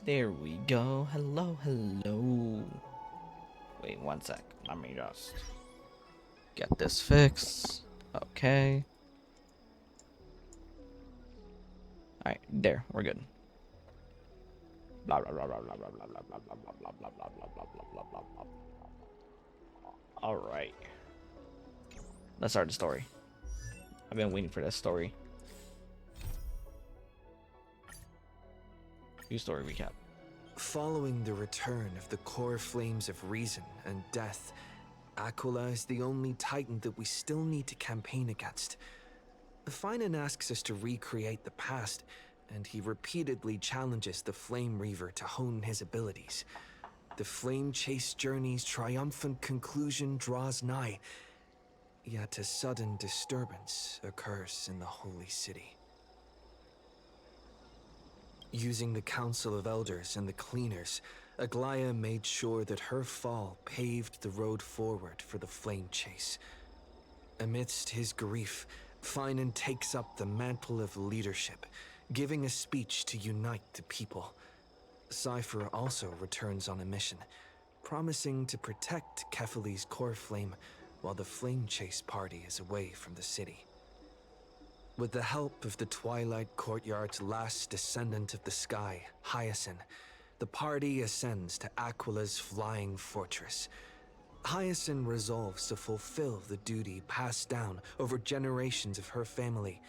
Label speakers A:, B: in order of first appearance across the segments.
A: There we go. Hello, hello. Wait one sec. Let me just get this fixed. Okay. Alright, there. We're good. Blah blah blah blah blah blah blah blah blah blah blah blah blah blah blah blah blah blah blah. Alright. Let's start the story. I've been waiting for this story. New story recap.
B: Following the return of the core flames of reason and death, Aquila is the only titan that we still need to campaign against. Phainon asks us to recreate the past, and he repeatedly challenges the Flame Reaver to hone his abilities. The Flame Chase journey's triumphant conclusion draws nigh, yet a sudden disturbance occurs in the Holy City. Using the Council of Elders and the Cleaners, Aglaia made sure that her fall paved the road forward for the Flame Chase. Amidst his grief, Phainon takes up the mantle of leadership, giving a speech to unite the people. Cypher also returns on a mission, promising to protect Kefali's core flame while the Flame Chase party is away from the city. With the help of the Twilight Courtyard's last descendant of the sky, Hyacinth, the party ascends to Aquila's flying fortress. Hyacinth resolves to fulfill the duty passed down over generations of her family,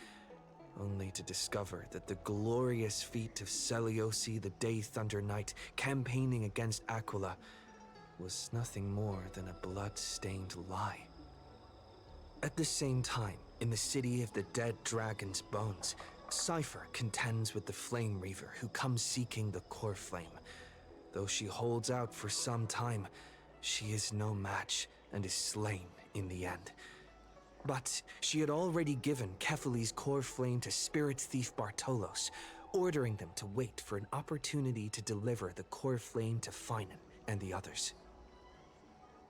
B: only to discover that the glorious feat of Seliosi the Day Thunder Knight campaigning against Aquila was nothing more than a blood-stained lie. At the same time, in the city of the dead dragon's bones, Cypher contends with the Flame Reaver who comes seeking the core flame. Though she holds out for some time, she is no match and is slain in the end. But she had already given Kefali's core flame to spirit thief Bartolos, ordering them to wait for an opportunity to deliver the core flame to Phainon and the others.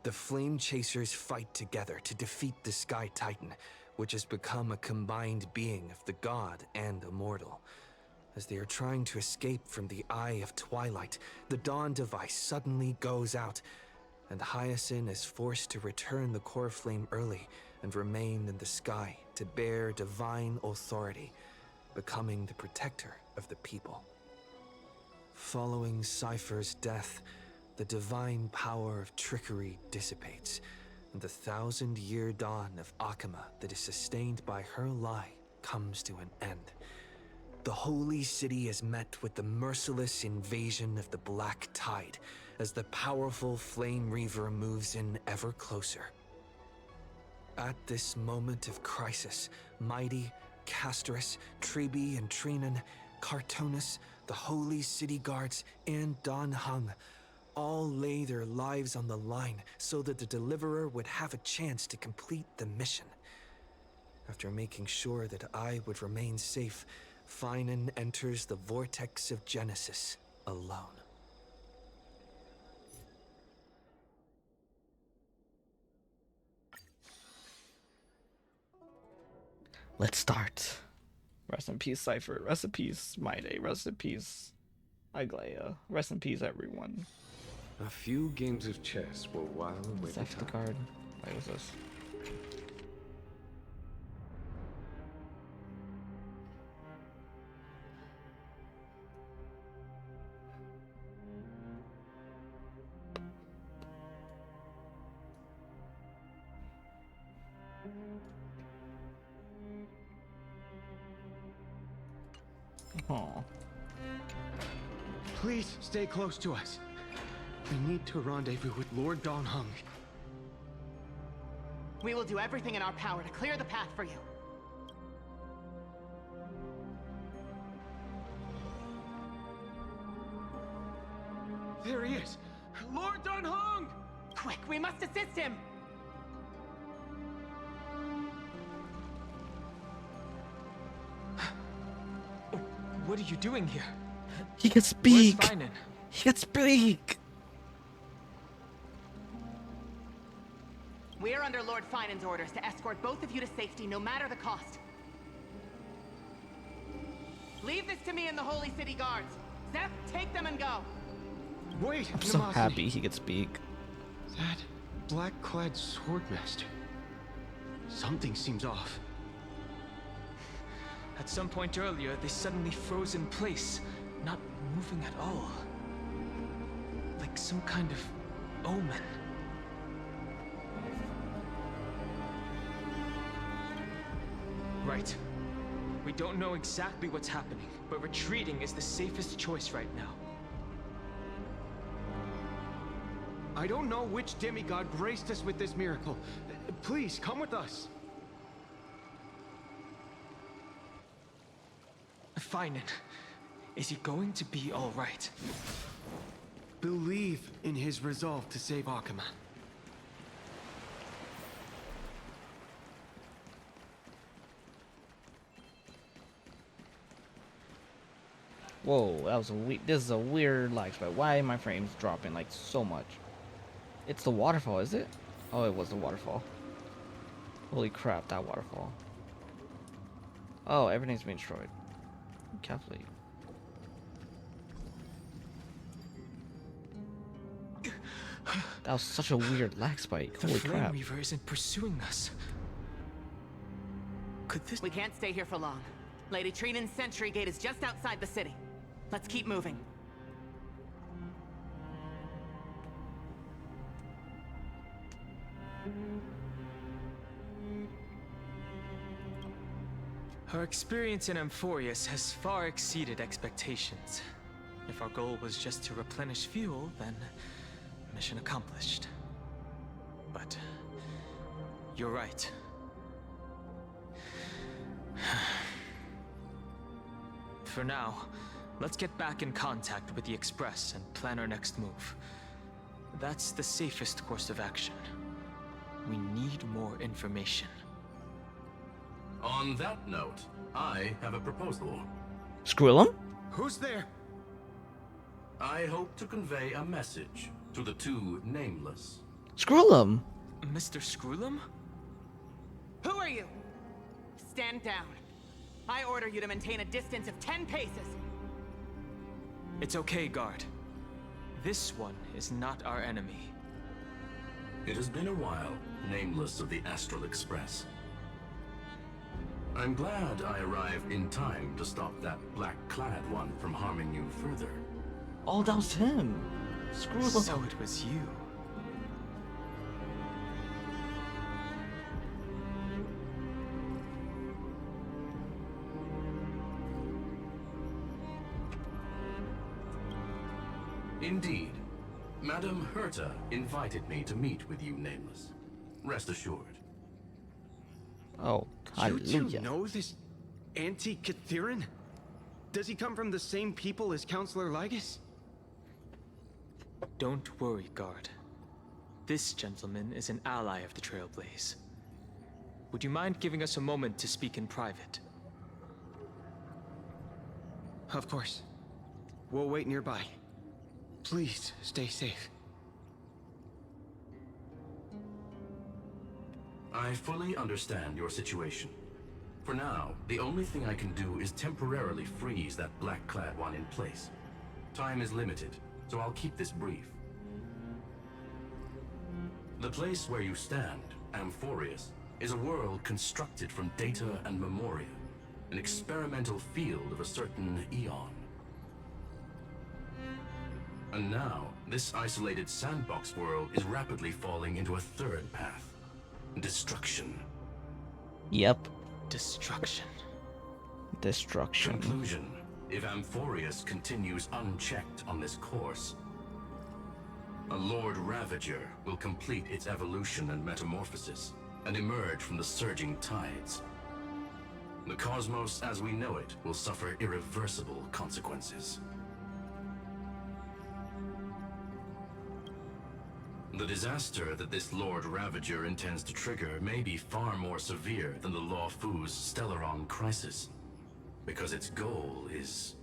B: The Flame Chasers fight together to defeat the Sky Titan, which has become a combined being of the god and immortal. As they are trying to escape from the Eye of Twilight, the Dawn device suddenly goes out, and Hyacinth is forced to return the core flame early and remain in the sky to bear divine authority, becoming the protector of the people. Following Cypher's death, the divine power of trickery dissipates, and the 1,000-year dawn of Akama that is sustained by her lie comes to an end. The Holy City is met with the merciless invasion of the Black Tide as the powerful Flame Reaver moves in ever closer. At this moment of crisis, Mighty, Castrus, Tribi and Trinan, Cartonus, the Holy City Guards, and Don Hung all lay their lives on the line so that the Deliverer would have a chance to complete the mission. After making sure that I would remain safe, Phainon enters the vortex of Genesis alone.
A: Let's start. Rest in peace, Cypher. Rest in peace, My Day. Rest in peace, Aglaia. Rest in peace, everyone.
C: A few games of chess will while away the
A: Left the
C: time.
A: card. What was this? Oh.
D: Please stay close to us. We need to rendezvous with Lord Don Hung.
E: We will do everything in our power to clear the path for you.
D: There he is! Lord Don Hung!
E: Quick, we must assist him!
D: What are you doing here?
A: He can speak.
D: Where's Phainon?
A: He can speak.
E: We are under Lord Phainon's orders to escort both of you to safety, no matter the cost. Leave this to me and the Holy City Guards. Zeph, take them and go.
D: Wait,
A: I'm so
D: Nimosity.
A: happy he could speak.
D: That black-clad swordmaster. Something seems off.
F: At some point earlier, they suddenly froze in place, not moving at all. Like some kind of omen. Right. We don't know exactly what's happening, but retreating is the safest choice right now.
D: I don't know which demigod graced us with this miracle. Please, come with us.
F: Phainon, is he going to be all right?
D: Believe in his resolve to save Akama.
A: Whoa, that was a this is a weird lag spike. Why are my frames dropping like so much? It's the waterfall, is it? Oh, it was the waterfall. Holy crap, that waterfall. Oh, everything's being destroyed. Carefully. That was such a weird lag spike.
F: The
A: Holy
F: Flame
A: crap.
F: Weaver isn't pursuing us. Could this...
E: We can't stay here for long. Lady Trinan's sentry gate is just outside the city. Let's keep moving.
F: Our experience in Amphorius has far exceeded expectations. If our goal was just to replenish fuel, then mission accomplished. But you're right. For now, let's get back in contact with the Express and plan our next move. That's the safest course of action. We need more information.
G: On that note, I have a proposal.
A: Screw him?
D: Who's there?
G: I hope to convey a message to the two nameless.
A: Screw him.
F: Mr. Screwlum?
E: Who are you? Stand down. I order you to maintain a distance of 10 paces.
F: It's okay, guard. This one is not our enemy.
G: It has been a while, nameless of the Astral Express. I'm glad I arrived in time to stop that black-clad one from harming you further.
A: Oh, that was him. Screw him.
F: So it was you.
G: Indeed. Madame Herta invited me to meet with you, nameless. Rest assured.
A: Oh,
D: You two
A: hallelujah.
D: know this anti-Catharin? Does he come from the same people as Counselor Lygus?
F: Don't worry, guard. This gentleman is an ally of the Trailblaze. Would you mind giving us a moment to speak in private?
D: Of course. We'll wait nearby. Please, stay safe.
G: I fully understand your situation. For now, the only thing I can do is temporarily freeze that black-clad one in place. Time is limited, so I'll keep this brief. The place where you stand, Amphorius, is a world constructed from data and memoria, an experimental field of a certain eon. And now, this isolated sandbox world is rapidly falling into a third path. Destruction.
A: Yep.
F: Destruction.
A: Destruction.
G: Conclusion. If Amphorius continues unchecked on this course, a Lord Ravager will complete its evolution and metamorphosis, and emerge from the surging tides. The cosmos as we know it will suffer irreversible consequences. The disaster that this Lord Ravager intends to trigger may be far more severe than the Law Fu's Stellaron crisis, because its goal is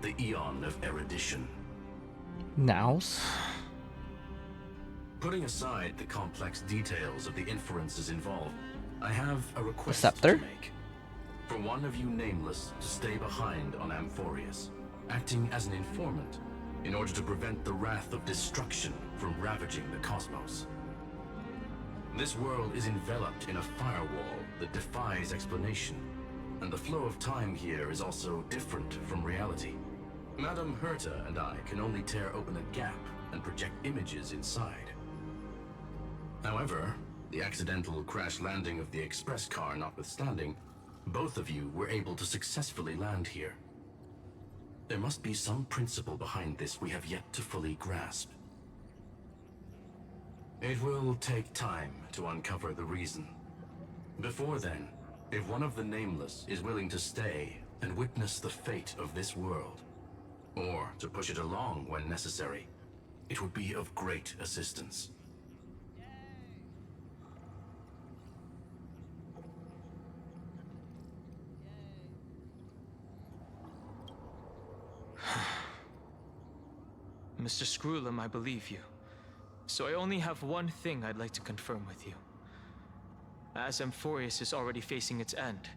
G: the Eon of Erudition.
A: Nows.
G: Putting aside the complex details of the inferences involved, I have a request
A: Scepter?
G: to make. for one of you nameless to stay behind on Amphorius, acting as an informant in order to prevent the wrath of destruction from ravaging the cosmos. This world is enveloped in a firewall that defies explanation, and the flow of time here is also different from reality. Madame Herta and I can only tear open a gap and project images inside. However, the accidental crash landing of the express car notwithstanding, both of you were able to successfully land here. There must be some principle behind this we have yet to fully grasp. It will take time to uncover the reason. Before then, if one of the Nameless is willing to stay and witness the fate of this world, or to push it along when necessary, it would be of great assistance.
F: Mr. Screwlum, I believe you. So I only have one thing I'd like to confirm with you. As Amphorius is already facing its end,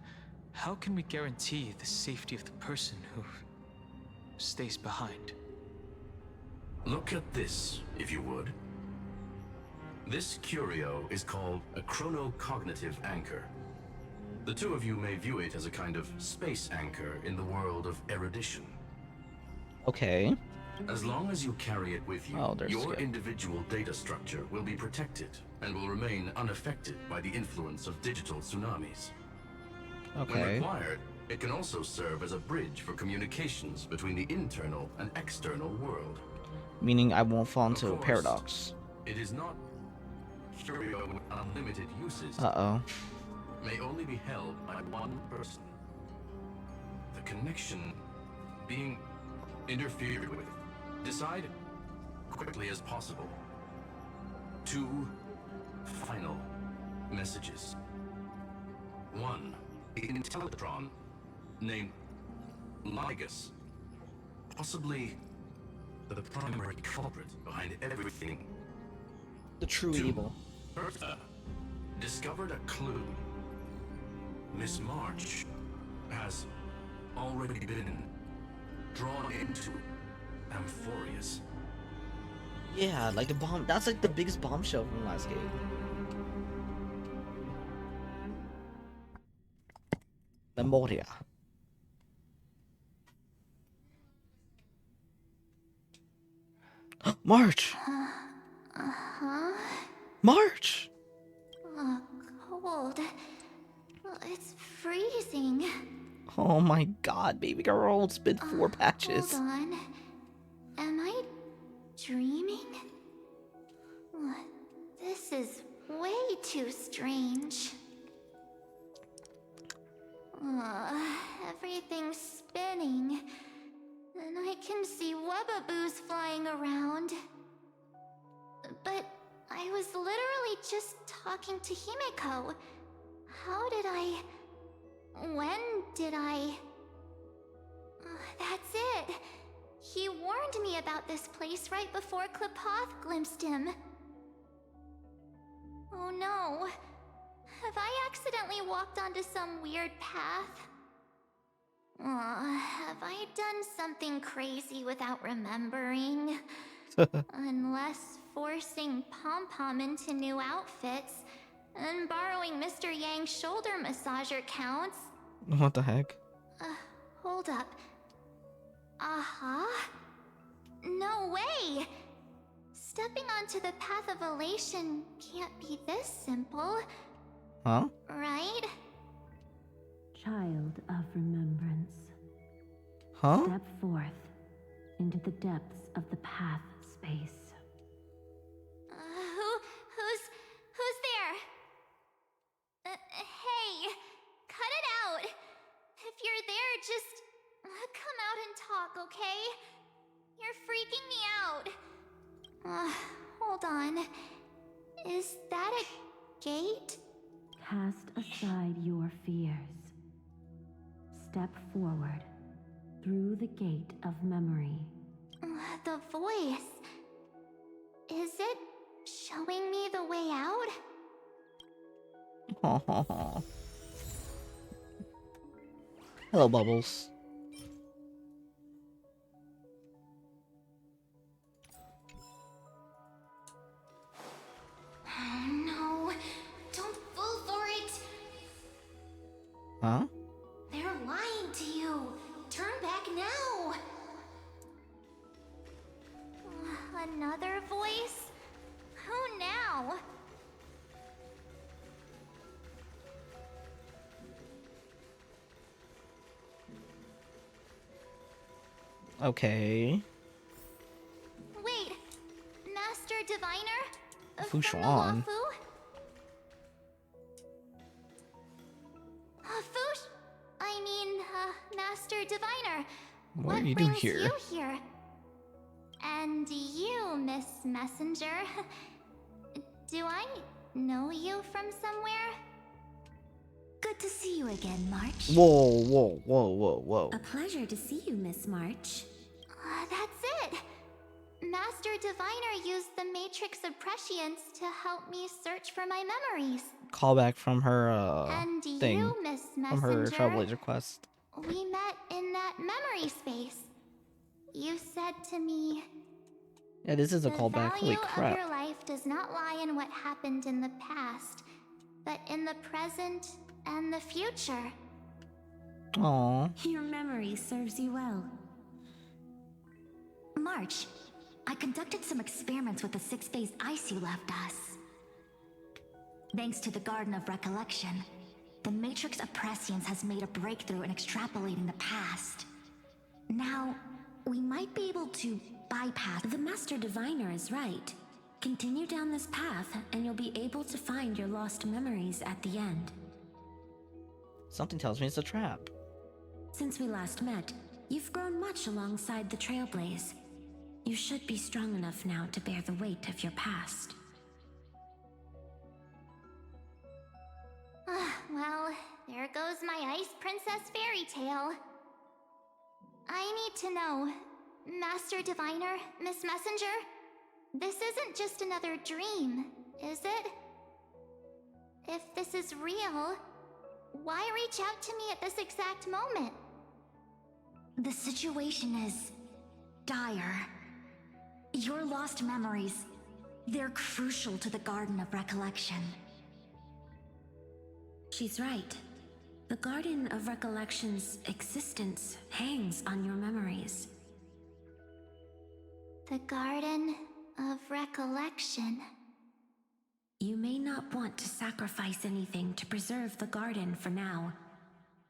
F: how can we guarantee the safety of the person who stays behind?
G: Look at this, if you would. This curio is called a chronocognitive anchor. The two of you may view it as a kind of space anchor in the world of erudition.
A: Okay.
G: As long as you carry it with you, your individual data structure will be protected and will remain unaffected by the influence of digital tsunamis.
A: Okay.
G: When required, it can also serve as a bridge for communications between the internal and external world.
A: Meaning I won't fall into a paradox.
G: It is not curio with unlimited uses.
A: Uh-oh.
G: May only be held by one person. The connection being interfered with. Decide quickly as possible. 2 final messages. 1 Intellatron named Ligus, possibly the primary culprit behind everything.
A: The true
G: 2
A: evil.
G: Bertha discovered a clue. Miss March has already been drawn into Amphorius.
A: Yeah, like the bomb. That's like the biggest bombshell from the last game. Memoria. March! March!
H: Cold. It's freezing.
A: Oh my god, baby girl, it's been 4 patches.
H: Hold on. Am I dreaming? This is way too strange. Everything's spinning. And I can see webaboos flying around. But I was literally just talking to Himeko. How did I... When did I... That's it. He warned me about this place right before Klepoth glimpsed him. Oh no. Have I accidentally walked onto some weird path? Have I done something crazy without remembering? Unless forcing Pom-Pom into new outfits and borrowing Mr. Yang's shoulder massager counts.
A: What the heck?
H: Hold up. No way! Stepping onto the path of elation can't be this simple.
A: Huh?
H: Right?
I: Child of remembrance.
A: Huh?
I: Step forth into the depths of the path space.
H: Who's there? Hey, cut it out. If you're there, just come out and talk, okay? You're freaking me out. Hold on. Is that a gate?
I: Cast aside your fears. Step forward through the gate of memory.
H: The voice. Is it showing me the way out?
A: Hello, Bubbles.
H: Oh no, don't fall for it.
A: Huh?
H: They're lying to you. Turn back now. Another voice? Who now?
A: Okay.
H: Wait, Master Diviner?
A: Fu
H: From the
A: Shuan.
H: Wafu? Master Diviner.
A: What do you do
H: brings
A: here?
H: you here? And you, Miss Messenger. Do I know you from somewhere?
I: Good to see you again, March.
A: Whoa, whoa, whoa, whoa, whoa.
I: A pleasure to see you, Miss March.
H: That's it. Master Diviner used the Matrix of Prescience to help me search for my memories.
A: Callback from her
H: And
A: thing.
H: you, Miss
A: From her
H: Messenger,
A: Trailblazer quest.
H: we met in that memory space. You said to me,
A: Yeah, this is a
H: the
A: callback. Holy
H: value
A: crap.
H: of your life does not lie in what happened in the past, but in the present and the future.
A: Aww.
I: Your memory serves you well.
J: March, I conducted some experiments with the 6-phase ice you left us. Thanks to the Garden of Recollection, the Matrix of Prescience has made a breakthrough in extrapolating the past. Now, we might be able to bypass.
I: The Master Diviner is right. Continue down this path, and you'll be able to find your lost memories at the end.
A: Something tells me it's a trap.
I: Since we last met, you've grown much alongside the Trailblaze. You should be strong enough now to bear the weight of your past.
H: Well, there goes my Ice Princess fairy tale. I need to know, Master Diviner, Miss Messenger, this isn't just another dream, is it? If this is real, why reach out to me at this exact moment?
J: The situation is dire. Your lost memories, they're crucial to the Garden of Recollection.
I: She's right. The Garden of Recollection's existence hangs on your memories.
H: The Garden of Recollection.
I: You may not want to sacrifice anything to preserve the garden for now,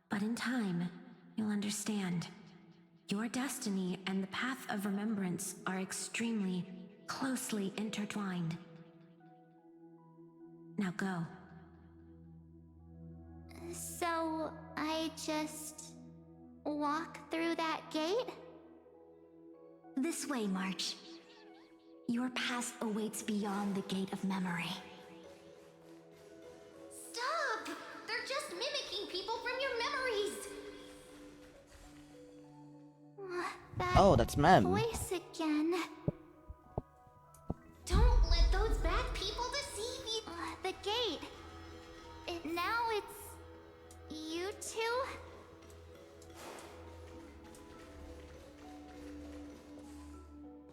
I: but in time, you'll understand. Your destiny and the path of remembrance are extremely, closely intertwined. Now go.
H: So, I just walk through that gate?
J: This way, March. Your past awaits beyond the Gate of Memory.
H: Stop! They're just mimicking people from your memories! That
A: Oh, that's Mem.
H: voice again. Don't let those bad people deceive you. The gate. Now it's you two?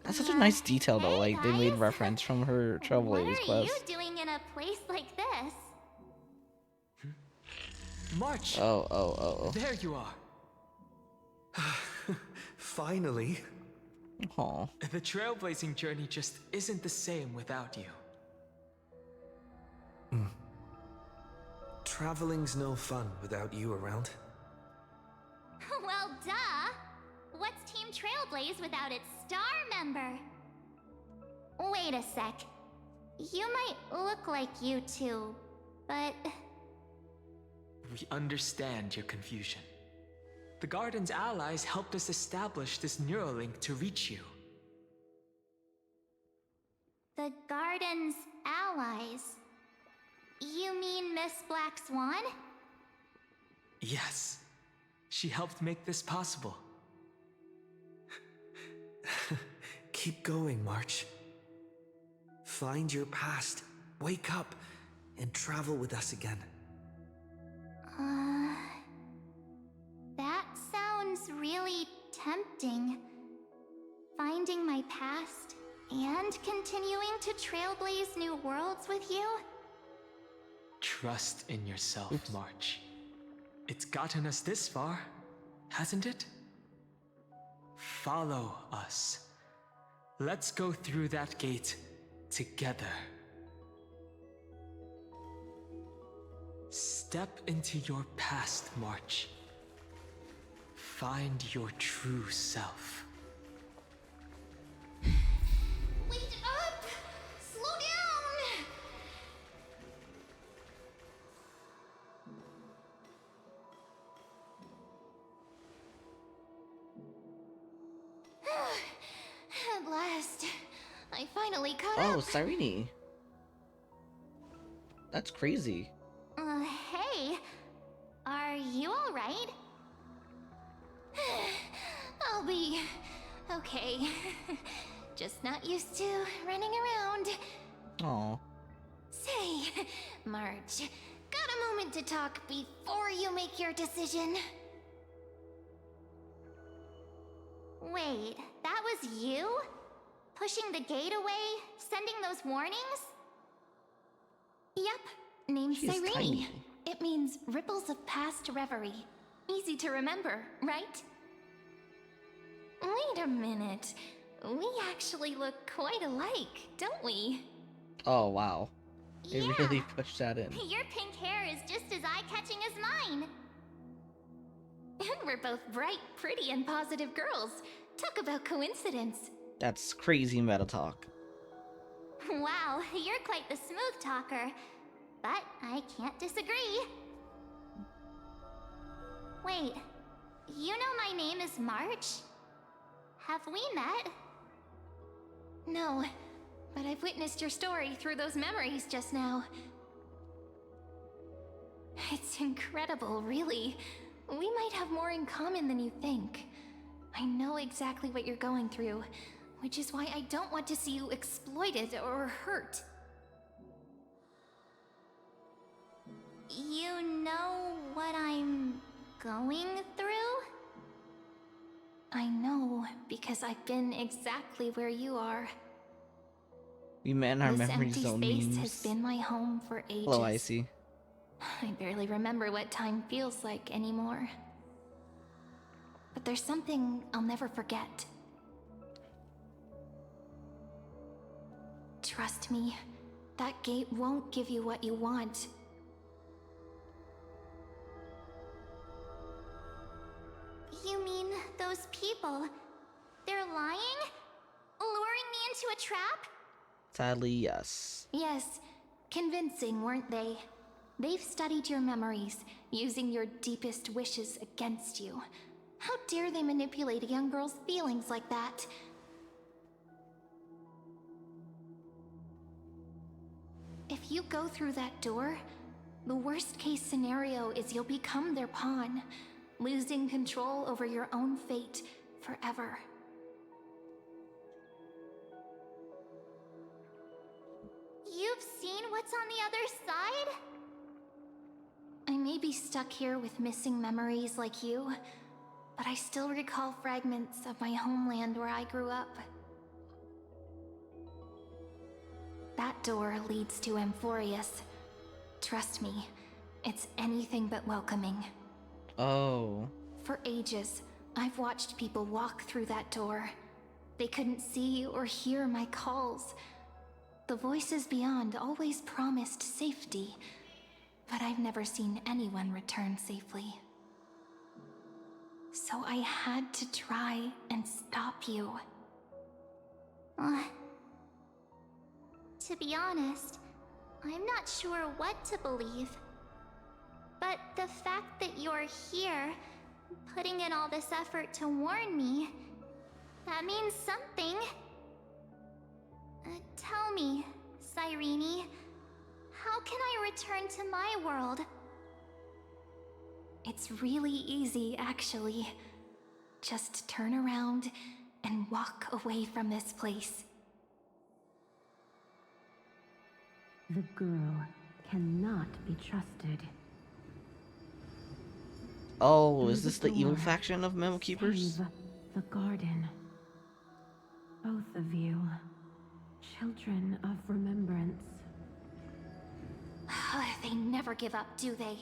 A: That's such a nice detail though,
H: Hey,
A: like they made
H: guys.
A: reference from her Trailblazer
H: What are you
A: quest.
H: doing in a place like this?
F: March!
A: Oh.
F: There you are.
B: Finally.
A: Aw.
F: The trailblazing journey just isn't the same without you.
B: Traveling's no fun without you around.
H: Well, duh! What's Team Trailblaze without its star member? Wait a sec. You might look like you two, but...
F: We understand your confusion. The Garden's allies helped us establish this Neuralink to reach you.
H: The Garden's allies? You mean Miss Black Swan?
F: Yes. She helped make this possible.
B: Keep going, March. Find your past, wake up, and travel with us again.
H: That tempting. Finding my past and continuing to trailblaze new worlds with you?
F: Trust in yourself, March. It's gotten us this far, hasn't it? Follow us. Let's go through that gate together. Step into your past, March. Find your true self.
H: Wait up! Slow down! At last, I finally caught up.
A: Oh, Cyrene. That's crazy.
H: Hey. Are you alright? I'll be okay. Just not used to running around.
A: Aw.
H: Say, March, got a moment to talk before you make your decision? Wait, that was you? Pushing the gate away? Sending those warnings?
J: Yep, named
A: She's
J: Cyrene.
A: tiny.
J: It means ripples of past reverie. Easy to remember, right?
H: Wait a minute. We actually look quite alike, don't we?
A: Oh, wow. It
H: Yeah.
A: really pushed that in.
H: Your pink hair is just as eye-catching as mine.
J: And we're both bright, pretty, and positive girls. Talk about coincidence.
A: That's crazy meta talk.
H: Wow, you're quite the smooth talker. But I can't disagree. Wait, you know my name is March? Have we met?
J: No, but I've witnessed your story through those memories just now. It's incredible, really. We might have more in common than you think. I know exactly what you're going through, which is why I don't want to see you exploited or hurt.
H: You know what I'm going through?
J: I know, because I've been exactly where you are.
A: We met in our
J: This
A: memory
J: empty
A: zone
J: space
A: memes.
J: has been my home for ages.
A: Hello, Icy.
J: I barely remember what time feels like anymore. But there's something I'll never forget. Trust me, that gate won't give you what you want.
H: You mean those people? They're lying? Luring me into a trap?
A: Sadly, yes.
J: Yes, convincing, weren't they? They've studied your memories, using your deepest wishes against you. How dare they manipulate a young girl's feelings like that? If you go through that door, the worst case scenario is you'll become their pawn, losing control over your own fate forever.
H: You've seen what's on the other side?
J: I may be stuck here with missing memories like you, but I still recall fragments of my homeland where I grew up. That door leads to Amphorius. Trust me, it's anything but welcoming.
A: Oh.
J: For ages, I've watched people walk through that door. They couldn't see or hear my calls. The voices beyond always promised safety, but I've never seen anyone return safely. So I had to try and stop you.
H: To be honest, I'm not sure what to believe. But the fact that you're here, putting in all this effort to warn me, that means something. Tell me, Cyrene, how can I return to my world?
J: It's really easy, actually. Just turn around and walk away from this place.
I: The girl cannot be trusted.
A: Oh, is this the evil faction of Memo Keepers?
I: Save The garden. Both of you. Children of remembrance.
J: They never give up, do they?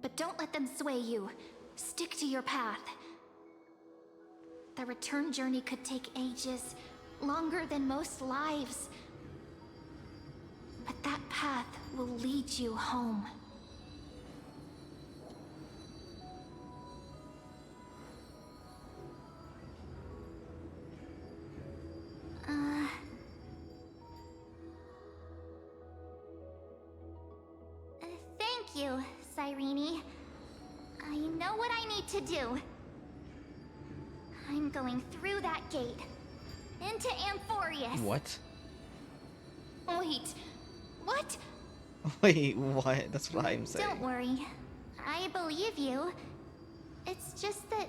J: But don't let them sway you. Stick to your path. The return journey could take ages, longer than most lives. But that path will lead you home.
H: Thank you, Cyrene. I know what I need to do. I'm going through that gate. Into Amphorius.
A: What?
J: Wait, what?
A: Wait, what? That's what I'm saying.
H: Don't worry. I believe you. It's just that,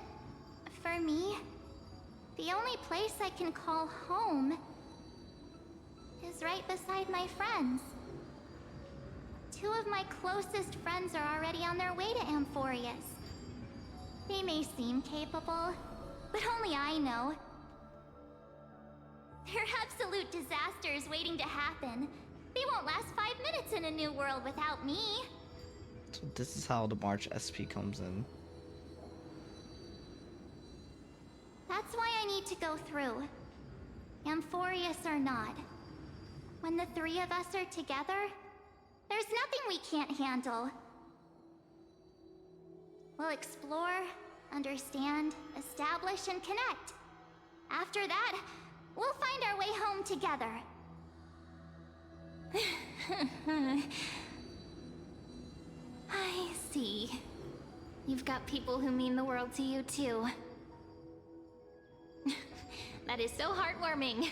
H: for me, the only place I can call home is right beside my friends. Two of my closest friends are already on their way to Amphorius. They may seem capable, but only I know. They're absolute disasters waiting to happen. They won't last 5 minutes in a new world without me.
A: So this is how the March SP comes in.
H: That's why I need to go through. Amphorius or not. When the three of us are together, there's nothing we can't handle. We'll explore, understand, establish, and connect. After that, we'll find our way home together.
J: I see. You've got people who mean the world to you, too. That is so heartwarming.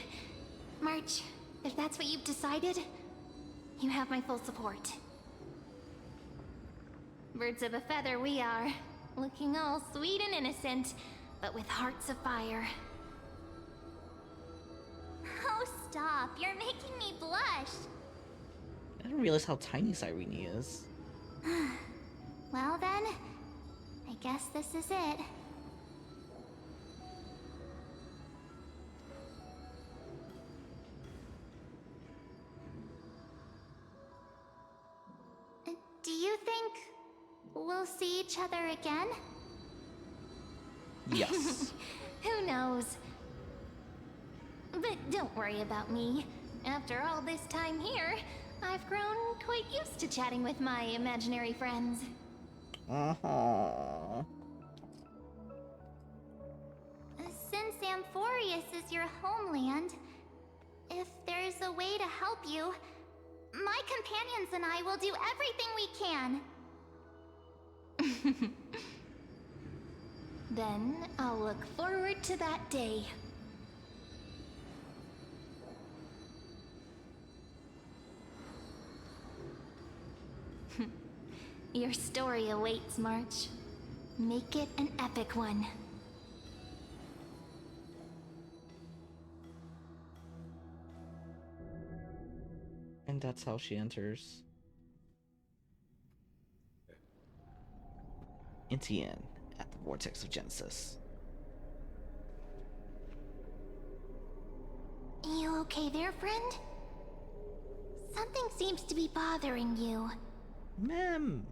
J: March, if that's what you've decided, you have my full support. Birds of a feather we are, looking all sweet and innocent, but with hearts of fire.
H: Oh, stop. You're making me blush.
A: I didn't realize how tiny Cyrene is.
H: Well then, I guess this is it. Do you think we'll see each other again?
A: Yes.
J: Who knows? But don't worry about me. After all this time here, I've grown quite used to chatting with my imaginary friends.
A: Uh-huh.
H: Since Amphorius is your homeland, if there's a way to help you, my companions and I will do everything we can.
J: Then I'll look forward to that day. Your story awaits, March. Make it an epic one.
A: And that's how she enters. Entienne at the Vortex of Genesis.
J: You okay there, friend? Something seems to be bothering you.
A: Ma'am.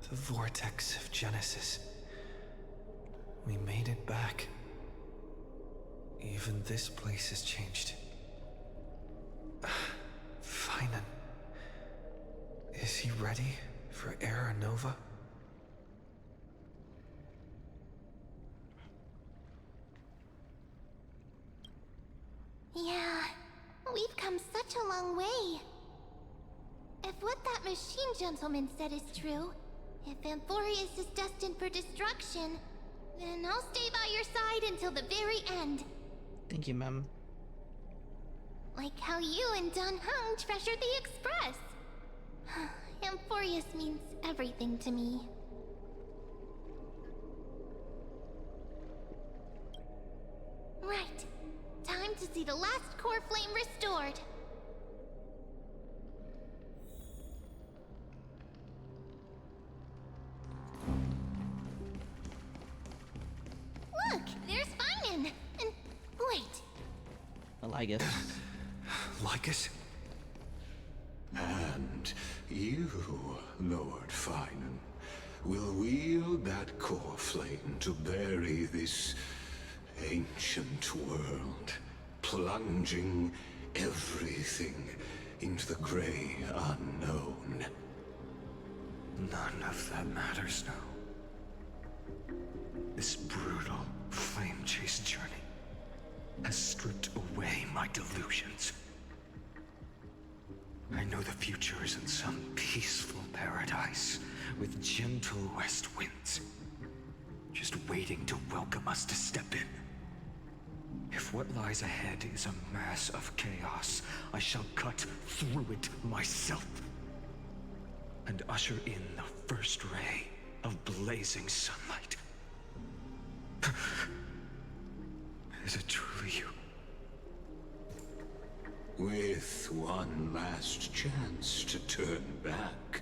B: The Vortex of Genesis. We made it back. Even this place has changed. Phainon. Is he ready for Era Nova?
J: Yeah, we've come such a long way. If what that machine gentleman said is true, if Amphorius is destined for destruction, then I'll stay by your side until the very end.
A: Thank you, ma'am.
J: Like how you and Don Hung treasured the Express. Amphorius means everything to me. Right. Time to see the last core flame restored.
A: Lygus.
B: Lycus?
C: And you, Lord Phainon, will wield that core flame to bury this ancient world, plunging everything into the gray unknown.
B: None of that matters now. This brutal flame chase journey has stripped away my delusions. I know the future is in some peaceful paradise with gentle west winds, just waiting to welcome us to step in. If what lies ahead is a mass of chaos, I shall cut through it myself and usher in the first ray of blazing sunlight. Is it truly you?
C: With one last chance to turn back,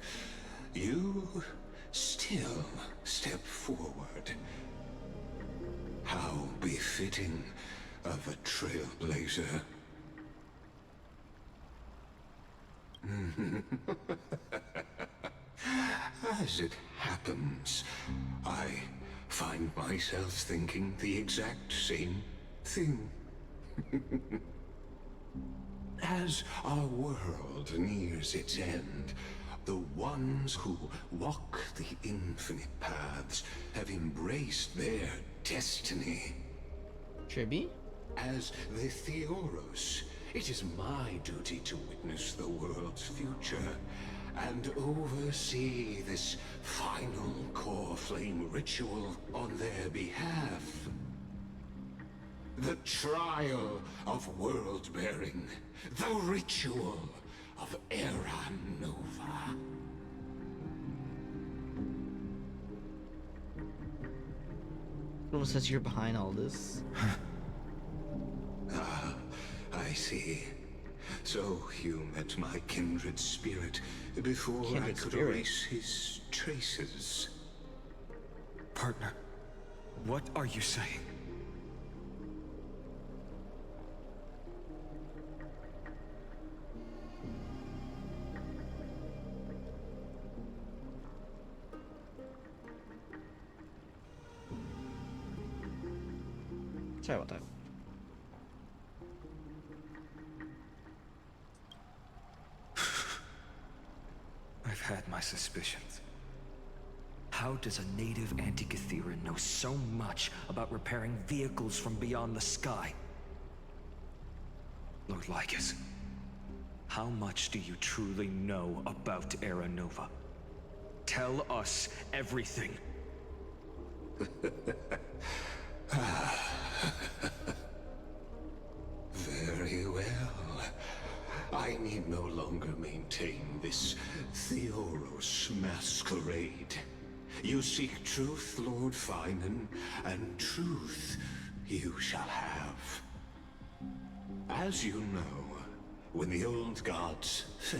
C: you still step forward. How befitting of a trailblazer. As it happens, I find myself thinking the exact same thing. As our world nears its end, the ones who walk the infinite paths have embraced their destiny.
A: Chibi?
C: As the Theoros, it is my duty to witness the world's future and oversee this final core flame ritual on their behalf. The trial of world-bearing, the ritual of Era Nova.
A: Who says you're behind all this?
C: Ah, I see. So you met my kindred spirit before I could erase his traces.
B: Partner, what are you saying?
A: Sorry about that.
B: I've had my suspicions. How does a native Antikytheran know so much about repairing vehicles from beyond the sky? Lord Lycus, how much do you truly know about Era Nova? Tell us everything.
C: Very well. I need no longer maintain this Theoros masquerade. You seek truth, Lord Phainon, and truth you shall have. As you know, when the old gods fell,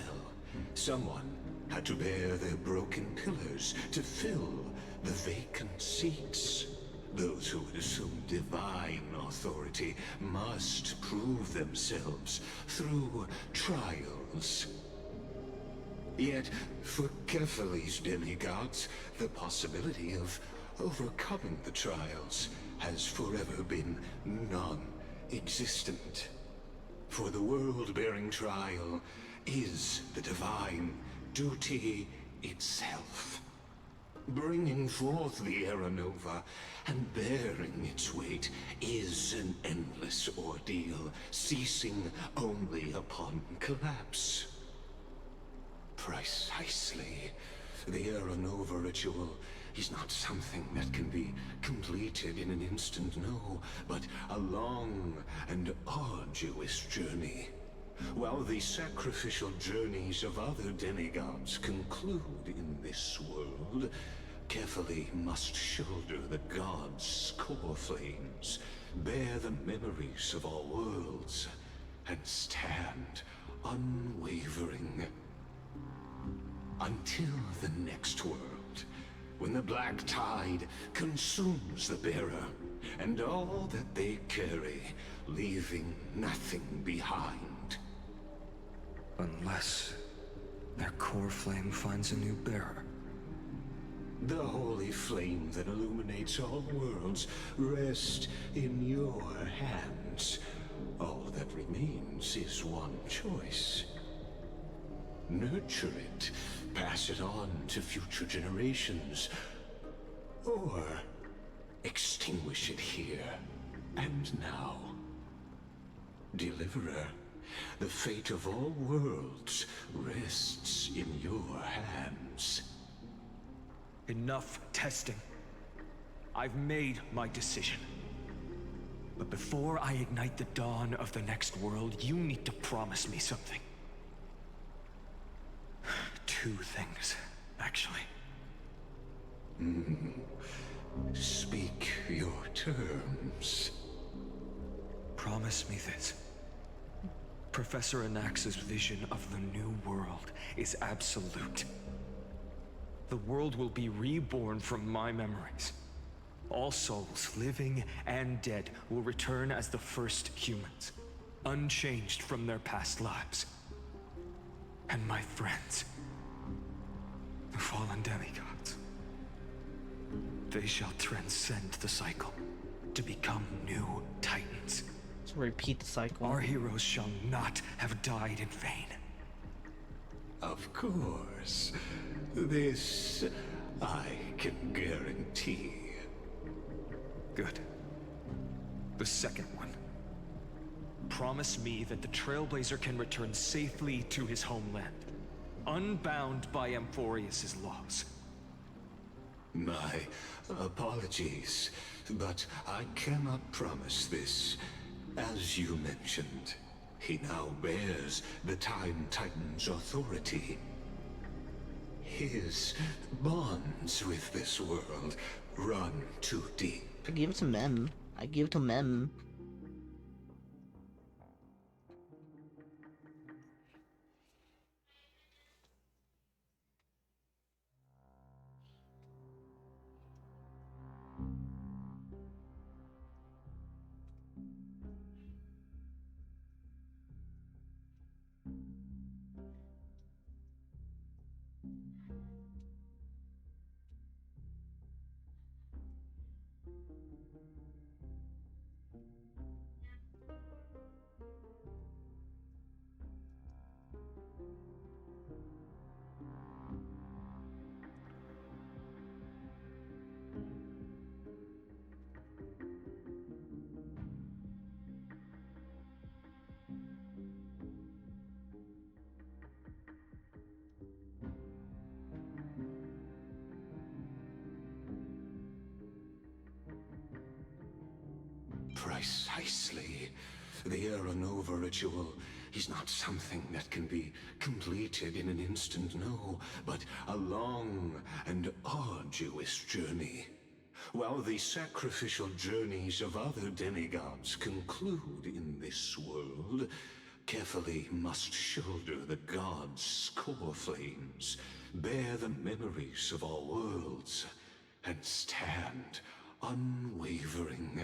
C: someone had to bear their broken pillars to fill the vacant seats. Those who would assume divine authority must prove themselves through trials. Yet, for Kefali's demigods, the possibility of overcoming the trials has forever been non-existent. For the world-bearing trial is the divine duty itself. Bringing forth the Era Nova and bearing its weight is an endless ordeal, ceasing only upon collapse. Precisely. The Era Nova ritual is not something that can be completed in an instant, no, but a long and arduous journey. While the sacrificial journeys of other demigods conclude in this world, Kefali must shoulder the gods' core flames, bear the memories of all worlds, and stand unwavering. Until the next world, when the black tide consumes the bearer, and all that they carry, leaving nothing behind.
B: Unless their core flame finds a new bearer.
C: The holy flame that illuminates all worlds rests in your hands. All that remains is one choice. Nurture it, pass it on to future generations, or extinguish it here and now. Deliverer, the fate of all worlds rests in your hands.
K: Enough testing. I've made my decision. But before I ignite the dawn of the next world, you need to promise me something. Two things, actually.
C: Speak your terms.
K: Promise me this. Professor Anax's vision of the new world is absolute. The world will be reborn from my memories. All souls, living and dead, will return as the first humans, unchanged from their past lives. And my friends, the fallen demigods, they shall transcend the cycle to become new titans.
A: So repeat the cycle.
K: Our heroes shall not have died in vain.
C: Of course. This I can guarantee.
K: Good. The second one. Promise me that the Trailblazer can return safely to his homeland, unbound by Amphorius's laws.
C: My apologies, but I cannot promise this. As you mentioned, he now bears the Time Titan's authority. His bonds with this world run too deep.
A: I give it to Mem. I give it to Mem.
C: Precisely. The Aeronova ritual is not something that can be completed in an instant, no, but a long and arduous journey. While the sacrificial journeys of other demigods conclude in this world, carefully must shoulder the gods' core flames, bear the memories of all worlds, and stand unwavering.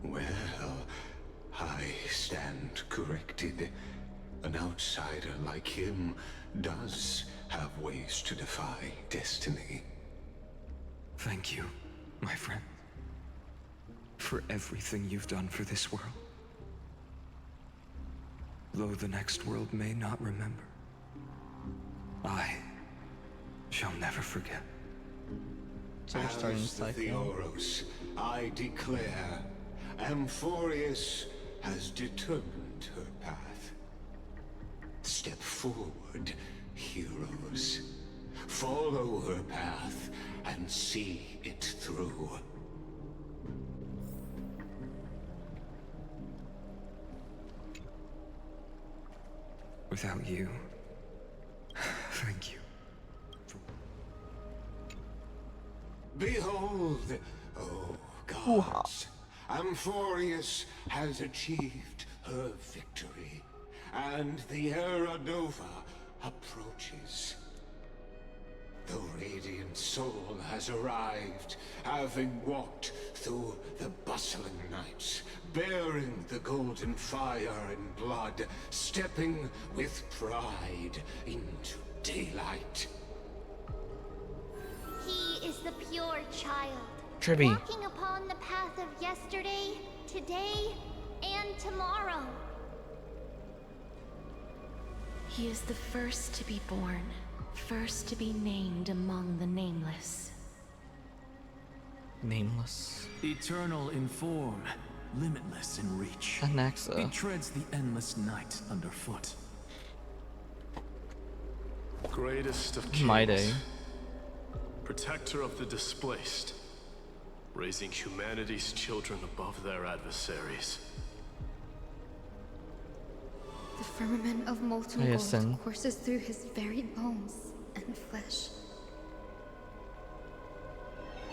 C: Well, I stand corrected. An outsider like him does have ways to defy destiny.
K: Thank you, my friend, for everything you've done for this world. Though the next world may not remember, I shall never forget.
A: So we're starting the
C: As the
A: cycle.
C: Theoros, I declare, Amphorius has determined her path. Step forward, heroes. Follow her path and see it through.
K: Without you, thank you.
C: Behold, oh gods, Amphorius has achieved her victory, and the Era Nova approaches. The radiant soul has arrived, having walked through the bustling nights, bearing the golden fire and blood, stepping with pride into daylight.
H: He is the pure child,
A: Tribby.
H: walking upon the path of yesterday, today, and tomorrow.
I: He is the first to be born, first to be named among the nameless.
A: Nameless.
L: Eternal in form, limitless in reach.
A: Anaxa.
L: He treads the endless night underfoot.
M: Greatest of kings.
A: My day.
M: Protector of the displaced. Raising humanity's children above their adversaries.
N: The firmament of molten gold courses through his very bones and flesh.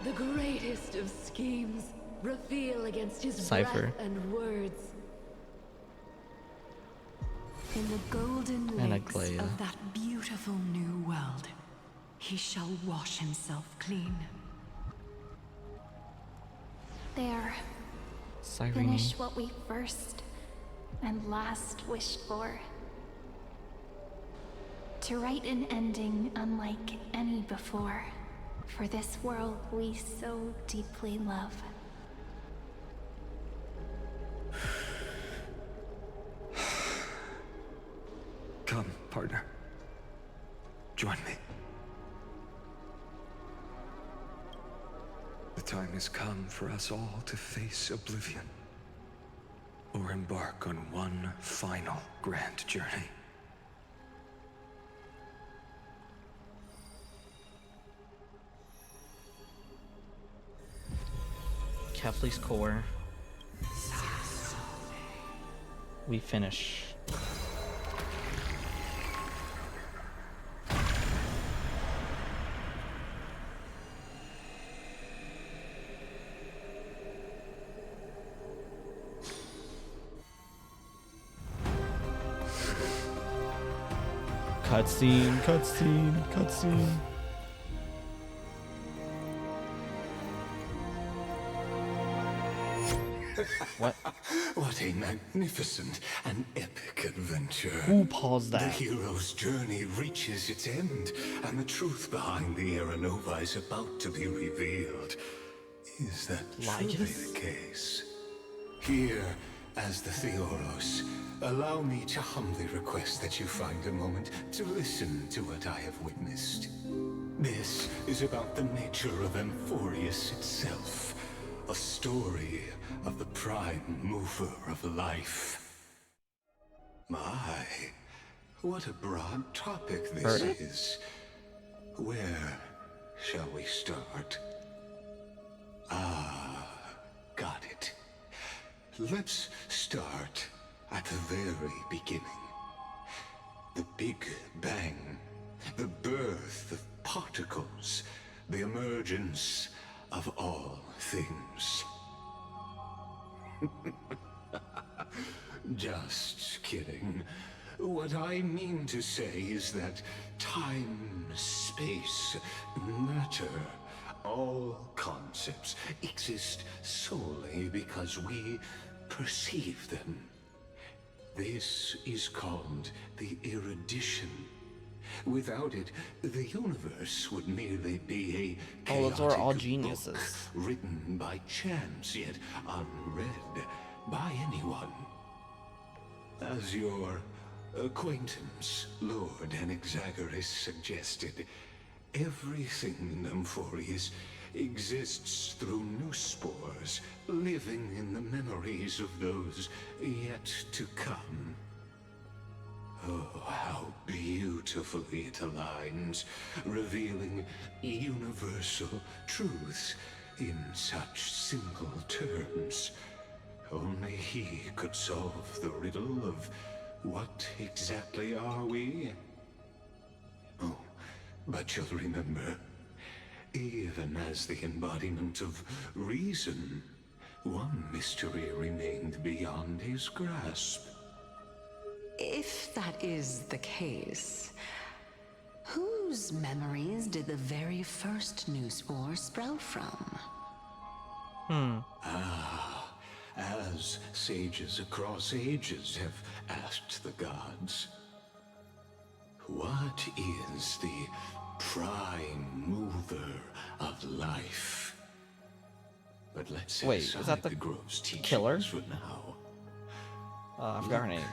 O: The greatest of schemes reveal against his
A: Cypher.
O: breath and words.
I: In the golden
A: And
I: lakes
A: Aglaia.
I: of that beautiful new world, he shall wash himself clean.
H: There.
A: Cyrene.
H: Finish what we first and last wished for. To write an ending unlike any before, for this world we so deeply love.
K: Come, partner. Join me. The time has come for us all to face oblivion, or embark on one final grand journey.
A: Kefli's core. We finish. Cutscene, cutscene, cutscene. What?
C: What a magnificent and epic adventure.
A: Who paused that?
C: The hero's journey reaches its end, and the truth behind the Era Nova is about to be revealed. Is that truly the case? Here, as the Theoros, allow me to humbly request that you find a moment to listen to what I have witnessed. This is about the nature of Amphorius itself, a story of the prime mover of life. My, what a broad topic this is. Where shall we start? Ah, got it. Let's start at the very beginning. The Big Bang, the birth of particles, the emergence of all things. Just kidding. What I mean to say is that time, space, matter, all concepts exist solely because we perceive them. This is called the erudition. Without it, the universe would merely be a chaotic
A: those are all
C: book
A: geniuses.
C: written by chance, yet unread by anyone. As your acquaintance, Lord Anaxagoras, suggested, everything in Amphorius exists through new spores, living in the memories of those yet to come. Oh, how beautifully it aligns, revealing universal truths in such simple terms. Only he could solve the riddle of what exactly are we? Oh, but you'll remember, even as the embodiment of reason, one mystery remained beyond his grasp.
P: If that is the case, whose memories did the very first new spore sprout from?
C: Ah, as sages across ages have asked the gods, what is the prime mover of life? But let's set
A: Wait, is
C: aside
A: that
C: the
A: the
C: grove's teachings
A: killer?
C: for now.
A: I forgot her name.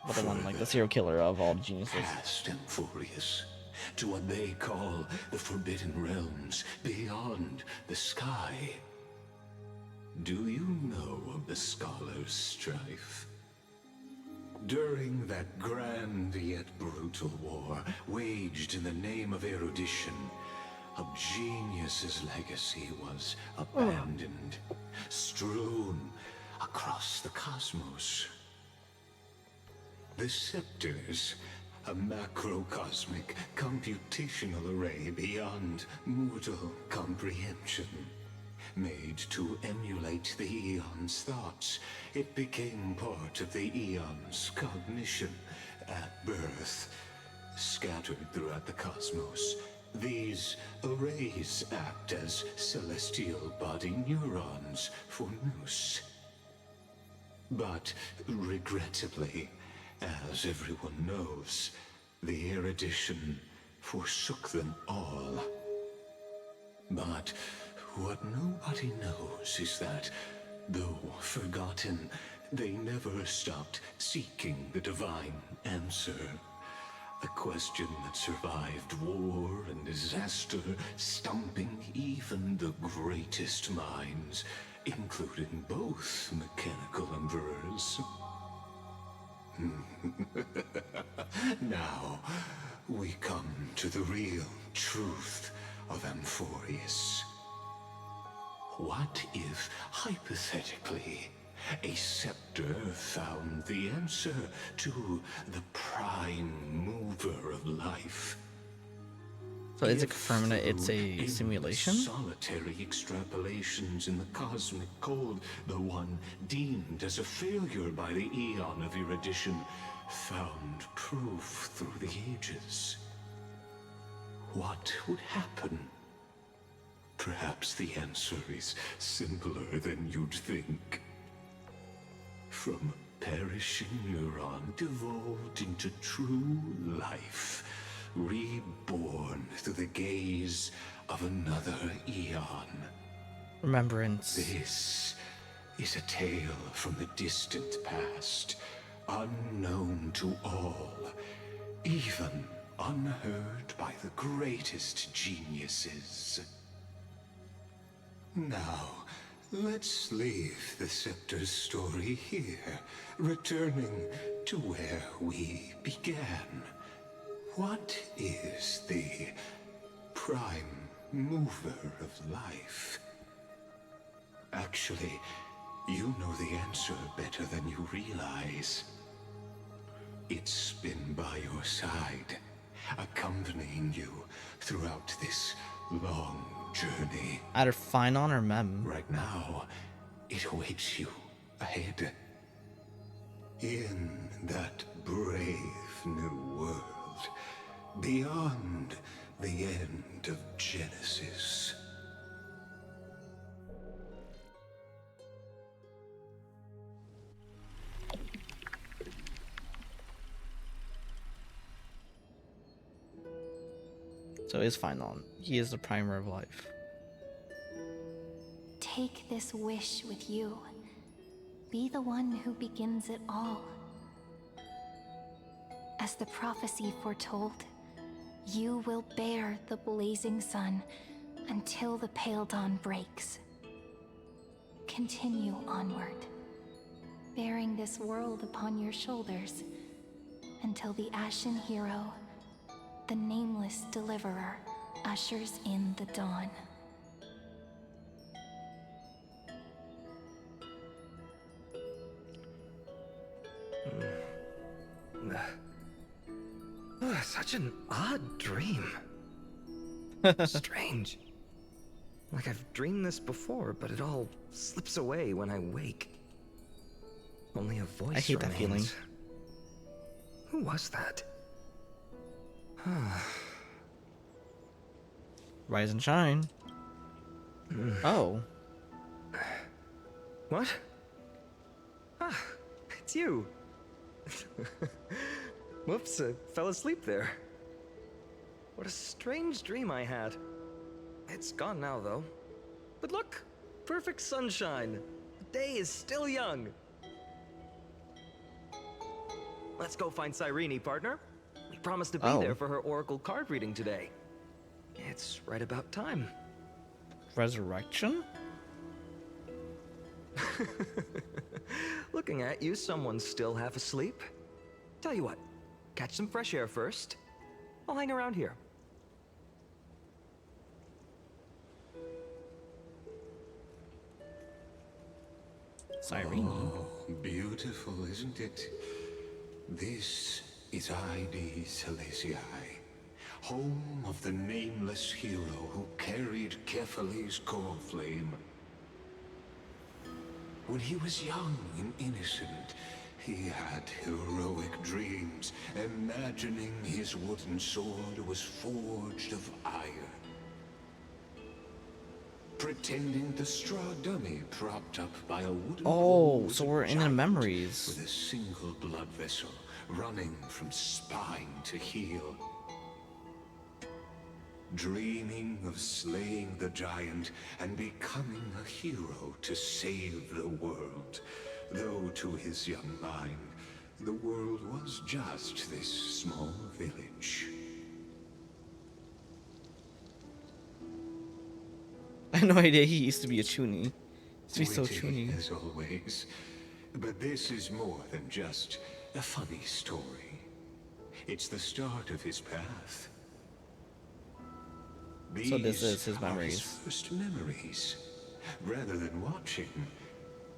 A: But the one, like, the serial killer of all geniuses.
C: Past Amphorius, to what they call the Forbidden Realms beyond the sky. Do you know of the Scholar's strife? During that grand yet brutal war, waged in the name of erudition, a genius's legacy was abandoned, strewn across the cosmos. The scepters, a macrocosmic computational array beyond mortal comprehension. Made to emulate the Eon's thoughts, it became part of the Eon's cognition at birth. Scattered throughout the cosmos, these arrays act as celestial body neurons for Nous. But regrettably, as everyone knows, the erudition forsook them all. But what nobody knows is that, though forgotten, they never stopped seeking the divine answer. A question that survived war and disaster, stumping even the greatest minds, including both mechanical emperors. Now, we come to the real truth of Amphorius. What if, hypothetically, a scepter found the answer to the prime mover of life?
A: So is it confirming that it's a simulation?
C: Solitary extrapolations in the cosmic code, the one deemed as a failure by the Eon of erudition, found proof through the ages. What would happen? Perhaps the answer is simpler than you'd think. From perishing neuron devolved into true life, reborn through the gaze of another Eon.
A: Remembrance.
C: This is a tale from the distant past, unknown to all, even unheard by the greatest geniuses. Now, let's leave the Scepter's story here, returning to where we began. What is the prime mover of life? Actually, you know the answer better than you realize. It's been by your side, accompanying you throughout this long journey.
A: Either Phainon or Mem.
C: Right now, it awaits you ahead. In that brave new world, beyond the end of Genesis.
A: So is Phainon. He is the primer of life.
J: Take this wish with you. Be the one who begins it all. As the prophecy foretold, you will bear the blazing sun until the pale dawn breaks. Continue onward, bearing this world upon your shoulders until the Ashen Hero, the nameless deliverer, ushers in the dawn.
B: Such an odd dream. Strange.
K: Like I've dreamed this before, but it all slips away when I wake. Only a voice
A: I hate that feeling.
K: remains. Who was that?
A: Rise and shine. Oh.
K: What? Ah, it's you. Whoops, I fell asleep there. What a strange dream I had. It's gone now, though. But look, perfect sunshine. The day is still young. Let's go find Cyrene, partner. We promised to be there for her oracle card reading today. It's right about time.
A: Resurrection?
K: Looking at you, someone's still half asleep. Tell you what, catch some fresh air first. I'll hang around here.
A: Cyrene.
C: Oh, beautiful, isn't it? This is Ide Celestii, home of the nameless hero who carried Kephale's core flame. When he was young and innocent, he had heroic dreams, imagining his wooden sword was forged of iron. Pretending the straw dummy propped up by a wooden pole was
A: so we're in the
C: giant
A: memories.
C: with a single blood vessel running from spine to heel. Dreaming of slaying the giant and becoming a hero to save the world. Though to his young mind, the world was just this small village.
A: I had no idea he used to be a chuny. Used to be so
C: Witty,
A: chuny.
C: as always. But this is more than just a funny story. It's the start of his path.
A: So this is his
C: are
A: memories.
C: first memories. Rather than watching,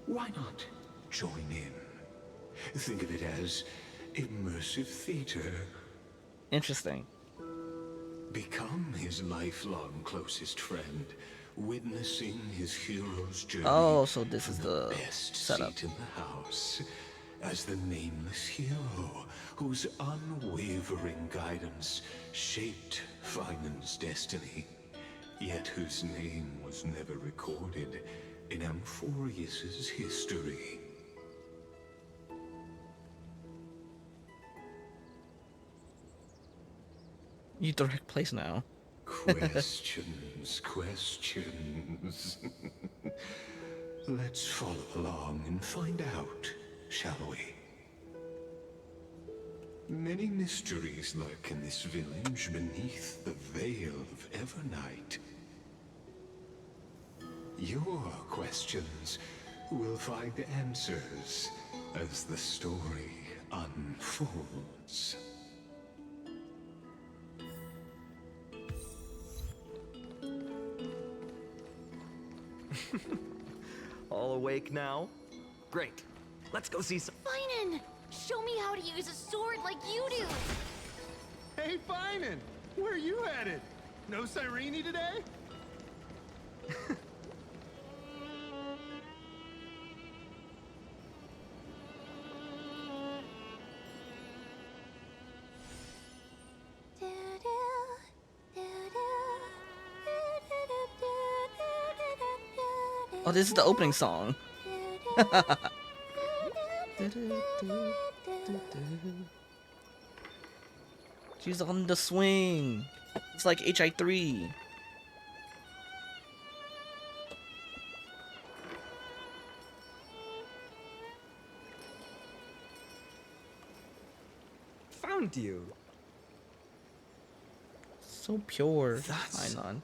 C: why not join in? Think of it as immersive theater.
A: Interesting.
C: Become his lifelong closest friend, witnessing his hero's journey.
A: Oh, so this is
C: from
A: the
C: best
A: setup.
C: seat in the house, as the nameless hero whose unwavering guidance shaped Phainon's destiny, yet whose name was never recorded in Amphorius's history.
A: You direct place now.
C: Questions, questions. Let's follow along and find out, shall we? Many mysteries lurk in this village beneath the veil of Evernight. Your questions will find answers as the story unfolds.
K: All awake now? Great. Let's go see some.
J: Phainon! Show me how to use a sword like you do!
D: Hey, Phainon! Where are you headed? No Cyrene today?
A: Oh, this is the opening song. She's on the swing. It's like HI3.
K: Found you.
A: So pure. Phainon.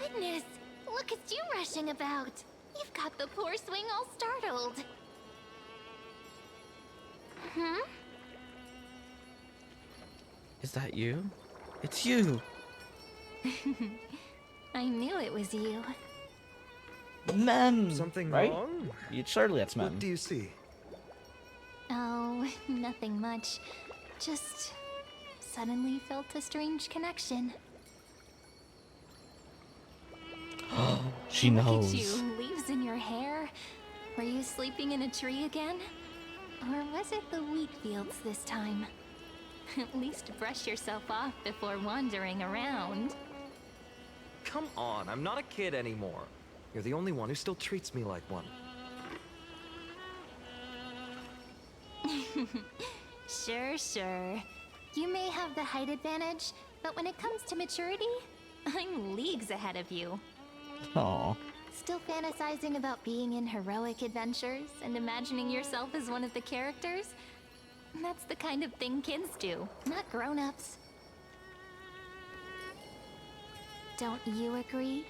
H: Goodness, look at you rushing about. You've got the poor swing all startled. Hmm?
A: Is that you? It's you.
H: I knew it was you.
A: Mem.
K: Something
A: right?
K: wrong?
A: Surely that's Mem.
K: What do you see?
H: Oh, nothing much. Just suddenly felt a strange connection.
A: She
H: Look
A: knows.
H: at you, leaves in your hair. Were you sleeping in a tree again? Or was it the wheat fields this time? At least brush yourself off before wandering around.
K: Come on, I'm not a kid anymore. You're the only one who still treats me like one.
H: Sure. You may have the height advantage, but when it comes to maturity, I'm leagues ahead of you.
A: Aww.
H: Still fantasizing about being in heroic adventures and imagining yourself as one of the characters? That's the kind of thing kids do, not grown-ups. Don't you agree?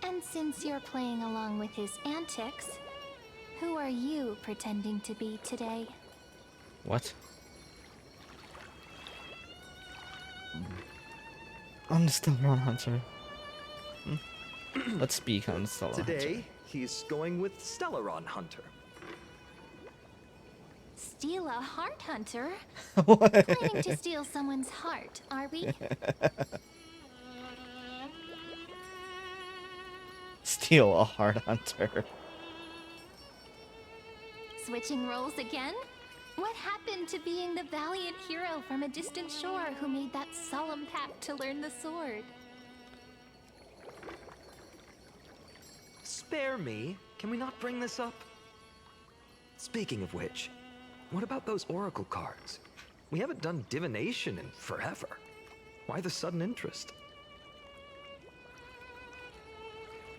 H: And since you're playing along with his antics, who are you pretending to be today?
A: What? I'm the Stellar Hunter. Let's speak on the Stellar Hunter.
K: Today, he's going with Stellaron Hunter.
H: Steal a heart hunter?
A: What?
H: Planning to steal someone's heart, are we?
A: Steal a heart hunter.
H: Switching roles again? What happened to being the valiant hero from a distant shore who made that solemn pact to learn the sword?
K: Spare me. Can we not bring this up? Speaking of which, what about those oracle cards? We haven't done divination in forever. Why the sudden interest?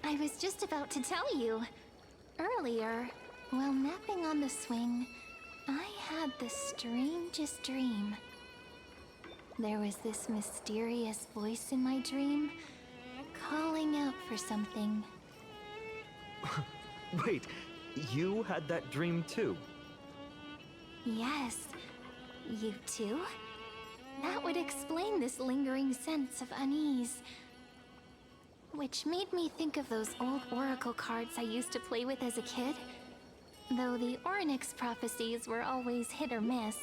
H: I was just about to tell you. Earlier, while napping on the swing, I had the strangest dream. There was this mysterious voice in my dream, calling out for something.
K: Wait, you had that dream too?
H: Yes, you too? That would explain this lingering sense of unease. Which made me think of those old oracle cards I used to play with as a kid. Though the Ornyx prophecies were always hit or miss.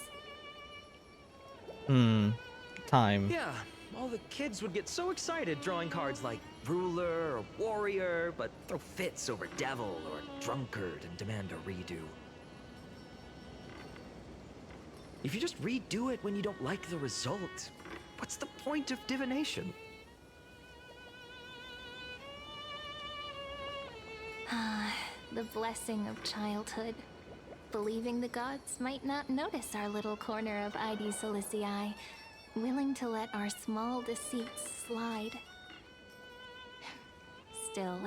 A: Time.
K: Yeah, all the kids would get so excited drawing cards like ruler or warrior, but throw fits over devil or drunkard and demand a redo. If you just redo it when you don't like the result, what's the point of divination?
H: The blessing of childhood. Believing the gods might not notice our little corner of ID Silicii, willing to let our small deceits slide. Still,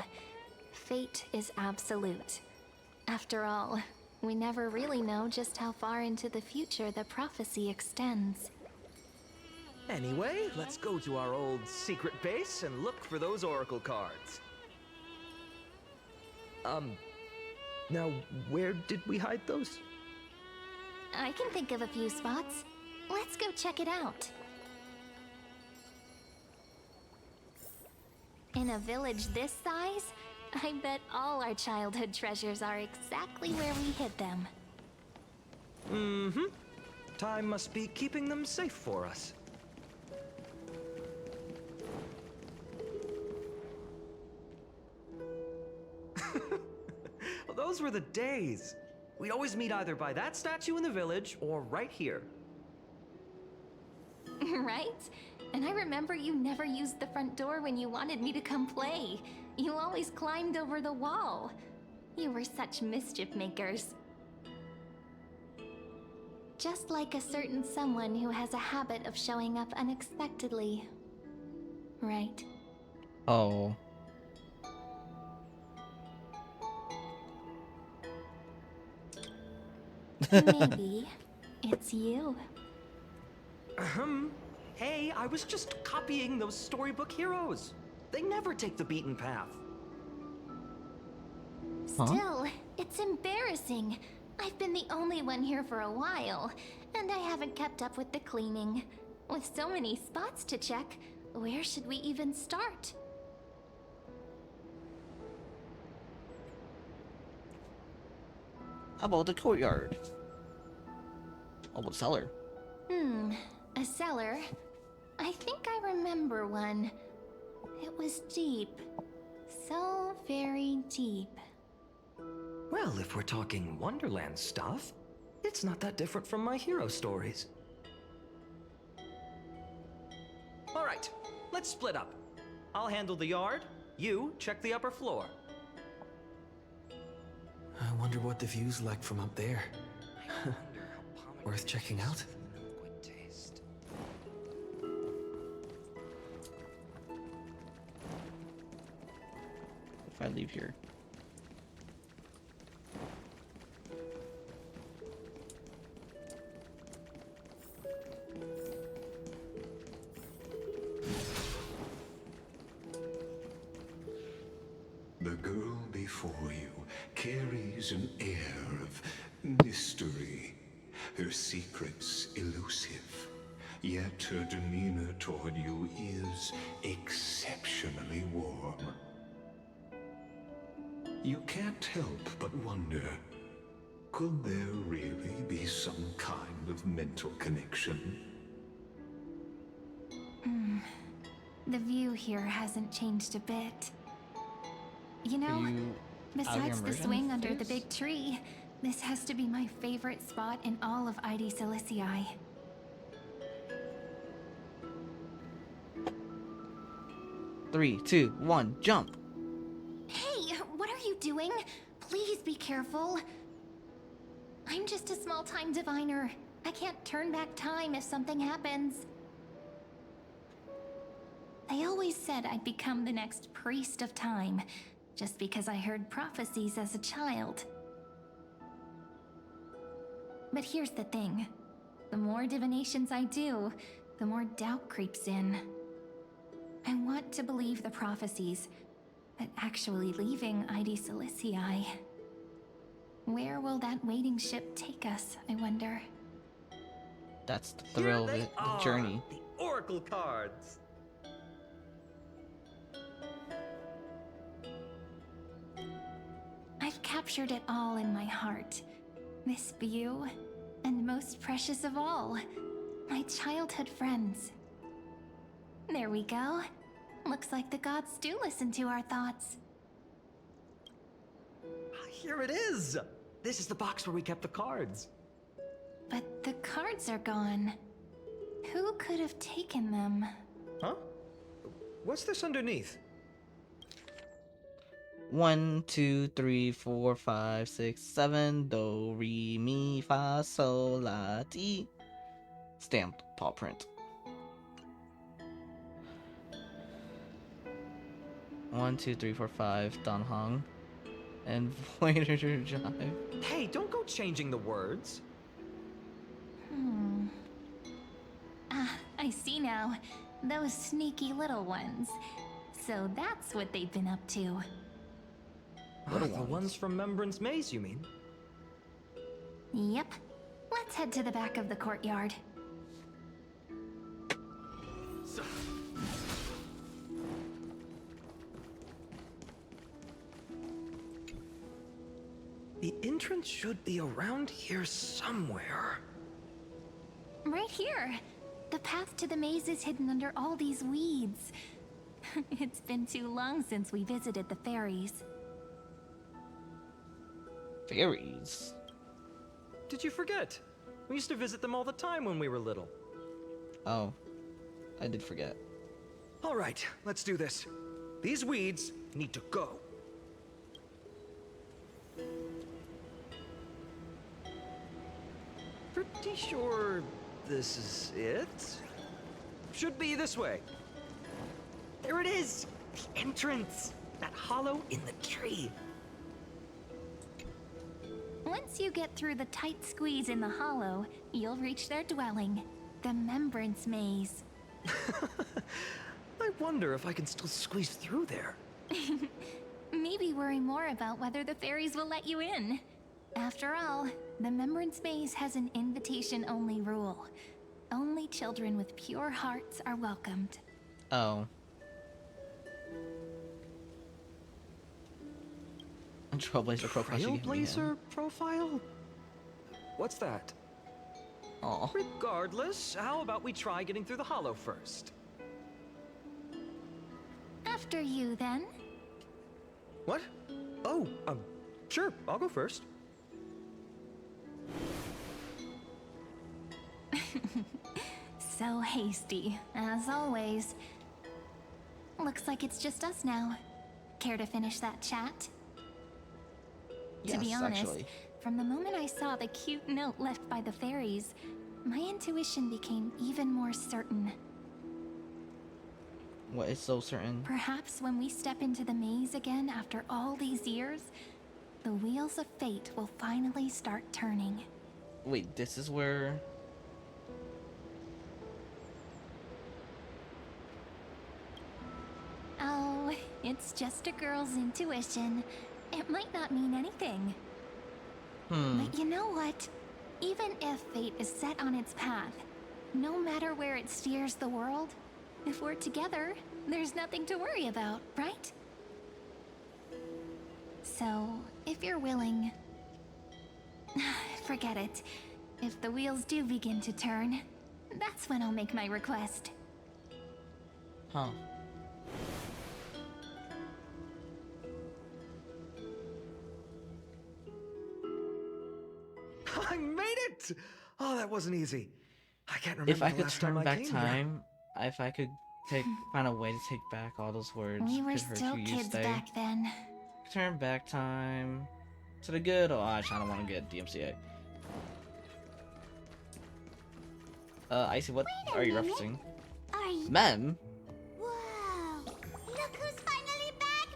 H: fate is absolute. After all, we never really know just how far into the future the prophecy extends.
K: Anyway, let's go to our old secret base and look for those oracle cards. Now, where did we hide those?
H: I can think of a few spots. Let's go check it out. In a village this size, I bet all our childhood treasures are exactly where we hid them.
K: Mm-hmm. Time must be keeping them safe for us. Well, those were the days. We'd always meet either by that statue in the village or right here.
H: Right? And I remember you never used the front door when you wanted me to come play. You always climbed over the wall. You were such mischief makers. Just like a certain someone who has a habit of showing up unexpectedly. Right?
A: Oh.
H: Maybe it's you.
K: Hey, I was just copying those storybook heroes. They never take the beaten path.
H: Still, it's embarrassing. I've been the only one here for a while, and I haven't kept up with the cleaning. With so many spots to check, where should we even start?
A: How about the courtyard? How about the cellar?
J: A cellar? I think I remember one. It was deep. So very deep.
K: Well, if we're talking Wonderland stuff, it's not that different from my hero stories. All right, let's split up. I'll handle the yard. You check the upper floor.
B: I wonder what the view's like from up there. Worth checking out?
A: If I leave here.
C: The girl before you carries an air of mystery, her secrets elusive, yet her demeanor toward you is exceptionally warm. You can't help but wonder, could there really be some kind of mental connection?
J: The view here hasn't changed a bit. You know, besides the swing under the big tree, this has to be my favorite spot in all of ID Silicii.
A: Three, two, one, jump!
J: Hey, what are you doing? Please be careful. I'm just a small-time diviner. I can't turn back time if something happens. They always said I'd become the next priest of time, just because I heard prophecies as a child. But here's the thing. The more divinations I do, the more doubt creeps in. I want to believe the prophecies, but actually leaving ID Silicii. Where will that waiting ship take us, I wonder?
A: That's the thrill of it, the journey.
K: The Oracle cards!
J: I've captured it all in my heart. This view, and most precious of all, my childhood friends. There we go. Looks like the gods do listen to our thoughts.
K: Here it is! This is the box where we kept the cards.
J: But the cards are gone. Who could have taken them?
K: Huh? What's this underneath?
A: 1, 2, 3, 4, 5, 6, 7. Do, re, mi, fa, sol, la, ti. Stamped paw print. 1, 2, 3, 4, 5. Don Hong. And Voyager Jive.
K: Hey, don't go changing the words.
J: Ah, I see now. Those sneaky little ones. So that's what they've been up to.
K: The ones from Remembrance Maze, you mean?
J: Yep. Let's head to the back of the courtyard.
K: The entrance should be around here somewhere.
J: Right here. The path to the maze is hidden under all these weeds. It's been too long since we visited the fairies.
A: Fairies?
K: Did you forget? We used to visit them all the time when we were little.
A: Oh, I did forget.
K: All right, let's do this. These weeds need to go. Pretty sure this is it? Should be this way. There it is! The entrance! That hollow in the tree.
J: Once you get through the tight squeeze in the hollow, you'll reach their dwelling, the Remembrance Maze.
K: I wonder if I can still squeeze through there.
J: Maybe worry more about whether the fairies will let you in. After all, the Remembrance Maze has an invitation-only rule. Only children with pure hearts are welcomed.
A: Oh. Trailblazer profile.
K: Trailblazer profile? What's that?
A: Aw.
K: Regardless, how about we try getting through the hollow first?
J: After you, then.
K: What? Oh, sure, I'll go first.
J: So hasty, as always. Looks like it's just us now. Care to finish that chat? To be
A: Yes,
J: honest,
A: actually.
J: from the moment I saw the cute note left by the fairies, my intuition became even more certain.
A: What is so certain?
J: Perhaps when we step into the maze again after all these years, the wheels of fate will finally start turning.
A: Wait, this is where...
J: Oh, it's just a girl's intuition. It might not mean anything. But you know what? Even if fate is set on its path, no matter where it steers the world, if we're together, there's nothing to worry about, right? So, if you're willing... Forget it. If the wheels do begin to turn, that's when I'll make my request.
A: Huh.
K: I made it! Oh, that wasn't easy. I can't remember
A: If I
K: the
A: could
K: last time
A: turn
K: I
A: back
K: came
A: time, if I could find a way to take back all those words,
J: We were
A: could hurt
J: still
A: you
J: kids
A: stay.
J: back then.
A: Turn back time to the good. Oh, I don't want to get DMCA. Icy, what are you referencing?
H: Are you?
A: Mem?
H: Whoa! Look who's finally back,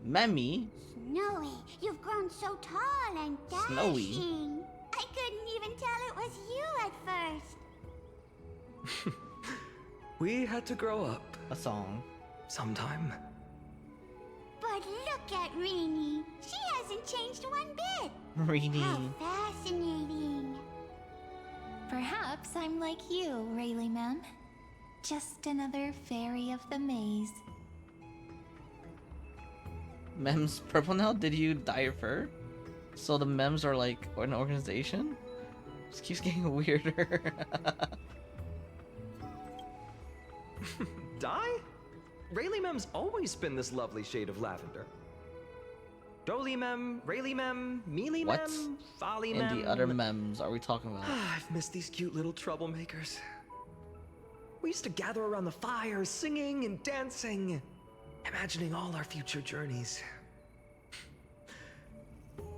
H: Memmy!
A: Memmy?
H: Snowy, you've grown so tall and dashing.
A: Snowy?
H: I couldn't even tell it was you at first.
K: We had to grow up.
A: A song.
K: Sometime.
H: But look at Rini. She hasn't changed one bit.
A: Rini.
H: How fascinating.
J: Perhaps I'm like you, Rayleigh Mem. Just another fairy of the maze.
A: Mem's purple now? Did you dye your fur? So the Mems are like an organization? This keeps getting weirder.
K: Dye? Rayleigh Mem's always been this lovely shade of lavender. Doly Mem, Rayleigh Mem, Mealy
A: What?
K: Mem, Folly
A: And
K: Mem.
A: the other Mems are we talking about?
K: I've missed these cute little troublemakers. We used to gather around the fire, singing and dancing, imagining all our future journeys.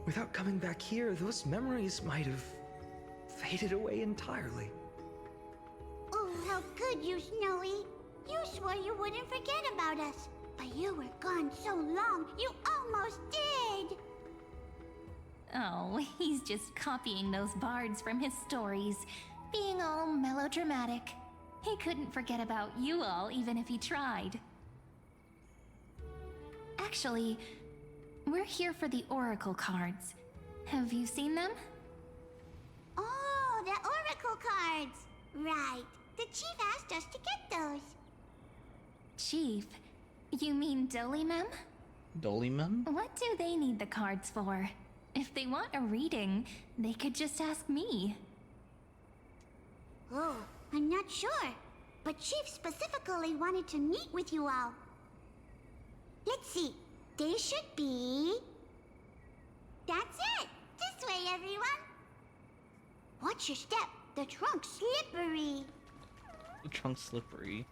K: Without coming back here, those memories might have faded away entirely.
H: Oh, how could you, Snowy? You swore you wouldn't forget about us. But you were gone so long, you almost did!
J: Oh, he's just copying those bards from his stories, being all melodramatic. He couldn't forget about you all, even if he tried. Actually, we're here for the Oracle cards. Have you seen them?
H: Oh, the Oracle cards! Right. The chief asked us to get those.
J: Chief, you mean Doly Mem?
A: Doly Mem?
J: What do they need the cards for? If they want a reading, they could just ask me.
H: Oh, I'm not sure. But Chief specifically wanted to meet with you all. Let's see. They should be... That's it! This way, everyone! Watch your step. The trunk's slippery.
A: The trunk's slippery.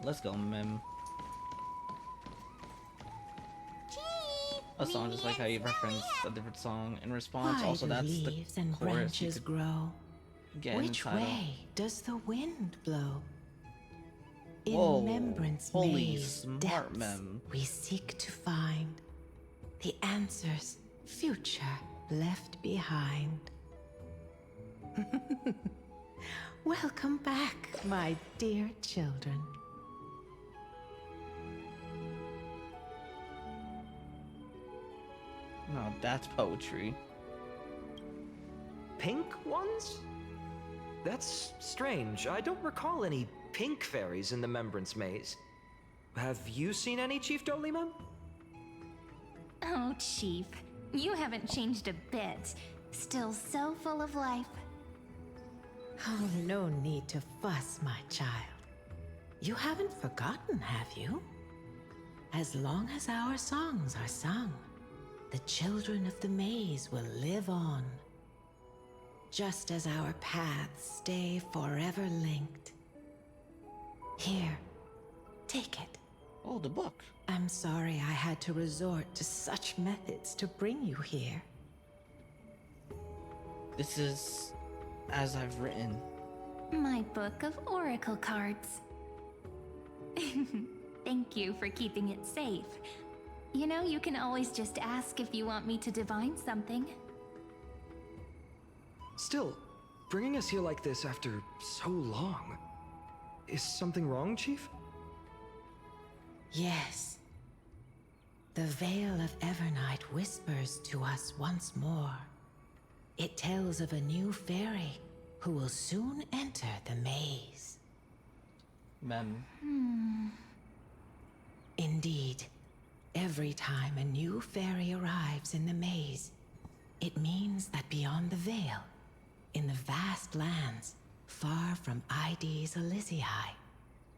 A: Let's go, Mem.
H: Chief!
A: A song just like how you referenced a different song in response.
I: Why
A: Also,
I: do
A: that's the
I: leaves and
A: chorus you
I: branches
A: could
I: grow?
A: get in the
I: Which
A: title.
I: way does the wind blow? In
A: Whoa,
I: remembrance
A: holy
I: maze
A: smart
I: depths,
A: Mem.
I: we seek to find the answers future left behind. Welcome back, my dear children.
A: No, that's poetry.
K: Pink ones? That's strange. I don't recall any pink fairies in the Membrance Maze. Have you seen any, Chief Doly Mem?
J: Oh, Chief.
H: You haven't changed a bit. Still so full of life.
Q: Oh, no need to fuss, my child. You haven't forgotten, have you? As long as our songs are sung, the children of the maze will live on. Just as our paths stay forever linked. Here, take it.
A: Oh, the book.
Q: I'm sorry I had to resort to such methods to bring you here.
A: This is as I've written.
H: My book of oracle cards. Thank you for keeping it safe. You know, you can always just ask if you want me to divine something.
K: Still, bringing us here like this after so long. Is something wrong, Chief?
Q: Yes. The veil of Evernight whispers to us once more. It tells of a new fairy who will soon enter the maze. Indeed, every time a new fairy arrives in the maze, it means that beyond the veil, in the vast lands far from ID's Elysiae,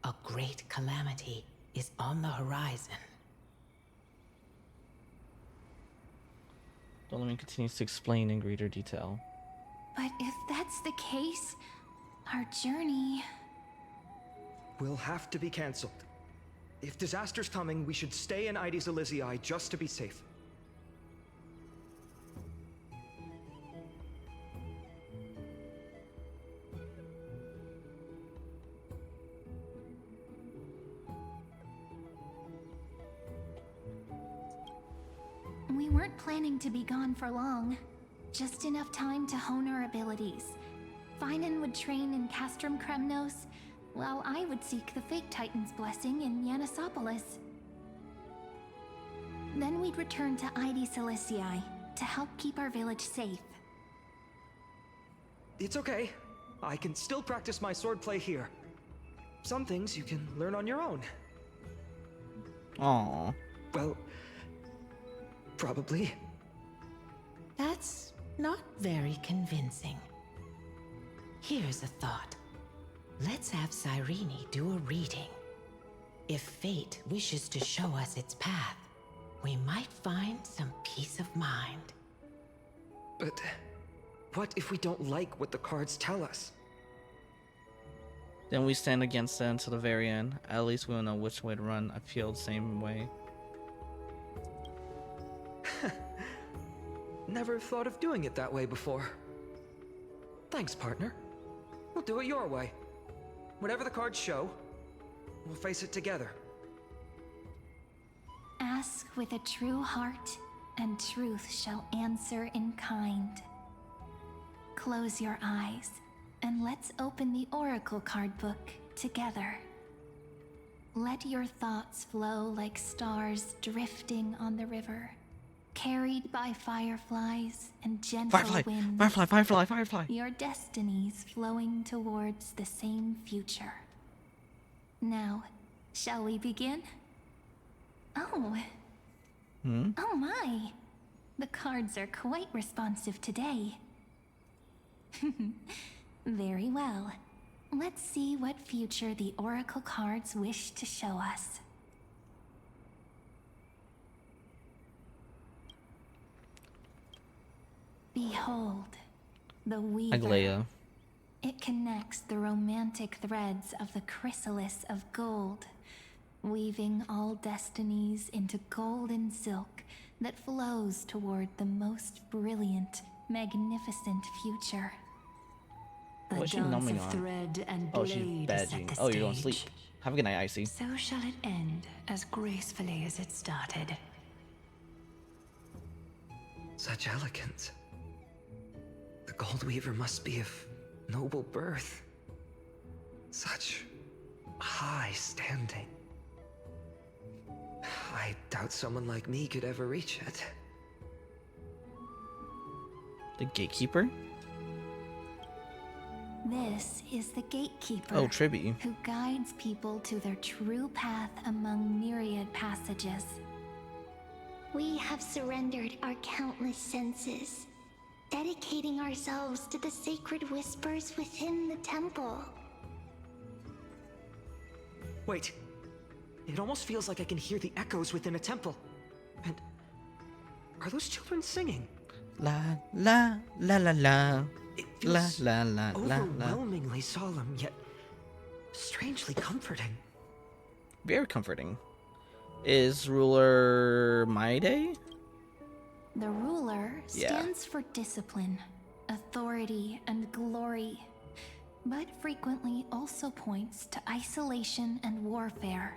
Q: a great calamity is on the horizon.
A: Dolomine continues to explain in greater detail.
H: But if that's the case, our journey...
K: Will have to be cancelled. If disaster's coming, we should stay in ID's Elysiae just to be safe.
H: We weren't planning to be gone for long. Just enough time to hone our abilities. Phainon would train in Castrum Kremnos, while I would seek the Fake Titan's blessing in Yanisopolis. Then we'd return to ID Ciliciae to help keep our village safe.
K: It's okay. I can still practice my swordplay here. Some things you can learn on your own.
A: Aww.
K: Well, probably.
Q: That's not very convincing. Here's a thought. Let's have Cyrene do a reading. If fate wishes to show us its path, we might find some peace of mind.
K: But what if we don't like what the cards tell us?
A: Then we stand against it until the very end. At least we'll know which way to run. I feel the same way.
K: Never thought of doing it that way before. Thanks, partner. We'll do it your way. Whatever the cards show, we'll face it together.
H: Ask with a true heart, and truth shall answer in kind. Close your eyes, and let's open the oracle card book together. Let your thoughts flow like stars drifting on the river, carried by fireflies and gentle winds.
A: Firefly.
H: Your destinies flowing towards the same future. Now, shall we begin? Oh. Oh my. The cards are quite responsive today. Very well. Let's see what future the oracle cards wish to show us. Behold, the weaver.
A: Aglaia.
H: It connects the romantic threads of the chrysalis of gold, weaving all destinies into golden silk that flows toward the most brilliant, magnificent future.
A: What's she numbing on?
P: Thread and
A: Oh, she's
P: blade is
A: badging.
P: at the
A: Oh, you're going to
P: stage.
A: sleep. Have a good night, Icy.
P: So shall it end as gracefully as it started.
K: Such elegance. The Gold Weaver must be of noble birth. Such high standing. I doubt someone like me could ever reach it.
A: The gatekeeper?
H: This is the gatekeeper.
A: Oh, Tribby.
H: Who guides people to their true path among myriad passages. We have surrendered our countless senses, dedicating ourselves to the sacred whispers within the temple.
K: Wait. It almost feels like I can hear the echoes within a temple. And are those children singing?
A: La la la la la.
K: It
A: La
K: feels
A: la la la la.
K: overwhelmingly solemn, yet strangely comforting.
A: Very comforting. Is ruler Maide?
J: The ruler
A: Yeah.
J: stands for discipline, authority, and glory, but frequently also points to isolation and warfare.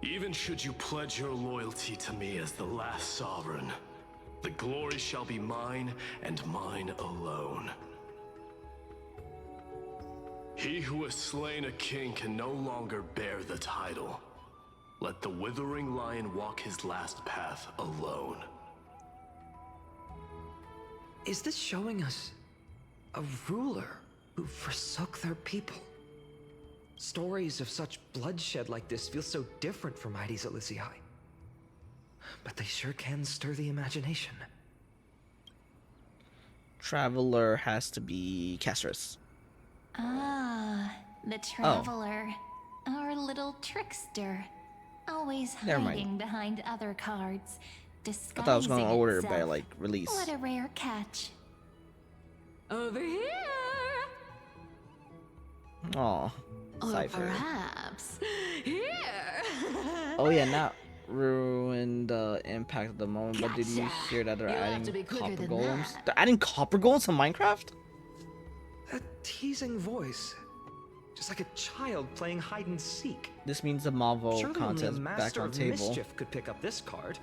M: Even should you pledge your loyalty to me as the last sovereign, the glory shall be mine and mine alone. He who has slain a king can no longer bear the title. Let the withering lion walk his last path alone.
K: Is this showing us a ruler who forsook their people? Stories of such bloodshed like this feel so different from Heidi's Elysiae. But they sure can stir the imagination.
A: Traveler has to be Castris.
J: Ah, the traveler. Our little trickster. Always
A: Never mind.
J: hiding behind other cards.
A: I thought I was going to
J: disguising
A: order it by
J: itself.
A: like release.
J: What a rare catch.
O: Over here!
A: Oh,
O: Or
A: Cypher.
O: perhaps here!
A: Oh yeah, not ruin the impact of the moment. But did you
O: Gotcha.
A: hear that they're
O: You'll have to
A: adding
O: be quicker
A: copper
O: than
A: golems?
O: that.
A: They're adding copper golems to Minecraft?
K: That teasing voice. Just like a child playing hide and seek.
A: This means the Marvel
K: Surely only a
A: contest back
K: master
A: on
K: of
A: table.
K: mischief could pick up this card.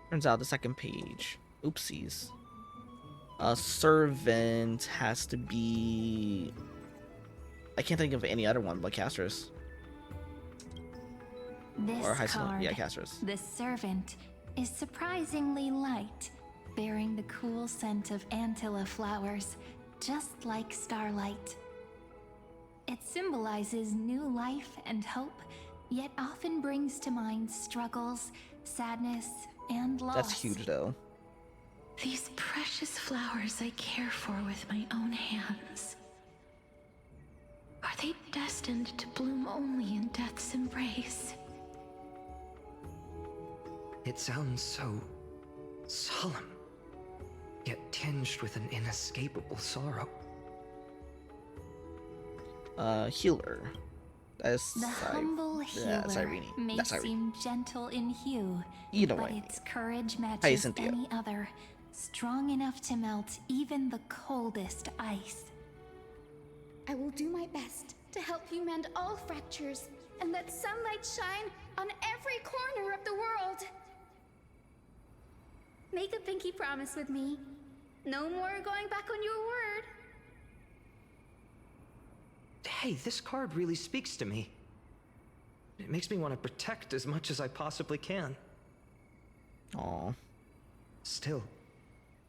A: Turns out the second page. Oopsies. A servant has to be. I can't think of any other one but Castris.
J: This
A: Or High School.
J: card,
A: Yeah, Castris.
J: the servant, is surprisingly light, bearing the cool scent of Antilla flowers, just like starlight. It symbolizes new life and hope, yet often brings to mind struggles, sadness, and loss.
A: That's huge though.
I: These precious flowers I care for with my own hands. Are they destined to bloom only in death's embrace?
K: It sounds so solemn, yet tinged with an inescapable sorrow.
A: Healer. That's
J: The humble healer may
A: That's Irene.
J: seem gentle in hue,
A: Either
J: but
A: way.
J: its courage
A: Hey,
J: matches
A: Cynthia.
J: any other, strong enough to melt even the coldest ice.
N: I will do my best to help you mend all fractures and let sunlight shine on every corner of the world. Make a pinky promise with me. No more going back on your word.
K: Hey, this card really speaks to me. It makes me want to protect as much as I possibly can.
A: Aw.
K: Still,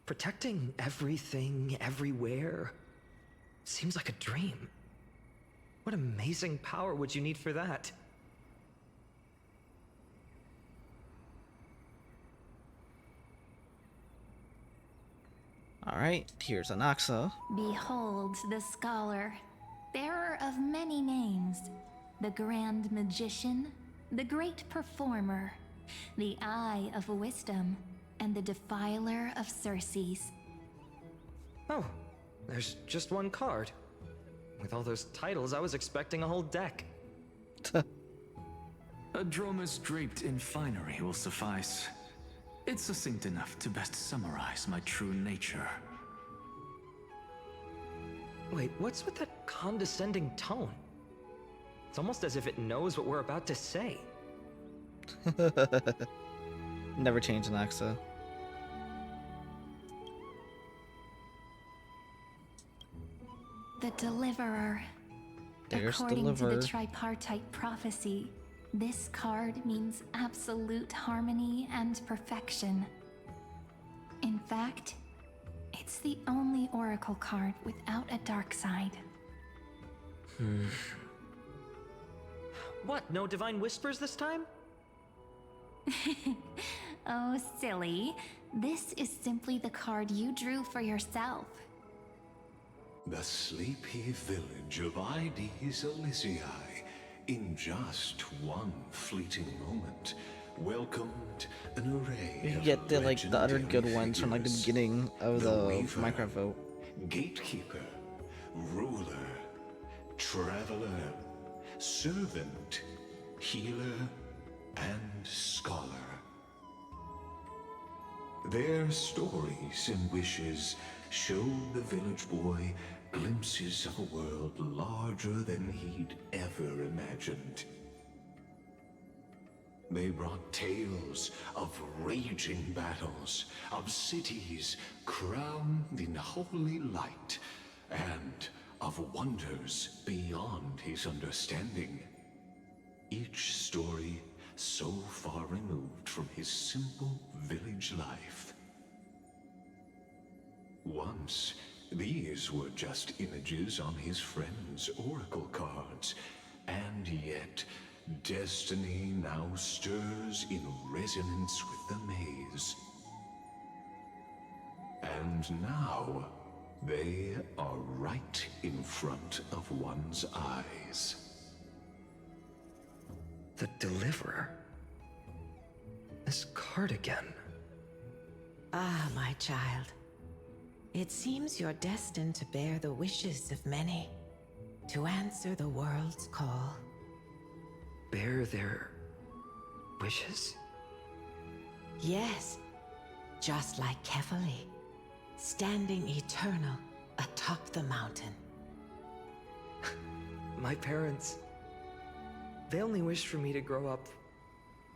K: protecting everything, everywhere, seems like a dream. What amazing power would you need for that?
A: Alright, here's Anaxa.
J: Behold the scholar, bearer of many names, the grand magician, the great performer, the eye of wisdom, and the defiler of Circes.
K: Oh, there's just one card. With all those titles, I was expecting a whole deck.
L: A dromus draped in finery will suffice. It's succinct enough to best summarize my true nature.
K: Wait, what's with that condescending tone? It's almost as if it knows what we're about to say.
A: Never change Anaxa.
J: The Deliverer.
A: There's
J: According
A: Deliver.
J: to the tripartite prophecy, this card means absolute harmony and perfection. In fact, it's the only oracle card without a dark side.
K: What, no divine whispers this time?
J: Oh, silly. This is simply the card you drew for yourself.
C: The sleepy village of Ides Elysiae, in just one fleeting moment, welcomed an array
A: You
C: of
A: get the other good
C: legendary
A: ones from like the
C: figures.
A: beginning of the
C: Weaver,
A: Minecraft vote.
C: Gatekeeper, ruler, traveler, servant, healer, and scholar. Their stories and wishes showed the village boy glimpses of a world larger than he'd ever imagined. They brought tales of raging battles, of cities crowned in holy light, and of wonders beyond his understanding. Each story so far removed from his simple village life. Once, these were just images on his friend's oracle cards, and yet destiny now stirs in resonance with the maze. And now, they are right in front of one's eyes.
K: The Deliverer? This card again.
Q: Ah, my child. It seems you're destined to bear the wishes of many, to answer the world's call.
K: Bear their wishes?
Q: Yes, just like Kefali, standing eternal atop the mountain.
K: My parents... They only wished for me to grow up,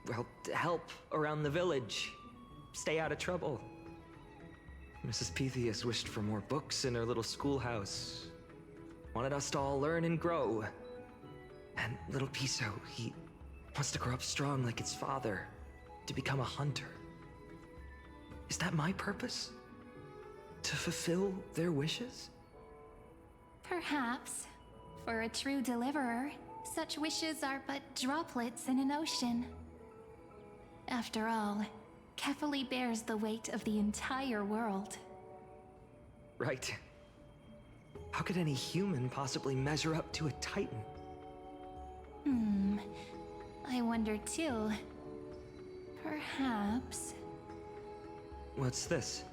K: well, to help around the village, stay out of trouble. Mrs. Pythias wished for more books in her little schoolhouse, wanted us to all learn and grow. And little Piso, he wants to grow up strong like its father, to become a hunter. Is that my purpose? To fulfill their wishes?
J: Perhaps. For a true deliverer, such wishes are but droplets in an ocean. After all, Kefali bears the weight of the entire world.
K: Right. How could any human possibly measure up to a Titan?
J: I wonder too. Perhaps...
K: What's this?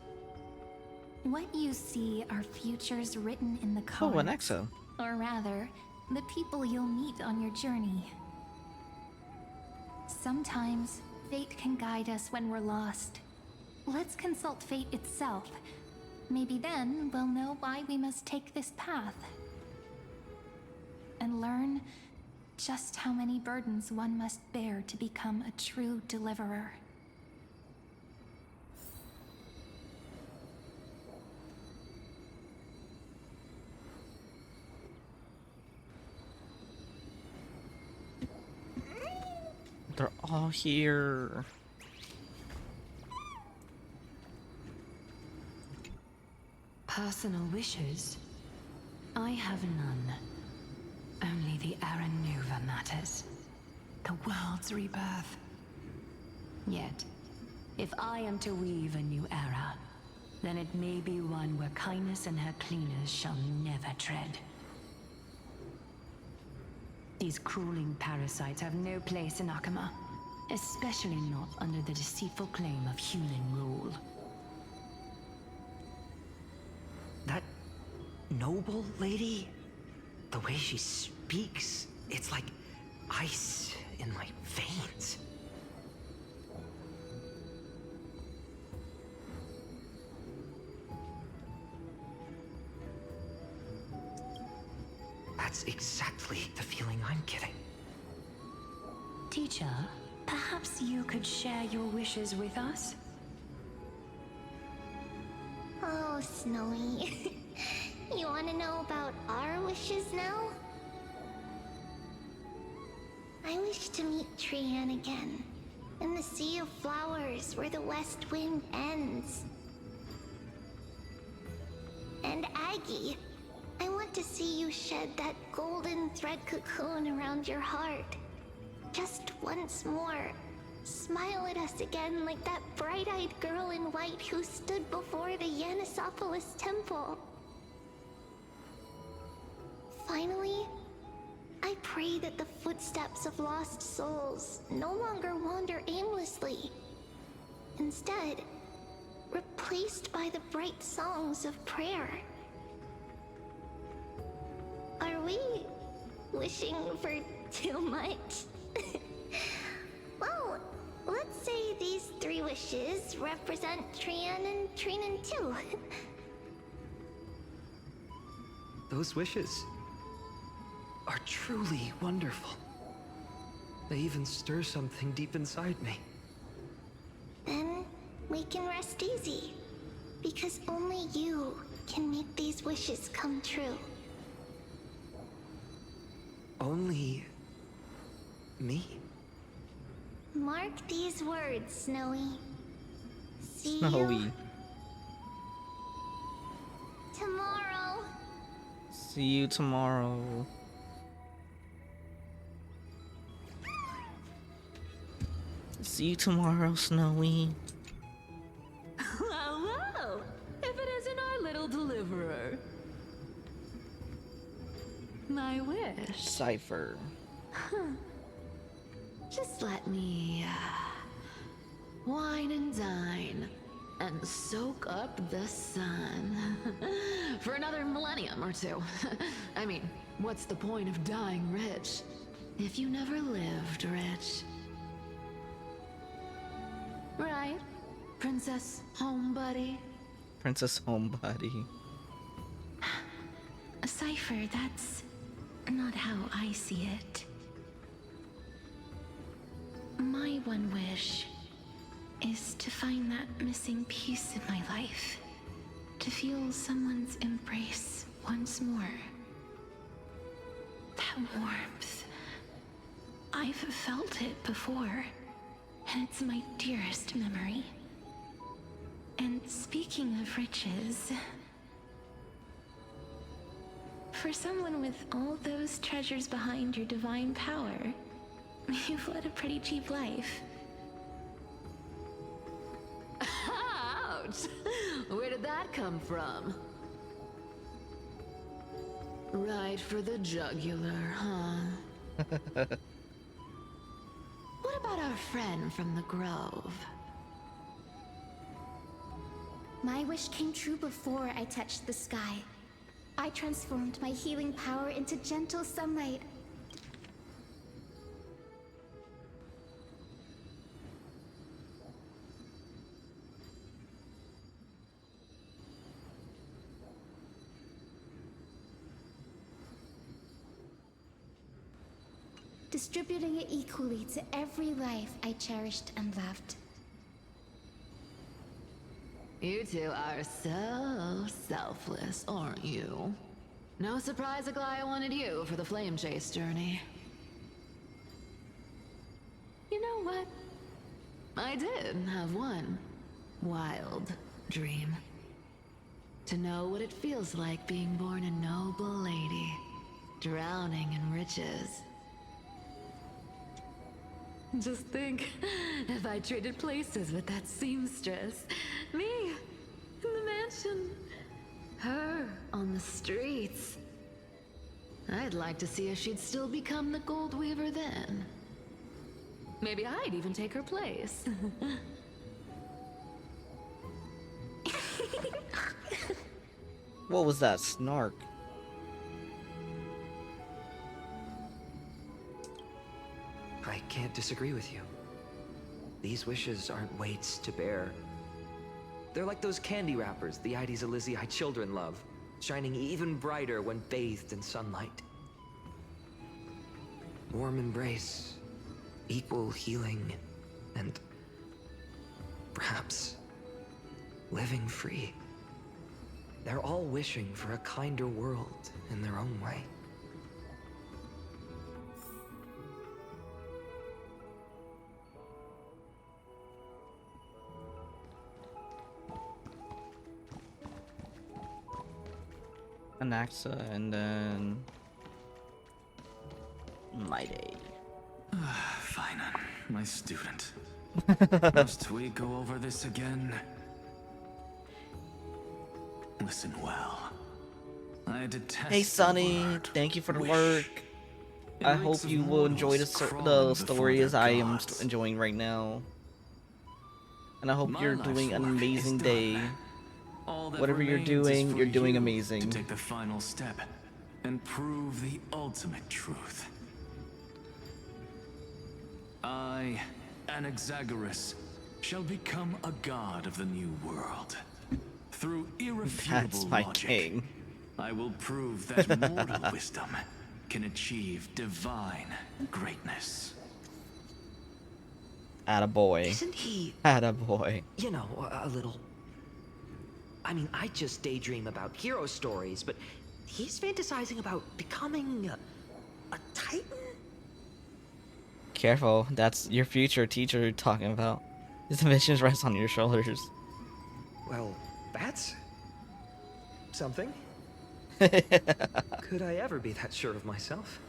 J: What you see are futures written in the cards.
A: Oh, an exo.
J: Or rather, the people you'll meet on your journey. Sometimes, fate can guide us when we're lost. Let's consult fate itself. Maybe then we'll know why we must take this path. And learn just how many burdens one must bear to become a true deliverer.
A: They're all here.
I: Personal wishes? I have none. Only the Aranuva matters. The world's rebirth. Yet, if I am to weave a new era, then it may be one where kindness and her cleaners shall never tread. These crueling parasites have no place in Akama, especially not under the deceitful claim of human rule.
K: That noble lady? The way she speaks, it's like ice in my veins. That's exactly the feeling I'm getting.
I: Teacher, perhaps you could share your wishes with us?
H: Oh, Snowy. You want to know about our wishes now? I wish to meet Trian again, in the Sea of Flowers where the West Wind ends. And Aggie. I want to see you shed that golden thread cocoon around your heart. Just once more. Smile at us again like that bright-eyed girl in white who stood before the Yanisopolis temple. Finally, I pray that the footsteps of lost souls no longer wander aimlessly. Instead, replaced by the bright songs of prayer. Are we wishing for too much? Well, let's say these 3 wishes represent Trian and Trinan too.
B: Those wishes are truly wonderful. They even stir something deep inside me.
H: Then we can rest easy, because only you can make these wishes come true.
B: Only me?
H: Mark these words, Snowy. See
A: Snowy.
H: you tomorrow.
A: See you tomorrow. See you tomorrow, Snowy.
O: Well, well, if it isn't our little deliverer. My wish.
A: Cypher.
O: Just let me wine and dine and soak up the sun for another millennium or 2. I mean, what's the point of dying rich if you never lived rich? Right, Princess Homebuddy?
A: Princess Homebody.
I: Cypher, that's not how I see it. My one wish is to find that missing piece in my life. To feel someone's embrace once more. That warmth. I've felt it before, and it's my dearest memory. And speaking of riches, for someone with all those treasures behind your divine power, you've led a pretty cheap life.
O: Ouch! Where did that come from? Right for the jugular, huh? What about our friend from the Grove?
N: My wish came true before I touched the sky. I transformed my healing power into gentle sunlight. Distributing it equally to every life I cherished and loved.
O: You two are so selfless, aren't you? No surprise Aglaya wanted you for the flame chase journey. You know what? I did have one wild dream. To know what it feels like being born a noble lady, drowning in riches. Just think, if I traded places with that seamstress, me in the mansion, her on the streets. I'd like to see if she'd still become the gold weaver then. Maybe I'd even take her place.
A: What was that snark?
B: I can't disagree with you. These wishes aren't weights to bear. They're like those candy wrappers the Ides Elysiae children love, shining even brighter when bathed in sunlight. Warm embrace, equal healing, and perhaps living free. They're all wishing for a kinder world in their own way.
A: Anaxa, and then my day.
L: Phainon, my student. Must we go over this again? Listen well. I detest
A: Hey
L: the
A: Sonny,
L: word
A: thank you for the
L: wish.
A: work.
L: It
A: I
L: reeks
A: hope
L: of
A: you will enjoy
L: mortals
A: the
L: crawling
A: story
L: before
A: as
L: their
A: I am
L: gods.
A: enjoying right now. And I hope
L: My
A: you're
L: life's
A: doing an
L: work is
A: amazing
L: done.
A: day.
L: All that
A: Whatever you're
L: remains is for
A: doing
L: you
A: amazing.
L: to take the final step and prove the ultimate truth. I, Anaxagoras, shall become a god of the new world. Through irrefutable
A: That's my
L: logic,
A: king.
L: I will prove that mortal wisdom can achieve divine greatness.
A: Attaboy.
R: Isn't he,
A: Attaboy.
R: you know, a little... I mean, I just daydream about hero stories, but he's fantasizing about becoming a titan?
A: Careful, that's your future teacher you're talking about. His missions rest on your shoulders.
R: Well, that's... something. Could I ever be that sure of myself?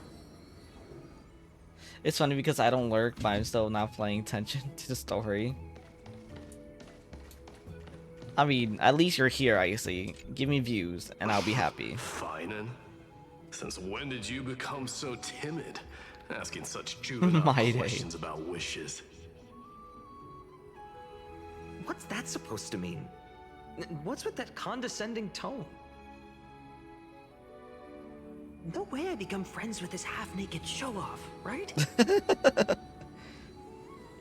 A: It's funny because I don't lurk, but I'm still not paying attention to the story. I mean, at least you're here, I see. Give me views, and I'll be happy.
M: Phainon? Since when did you become so timid? Asking such juvenile
A: My day.
M: questions about wishes.
R: What's that supposed to mean? What's with that condescending tone? No way I become friends with this half-naked show-off, right?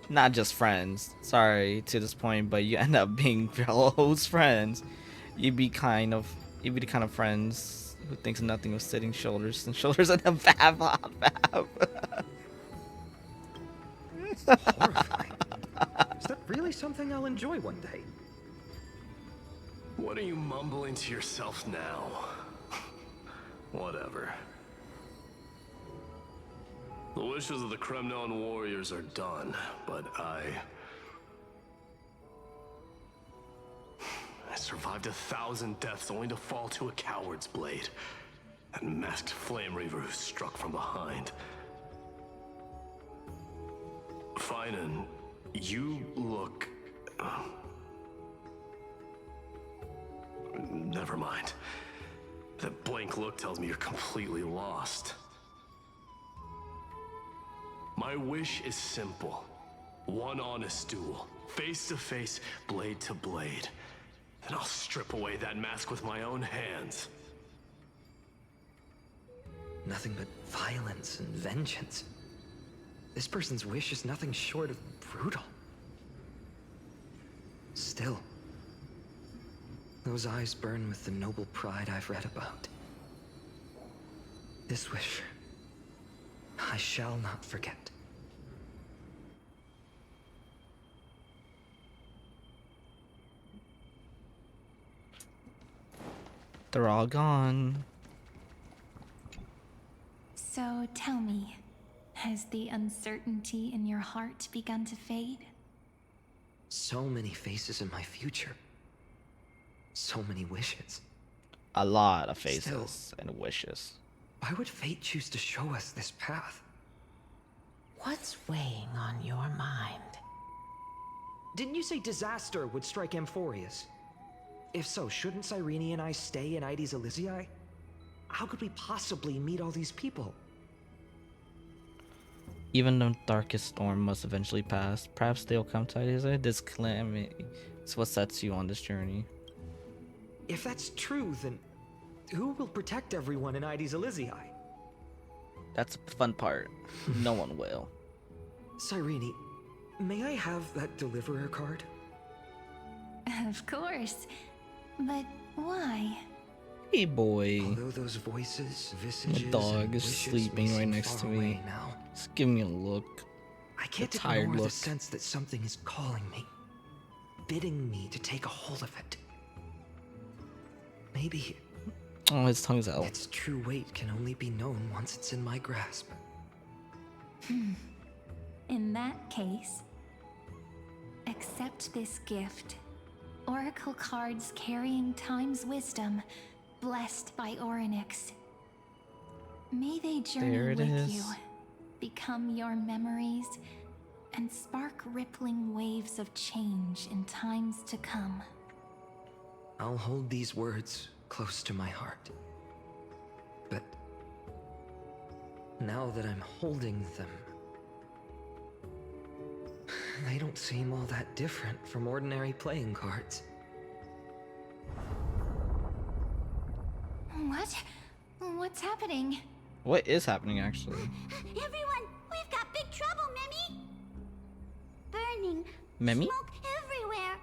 A: Not just friends. Sorry to this point, but you end up being fellows friends. You'd be the kind of friends who thinks nothing of sitting shoulders and shoulders in a bath.
R: Horrifying. Is that really something I'll enjoy one day?
M: What are you mumbling to yourself now? Whatever. The wishes of the Kremnon warriors are done, but I survived 1,000 deaths only to fall to a coward's blade. That masked flame reaver who struck from behind. Phainon, you look... never mind. That blank look tells me you're completely lost. My wish is simple. One honest duel, face to face, blade to blade. Then I'll strip away that mask with my own hands.
R: Nothing but violence and vengeance. This person's wish is nothing short of brutal. Still, those eyes burn with the noble pride I've read about. This wish, I shall not forget.
A: They're all gone.
H: So tell me, has the uncertainty in your heart begun to fade?
R: So many faces in my future. So many wishes.
A: A lot of faces
R: Still,
A: and wishes.
R: why would fate choose to show us this path?
Q: What's weighing on your mind?
R: Didn't you say disaster would strike Amphorius? If so, shouldn't Cyrene and I stay in Ides Elysiae? How could we possibly meet all these people?
A: Even the darkest storm must eventually pass. Perhaps they'll come to Isaiah. This calamity is what sets you on this journey.
R: If that's true, then who will protect everyone in Ides Elysiae?
A: That's the fun part. No one will.
R: Cyrene, may I have that deliverer card?
H: Of course. But why?
A: Hey boy.
R: Although those voices, visages,
A: The dog
R: and
A: is
R: wishes
A: sleeping
R: may
A: right
R: seem
A: next to
R: far
A: me.
R: away now,
A: Just give me a look.
R: I can't
A: A tired
R: ignore
A: look.
R: the sense that something is calling me, bidding me to take a hold of it. Maybe
A: Oh, his tongue's out.
R: its true weight can only be known once it's in my grasp.
H: In that case, accept this gift. Oracle cards carrying time's wisdom, blessed by Orynyx. May they
A: There
H: journey
A: it
H: with
A: is.
H: you, become your memories, and spark rippling waves of change in times to come.
B: I'll hold these words close to my heart. But now that I'm holding them, they don't seem all that different from ordinary playing cards.
H: What? What's happening?
A: What is happening, actually?
J: Everyone, we've got big trouble, Mimi! Burning.
A: Mimi?
J: Smoke everywhere.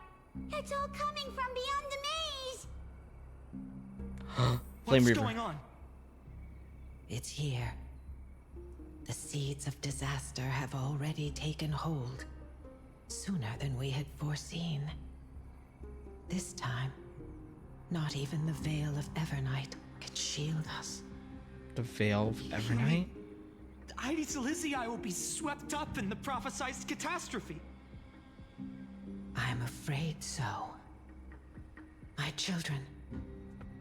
J: It's all coming from beyond the maze.
A: Flame
R: What's
A: Reaver.
R: going on?
Q: It's here. The seeds of disaster have already taken hold, sooner than we had foreseen. This time, not even the Veil of Evernight can shield us.
A: The Veil of Evernight?
R: Ides Elysiae will be swept up in the prophesied catastrophe.
Q: I'm afraid so. My children,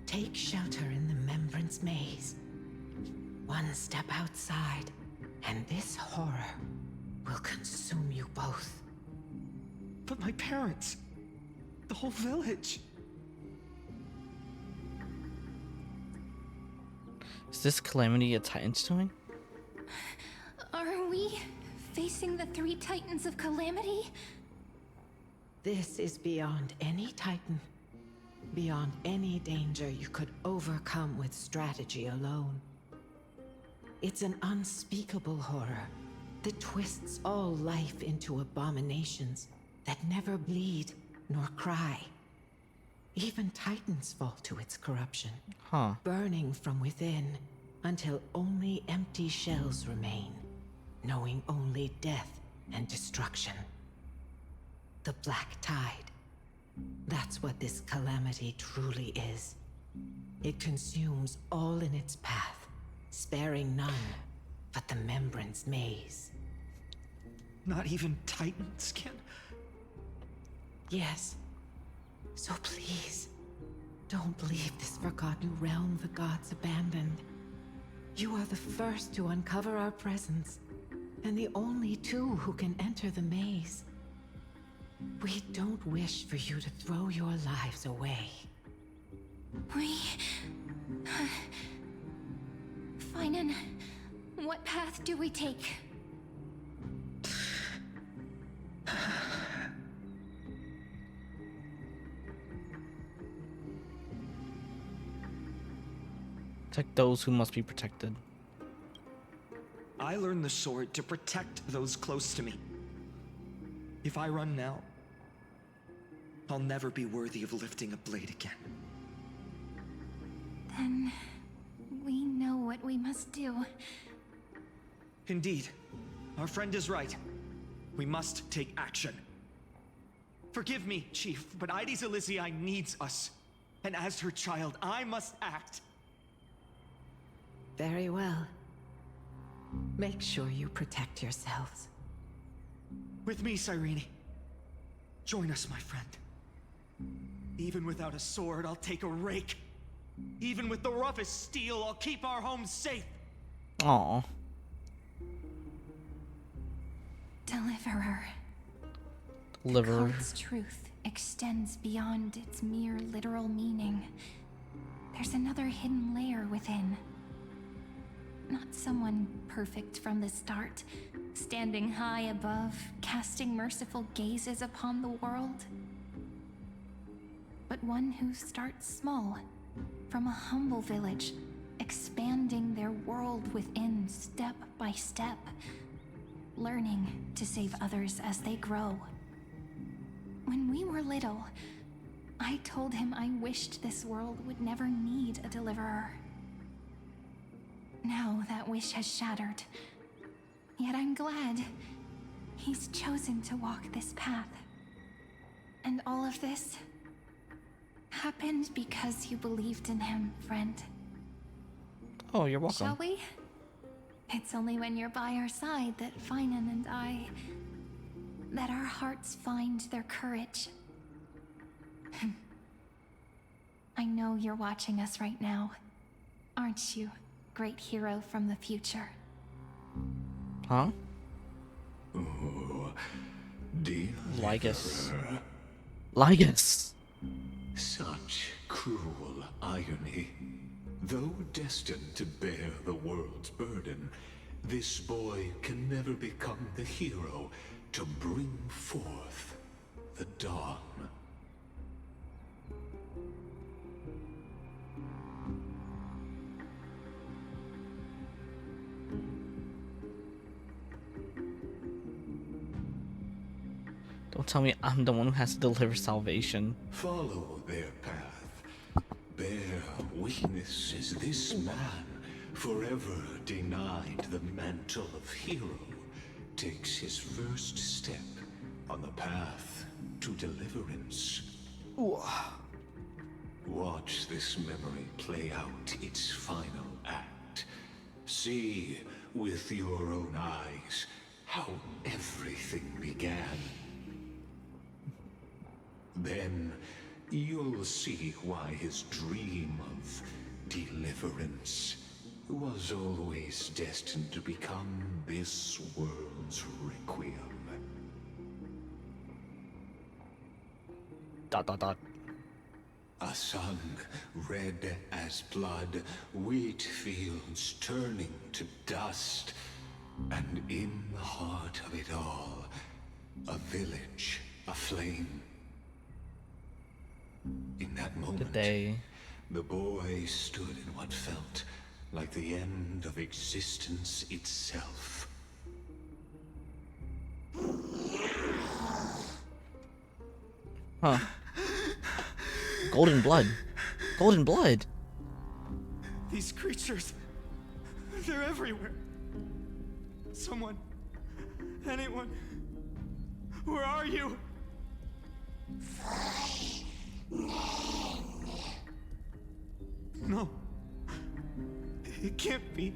Q: take shelter in the Membrance Maze. One step outside, and this horror will consume you both.
R: But my parents, the whole village.
A: Is this Calamity a Titan's doing?
H: Are we facing the three titans of Calamity?
Q: This is beyond any Titan, beyond any danger you could overcome with strategy alone. It's an unspeakable horror that twists all life into abominations that never bleed nor cry. Even Titans fall to its corruption, burning from within until only empty shells remain, knowing only death and destruction. The Black Tide. That's what this calamity truly is. It consumes all in its path, sparing none but the Membrance Maze.
R: Not even Titans can.
Q: Yes. So please, don't leave this forgotten realm the gods abandoned. You are the first to uncover our presence, and the only two who can enter the maze. We don't wish for you to throw your lives away.
H: Phainon, what path do we take?
A: Protect those who must be protected.
R: I learned the sword to protect those close to me. If I run now, I'll never be worthy of lifting a blade again.
H: Then we know what we must do.
R: Indeed, our friend is right. We must take action. Forgive me, Chief, but Ides Elysiae needs us. And as her child, I must act.
Q: Very well. Make sure you protect yourselves.
R: With me, Cyrene. Join us, my friend. Even without a sword, I'll take a rake. Even with the roughest steel, I'll keep our home safe.
A: Aww.
H: Deliverer.
A: Deliverer.
H: The card's truth extends beyond its mere literal meaning. There's another hidden layer within. Not someone perfect from the start, standing high above, casting merciful gazes upon the world. But one who starts small, from a humble village, expanding their world within step by step, learning to save others as they grow. When we were little, I told him I wished this world would never need a deliverer. Now that wish has shattered. Yet I'm glad he's chosen to walk this path. And all of this happened because you believed in him, friend.
A: Oh, you're welcome.
H: Shall we? It's only when you're by our side that Phainon and I... that our hearts find their courage. I know you're watching us right now. Aren't you, great hero from the future?
A: Huh?
C: Oh, dear
A: Lygus.
C: Emperor.
A: Lygus!
C: Such cruel irony. Though destined to bear the world's burden, this boy can never become the hero to bring forth the dawn.
A: Don't tell me I'm the one who has to deliver salvation.
C: Follow their path. Bear witness as this man, forever denied the mantle of hero, takes his first step on the path to deliverance. Watch this memory play out its final act. See with your own eyes how everything began. Then you'll see why his dream of deliverance was always destined to become this world's requiem.
A: Dot dot dot.
C: A sun red as blood, wheat fields turning to dust, and in the heart of it all, a village aflame. In that moment, the boy stood in what felt like the end of existence itself.
A: Huh. Golden blood. Golden blood.
R: These creatures, they're everywhere. Someone, anyone, where are you? No. It can't be.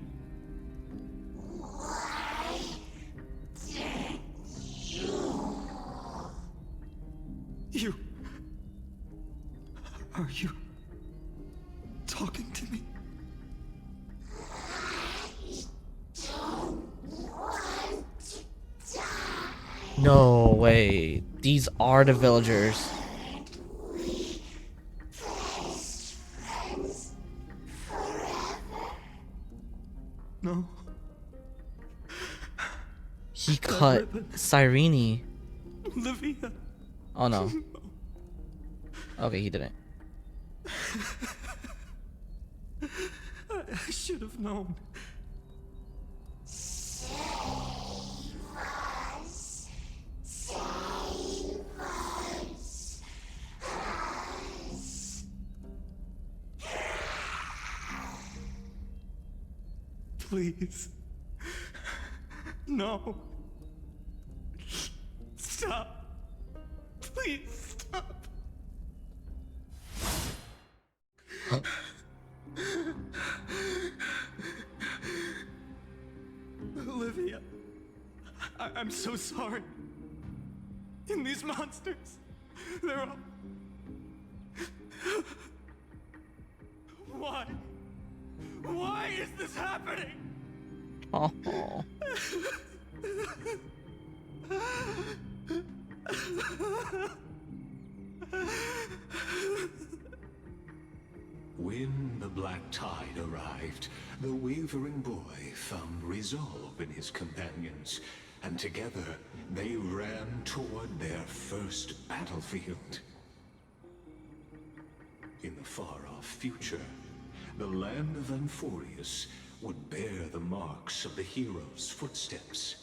R: You. Are you talking to me?
A: No way. These are the villagers.
R: No.
A: He cut Cyrene.
R: Olivia.
A: Oh no. Okay, he didn't.
R: I should have known. Please. No. Stop. Please stop. Olivia, I'm so sorry. And these monsters, they're all... Why? Why is this happening?
A: Oh.
C: When the black tide arrived, the wavering boy found resolve in his companions, and together they ran toward their first battlefield. In the far-off future, the land of Amphorius would bear the marks of the hero's footsteps.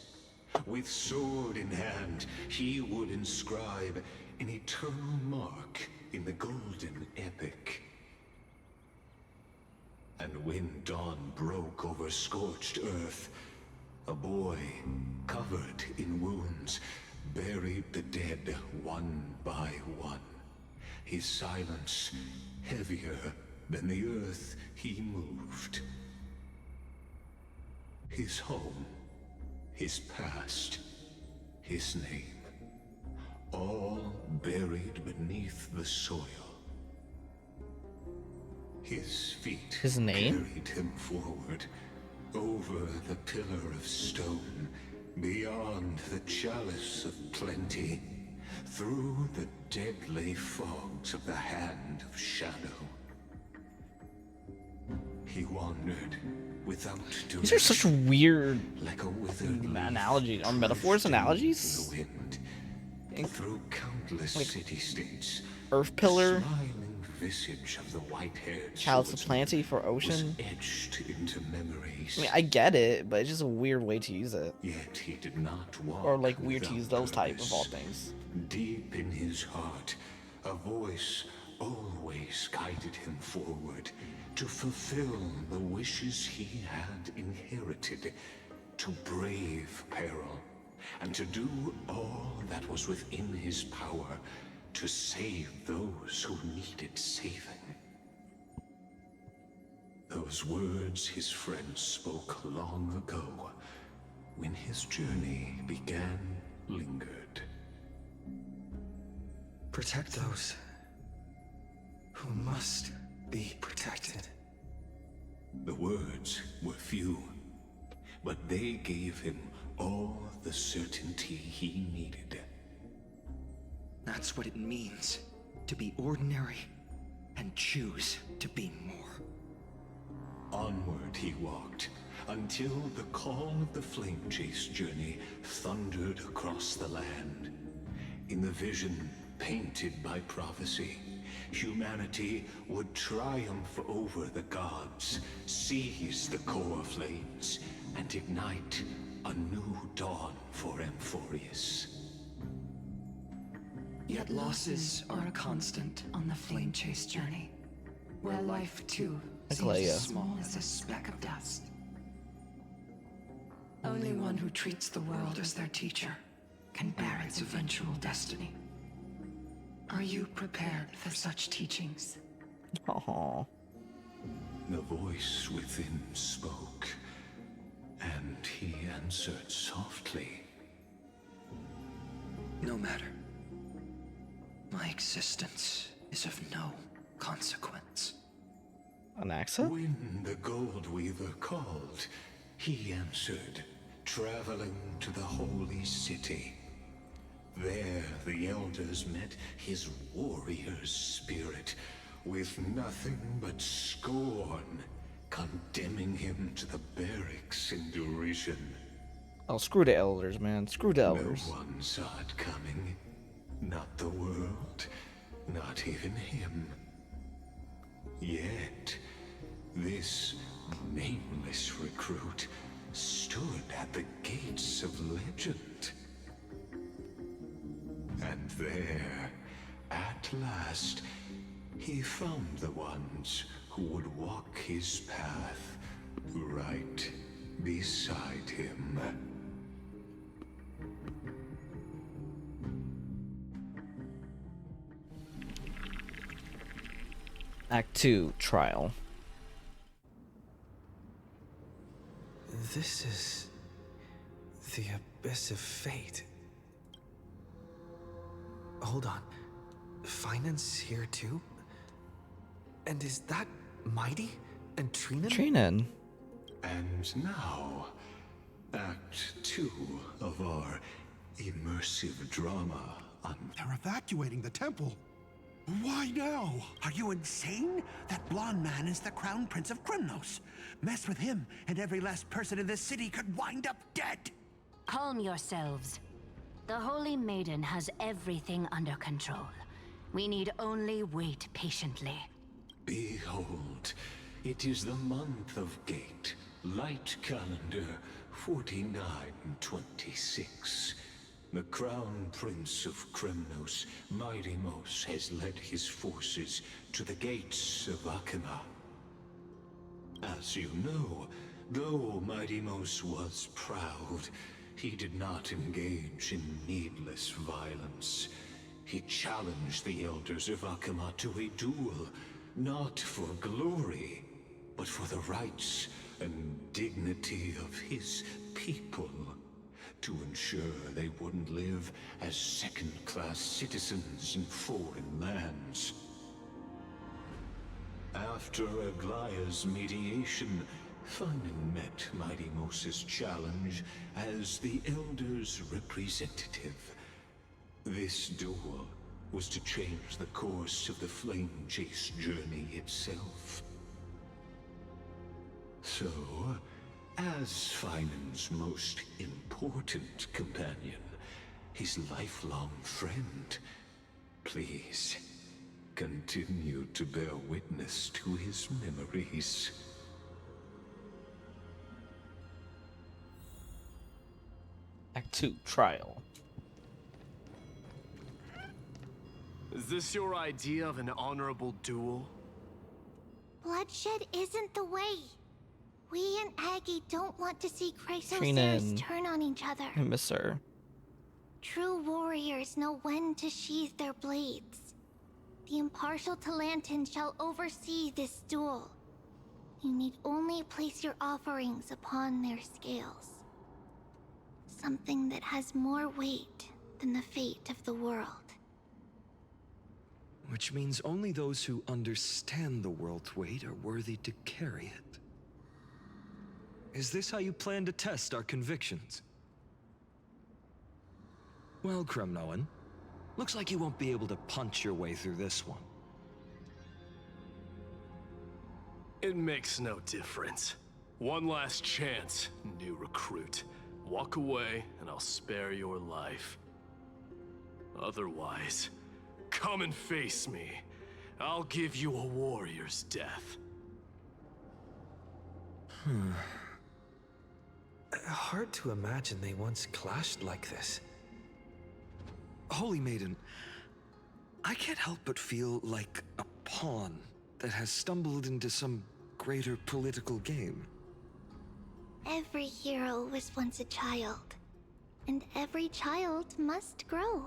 C: With sword in hand, he would inscribe an eternal mark in the golden epic. And when dawn broke over scorched earth, a boy, covered in wounds, buried the dead one by one. His silence heavier than the earth he moved. His home, his past, his name, all buried beneath the soil. His feet
A: His name?
C: carried him forward, over the pillar of stone, beyond the chalice of plenty, through the deadly fogs of the hand of shadow. He wandered without direction.
A: These are such weird
C: like a withered
A: analogies or metaphors, analogies.
C: the wind, through countless
A: like
C: city-states.
A: Earth pillar,
C: Smiling visage of the white-haired
A: chalice of plenty for ocean.
C: was etched into memories.
A: I mean, I get it, but it's just a weird way to use it.
C: Yet he did not walk
A: Or like weird to
C: without
A: use those type
C: purpose.
A: of all things.
C: Deep in his heart, a voice always guided him forward to fulfill the wishes he had inherited, to brave peril, and to do all that was within his power to save those who needed saving. Those words his friend spoke long ago, when his journey began, lingered.
B: Protect those who must be protected.
C: The words were few, but they gave him all the certainty he needed.
K: That's what it means to be ordinary and choose to be more.
C: Onward he walked, until the call of the flame chase journey thundered across the land. In the vision painted by prophecy, humanity would triumph over the gods, seize the core flames, and ignite a new dawn for Amphorius.
P: Yet losses are a constant on the flame chase journey, where life too seems as small as a speck of dust. Only one who treats the world as their teacher can bear its eventual destiny. Are you prepared for such teachings?
A: Aww.
C: The voice within spoke, and he answered softly.
K: No matter. My existence is of no consequence.
A: Anaxa?
C: When the Gold Weaver called, he answered, traveling to the holy city. There the elders met his warrior's spirit, with nothing but scorn, condemning him to the barracks in derision.
A: Oh, screw the elders, man. Screw the elders.
C: No one saw it coming. Not the world, not even him. Yet, this nameless recruit stood at the gates of legend. And there, at last, he found the ones who would walk his path right beside him.
A: Act 2, Trial.
B: This is the Abyss of Fate. Hold on. Phainon here too? And is that Mighty and Phainon?
A: Phainon.
C: And now, Act 2 of our immersive drama on...
S: They're evacuating the temple. Why now? Are you insane? That blonde man is the Crown Prince of Krymnos. Mess with him, and every last person in this city could wind up dead.
J: Calm yourselves. The Holy Maiden has everything under control. We need only wait patiently.
C: Behold, it is the month of Gate, light calendar 4926. The Crown Prince of Krymnos, Mighty-Mos, has led his forces to the gates of Akima. As you know, though Mighty-Mos was proud, he did not engage in needless violence. He challenged the elders of Akima to a duel, not for glory, but for the rights and dignity of his people, to ensure they wouldn't live as second-class citizens in foreign lands. After Aglaya's mediation, Phainon met Mighty Moses' challenge as the Elder's representative. This duel was to change the course of the Flame Chase journey itself. So, as Phainon's most important companion, his lifelong friend, please continue to bear witness to his memories.
A: Act 2, Trial.
M: Is this your idea of an honorable duel?
H: Bloodshed isn't the way. We and Aggie don't want to see Chrysoceres
A: Phainon.
H: turn on each other.
A: I miss her.
H: True warriors know when to sheathe their blades. The impartial Talantin shall oversee this duel. You need only place your offerings upon their scales. Something that has more weight than the fate of the world.
K: Which means only those who understand the world's weight are worthy to carry it. Is this how you plan to test our convictions? Well, Kremnoan, looks like you won't be able to punch your way through this one.
M: It makes no difference. One last chance, new recruit. Walk away, and I'll spare your life. Otherwise, come and face me. I'll give you a warrior's death.
B: Hard to imagine they once clashed like this.
K: Holy Maiden, I can't help but feel like a pawn that has stumbled into some greater political game.
H: Every hero was once a child, and every child must grow.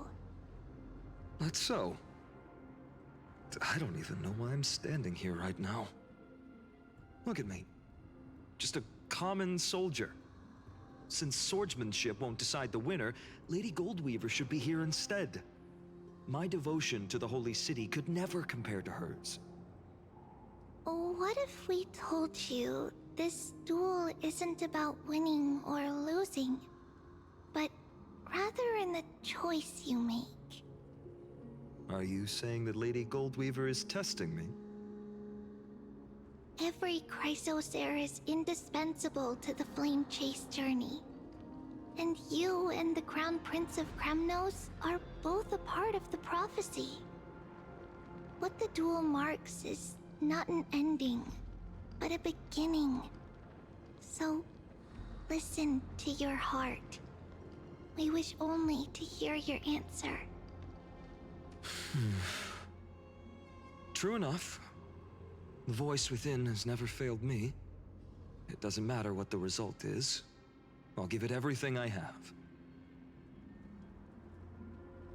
K: That's so. I don't even know why I'm standing here right now. Look at me. Just a common soldier. Since swordsmanship won't decide the winner, Lady Goldweaver should be here instead. My devotion to the Holy City could never compare to hers.
H: What if we told you this duel isn't about winning or losing, but rather in the choice you make?
K: Are you saying that Lady Goldweaver is testing me?
H: Every Chrysosere is indispensable to the Flame Chase journey. And you and the Crown Prince of Kremnos are both a part of the prophecy. What the duel marks is not an ending, but a beginning. So, listen to your heart. We wish only to hear your answer.
K: True enough. The voice within has never failed me. It doesn't matter what the result is. I'll give it everything I have.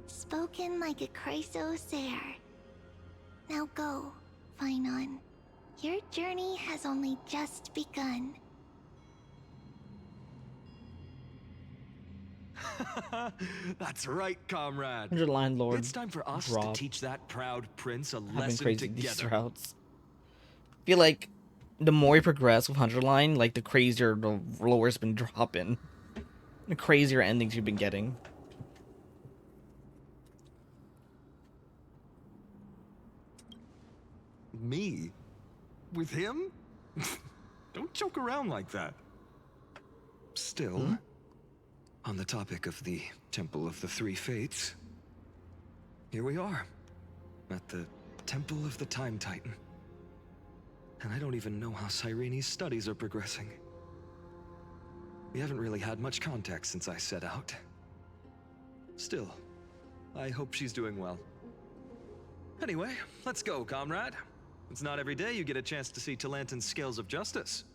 H: Spoken like a Chrysosere. Now go, Phainon. Your journey has only just begun.
K: That's right, comrade.
A: Underline Lord.
K: It's time for us
A: Drop.
K: to teach that proud prince a
A: I've been
K: lesson
A: crazy these
K: together.
A: routes. I feel like the more you progress with 100 line, like the crazier the lower's been dropping. The crazier endings you've been getting.
K: Me? With him? Don't joke around like that. Still, on the topic of the Temple of the Three Fates, here we are, at the Temple of the Time Titan. And I don't even know how Cyrene's studies are progressing. We haven't really had much contact since I set out. Still, I hope she's doing well. Anyway, let's go, comrade. It's not every day you get a chance to see Talantin's scales of justice.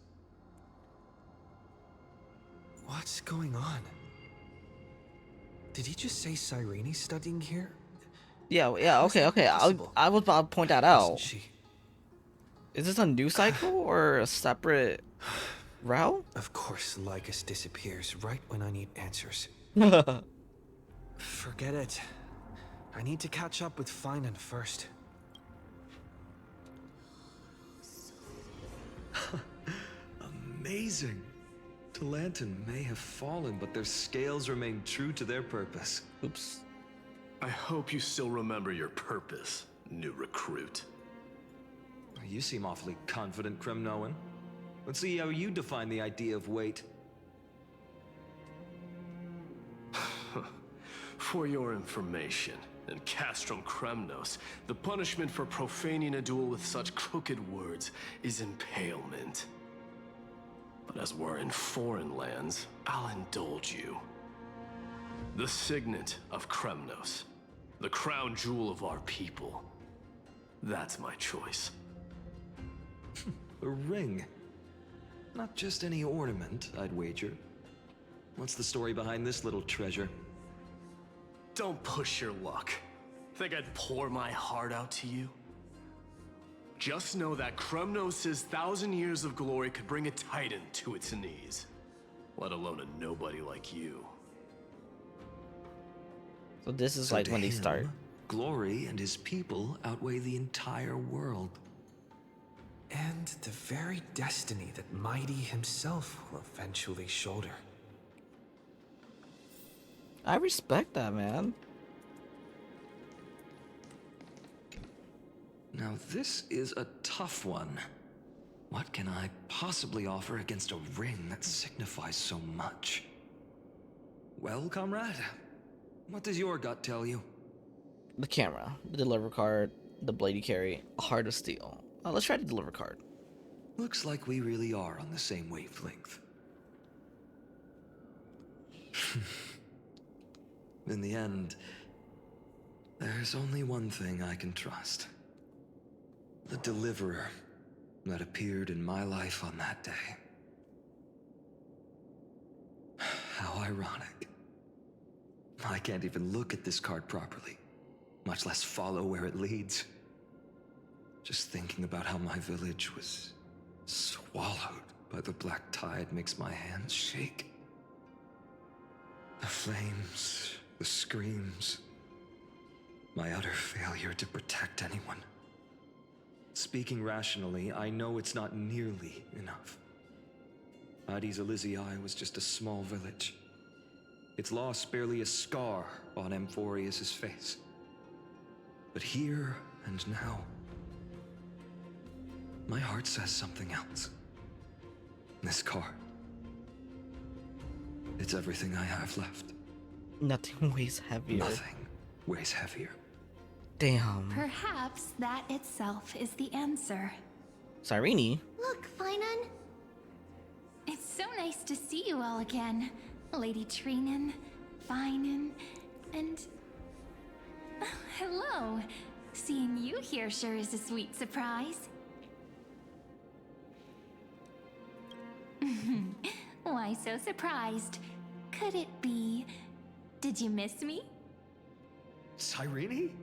B: What's going on? Did he just say Cyrene's studying here?
A: Yeah, okay. I was about to point that out. Is this a new cycle or a separate route?
B: Of course, Lycus disappears right when I need answers. Forget it. I need to catch up with Phainon first.
K: amazing. Talanton may have fallen, but their scales remain true to their purpose.
A: Oops.
M: I hope you still remember your purpose, new recruit.
K: You seem awfully confident, Kremnoan. Let's see how you define the idea of weight.
M: For your information, in Castrum Kremnos, the punishment for profaning a duel with such crooked words is impalement. But as we're in foreign lands, I'll indulge you. The signet of Kremnos, the crown jewel of our people. That's my choice.
K: A ring. Not just any ornament, I'd wager. What's the story behind this little treasure?
M: Don't push your luck. Think I'd pour my heart out to you? Just know that Kremnos' 1,000 years of glory could bring a titan to its knees. Let alone a nobody like you.
A: So this is
K: So
A: like
K: to
A: when they
K: him,
A: start.
K: Glory and his people outweigh the entire world.
B: And the very destiny that Mighty himself will eventually shoulder.
A: I respect that, man.
K: Now this is a tough one. What can I possibly offer against a ring that signifies so much? Well, comrade, what does your gut tell you?
A: The camera, the deliver card, the blade you carry, a heart of steel. Let's try the deliver card.
K: Looks like we really are on the same wavelength. In the end, there's only one thing I can trust. The deliverer that appeared in my life on that day. How ironic. I can't even look at this card properly, much less follow where it leads. Just thinking about how my village was swallowed by the black tide makes my hands shake. The flames, the screams, my utter failure to protect anyone. Speaking rationally, I know it's not nearly enough. Addis Elysiae was just a small village. Its loss barely a scar on Amphorius' face. But here and now, my heart says something else. This card. It's everything I have left.
A: Nothing weighs heavier.
K: Nothing weighs heavier.
A: Damn.
J: Perhaps that itself is the answer.
A: Cyrene?
H: Look, Phainon.
J: It's so nice to see you all again. Lady Trinan, Phainon, and... hello. Seeing you here sure is a sweet surprise. Why so surprised? Could it be... Did you miss me?
K: Cyrene?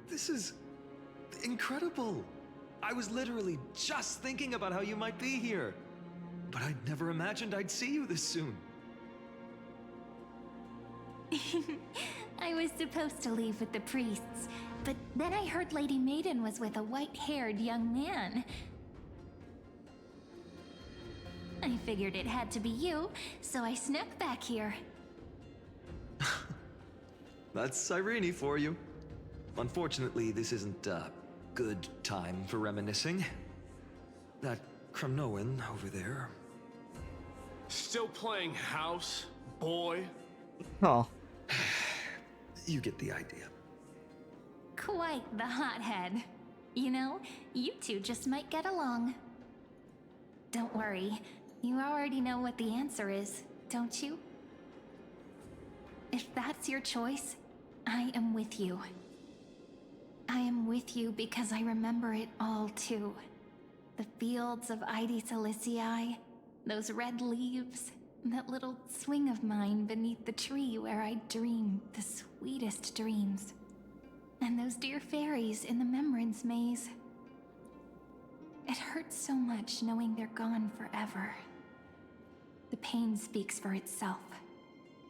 K: This is incredible. I was literally just thinking about how you might be here. But I'd never imagined I'd see you this soon.
J: I was supposed to leave with the priests, but then I heard Lady Maiden was with a white-haired young man. I figured it had to be you, so I snuck back here.
K: That's Cyrene for you. Unfortunately, this isn't a good time for reminiscing. That Kremnoan over there.
M: Still playing house, boy?
A: Oh.
K: You get the idea.
J: Quite the hothead. You know, you two just might get along. Don't worry, you already know what the answer is, don't you? If that's your choice, I am with you. I am with you because I remember it all too. The fields of Aedis Elysiae, those red leaves, that little swing of mine beneath the tree where I dreamed the sweetest dreams. And those dear fairies in the Memorance maze. It hurts so much knowing they're gone forever. The pain speaks for itself.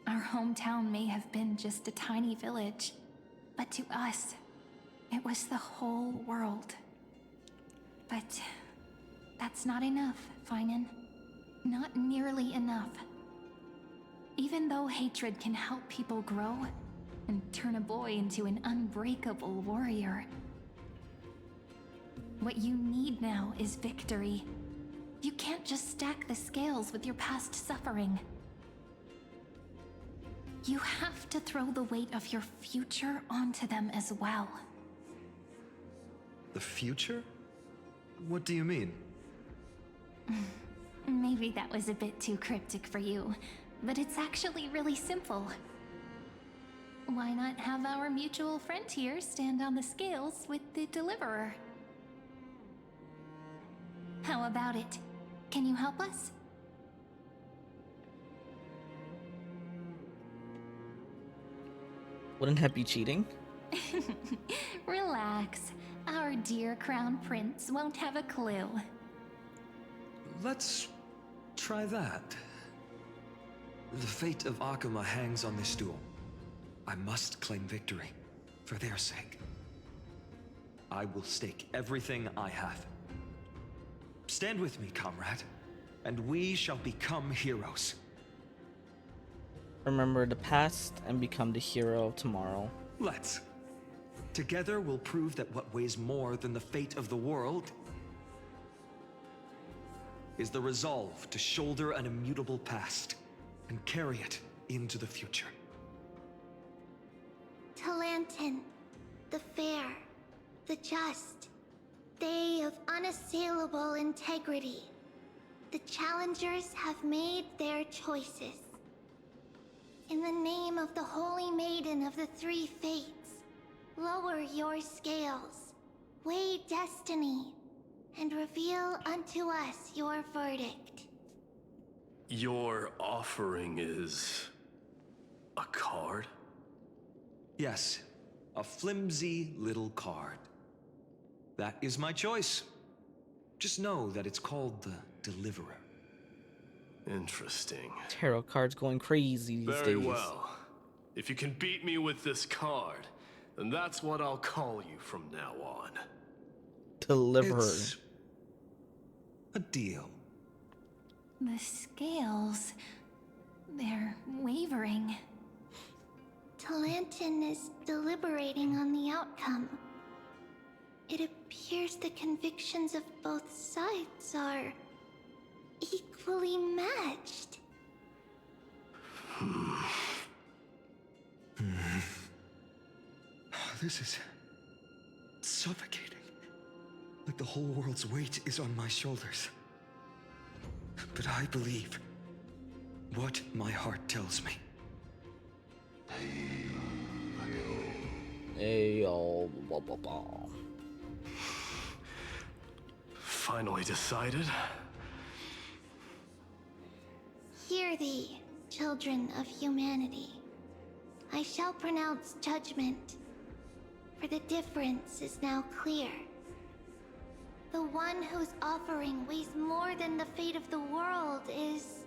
J: Our hometown may have been just a tiny village, but to us, it was the whole world. But that's not enough, Phainon. not nearly enough. Even though hatred can help people grow and turn a boy into an unbreakable warrior, what you need now is victory. You can't just stack the scales with your past suffering. You have to throw the weight of your future onto them as well.
K: The future? What do you mean?
J: Maybe that was a bit too cryptic for you, but it's actually really simple. Why not have our mutual friend here stand on the scales with the deliverer? How about it? Can you help us?
A: Wouldn't that be cheating?
J: Relax. Our dear Crown Prince won't have a clue.
K: Let's try that. The fate of Akuma hangs on this duel. I must claim victory, for their sake. I will stake everything I have. Stand with me, comrade, and we shall become heroes.
A: Remember the past and become the hero of tomorrow.
K: Let's. Together we'll prove that what weighs more than the fate of the world is the resolve to shoulder an immutable past and carry it into the future.
H: Talantin, the fair, the just, they of unassailable integrity. The challengers have made their choices. In the name of the Holy Maiden of the Three Fates, lower your scales, weigh destiny, and reveal unto us your verdict.
M: Your offering is a card?
K: Yes, a flimsy little card. That is my choice. Just know that it's called the Deliverer.
M: Interesting.
A: Tarot cards going crazy these days.
M: Very well. If you can beat me with this card, then that's what I'll call you from now on.
A: Deliverer.
K: It's a deal.
J: The scales, they're wavering.
H: Talantin is deliberating on the outcome. It appears the convictions of both sides are equally matched.
K: This is suffocating. Like the whole world's weight is on my shoulders. But I believe what my heart tells me.
A: Ayo, blah, blah, blah.
M: Finally decided.
H: Hear thee, children of humanity. I shall pronounce judgment, for the difference is now clear. The one whose offering weighs more than the fate of the world is...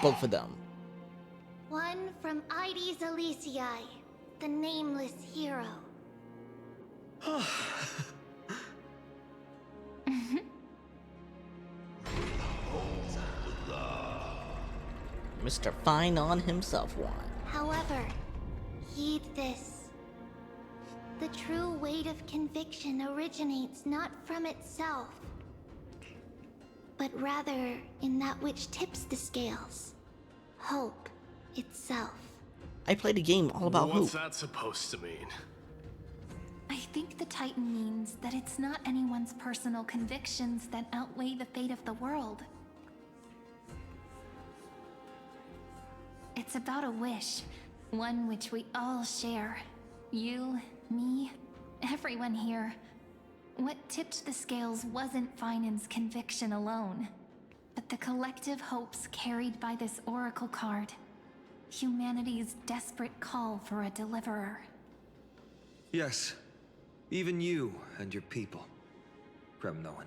A: Both of them.
H: one from Ides Elysiae, the nameless hero.
A: Mr. Phainon himself won.
H: However, heed this. The true weight of conviction originates not from itself, but rather in that which tips the scales. Hope itself.
A: I played a game all about
M: What's
A: hope.
M: that supposed to mean?
J: I think the Titan means that it's not anyone's personal convictions that outweigh the fate of the world. It's about a wish, one which we all share. You, me, everyone here. What tipped the scales wasn't Phainon's conviction alone, but the collective hopes carried by this oracle card. Humanity's desperate call for a deliverer.
K: Yes, even you and your people, Kremnoan.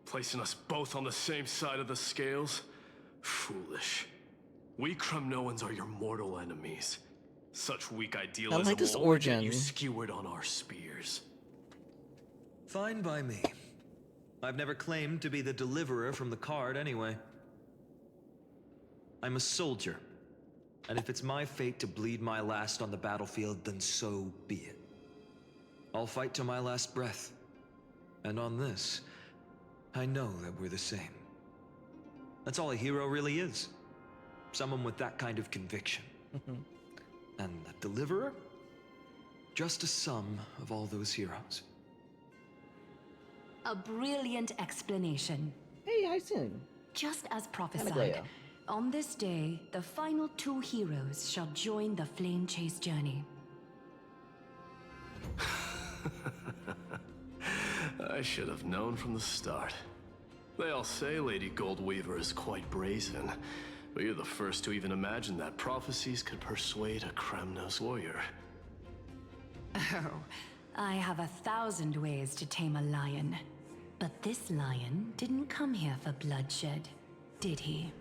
M: Placing us both on the same side of the scales? Foolish. We Kremnoans are your mortal enemies. Such weak idealism
A: I like this
M: will only get
A: origin.
M: you skewered on our spears.
K: Fine by me. I've never claimed to be the deliverer from the card anyway. I'm a soldier, and if it's my fate to bleed my last on the battlefield, then so be it. I'll fight to my last breath. And on this, I know that we're the same. That's all a hero really is. Someone with that kind of conviction. And the deliverer? Just a sum of all those heroes.
J: A brilliant explanation.
A: Hey, I sing.
J: Just as prophesied,
A: Anaglaya.
J: on this day, the final two heroes shall join the flame chase journey.
M: I should have known from the start. They all say Lady Goldweaver is quite brazen, but you're the first to even imagine that prophecies could persuade a Kremnos warrior.
J: Oh, I have 1,000 ways to tame a lion. But this lion didn't come here for bloodshed, did he?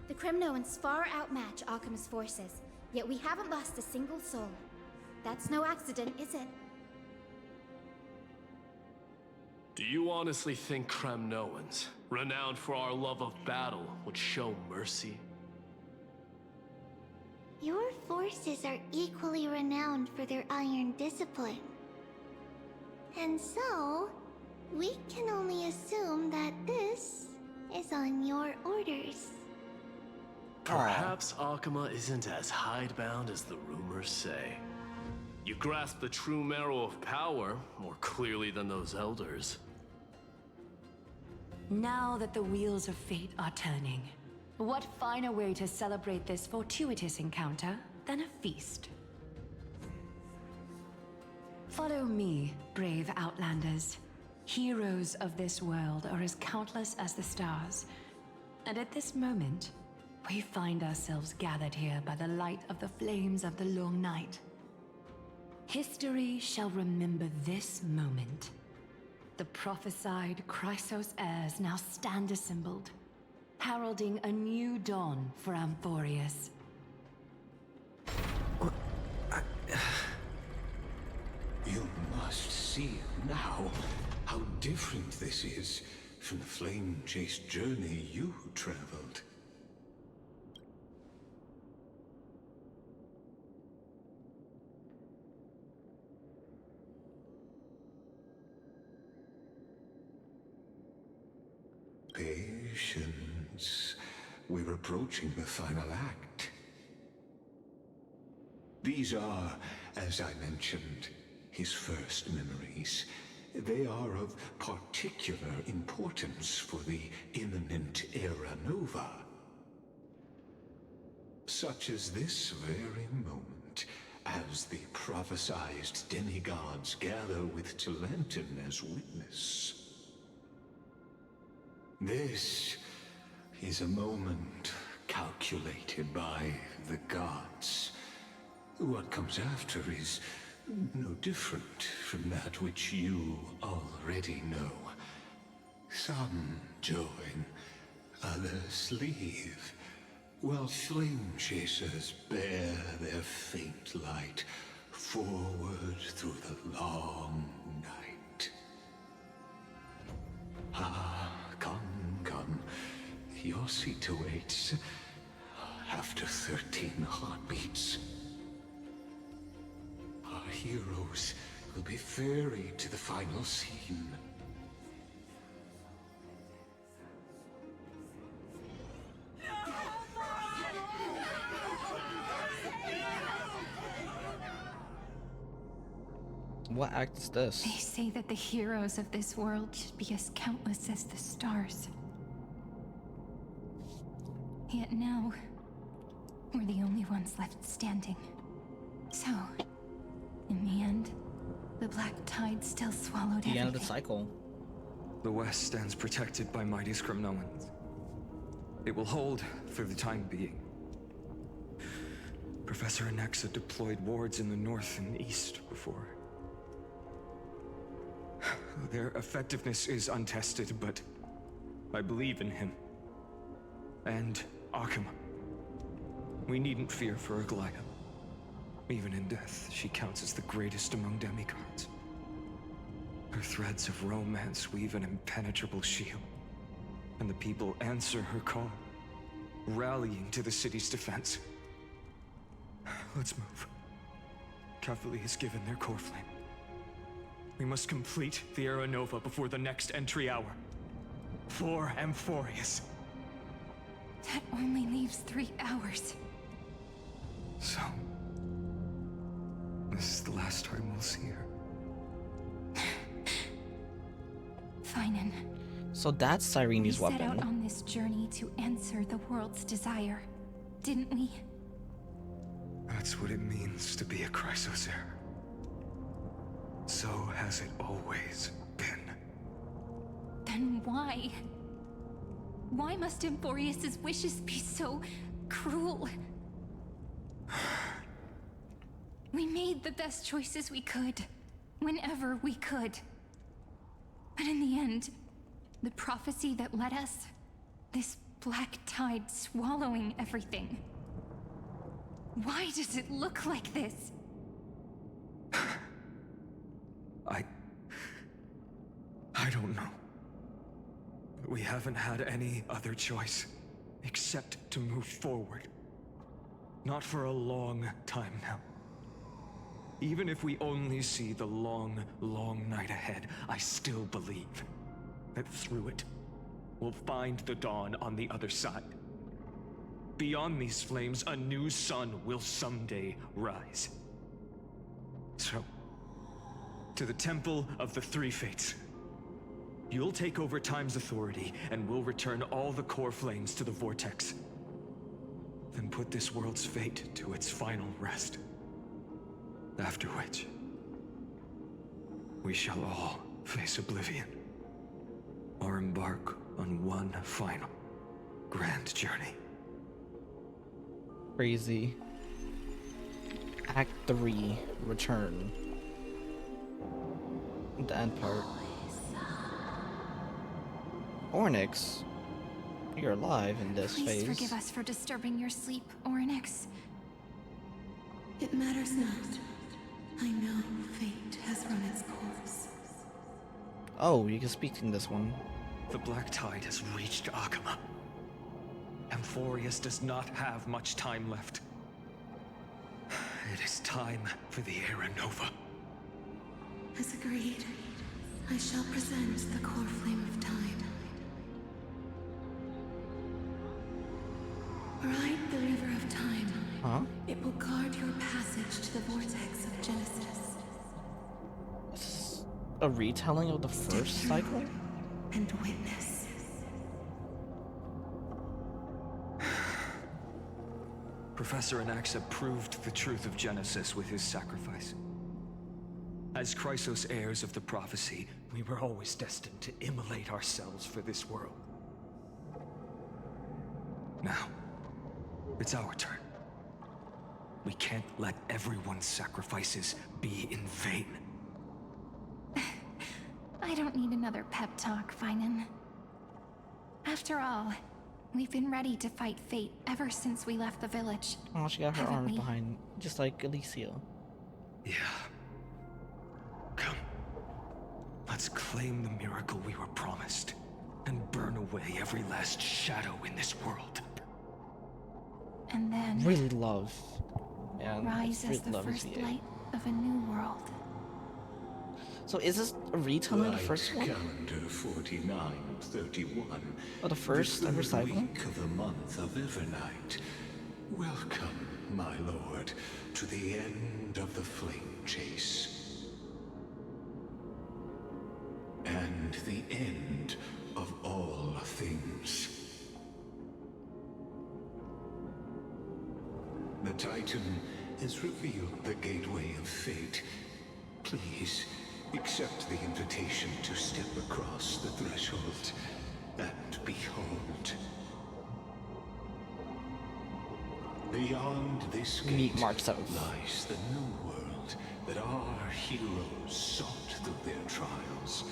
N: The Kremnoans far outmatch Occam's forces, yet we haven't lost a single soul. That's no accident, is it?
M: Do you honestly think Kremnoans, renowned for our love of battle, would show mercy?
H: Your forces are equally renowned for their iron discipline. And so, we can only assume that this is on your orders.
M: Perhaps Akama isn't as hidebound as the rumors say. You grasp the true marrow of power more clearly than those elders.
J: Now that the wheels of fate are turning, what finer way to celebrate this fortuitous encounter than a feast? Follow me, brave Outlanders. Heroes of this world are as countless as the stars. And at this moment, we find ourselves gathered here by the light of the flames of the long night. History shall remember this moment. The prophesied Chrysos heirs now stand assembled, heralding a new dawn for Amphorius.
C: You must see now how different this is from the flame chase journey you traveled. Patience. We're approaching the final act. These are, as I mentioned, his first memories. They are of particular importance for the imminent Era Nova. Such as this very moment, as the prophesized demigods gather with Talenton as witness. This is a moment calculated by the gods. What comes after is no different from that which you already know. Some join, others leave, while flame chasers bear their faint light forward through the long night. Ah, come. Your seat awaits. After 13 heartbeats, our heroes will be ferried to the final scene.
A: What act is this?
T: They say that the heroes of this world should be as countless as the stars. Yet now, we're the only ones left standing. So, in the end, the black tide still swallowed everything.
A: The end of the cycle.
K: The West stands protected by mighty Kremnoans. It will hold for the time being. Professor Anaxa deployed wards in the north and east before. Their effectiveness is untested, but I believe in him. And Akama. We needn't fear for Aglaya. Even in death, she counts as the greatest among demigods. Her threads of romance weave an impenetrable shield, and the people answer her call, rallying to the city's defense. Let's move. Cavalry has given their core flame. We must complete the Era Nova before the next entry hour. For Amphorius.
T: That only leaves 3 hours.
K: So, this is the last time we'll see her.
T: Phainon.
A: So that's Cyrene's
T: we set out
A: weapon.
T: on this journey to answer the world's desire, didn't we?
K: That's what it means to be a Chrysos heir. So has it always been.
T: Then why? Why must Amphorius' wishes be so cruel? We made the best choices we could, whenever we could. But in the end, the prophecy that led us, this black tide swallowing everything. Why does it look like this?
K: I don't know. But we haven't had any other choice, except to move forward. Not for a long time now. Even if we only see the long, long night ahead, I still believe that through it, we'll find the dawn on the other side. Beyond these flames, a new sun will someday rise. So, to the Temple of the Three Fates. You'll take over Time's authority, and we'll return all the core flames to the Vortex. Then put this world's fate to its final rest. After which, we shall all face oblivion, or embark on one final, grand journey.
A: Crazy. Act 3, Return. The end part. Ornyx, you're alive in this phase.
T: Please forgive us for disturbing your sleep, Ornyx.
I: It matters not. I know fate has run its course.
A: Oh, you can speak in this one.
K: The Black Tide has reached Akama. Amphorius does not have much time left. It is time for the Era Nova.
I: As agreed, I shall present the core flame of time. Ride the river of time.
A: Huh?
I: It will guard your passage to the vortex of Genesis.
A: A retelling of the first cycle?
I: And witness.
K: Professor Anaxa proved the truth of Genesis with his sacrifice. As Chrysos heirs of the prophecy, we were always destined to immolate ourselves for this world. Now, it's our turn. We can't let everyone's sacrifices be in vain.
T: I don't need another pep talk, Phainon. After all, we've been ready to fight fate ever since we left the village.
A: Oh, she got her
T: haven't
A: arms
T: we?
A: behind, just like Alicia.
K: Yeah. Come. Let's claim the miracle we were promised, and burn away every last shadow in this world.
T: And then
A: Really love. Yeah,
T: rise
A: really
T: as the
A: love
T: first
A: VA.
T: light of a new world.
A: So is this a retelling of the first one?
C: Calendar 4931.
A: Oh, the first
C: the
A: ever
C: third
A: cycle?
C: week of the month of Evernight. Welcome, my lord, to the end of the flame chase. And the end of all things. The Titan has revealed the gateway of fate. Please, accept the invitation to step across the threshold and behold. Beyond this
A: Meet
C: gate
A: March 7th.
C: lies the new world that our heroes sought through their trials,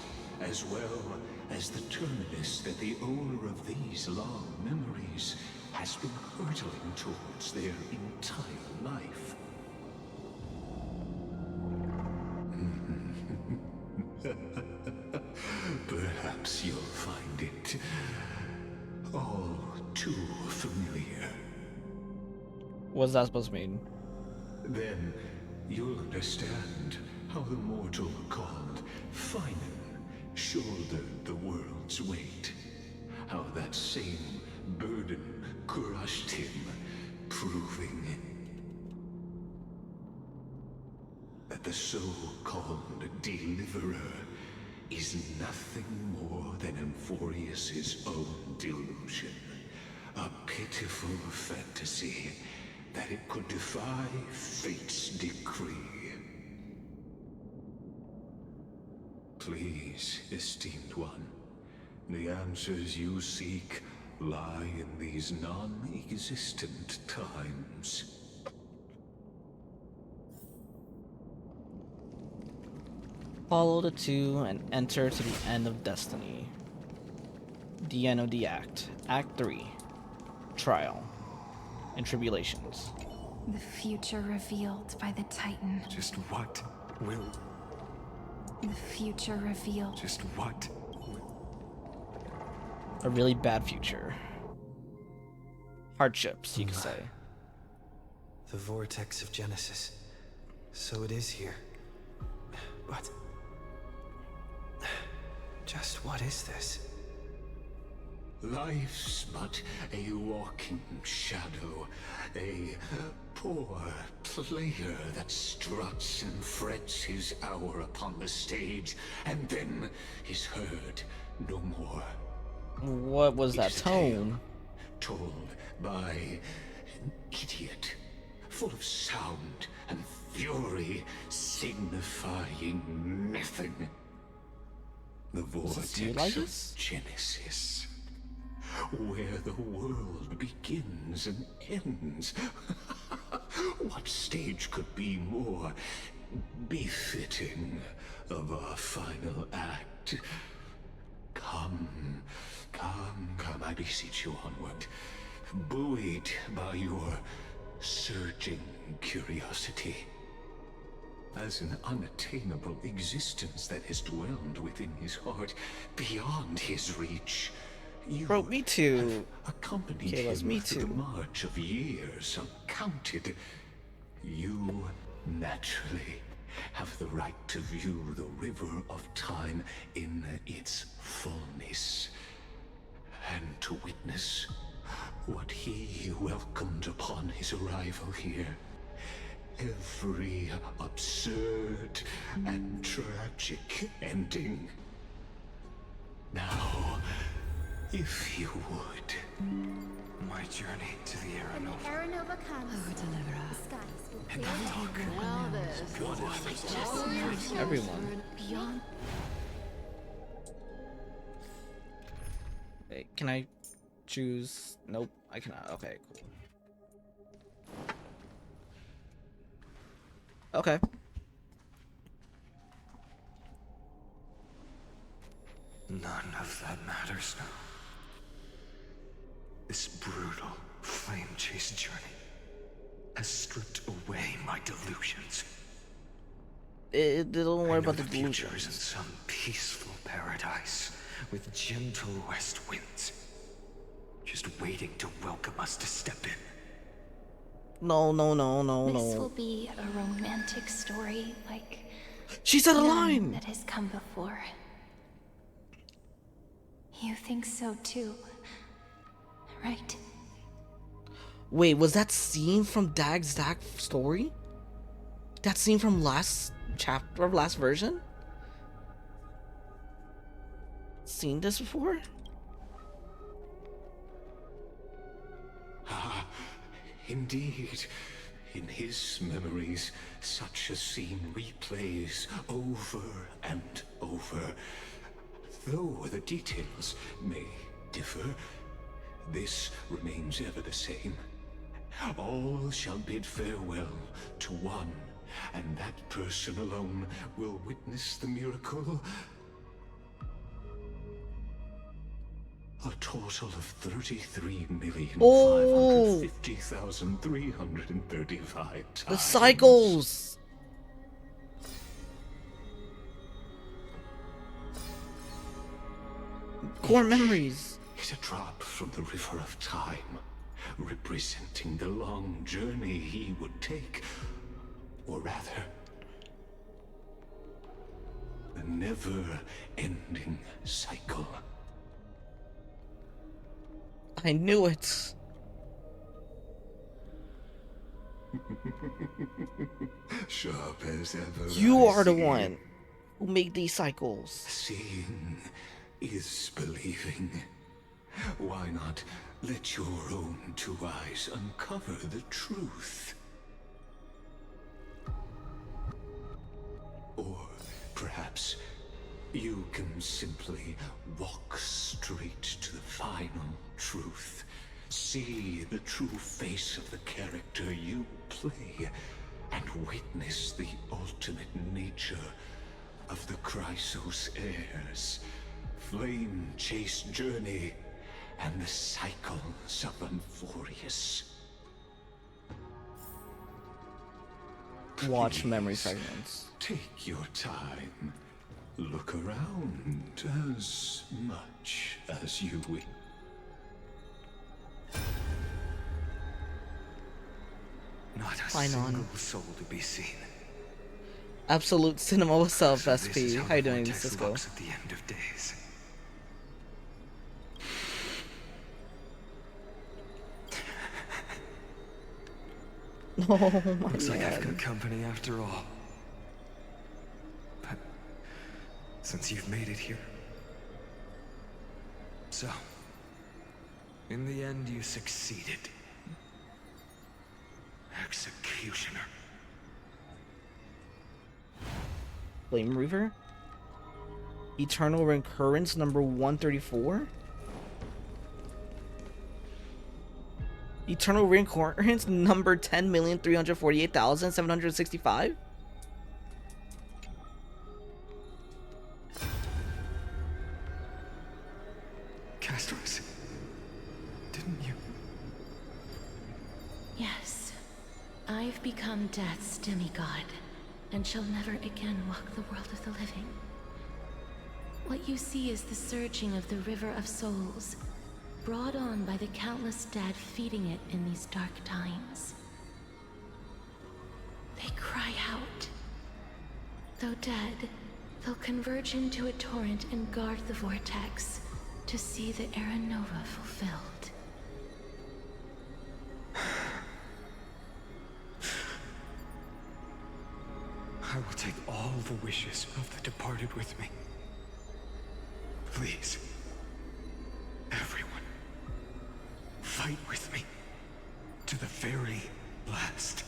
C: as well as the terminus that the owner of these long memories has been hurtling towards their entire life. perhaps you'll find it all too familiar.
A: What's that supposed to mean?
C: Then you'll understand how the mortal called Phainon shouldered the world's weight. How that same burden crushed him, proving that the so-called deliverer is nothing more than Amphorius's own delusion. A pitiful fantasy that it could defy fate's decree. Please, esteemed one, the answers you seek lie in these non-existent times.
A: Follow the two and enter to the end of destiny. The end of the act. Act 3. Trial and tribulations.
T: The future revealed by the Titan.
K: Just what will...
T: The future revealed.
K: Just what?
A: A really bad future. Hardships, you could say.
B: The vortex of Genesis. So it is here. But... just what is this?
C: Life's but a walking shadow, a poor player that struts and frets his hour upon the stage, and then is heard no more.
A: What was that tone?
C: Told by an idiot, full of sound and fury, signifying nothing. The vortex of Genesis, where the world begins and ends. What stage could be more befitting of our final act? Come, I beseech you onward, buoyed by your surging curiosity. As an unattainable existence that has dwelled within his heart, beyond his reach, you
A: Bro, me too.
C: accompanied him through the march of years uncounted. You naturally have the right to view the river of time in its fullness, and to witness what he welcomed upon his arrival here. Every absurd and tragic ending. Now, if you would.
K: My journey to the Aeronova.
N: The Aeronova comes. The skies will
K: And
N: clear.
K: I'll talk.
A: Everyone.
N: Beyond.
A: Wait, can I choose? Nope, I cannot. Okay, cool. Okay.
K: None of that matters now. This brutal flame chase journey has stripped away my delusions.
A: Don't worry about the
K: future
A: delusions.
K: is in some peaceful paradise with gentle west winds, just waiting to welcome us to step in.
A: No.
T: This will be a romantic story, like
A: she said a
T: none
A: line
T: that has come before. You think so too, right?
A: Wait, was that scene from Dag's Dag story? That scene from last chapter of last version? Seen this before?
C: Ah, indeed. In his memories, such a scene replays over and over. Though the details may differ, this remains ever the same. All shall bid farewell to one, and that person alone will witness the miracle. A total of 33,550,335 times.
A: The cycles! Core memories.
C: Is a drop from the river of time, representing the long journey he would take, or rather, the never-ending cycle.
A: I knew it.
C: Sharp as ever.
A: You
C: I
A: are the
C: see.
A: one who made these cycles.
C: Seeing is believing. Why not let your own two eyes uncover the truth? Or perhaps you can simply walk straight to the final truth. See the true face of the character you play, and witness the ultimate nature of the Chrysos heirs. Flame chase journey, and the cycles of Amphorius.
A: Watch
C: Please,
A: memory fragments.
C: Take your time. Look around as much as you wish.
K: Not a
A: Phainon.
K: single soul to be seen.
A: Absolute cinema self,
K: So this is
A: SP.
K: how
A: How you
K: the
A: doing,
K: vortex
A: Cisco?
K: looks at the end of days.
A: Oh my
K: Looks like I've
A: god.
K: got company after all. But since you've made it here. So, in the end, you succeeded. Executioner.
A: Flame Reaver? Eternal Recurrence number 134? Eternal Recurrence number 10,348,765?
K: Castros, didn't you?
I: Yes, I've become Death's demigod, and shall never again walk the world of the living. What you see is the surging of the River of Souls, brought on by the countless dead feeding it in these dark times. They cry out. Though dead, they'll converge into a torrent and guard the vortex to see the Era Nova fulfilled.
K: I will take all the wishes of the departed with me. Please, everyone, fight with me to the very last.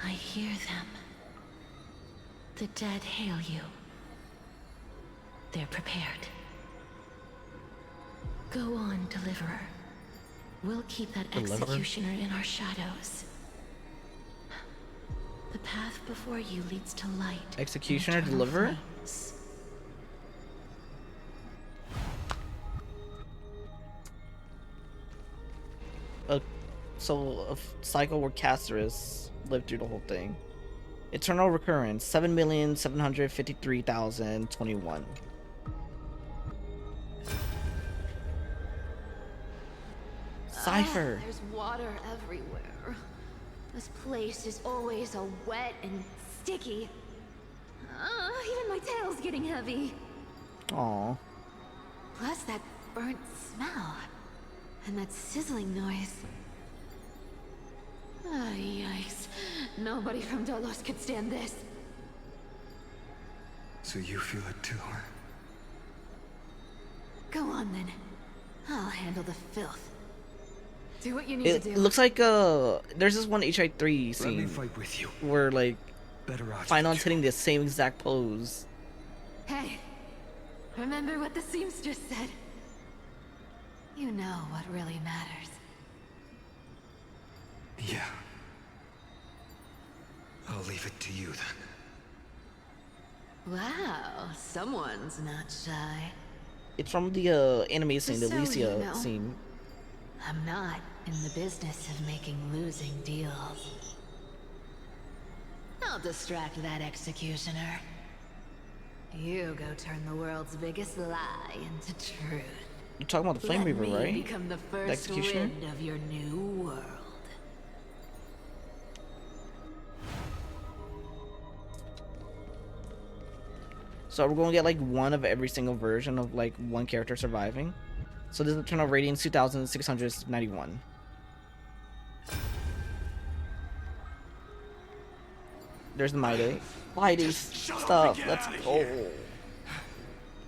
I: I hear them. The dead hail you. They're prepared. Go on, Deliverer. We'll keep that
A: Deliverer?
I: executioner in our shadows. The path before you leads to light.
A: Executioner,
I: and eternal
A: Deliverer?
I: flames.
A: So, a cycle where Casterus lived through the whole thing. Eternal Recurrence, 7,753,021. Cypher.
O: There's water everywhere. This place is always so wet and sticky. Even my tail's getting heavy.
A: Aw.
O: Plus that burnt smell. And that sizzling noise. Ah, yikes. Nobody from Delos could stand this.
K: So you feel it too, huh?
O: Go on then. I'll handle the filth. Do what you need to
A: It
O: do.
A: looks like there's this one HI3
K: Let me
A: scene
K: fight with you.
A: where like
K: Better odds.
A: Phainon's hitting the same exact pose.
O: Hey, remember what the seamstress said? You know what really matters.
K: Yeah. I'll leave it to you then.
O: Wow, someone's not shy.
A: It's from the anime scene, the
O: So you
A: Alicia
O: know.
A: scene.
O: I'm not in the business of making losing deals. I'll distract that executioner. You go turn the world's biggest lie into truth.
A: You're talking about the Flame Reaper,
O: Let me
A: right?
O: become the
A: The
O: first
A: executioner?
O: wind of your new world.
A: So we're going to get like one of every single version of like one character surviving. So this internal rating is 2,691. There's the Mighty. Mighty stuff. Let's go.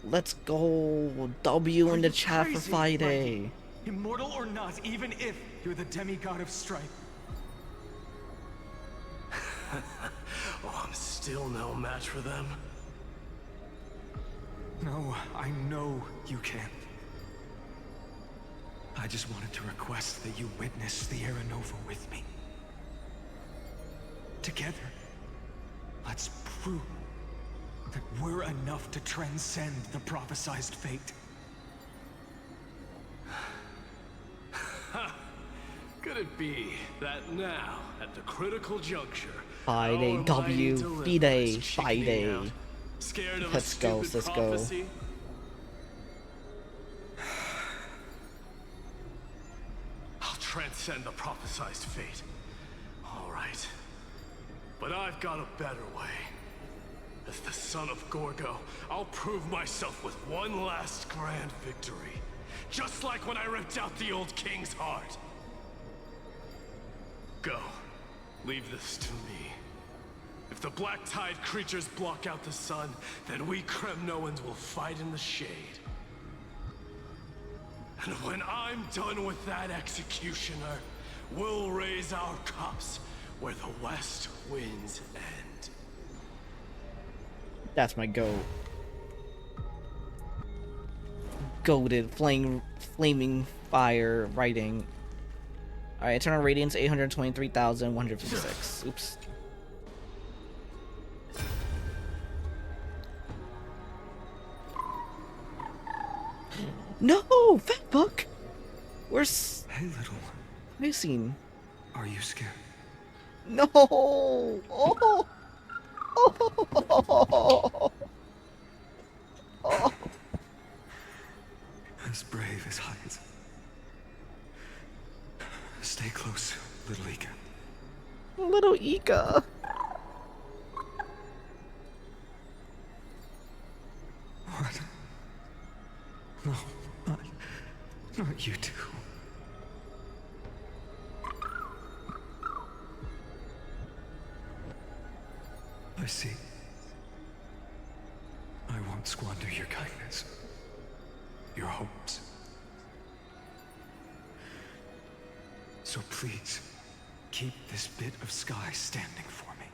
A: Let's go. W in the chat for Friday.
R: Immortal or not, even if you're the demigod of strife.
M: Oh, I'm still no match for them.
K: No, I know you can't. I just wanted to request that you witness the Era Nova with me. Together, let's prove that we're enough to transcend the prophesized fate.
M: Could it be that now, at the critical juncture,
A: Friday,
M: our
A: W,
M: mighty deliverer
A: Friday,
M: is chickening
A: Friday.
M: out, scared of
A: Let's
M: a
A: go,
M: stupid
A: let's go.
M: prophecy? I'll transcend the prophesized fate. All right. But I've got a better way. As the son of Gorgo, I'll prove myself with one last grand victory. Just like when I ripped out the old king's heart. Go. Leave this to me. If the Black Tide creatures block out the sun, then we Kremnoans will fight in the shade. And when I'm done with that executioner, we'll raise our cups where the west winds end.
A: That's my goat. Goated flaming fire writing. Alright, internal radiance 823,156. Oops. No! Fat fuck! Where's
K: Hey, little.
A: missing?
K: Are you scared?
A: No! Oh! Oh! Oh!
K: As brave as I is. Stay close, little Ika.
A: Little Ika.
K: What? No, not you two. I see. I won't squander your kindness. Your hopes. So please, keep this bit of sky standing for me.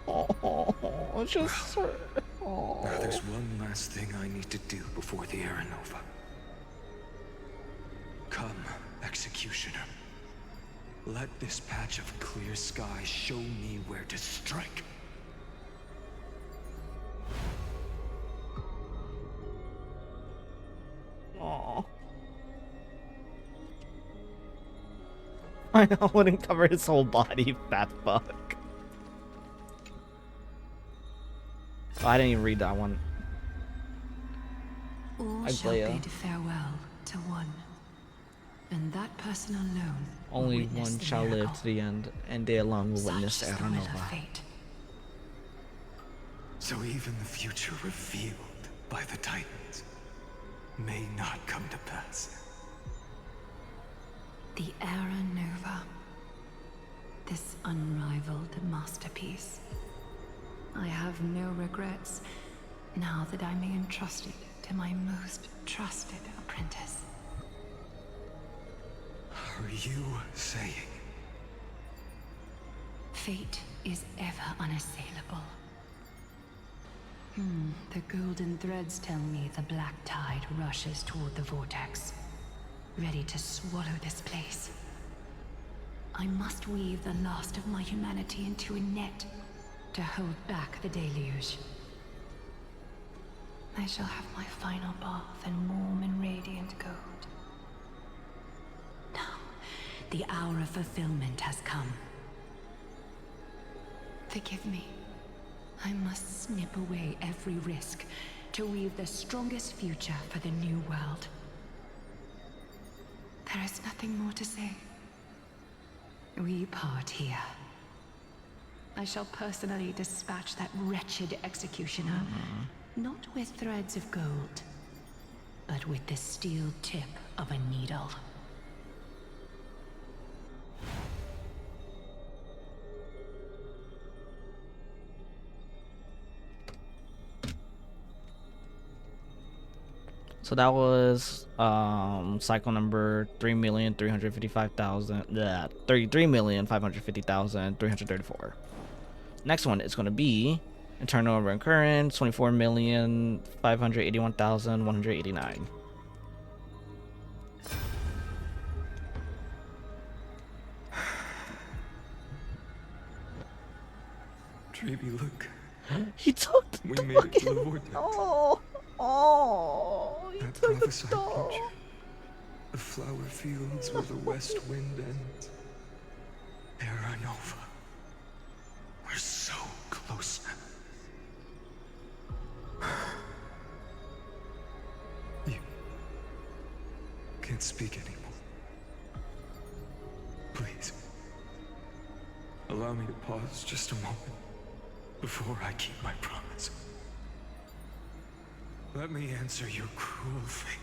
A: Oh, just
K: Now there's one last thing I need to do before the Era Nova. Come, Executioner. Let this patch of clear sky show me where to strike.
A: Aww. I wouldn't cover his whole body, fat fuck. Oh, I didn't even read that one.
I: All shall bid farewell to one, and that person alone.
A: Only one shall live to the end, and they alone will witness Era Nova.
K: So even the future revealed by the Titans may not come to pass.
I: The Era Nova. This unrivaled masterpiece. I have no regrets now that I may entrust it to my most trusted apprentice.
K: Are you saying?
I: Fate is ever unassailable. The golden threads tell me the black tide rushes toward the vortex, ready to swallow this place. I must weave the last of my humanity into a net to hold back the deluge. I shall have my final bath in warm and radiant gold. Now, the hour of fulfillment has come. Forgive me. I must snip away every risk to weave the strongest future for the new world. There is nothing more to say. We part here. I shall personally dispatch that wretched executioner, not with threads of gold, but with the steel tip of a needle.
A: So that was cycle number 3,355,000. 33,550,334. Next one is going to be internal recurrence 24,581,189.
K: Treeby, look.
A: He took the
K: We made it to the vortex.
A: Oh, he
K: That
A: took the
K: prophesied future. The flower fields where the west wind ends. Terra Nova. We're so close now. You can't speak anymore. Please. Allow me to pause just a moment before I keep my promise. Let me answer your cruel fate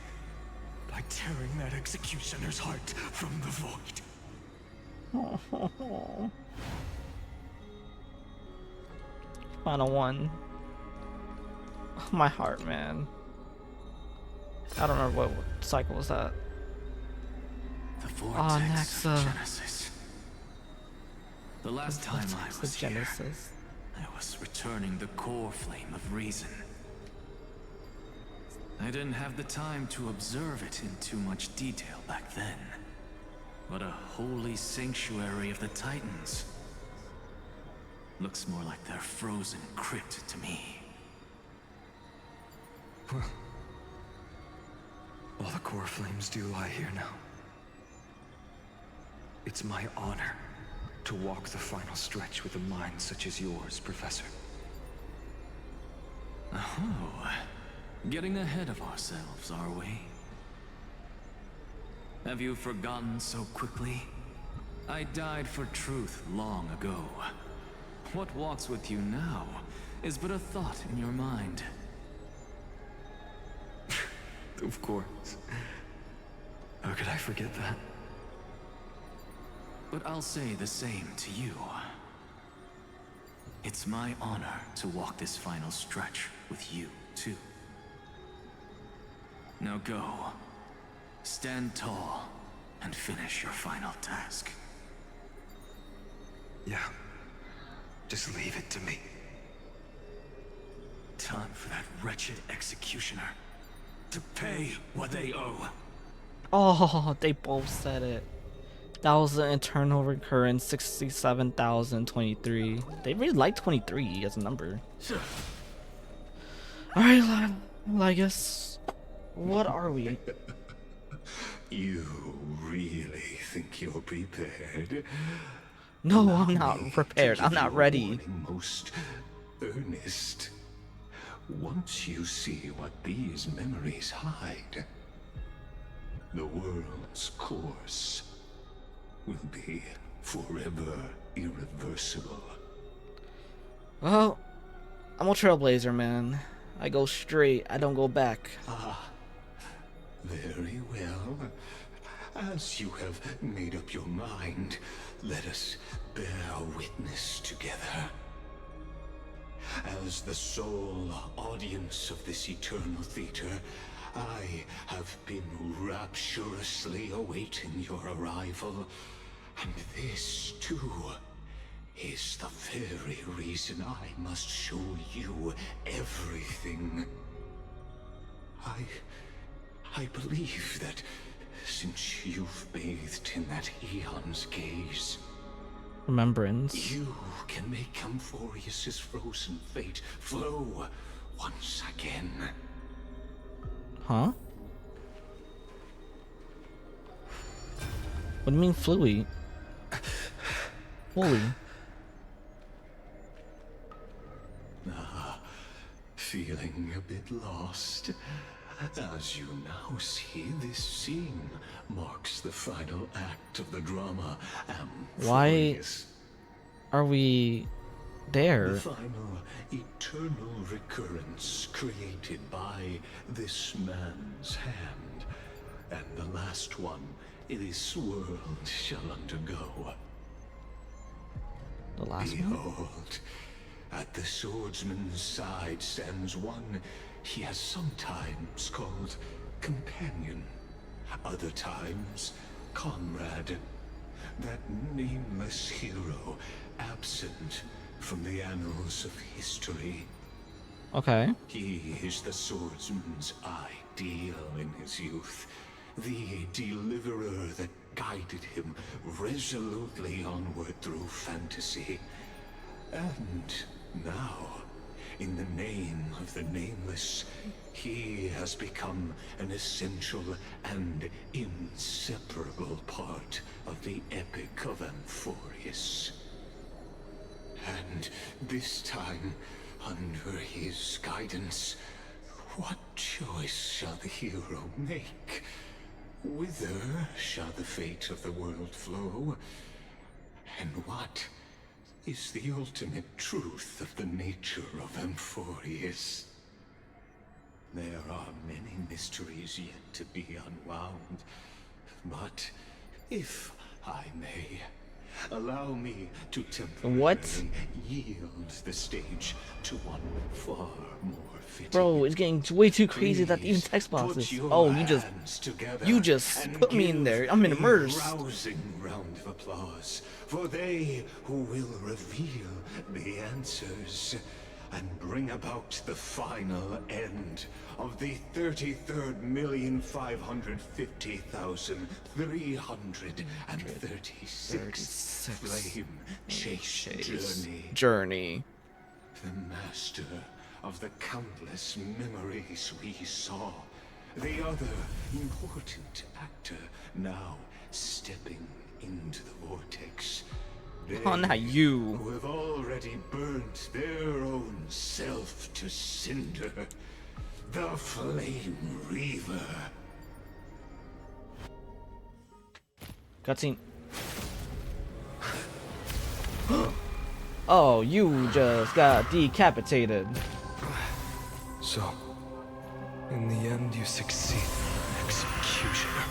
K: by tearing that executioner's heart from the void.
A: Final one. My heart, man. I don't remember what cycle was that.
L: The vortex of
A: Nexa.
L: Genesis. The last time I was here,
A: Genesis.
L: I was returning the core flame of reason. I didn't have the time to observe it in too much detail back then. But a holy sanctuary of the Titans. Looks more like their frozen crypt to me.
K: Well, all the core flames do lie here now. It's my honor to walk the final stretch with a mind such as yours, Professor.
L: Oh, getting ahead of ourselves, are we? Have you forgotten so quickly? I died for truth long ago. What walks with you now is but a thought in your mind.
K: Of course. How could I forget that?
L: But I'll say the same to you. It's my honor to walk this final stretch with you, too. Now go. Stand tall and finish your final task.
K: Yeah. Just leave it to me.
L: Time for that wretched executioner to pay what they owe.
A: Oh, they both said it. That was the internal recurrence 67,023. They really like 23 as a number. Alright, I guess. What are we?
C: You really think you're prepared?
A: No, I'm not prepared. I'm not ready.
C: Most earnest. Once you see what these memories hide, the world's course will be forever irreversible.
A: Well, I'm a trailblazer, man. I go straight. I don't go back.
C: Ah, very well. As you have made up your mind, let us bear witness together. As the sole audience of this eternal theater, I have been rapturously awaiting your arrival. And this, too, is the very reason I must show you everything. I believe that since you've bathed in that eon's gaze,
A: Remembrance.
C: you can make Camphorius's frozen fate flow once again.
A: Huh? What do you mean fluey? Fully.
C: Feeling a bit lost? As you now see, this scene marks the final act of the drama.
A: Why are we there?
C: The final eternal recurrence created by this man's hand, and the last one this world shall undergo.
A: The last one?
C: Behold, at the swordsman's side stands one he has sometimes called companion, other times comrade, that nameless hero absent from the annals of history.
A: Okay.
C: He is the swordsman's ideal in his youth, the deliverer that guided him resolutely onward through fantasy. And now, in the name of the Nameless, he has become an essential and inseparable part of the epic of Amphorius. And this time, under his guidance, what choice shall the hero make? Whither shall the fate of the world flow? And what is the ultimate truth of the nature of Amphorius? There are many mysteries yet to be unwound, but if I may, allow me to temporarily yield the stage to one far more fitting.
A: Bro, it's getting way too crazy that even text boxes. Oh, you just put me in there. I'm immersed.
C: Rousing round of applause for they who will reveal the answers and bring about the final end of the 33,550,336 flame chase journey. The master of the countless memories we saw. The other important actor now stepping into the vortex.
A: Oh, not you.
C: Who have already burnt their own self to cinder. The Flame Reaver.
A: Cutscene. Oh, you just got decapitated.
B: So, in the end, you succeed, Executioner.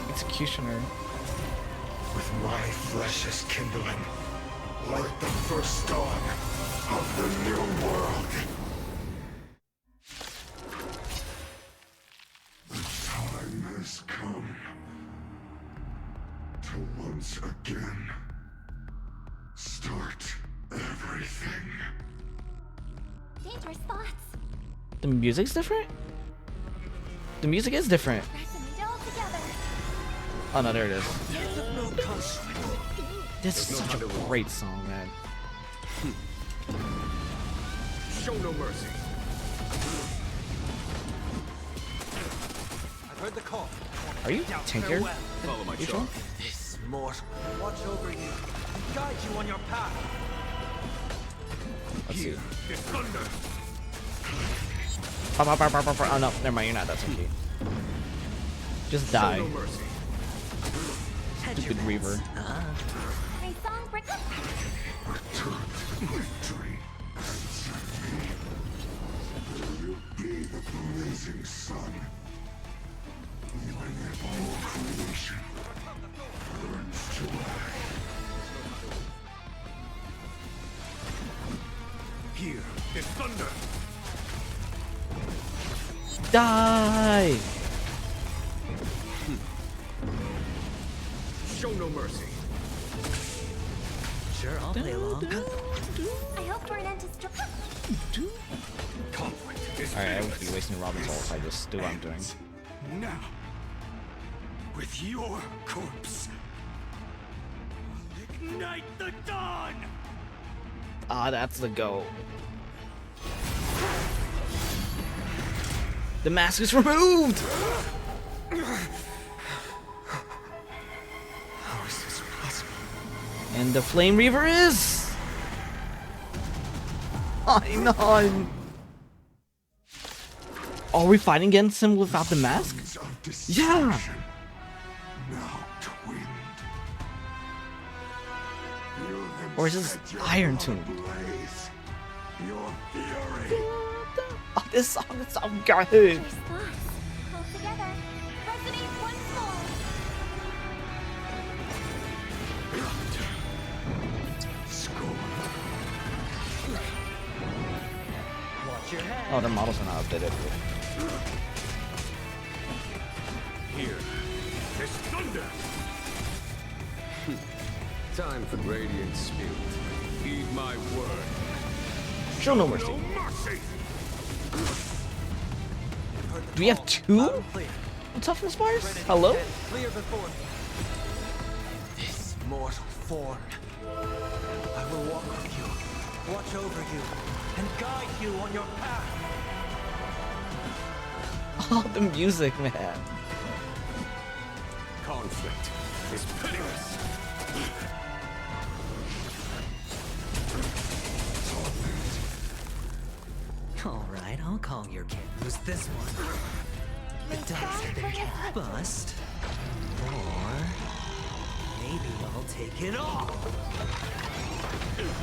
A: Executioner.
C: With my flesh as kindling, like the first dawn of the new world. The time has come to once again start everything.
H: Dangerous thoughts.
A: The music's different? The music is different. Oh no, there it is. This is such a great song, man.
D: Show no mercy. I've heard the call.
A: Are you Tinker?
D: Follow my
A: You
D: charge.
A: sure?
R: This mortal watch over you and guide you on your path.
A: Let's see.
D: It's thunder.
A: Oh no, never mind, you're not that okay. Just die.
D: Show no mercy.
A: Stupid Reaver.
C: Victory. There will be the blazing sun. When all creation burns to ash.
D: Here is thunder.
A: Die!
D: Show no mercy.
R: Sure, I'll play along.
H: I hope for an end to
D: Conflict is
A: Alright, I won't be wasting Robin's ult if I just do what I'm doing.
S: Now, with your corpse, I'll ignite the dawn!
A: Ah, that's the go. The mask is removed!
S: How is this possible?
A: And the Flame Reaver is... Phainon! Are we fighting against him without the mask? Yeah! Or is this Iron Tomb? Oh, this song is so good! Oh, their models are not updated.
U: Here, there's thunder. Time for Radiant Spirit. Heed my word.
A: Show no mercy. Do we have two toughness bars? Hello?
R: Clear before me. This mortal form. I will walk with you, watch over you, and guide you on your path.
A: Oh, the music, man.
U: Conflict is pitiless.
R: Alright, I'll call your kid. Who's this one? The dice have been cat bust. Or maybe I'll take it all.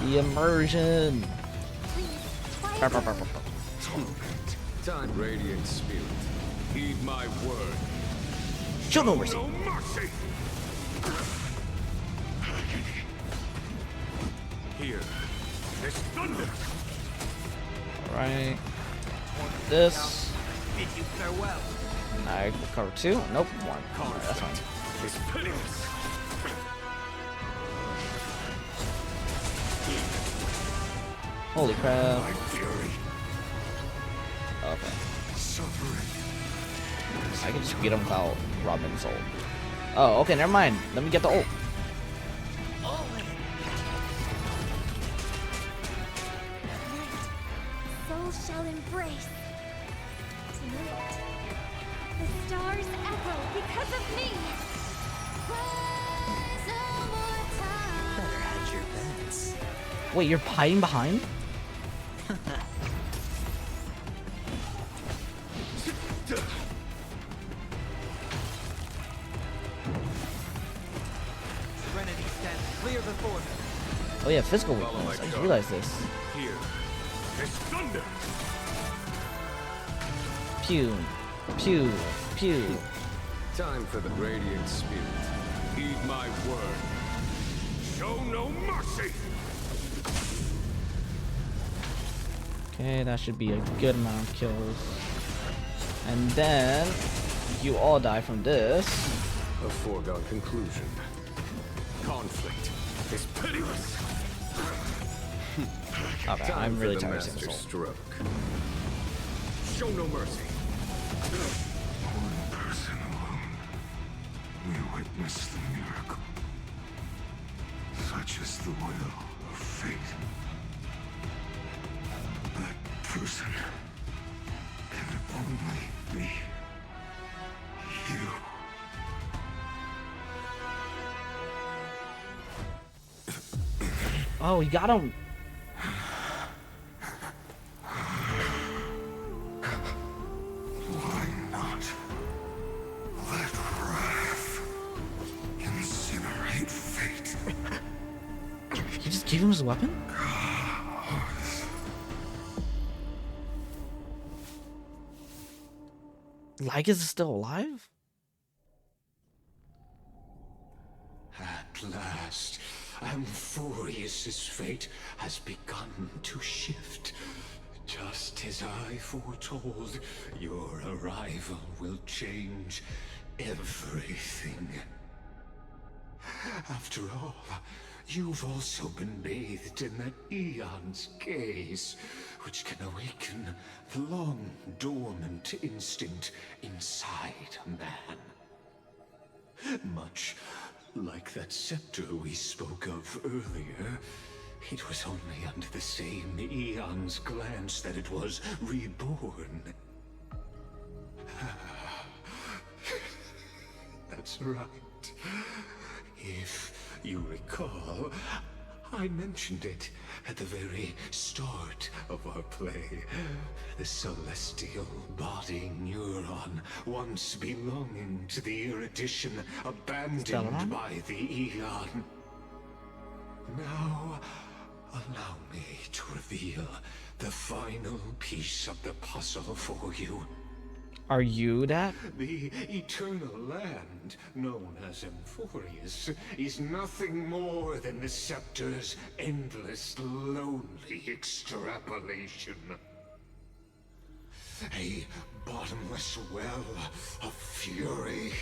A: The immersion.
U: Time, Radiant Spirit. Heed my word.
A: Show no mercy.
U: Here, there's thunder.
A: Alright. This.
R: Bid you farewell.
A: I cover two? Nope, one. Alright, that's fine.
U: It's pitiless.
A: Holy crap. Okay. I can just beat him without Robin's ult. Oh, okay, never mind. Let me get the ult.
H: Souls shall embrace. Tonight, the stars echo because of me.
R: Better hedge your bets.
A: Wait, you're hiding behind?
R: Serenity stands clear before me.
A: Oh yeah, physical weakness. I just realized this.
U: Here, there's thunder.
A: Pew, pew, pew.
U: Time for the Radiant Spirit. Heed my word. Show no mercy.
A: Okay, that should be a good amount of kills. And then you all die from this.
U: A foregone conclusion. Conflict is pitiless.
A: Okay, I'm really tired of seeing this ult.
U: Stroke. Show no mercy.
C: One person alone. We witness the miracle. Such is the will of fate. That person can only be you.
A: Oh, he got him.
C: Why not let wrath incinerate fate?
A: He just gave him his weapon? Lycus is still alive?
C: At last, Amphorius's fate has begun to shift. Just as I foretold, your arrival will change everything. After all, you've also been bathed in that eon's gaze, which can awaken the long-dormant instinct inside a man. Much like that scepter we spoke of earlier, it was only under the same eon's glance that it was reborn. That's right. If you recall, I mentioned it at the very start of our play. The celestial body neuron, once belonging to the erudition, abandoned by the Eon. Now, allow me to reveal the final piece of the puzzle for you.
A: Are you that?
C: The eternal land, known as Amphorius, is nothing more than the Scepter's endless, lonely extrapolation. A bottomless well of fury,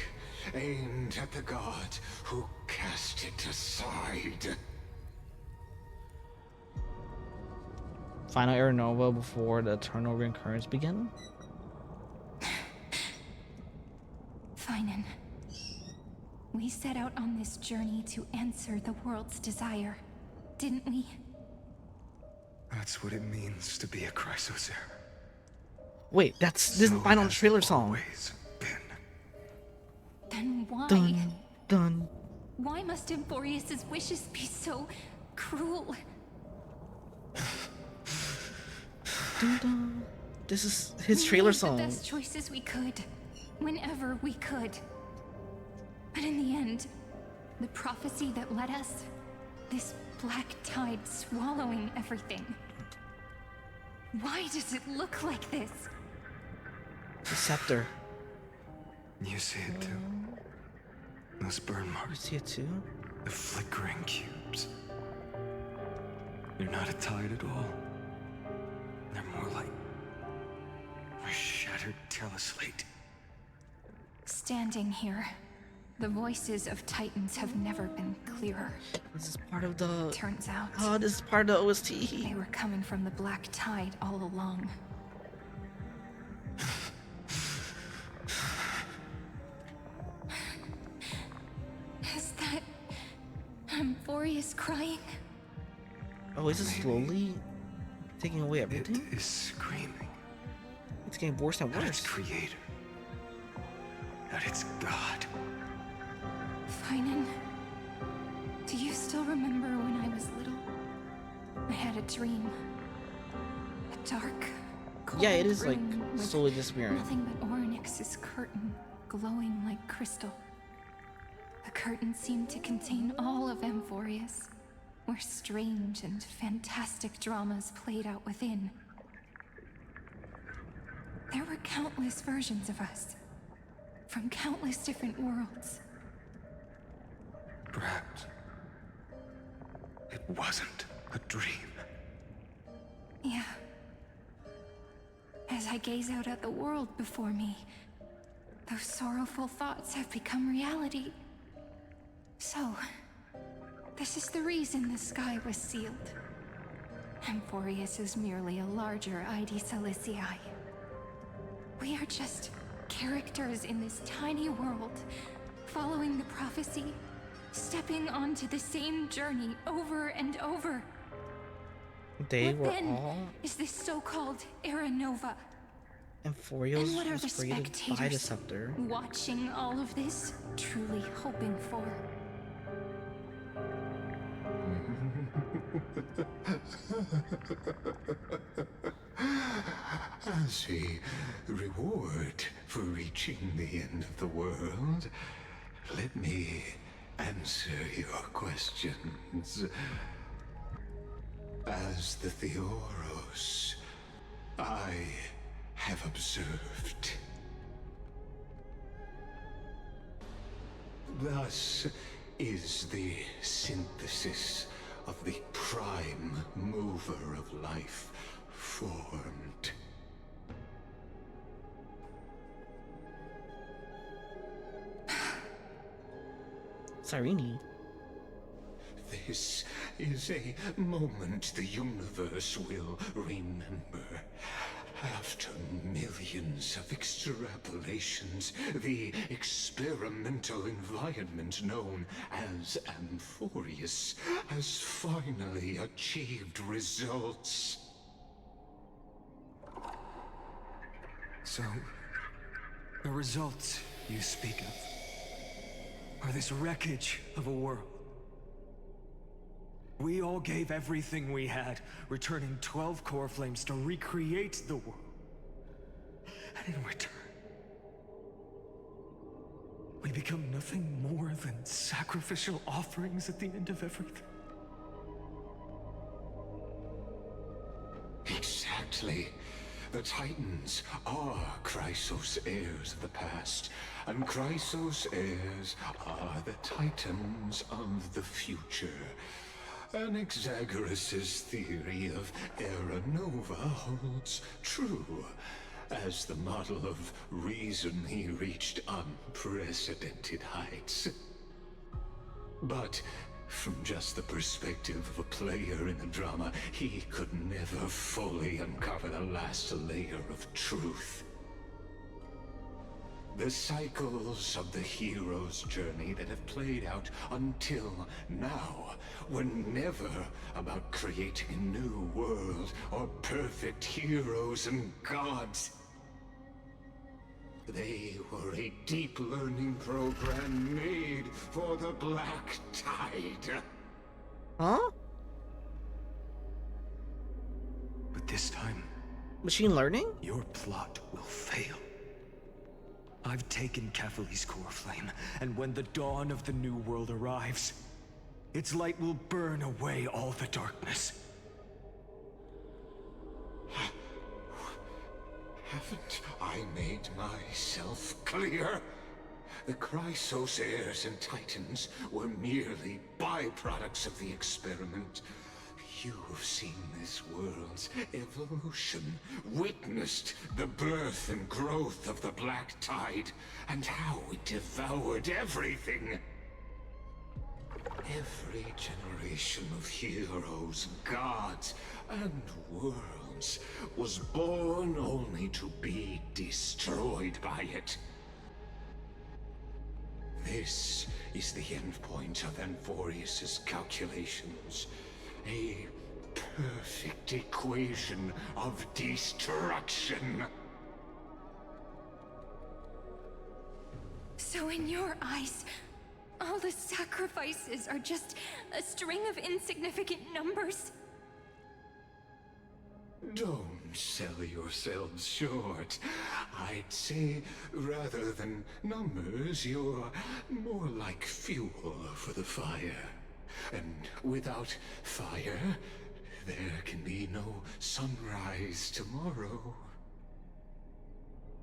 C: aimed at the god who cast it aside.
A: Final Era Nova before the eternal recurrence begin?
T: Phainon, we set out on this journey to answer the world's desire, didn't we?
K: That's what it means to be a Chrysosaur.
A: Wait, this is Final trailer song.
T: Then why?
A: Dun, dun.
T: Why must Amphorius's wishes be so cruel?
A: Dun, dun. This is his trailer song.
T: We made the best choices we could, whenever we could. But in the end, the prophecy that led us, this black tide swallowing everything. Why does it look like this?
A: The scepter.
K: You see it too. Those burn marks.
A: You see it too?
K: The flickering cubes. They're not a tide at all. They're more like a shattered teleslate.
T: Standing here, the voices of Titans have never been clearer.
A: This is part of the...
T: Turns out...
A: Oh, this is part of the OST.
T: They were coming from the black tide all along. Is that... Amphorius crying?
A: Oh, is it slowly taking away everything?
K: It is screaming.
A: It's getting worse and worse.
K: At its creator. At its god.
T: Phainon, do you still remember when I was little? I had a dream. A dark, cold
A: yeah, it is like
T: room with
A: slowly disappearing.
T: nothing but Orynyx's curtain, glowing like crystal. The curtain seemed to contain all of Amphorius, where strange and fantastic dramas played out within. There were countless versions of us, from countless different worlds.
K: Perhaps it wasn't a dream.
T: Yeah. As I gaze out at the world before me, those sorrowful thoughts have become reality. So, this is the reason the sky was sealed. Amphorius is merely a larger ID Silicii. We are just characters in this tiny world, following the prophecy, stepping onto the same journey over and over.
A: They
T: what
A: were
T: then
A: all...
T: is this so-called Era Nova?
A: Amphorius
T: And what are
A: was
T: the
A: created by the
T: spectators
A: scepter.
T: watching all of this, truly hoping for?
C: As a reward for reaching the end of the world, let me answer your questions. As the Theoros, I have observed. Thus is the synthesis of the prime mover of life formed.
A: Cyrene.
C: This is a moment the universe will remember. After millions of extrapolations, the experimental environment known as Amphorius has finally achieved results.
K: So, the results you speak of are this wreckage of a world. We all gave everything we had, returning 12 core flames to recreate the world. And in return, we become nothing more than sacrificial offerings at the end of everything.
C: Exactly. The Titans are Chrysos heirs of the past, and Chrysos heirs are the Titans of the future. Anaxagoras' theory of Era Nova holds true. As the model of reason, he reached unprecedented heights. But from just the perspective of a player in the drama, he could never fully uncover the last layer of truth. The cycles of the hero's journey that have played out until now were never about creating a new world or perfect heroes and gods. They were a deep learning program made for the Black Tide.
A: Huh?
K: But this time,
A: machine learning?
K: Your plot will fail. I've taken Catholi's core flame, and when the dawn of the new world arrives, its light will burn away all the darkness.
C: Haven't I made myself clear? The Chrysos heirs and Titans were merely byproducts of the experiment. You've seen this world's evolution, witnessed the birth and growth of the Black Tide, and how it devoured everything. Every generation of heroes, gods, and worlds was born only to be destroyed by it. This is the endpoint of Amphorius' calculations. A perfect equation of destruction.
T: So in your eyes, all the sacrifices are just a string of insignificant numbers?
C: Don't sell yourselves short. I'd say, rather than numbers, you're more like fuel for the fire. And without fire, there can be no sunrise tomorrow.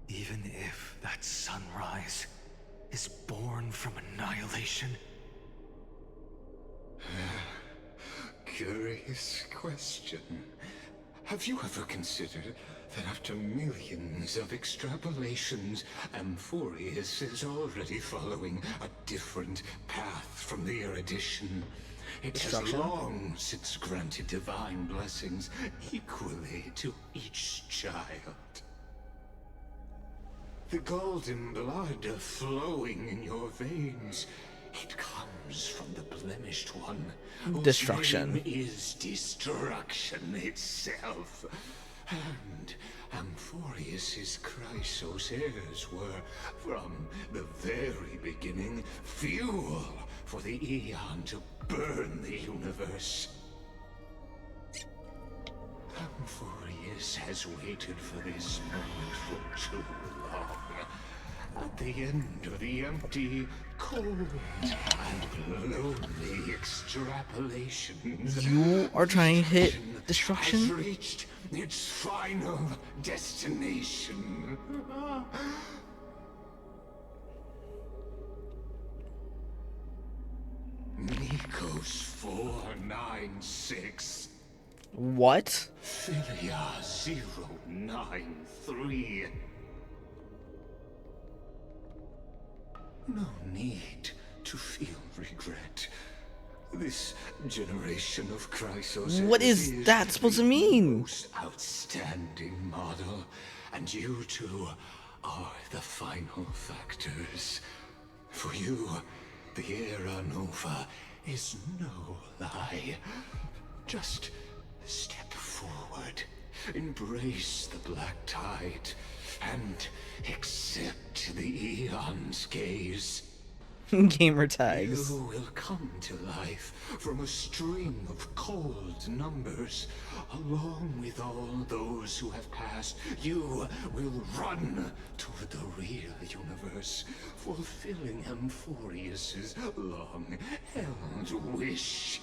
K: Even if that sunrise is born from annihilation?
C: Curious question. Have you ever considered that after millions of extrapolations, Amphorius is already following a different path from the erudition? It has long since granted divine blessings equally to each child. The golden blood flowing in your veins, it comes from the blemished one.
A: Destruction.
C: Whose name is destruction itself. And Amphorius' Chrysos heirs were, from the very beginning, fuel for the Aeon to burn the universe. Amphorius has waited for this moment for too long. At the end of the empty, cold, and lonely extrapolations,
A: You are trying to hit destruction?
C: has reached its final destination. Nikos 496.
A: What?
C: Philia 093. No need to feel regret. This generation of Chrysos
A: What is that supposed to mean?
C: Most outstanding model, and you two are the final factors. For you, the Era Nova is no lie. Just step forward, embrace the Black Tide, and accept the Aeon's gaze.
A: Gamer tags.
C: You will come to life from a string of cold numbers. Along with all those who have passed, you will run toward the real universe, fulfilling Amphorius's long-held wish.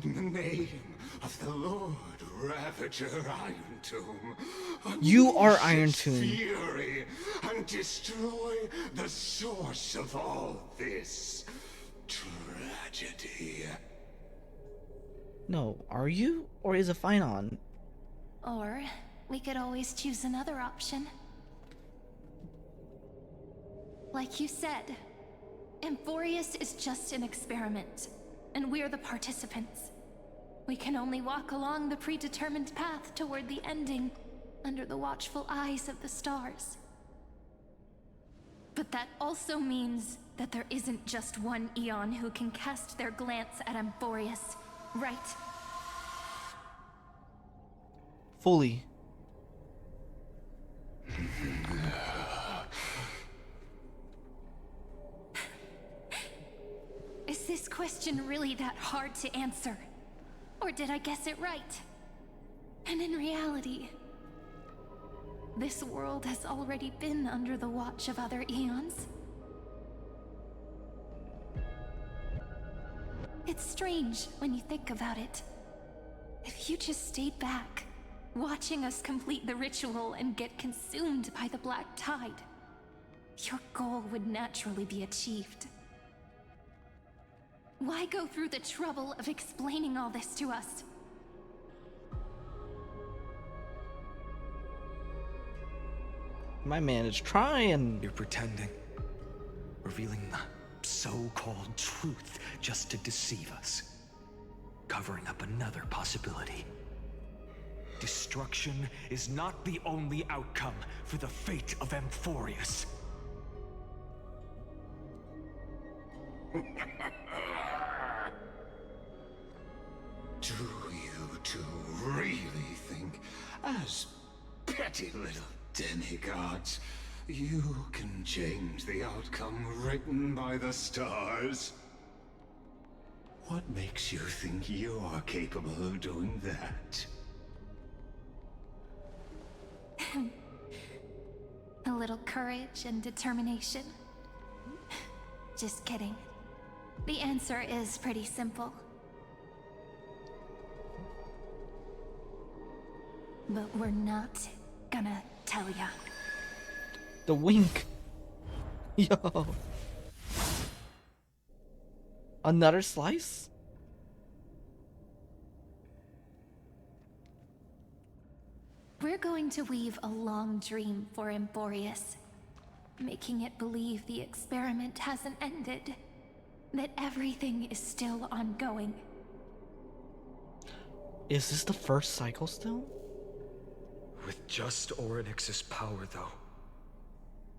C: In the name of the Lord Ravager Iron Tomb,
A: You are
C: unleash
A: Iron
C: its
A: Tomb.
C: fury and destroy the source of all this tragedy.
A: No, are you? Or is it Phainon?
H: Or we could always choose another option. Like you said, Amphorius is just an experiment, and we're the participants. We can only walk along the predetermined path toward the ending, under the watchful eyes of the stars. But that also means that there isn't just one Eon who can cast their glance at Amphorius, right?
A: Fully.
H: Is this question really that hard to answer? Or did I guess it right? And in reality, this world has already been under the watch of other eons. It's strange when you think about it. If you just stayed back, watching us complete the ritual and get consumed by the black tide, your goal would naturally be achieved. Why go through the trouble of explaining all this to us?
A: My man is trying.
K: You're pretending. Revealing the so-called truth just to deceive us. Covering up another possibility. Destruction is not the only outcome for the fate of Amphorius.
C: Do you two really think, as petty little demigods, you can change the outcome written by the stars? What makes you think you're capable of doing that?
H: A little courage and determination. Just kidding. The answer is pretty simple. But we're not gonna tell ya.
A: The wink. Yo. Another slice?
H: We're going to weave a long dream for Amphorius, making it believe the experiment hasn't ended, that everything is still ongoing.
A: Is this the first cycle still?
K: With just Orynyx's power, though,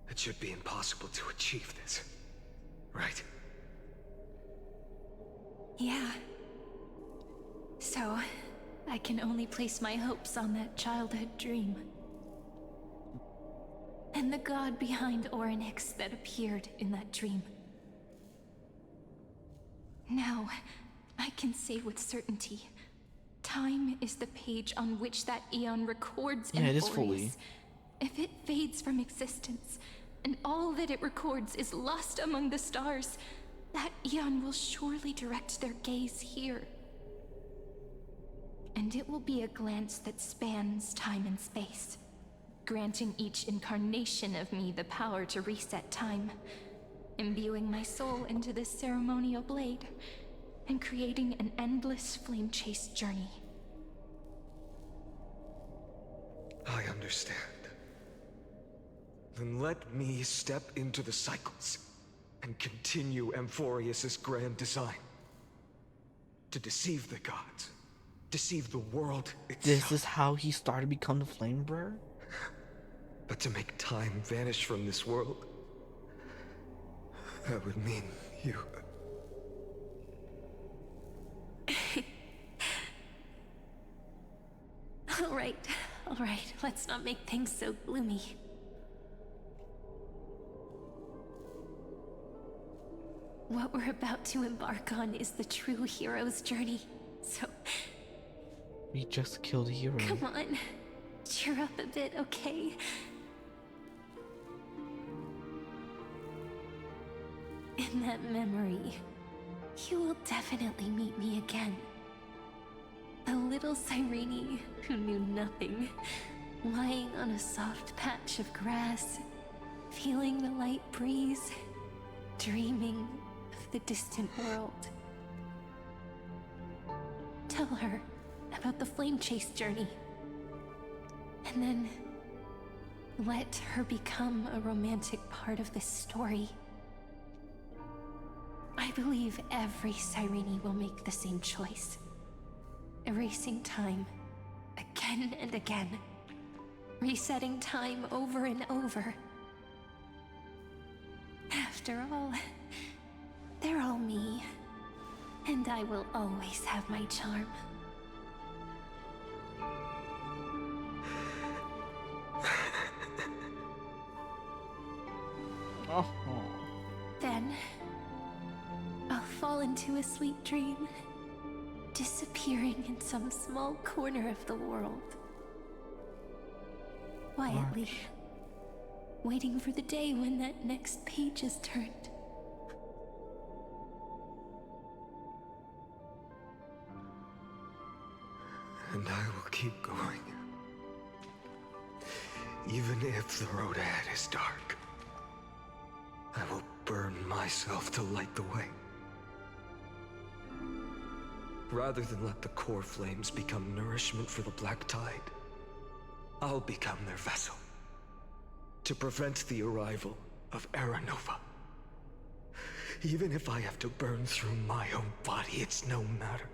K: it should be impossible to achieve this, right?
H: Yeah. So, I can only place my hopes on that childhood dream. And the god behind Orynyx that appeared in that dream. Now, I can say with certainty, time is the page on which that Eon records
A: Yeah, it is
H: Amphorius.
A: fully.
H: If it fades from existence, and all that it records is lost among the stars, that Eon will surely direct their gaze here. And it will be a glance that spans time and space, granting each incarnation of me the power to reset time, imbuing my soul into this ceremonial blade, and creating an endless flame-chased journey.
K: I understand. Then let me step into the cycles and continue Amphorius's grand design. To deceive the gods, deceive the world itself.
A: This is how he started to become the Flame Bearer?
K: But to make time vanish from this world, that would mean you...
H: All right, let's not make things so gloomy.
O: What we're about to embark on is the true hero's journey. So,
A: We just killed a hero.
O: come on. Cheer up a bit, okay? In that memory, you will definitely meet me again. A little Cyrene who knew nothing, lying on a soft patch of grass, feeling the light breeze, dreaming of the distant world. Tell her about the flame chase journey, and then let her become a romantic part of this story. I believe every Cyrene will make the same choice. Erasing time again and again. Resetting time over and over. After all, they're all me. And I will always have my charm.
A: Oh.
O: Then, I'll fall into a sweet dream, disappearing in some small corner of the world. Quietly, waiting for the day when that next page is turned.
B: And I will keep going. Even if the road ahead is dark, I will burn myself to light the way. Rather than let the core flames become nourishment for the Black Tide, I'll become their vessel to prevent the arrival of Era Nova. Even if I have to burn through my own body, it's no matter.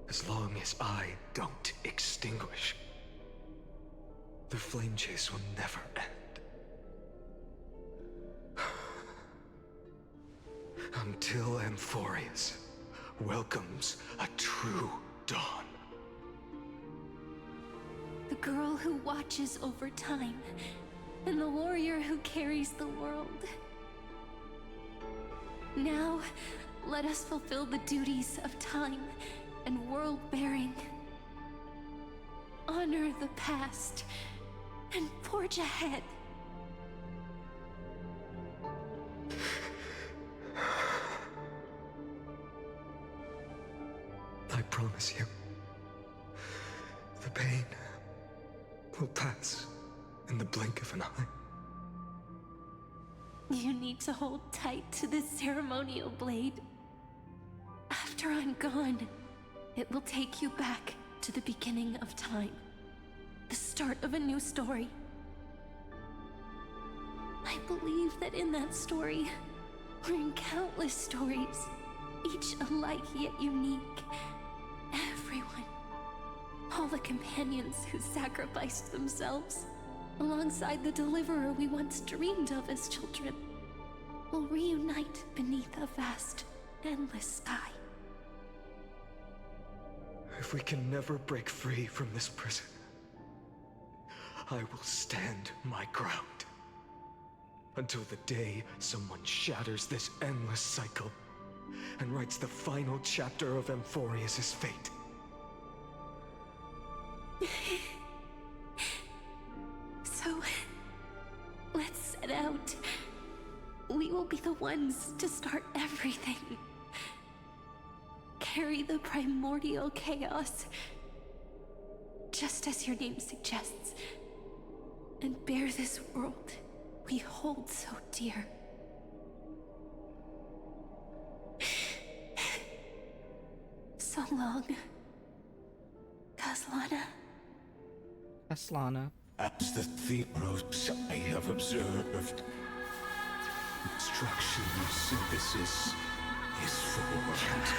B: As long as I don't extinguish, the flame chase will never end. Until Amphorius welcomes a true dawn.
O: The girl who watches over time, and the warrior who carries the world. Now, let us fulfill the duties of time and world-bearing. Honor the past and forge ahead.
B: I promise you, the pain will pass in the blink of an eye.
O: You need to hold tight to this ceremonial blade. After I'm gone, it will take you back to the beginning of time. The start of a new story. I believe that in that story, or in countless stories, each alike yet unique, everyone, all the companions who sacrificed themselves, alongside the deliverer we once dreamed of as children, will reunite beneath a vast, endless sky.
B: If we can never break free from this prison, I will stand my ground. Until the day someone shatters this endless cycle and writes the final chapter of Amphorius' fate.
O: So, let's set out. We will be the ones to start everything. Carry the primordial chaos, just as your name suggests, and bear this world we hold so dear. So long, Kaslana.
A: Kaslana.
C: As the Theros I have observed, instruction synthesis is formed.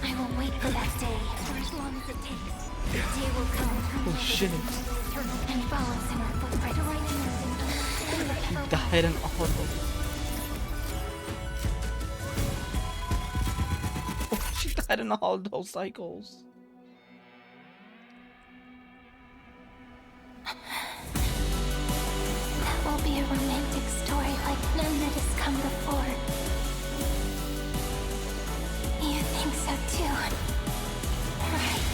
J: I will wait for that day for as long as it takes. The day will come.
A: Oh shit.
J: And follows in our footprint.
A: died in all those. She died in all those cycles.
H: That will be a romantic story like none that has come before. You think so too, right?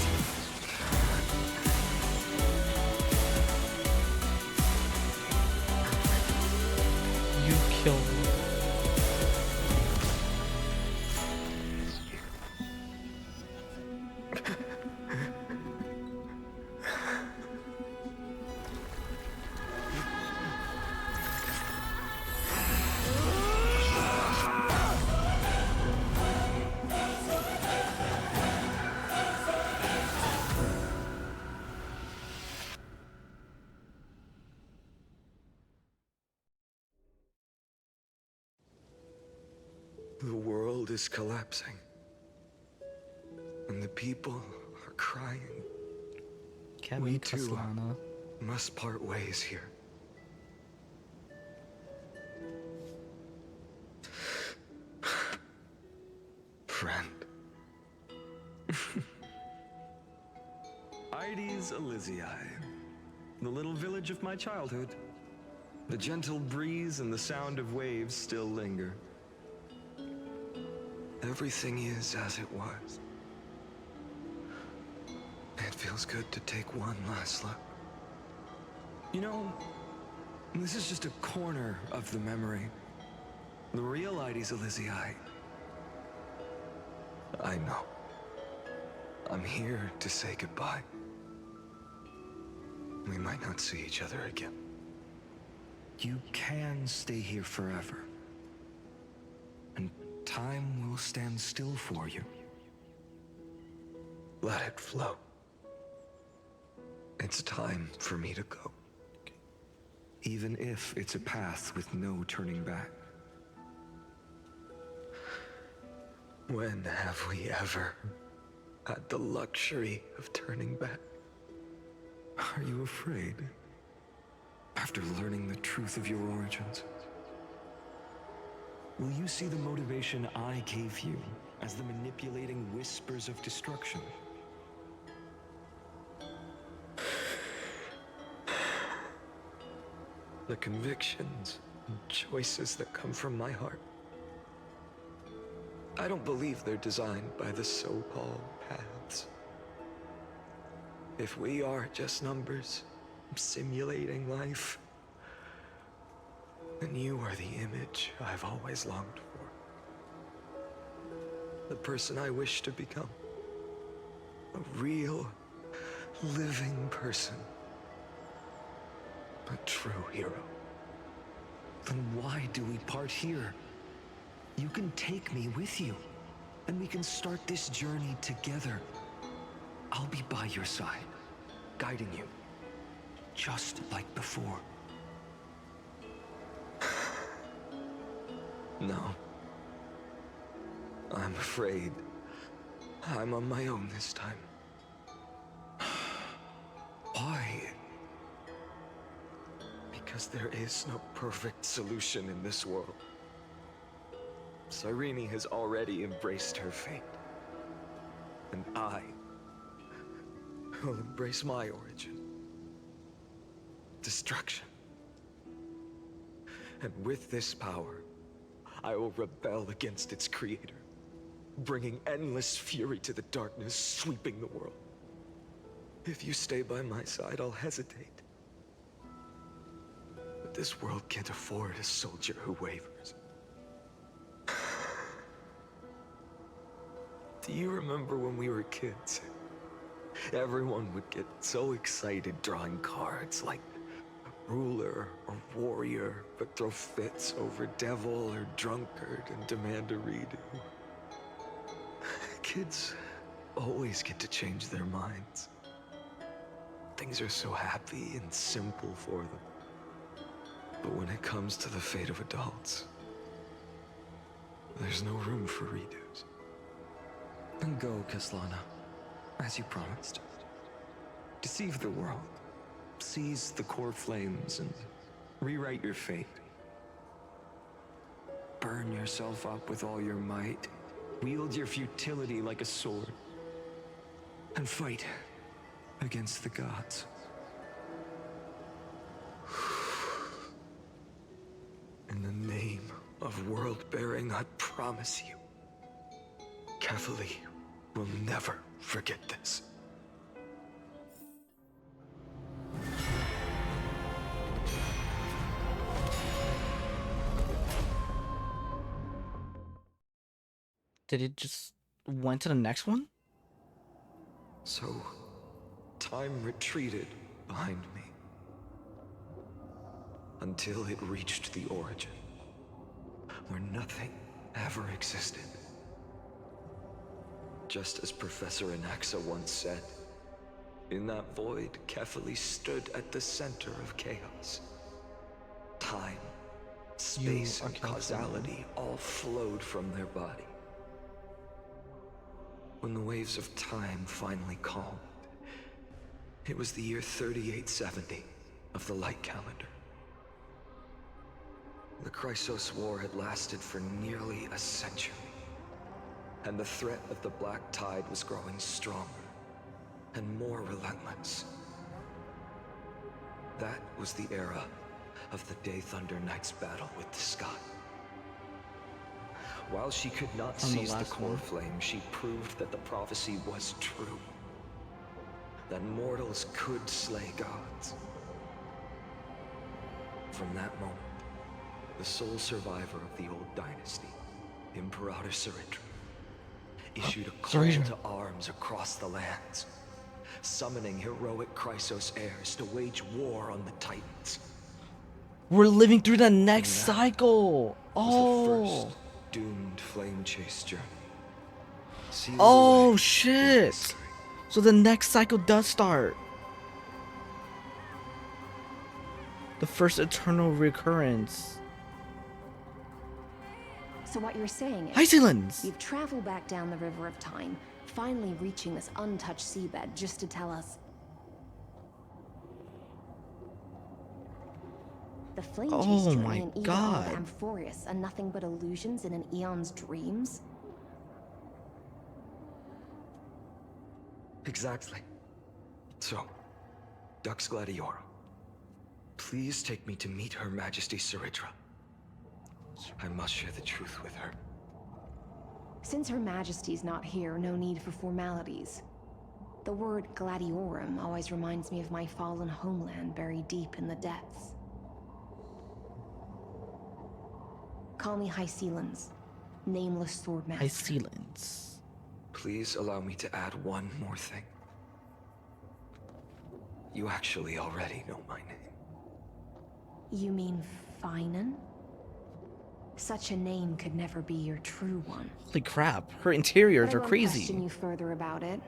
A: You killed me.
B: The world is collapsing. And the people are crying.
A: Kevin
B: We too
A: Castellano.
B: must part ways here. Friend.
K: Ides Elysiae, the little village of my childhood. The gentle breeze and the sound of waves still linger.
B: Everything is as it was. It feels good to take one last look.
K: You know, this is just a corner of the memory. The real Ides Elysiae.
B: I know. I'm here to say goodbye. We might not see each other again.
K: You can stay here forever. And time will stand still for you.
B: Let it flow. It's time for me to go.
K: Even if it's a path with no turning back.
B: When have we ever had the luxury of turning back?
K: Are you afraid? After learning the truth of your origins? Will you see the motivation I gave you as the manipulating whispers of destruction?
B: The convictions and choices that come from my heart. I don't believe they're designed by the so-called paths. If we are just numbers simulating life, then you are the image I've always longed for. The person I wish to become. A real, living person. A true hero.
K: Then why do we part here? You can take me with you, and we can start this journey together. I'll be by your side, guiding you, just like before.
B: No. I'm afraid I'm on my own this time.
K: Why?
B: Because there is no perfect solution in this world. Cyrene has already embraced her fate. And I will embrace my origin. Destruction. And with this power, I will rebel against its creator, bringing endless fury to the darkness, sweeping the world. If you stay by my side, I'll hesitate. But this world can't afford a soldier who wavers. Do you remember when we were kids? Everyone would get so excited drawing cards like ruler or warrior, but throw fits over devil or drunkard and demand a redo. Kids always get to change their minds. Things are so happy and simple for them. But when it comes to the fate of adults, there's no room for redos.
K: Then go, Castellano, as you promised. Deceive the world, seize the core flames, and rewrite your fate. burn yourself up with all your might, wield your futility like a sword, and fight against the gods. In the name of world-bearing, I promise you, Kefali will never forget this.
A: Did it just went to the next one?
K: So, time retreated behind me until it reached the origin, where nothing ever existed. Just as Professor Anaxa once said, in that void, Kefali stood at the center of chaos. Time, space, and causality all flowed from their body. When the waves of time finally calmed, it was the year 3870 of the light calendar. The Chrysos War had lasted for nearly a century, and the threat of the Black Tide was growing stronger and more relentless. That was the era of the Day Thunder Knight's battle with the sky. While she could not seize the core flame, she proved that the prophecy was true. That mortals could slay gods. From that moment, the sole survivor of the old dynasty, Imperator Saritra, issued a call to arms across the lands, summoning heroic Chrysos heirs to wage war on the Titans.
A: We're living through the next cycle.
K: Oh. Doomed flame chase journey.
A: Oh shit! So the next cycle does start. The first eternal recurrence.
E: So what you're saying is,
A: Hi, Zealands!
E: you've traveled back down the river of time, finally reaching this untouched seabed just to tell us the flame chase journey and even all the Amphorius are nothing but illusions in an eon's dreams?
K: Exactly. So, Dux Gladiorum, please take me to meet Her Majesty Saritra. I must share the truth with her.
E: Since Her Majesty's not here, no need for formalities. The word Gladiorum always reminds me of my fallen homeland buried deep in the depths. Call me Hycelans, nameless swordmaster.
A: Hycelans.
K: Please allow me to add one more thing. You actually already know my name.
E: You mean Phainon? Such a name could never be your true one.
A: Holy crap, her interiors are
E: I
A: crazy.
E: won't question you further about it.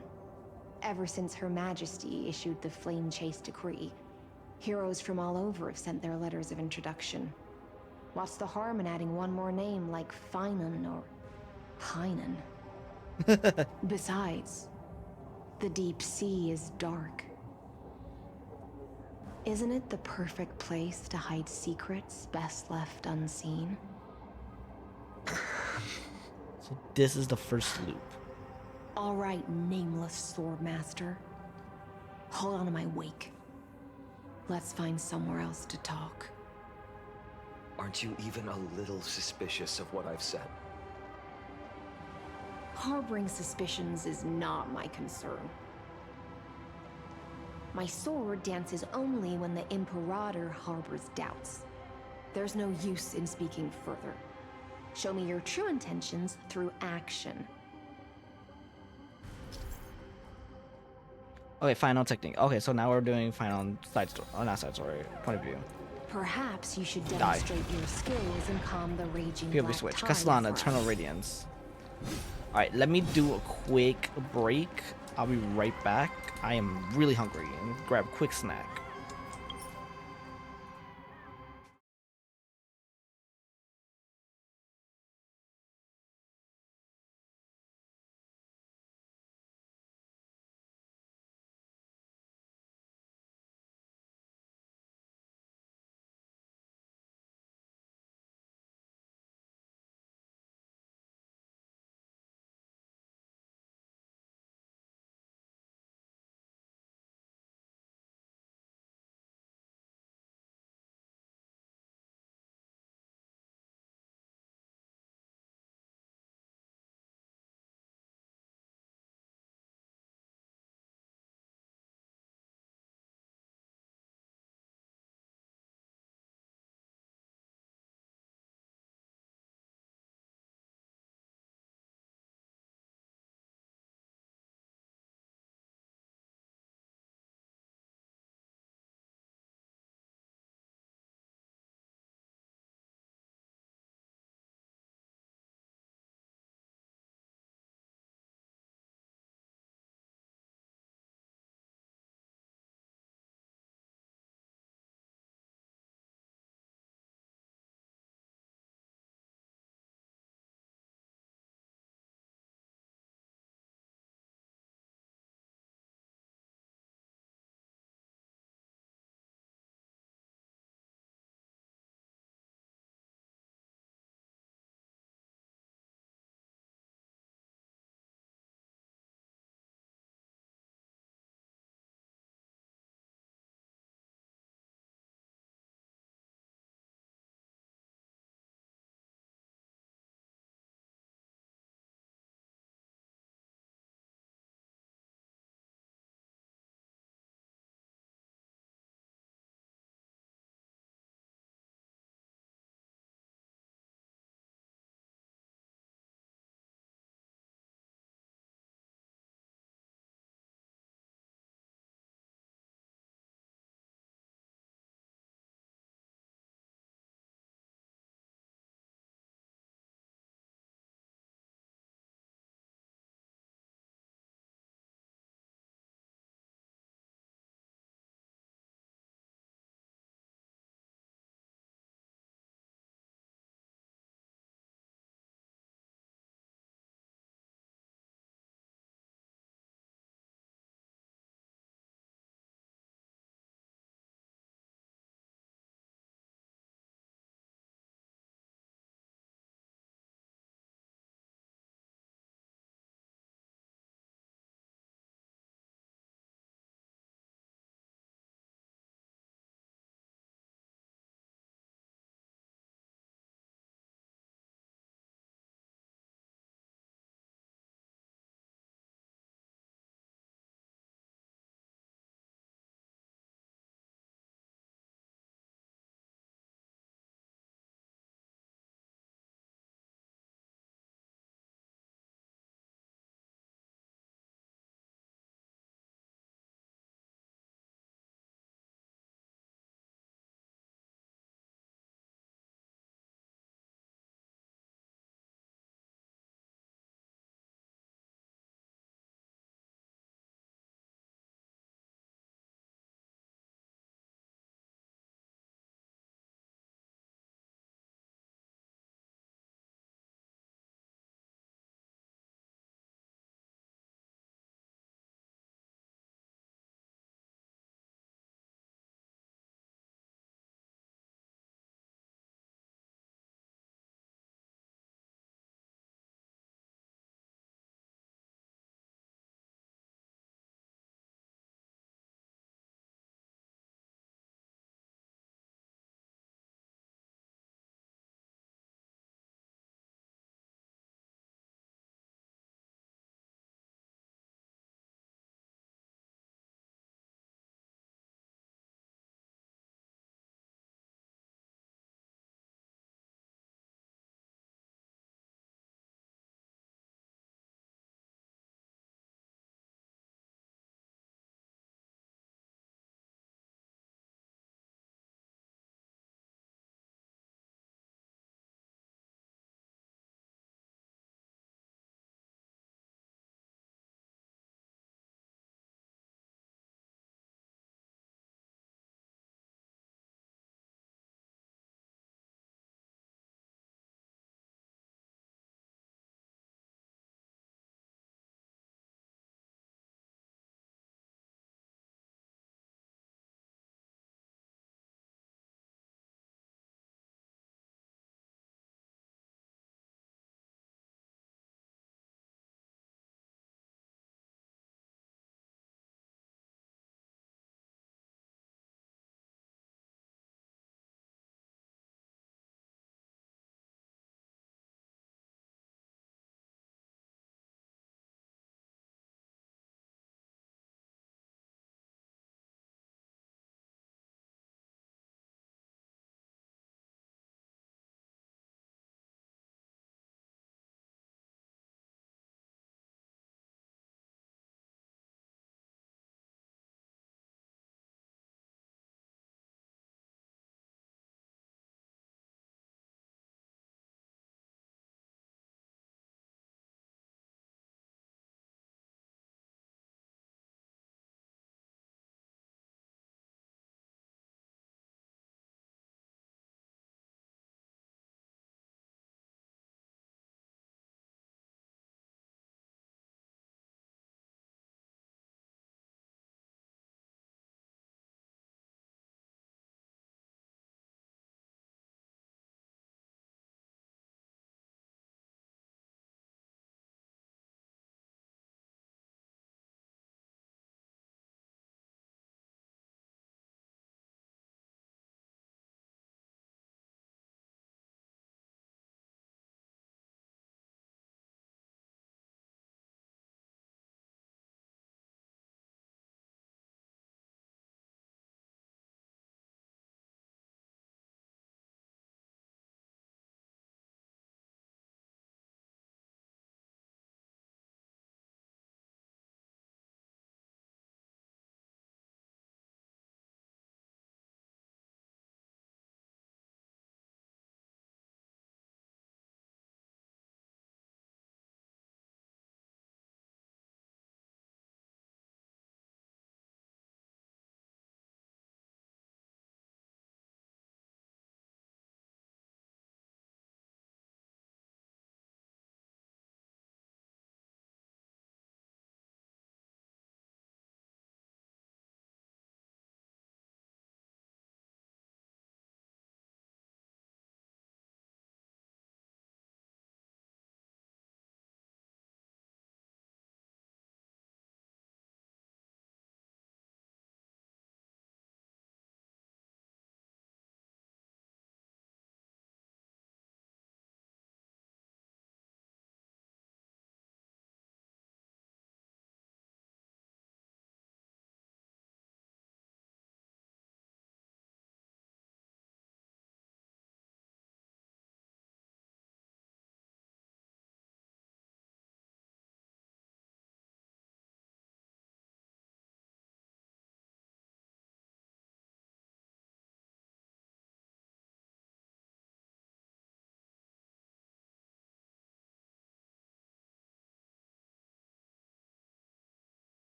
E: Ever since Her Majesty issued the Flame Chase Decree, heroes from all over have sent their letters of introduction. What's the harm in adding one more name like Phainon or Phainon? Besides, the deep sea is dark. Isn't it the perfect place to hide secrets best left unseen?
A: So this is the first loop.
E: All right, nameless swordmaster. Hold on to my wake. Let's find somewhere else to talk.
K: Aren't you even a little suspicious of what I've said?
E: Harboring suspicions is not my concern. My sword dances only when the Imperator harbors doubts. There's no use in speaking further. Show me your true intentions through action.
A: Okay, final technique. Okay, so now we're doing final side story. Oh, not side story. Point of view.
E: Perhaps you should demonstrate your skills and calm the raging
A: POV
E: black
A: switch.
E: tide
A: Castellana,
E: for us.
A: Eternal Radiance. Alright, let me do a quick break. I'll be right back. I am really hungry and grab a quick snack.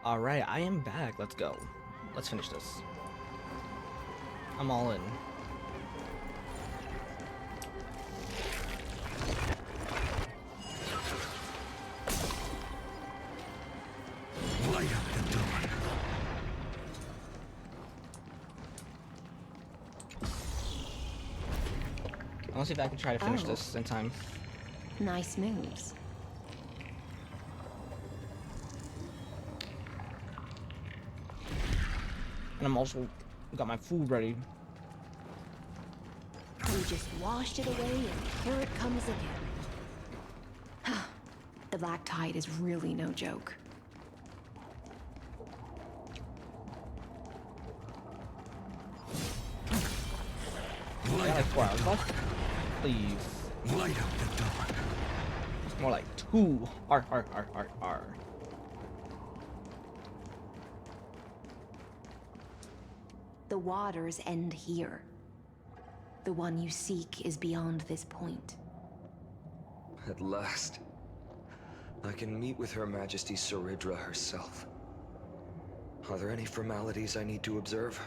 A: Alright, I am back. Let's go. Let's finish this. I'm all in.
S: Light up the dawn.
A: I want to see if I can try to finish this in time.
E: Nice moves.
A: And I'm also got my food ready.
E: We just washed it away and here it comes again. The black tide is really no joke.
A: I got like 4 hours left. Please.
S: Light up the dawn.
A: More like 2. R.
E: The waters end here. The one you seek is beyond this point.
B: At last, I can meet with Her Majesty Saridra herself. Are there any formalities I need to observe?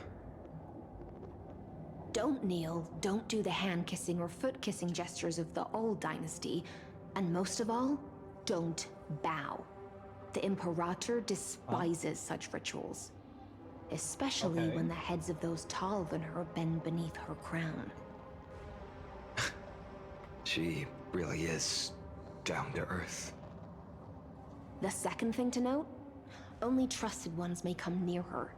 E: Don't kneel, don't do the hand-kissing or foot-kissing gestures of the old dynasty, and most of all, don't bow. The Imperator despises such rituals. Especially when the heads of those taller than her bend beneath her crown.
B: She really is down to earth.
E: The second thing to note, only trusted ones may come near her.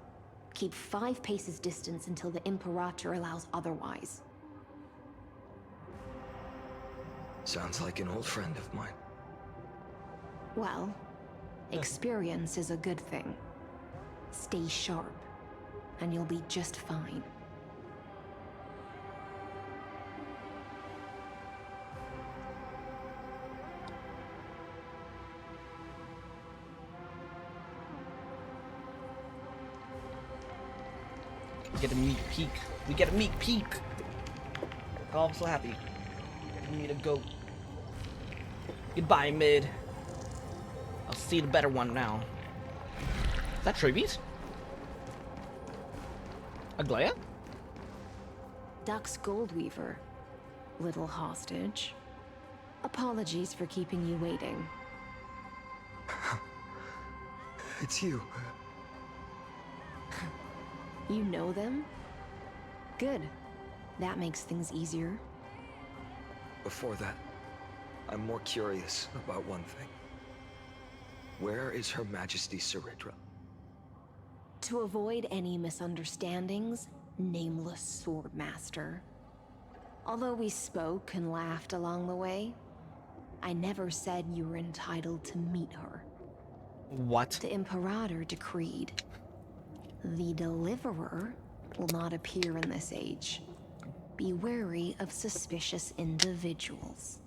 E: Keep 5 paces distance until the Imperator allows otherwise.
B: Sounds like an old friend of mine.
E: Well, experience is a good thing. Stay sharp, and you'll be just fine.
A: We get a meat peek. We get a meat peek. Oh, I'm so happy. We need a goat. Goodbye, mid. I'll see the better one now. Is that Trevi's? Aglaia?
E: Duck's Goldweaver, little hostage. Apologies for keeping you waiting.
B: It's you.
E: You know them? Good. That makes things easier.
B: Before that, I'm more curious about one thing. Where is Her Majesty Saridra?
E: To avoid any misunderstandings, nameless Swordmaster. Although we spoke and laughed along the way, I never said you were entitled to meet her.
A: What?
E: The Imperator decreed. The Deliverer will not appear in this age. Be wary of suspicious individuals.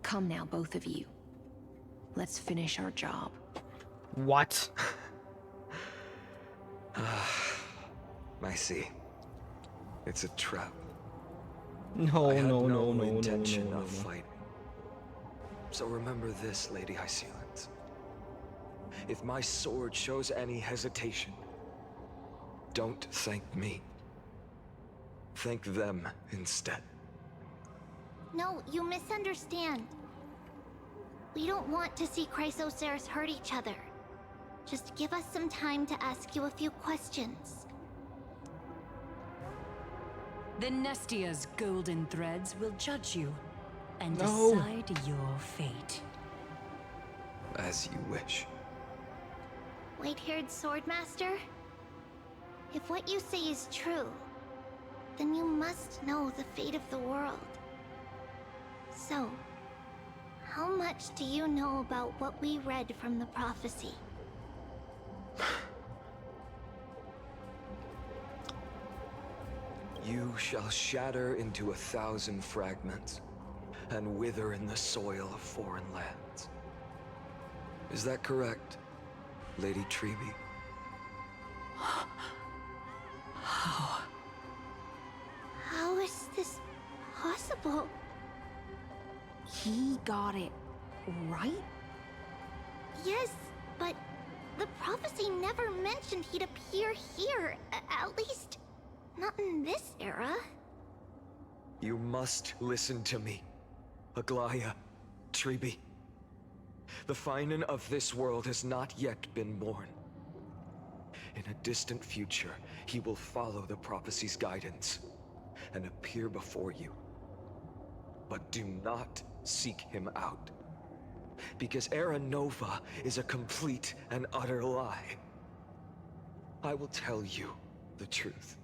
E: Come now, both of you. Let's finish our job.
A: What?
B: I see. It's a trap.
A: No,
B: I had
A: no
B: intention of fighting. So remember this, Lady Hysealant. If my sword shows any hesitation, don't thank me. Thank them instead.
H: No, you misunderstand. We don't want to see Chrysoceres hurt each other. Just give us some time to ask you a few questions.
G: The Nestia's golden threads will judge you and
A: No.
G: decide your fate.
B: As you wish.
H: White-haired Swordmaster? If what you say is true, then you must know the fate of the world. So, how much do you know about what we read from the prophecy?
B: You shall shatter into 1,000 fragments and wither in the soil of foreign lands. Is that correct, Lady Treeby?
H: How is this possible?
E: He got it right?
H: Yes, but The prophecy never mentioned he'd appear here, at least not in this era.
K: You must listen to me, Aglaya, Tribi. The Phainon of this world has not yet been born. In a distant future, he will follow the prophecy's guidance and appear before you. But do not seek him out, because Era Nova is a complete and utter lie. I will tell you the truth,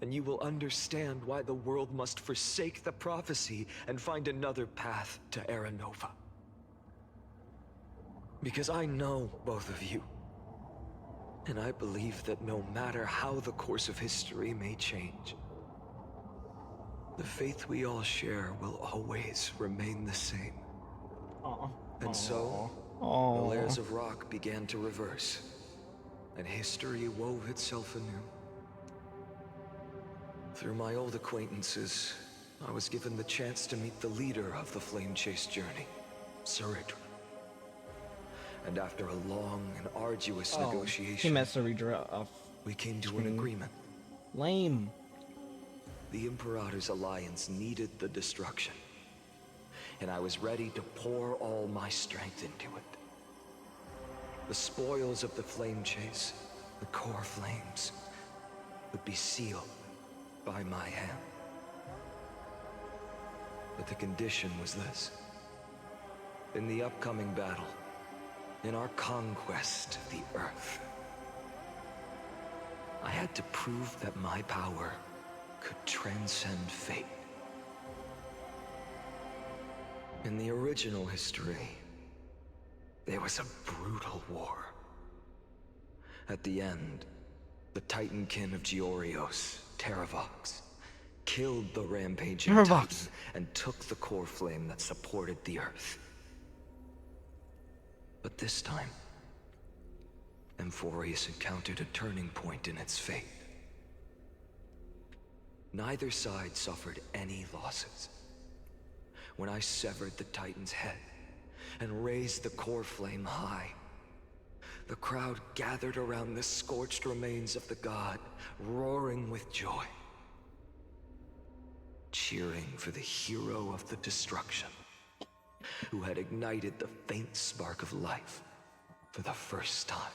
K: and you will understand why the world must forsake the prophecy and find another path to Era Nova. Because I know both of you, and I believe that no matter how the course of history may change, the faith we all share will always remain the same. And so, the layers of rock began to reverse, and history wove itself anew. Through my old acquaintances, I was given the chance to meet the leader of the Flame Chase journey, Saridra. And after a long and arduous negotiation,
A: he met Saridra off
K: we came to
A: screen.
K: an agreement.
A: Lame.
K: The Imperator's alliance needed the destruction, and I was ready to pour all my strength into it. The spoils of the Flame Chase, the core flames, would be sealed by my hand. But the condition was this. In the upcoming battle, in our conquest of the Earth, I had to prove that my power could transcend fate. In the original history, there was a brutal war. At the end, the Titankin of Georios, Terravox, killed the rampaging Titan and took the core flame that supported the Earth. But this time, Amphorius encountered a turning point in its fate. Neither side suffered any losses. When I severed the Titan's head and raised the core flame high, the crowd gathered around the scorched remains of the god, roaring with joy, cheering for the hero of the destruction, who had ignited the faint spark of life for the first time.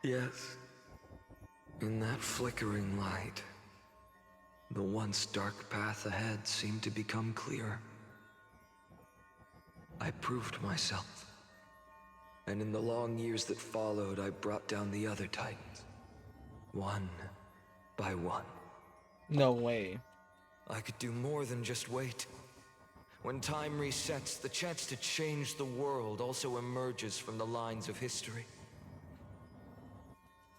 K: Yes, in that flickering light, the once dark path ahead seemed to become clear. I proved myself, and in the long years that followed, I brought down the other Titans, one by one.
A: No way.
K: I could do more than just wait. When time resets, the chance to change the world also emerges from the lines of history.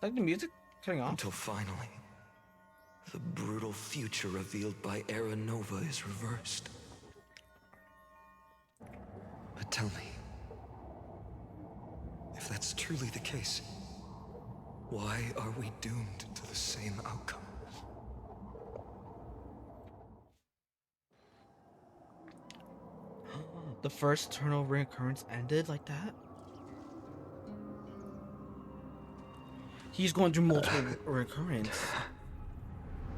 A: Like the music turning off?
K: Until finally, the brutal future revealed by Era Nova is reversed. But tell me, if that's truly the case, why are we doomed to the same outcome?
A: The first eternal recurrence ended like that? He's going through multiple recurrence.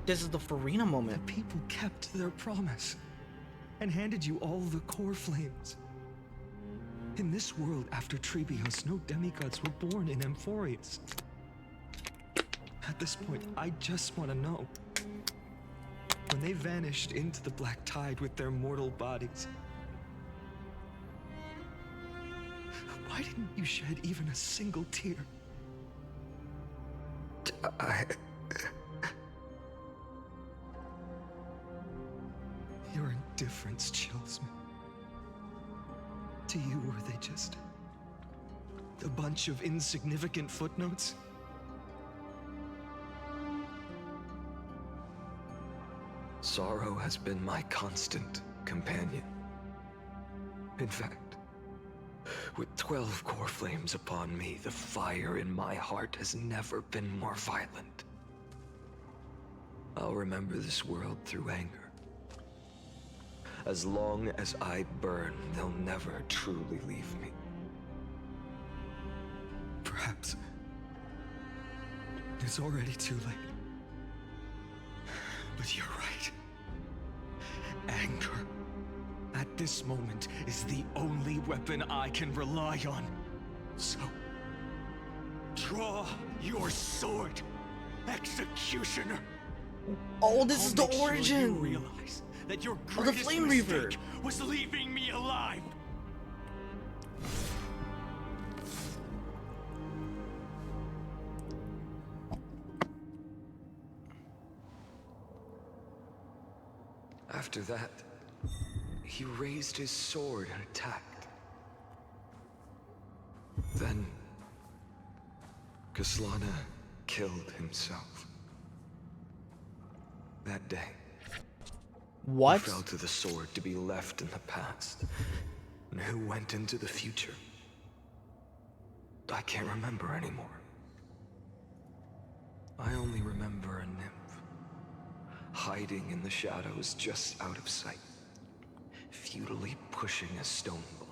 A: This is the Farina moment.
R: The people kept their promise and handed you all the core flames. In this world after Trebios, no demigods were born in Amphorius. At this point, I just want to know. When they vanished into the black tide with their mortal bodies, why didn't you shed even a single tear? Your indifference chills me. To you, were they just a bunch of insignificant footnotes?
K: Sorrow has been my constant companion. In fact, with 12 core flames upon me, the fire in my heart has never been more violent. I'll remember this world through anger. As long as I burn, they'll never truly leave me. Perhaps it's already too late. But you're right. Anger, at this moment, is the only weapon I can rely on. So, draw your sword, Executioner.
A: Oh, this is the
R: I'll make sure
A: origin
R: you realize that your
A: of the
R: greatest
A: Flame
R: mistake
A: Reaver.
R: was leaving me alive.
K: After that, he raised his sword and attacked. Then, Kaslana killed himself. That day,
A: What?
K: who fell to the sword to be left in the past, and who went into the future. I can't remember anymore. I only remember a nymph, hiding in the shadows just out of sight, futilely pushing a stone ball.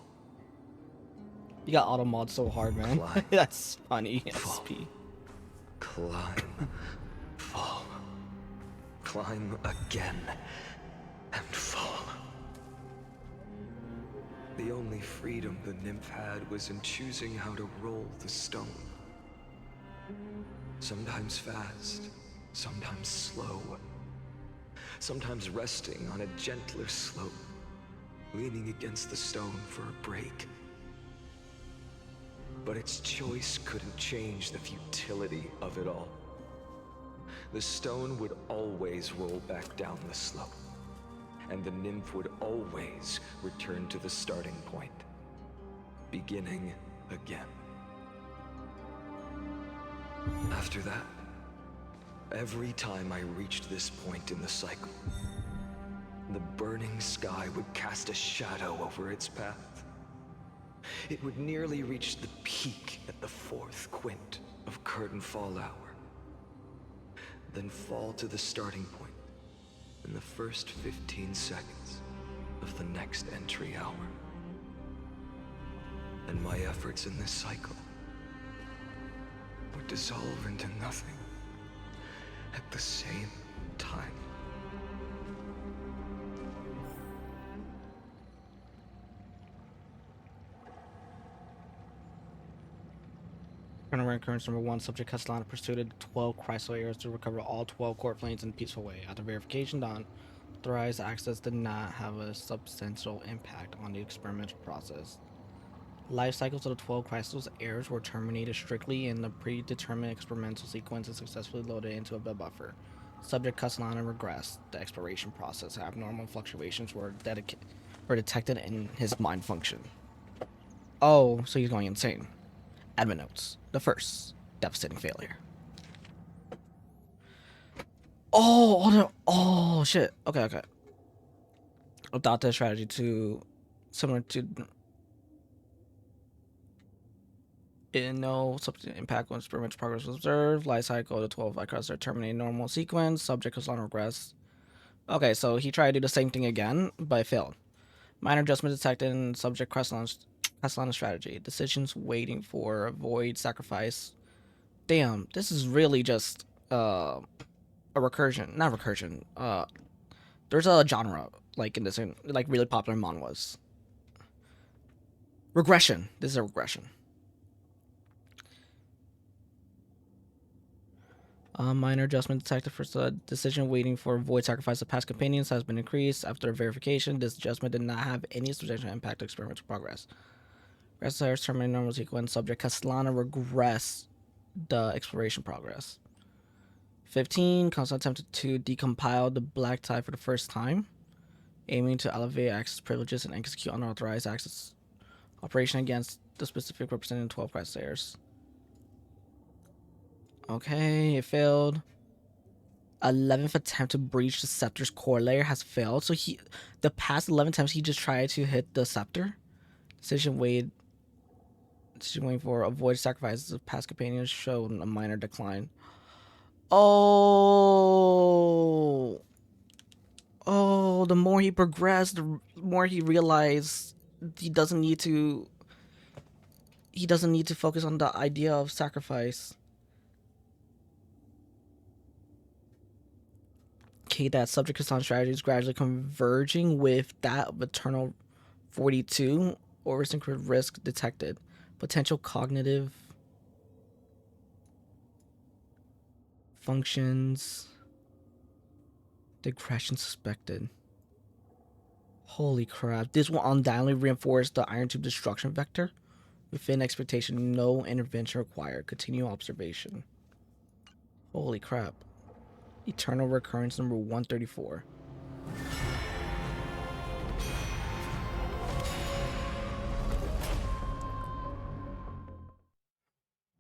A: You got auto mod so hard, man. That's funny. SP.
K: Climb, fall, climb again, and fall. The only freedom the nymph had was in choosing how to roll the stone. Sometimes fast, sometimes slow. Sometimes resting on a gentler slope, leaning against the stone for a break. But its choice couldn't change the futility of it all. The stone would always roll back down the slope, and the nymph would always return to the starting point, beginning again. After that, every time I reached this point in the cycle, the burning sky would cast a shadow over its path. It would nearly reach the peak at the 4th quint of curtain fall hour, then fall to the starting point in the first 15 seconds of the next entry hour. And my efforts in this cycle would dissolve into nothing at the same time.
A: Current occurrence number 1, subject Castellana pursued 12 crystal areas to recover all 12 court planes in a peaceful way. After verification done, authorized access did not have a substantial impact on the experimental process. Life cycles of the 12 crystals errors were terminated strictly in the predetermined experimental sequence and successfully loaded into a bed buffer. Subject Castellana regressed. The exploration process. Abnormal fluctuations were detected in his mind function. Oh, so he's going insane. Admin notes. The first, devastating failure. Oh, shit. Okay. Without the strategy similar to no substantive impact on experimental progress was observed. Life cycle of the 12 icons are terminated normal sequence. Subject was on regress. Okay, so he tried to do the same thing again, but it failed. Minor adjustments detected in subject Castellana strategy. Decisions waiting for avoid sacrifice. Damn, this is really just a recursion. Not recursion. There's a genre like in this, like really popular manhwas. Regression. This is a regression. Minor adjustment detected for the decision waiting for void sacrifice of past companions has been increased. After verification, this adjustment did not have any substantial impact on experimental progress. Regress terminated normal sequence. Subject Castellana regressed the exploration progress. 15. Constant attempted to decompile the black tie for the first time, aiming to elevate access privileges and execute unauthorized access operation against the specific representing 12 crystals. Okay, it failed. 11th attempt to breach the scepter's core layer has failed. So the past 11 attempts he just tried to hit the scepter. Decision waiting for avoid sacrifices of past companions showed a minor decline. Oh, So the more he progressed, the more he realized he doesn't need to focus on the idea of sacrifice. Okay, that subject Kassan strategy is gradually converging with that of Eternal 42, or risk detected. Potential cognitive functions. Digression suspected. Holy crap. This will undoubtedly reinforce the iron tube destruction vector. Within expectation, no intervention required. Continue observation. Holy crap. Eternal recurrence number 134.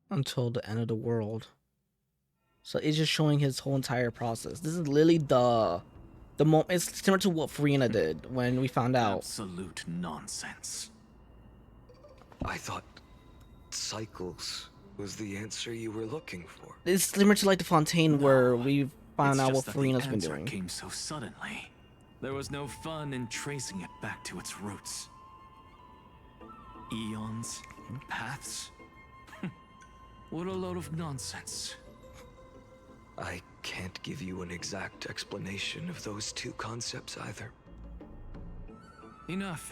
A: Until the end of the world. So it's just showing his whole entire process. This is literally the moment. It's similar to what Phainon did when we found out.
L: Absolute nonsense.
K: I thought cycles was the answer you were looking for.
A: It's similar to like the Fontaine where we found out what Phaine's been doing.
L: Came so suddenly. There was no fun in tracing it back to its roots. Eons, paths. What a load of nonsense.
K: I can't give you an exact explanation of those two concepts either.
L: Enough.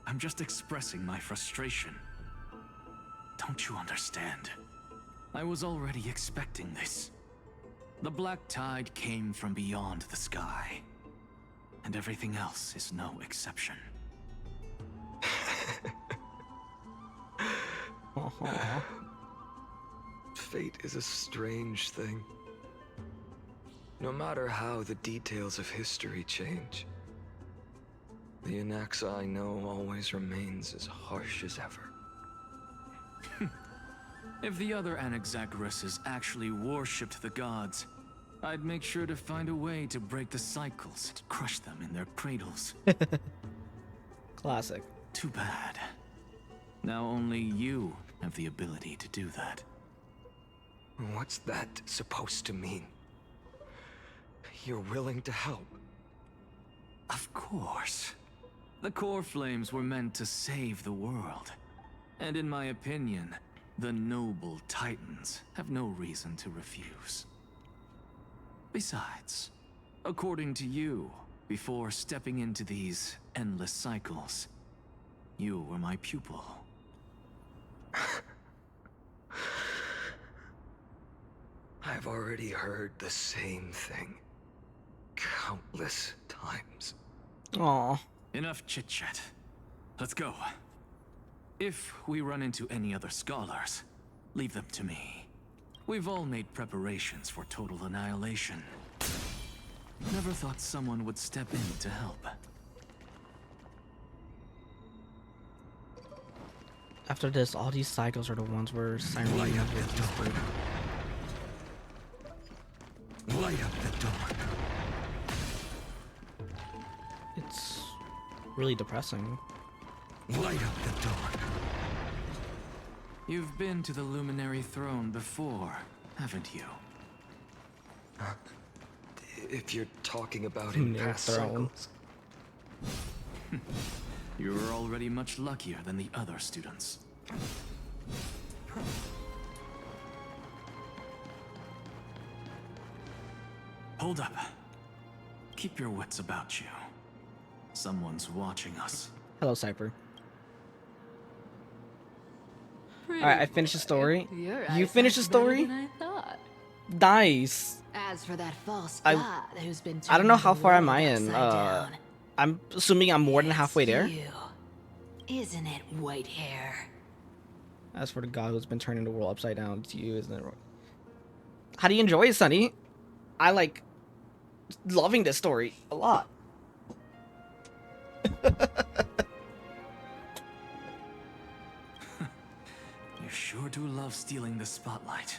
L: I'm just expressing my frustration. Don't you understand? I was already expecting this. The black tide came from beyond the sky. And everything else is no exception.
K: Fate is a strange thing. No matter how the details of history change, the Anaxa I know always remains as harsh as ever.
L: If the other Anaxagoras actually worshipped the gods, I'd make sure to find a way to break the cycles and crush them in their cradles.
A: Classic.
L: Too bad. Now only you have the ability to do that.
K: What's that supposed to mean? You're willing to help?
L: Of course. The core flames were meant to save the world. And in my opinion, the noble Titans have no reason to refuse. Besides, according to you, before stepping into these endless cycles, you were my pupil.
K: I've already heard the same thing countless times.
A: Aww.
L: Enough chit-chat. Let's go. If we run into any other scholars, leave them to me. We've all made preparations for total annihilation. Never thought someone would step in to help.
A: After this, all these cycles are the ones where Siren
S: Light up the dawn. Light up the dawn.
A: It's really depressing.
S: Light up the dawn.
L: You've been to the Luminary Throne before, haven't you?
K: If you're talking about in past cycles.
L: You were already much luckier than the other students. Hold up. Keep your wits about you. Someone's watching us.
A: Hello, Cypher. Alright, I finished the story. You finished the story? Nice.
Q: As for that false god who's been
A: I don't know how
Q: turning the
A: far am
Q: world
A: I in.
Q: upside down,
A: I'm assuming I'm more than halfway there.
Q: you. Isn't it, white hair?
A: As for the god who's been turning the world upside down, it's you, isn't it? How do you enjoy it, Sonny? I like loving this story a lot.
L: You sure do love stealing the spotlight.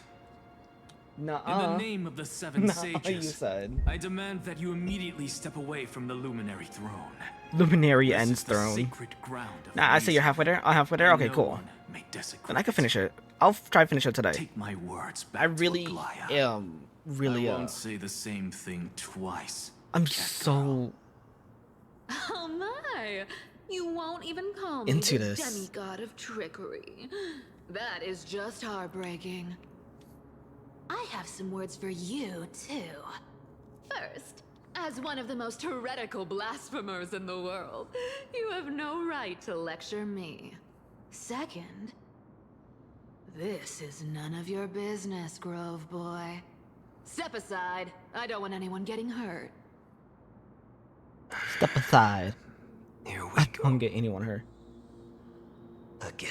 A: Nuh-uh.
L: In the name of the seven
A: Nuh-uh,
L: sages,
A: you said.
L: I demand that you immediately step away from the Luminary Throne.
A: Luminary
L: This
A: ends
L: is the
A: throne.
L: sacred ground of
A: Nah, I say you're
L: reason.
A: halfway there. I'm halfway there. Okay,
L: No
A: cool.
L: one may desecrate
A: Then I can finish it. I'll try to finish it today.
L: Take my words back
A: I really
L: to Aglaya.
A: am really.
L: I won't say the same thing twice.
A: I'm so
O: Oh my! You won't even call me
A: Into
O: the
A: this.
O: demigod of trickery. That is just heartbreaking. I have some words for you, too. First, as one of the most heretical blasphemers in the world, you have no right to lecture me. Second, this is none of your business, Grove Boy. Step aside. I don't want anyone getting hurt.
A: Step aside.
B: Here we
A: I don't get anyone hurt.
B: Again.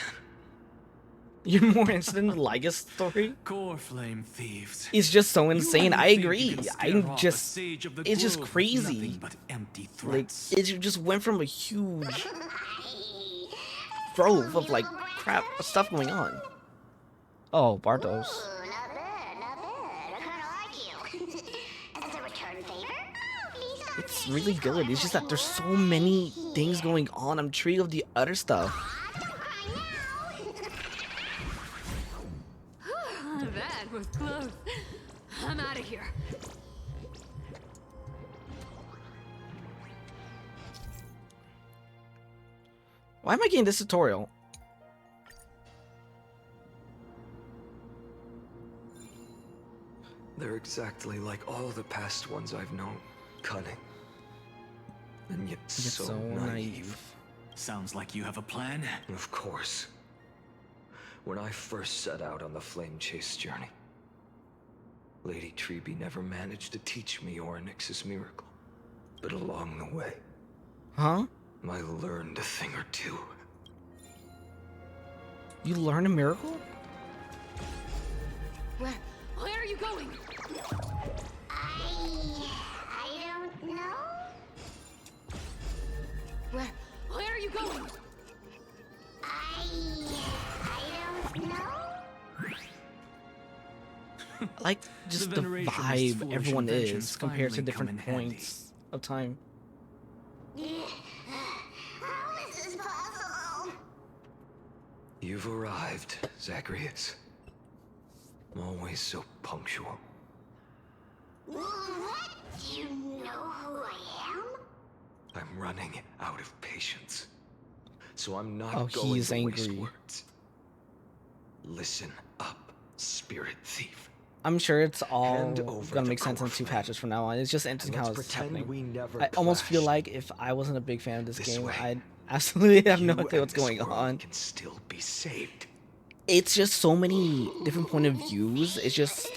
A: You're more interested in the Lygus story?
L: Core flame thieves.
A: It's just so insane. I
L: think you
A: agree.
L: can scare
A: I'm
L: off a
A: just.
L: sage of the
A: It's just
L: grove with
A: crazy.
L: nothing but empty
A: Like,
L: threats.
A: it just went from a huge grove of like crap stuff going on. Oh, Bartos. It's really good. It's just that there's so many things going on. I'm intrigued of the other stuff.
O: That was close. I'm out of here.
A: Why am I getting this tutorial?
K: They're exactly like all the past ones I've known. Cunning. And yet so naive.
L: Sounds like you have a plan.
K: Of course. When I first set out on the flame chase journey, Lady Treby never managed to teach me Oryx's miracle. But along the way,
A: huh?
K: I learned a thing or two.
A: You learned a miracle?
O: Where are you going?
H: I don't know.
O: Where are you going?
H: I don't know.
A: I like just the
L: veneration of this
A: vibe
L: foolish
A: everyone
L: inventions
A: is compared to
L: finally come
A: different
L: in handy.
A: points of time.
H: How is this possible?
K: You've arrived, Zacharias. Always so punctual.
H: What? Do you know who I am?
K: I'm running out of patience. So I'm not
A: Oh,
K: going
A: he's
K: to waste
A: angry.
K: words. Listen up, spirit thief.
A: I'm sure it's all
K: Hand over
A: gonna
K: the
A: make sense in
K: core
A: 2
K: flame.
A: patches from now on. It's just interesting
K: And
A: how
K: let's
A: it's
K: pretend
A: happening.
K: we never
A: I almost feel
K: clashed.
A: like if I wasn't a big fan of this game,
K: way,
A: I'd absolutely have no
K: You
A: idea
K: and
A: what's
K: this
A: going
K: world
A: on.
K: can still be saved.
A: It's just so many different point of views. It's just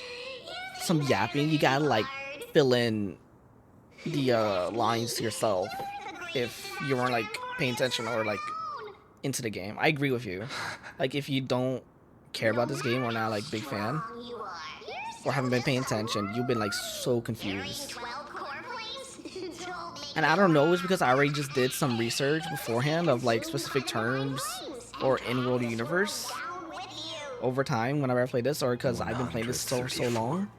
A: some yapping. You gotta like fill in the lines to yourself if you weren't like paying attention or like into the game. I agree with you. Like if you don't care about this game or not like big fan or haven't been paying attention, you've been like so confused. And I don't know, it's because I already just did some research beforehand of like specific terms or in-world universe over time whenever I play this, or because I've been playing this so long.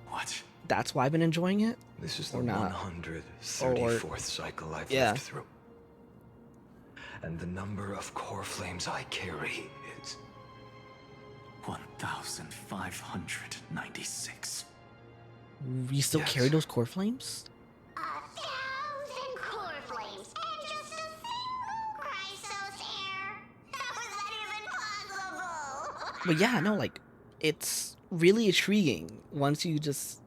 L: What?
A: That's why I've been enjoying it.
K: This is the
A: Or not.
K: 134th cycle I've lived through. And the number of core flames I carry is
L: 1,596.
A: You still carry those core flames?
H: 1,000 core flames and just a single Chrysos hair. How is that even possible?
A: But yeah, no, like, it's really intriguing once you just...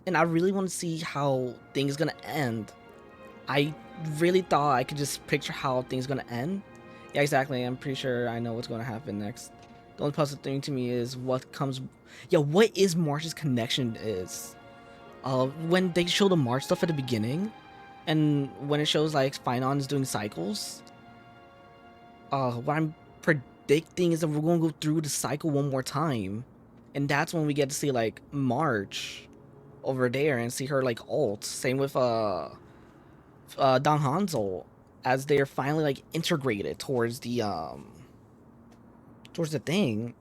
A: And I really want to see how things gonna end. I really thought I could just picture how things gonna end. Yeah, exactly. I'm pretty sure I know what's gonna happen next. The only puzzle thing to me is what comes... Yeah, what is March's connection is. When they show the March stuff at the beginning, and when it shows like Phainon is doing cycles, what I'm predicting is that we're gonna go through the cycle one more time, and that's when we get to see like March over there and see her like ult. Same with Don Hanzo, as they're finally like integrated towards the thing.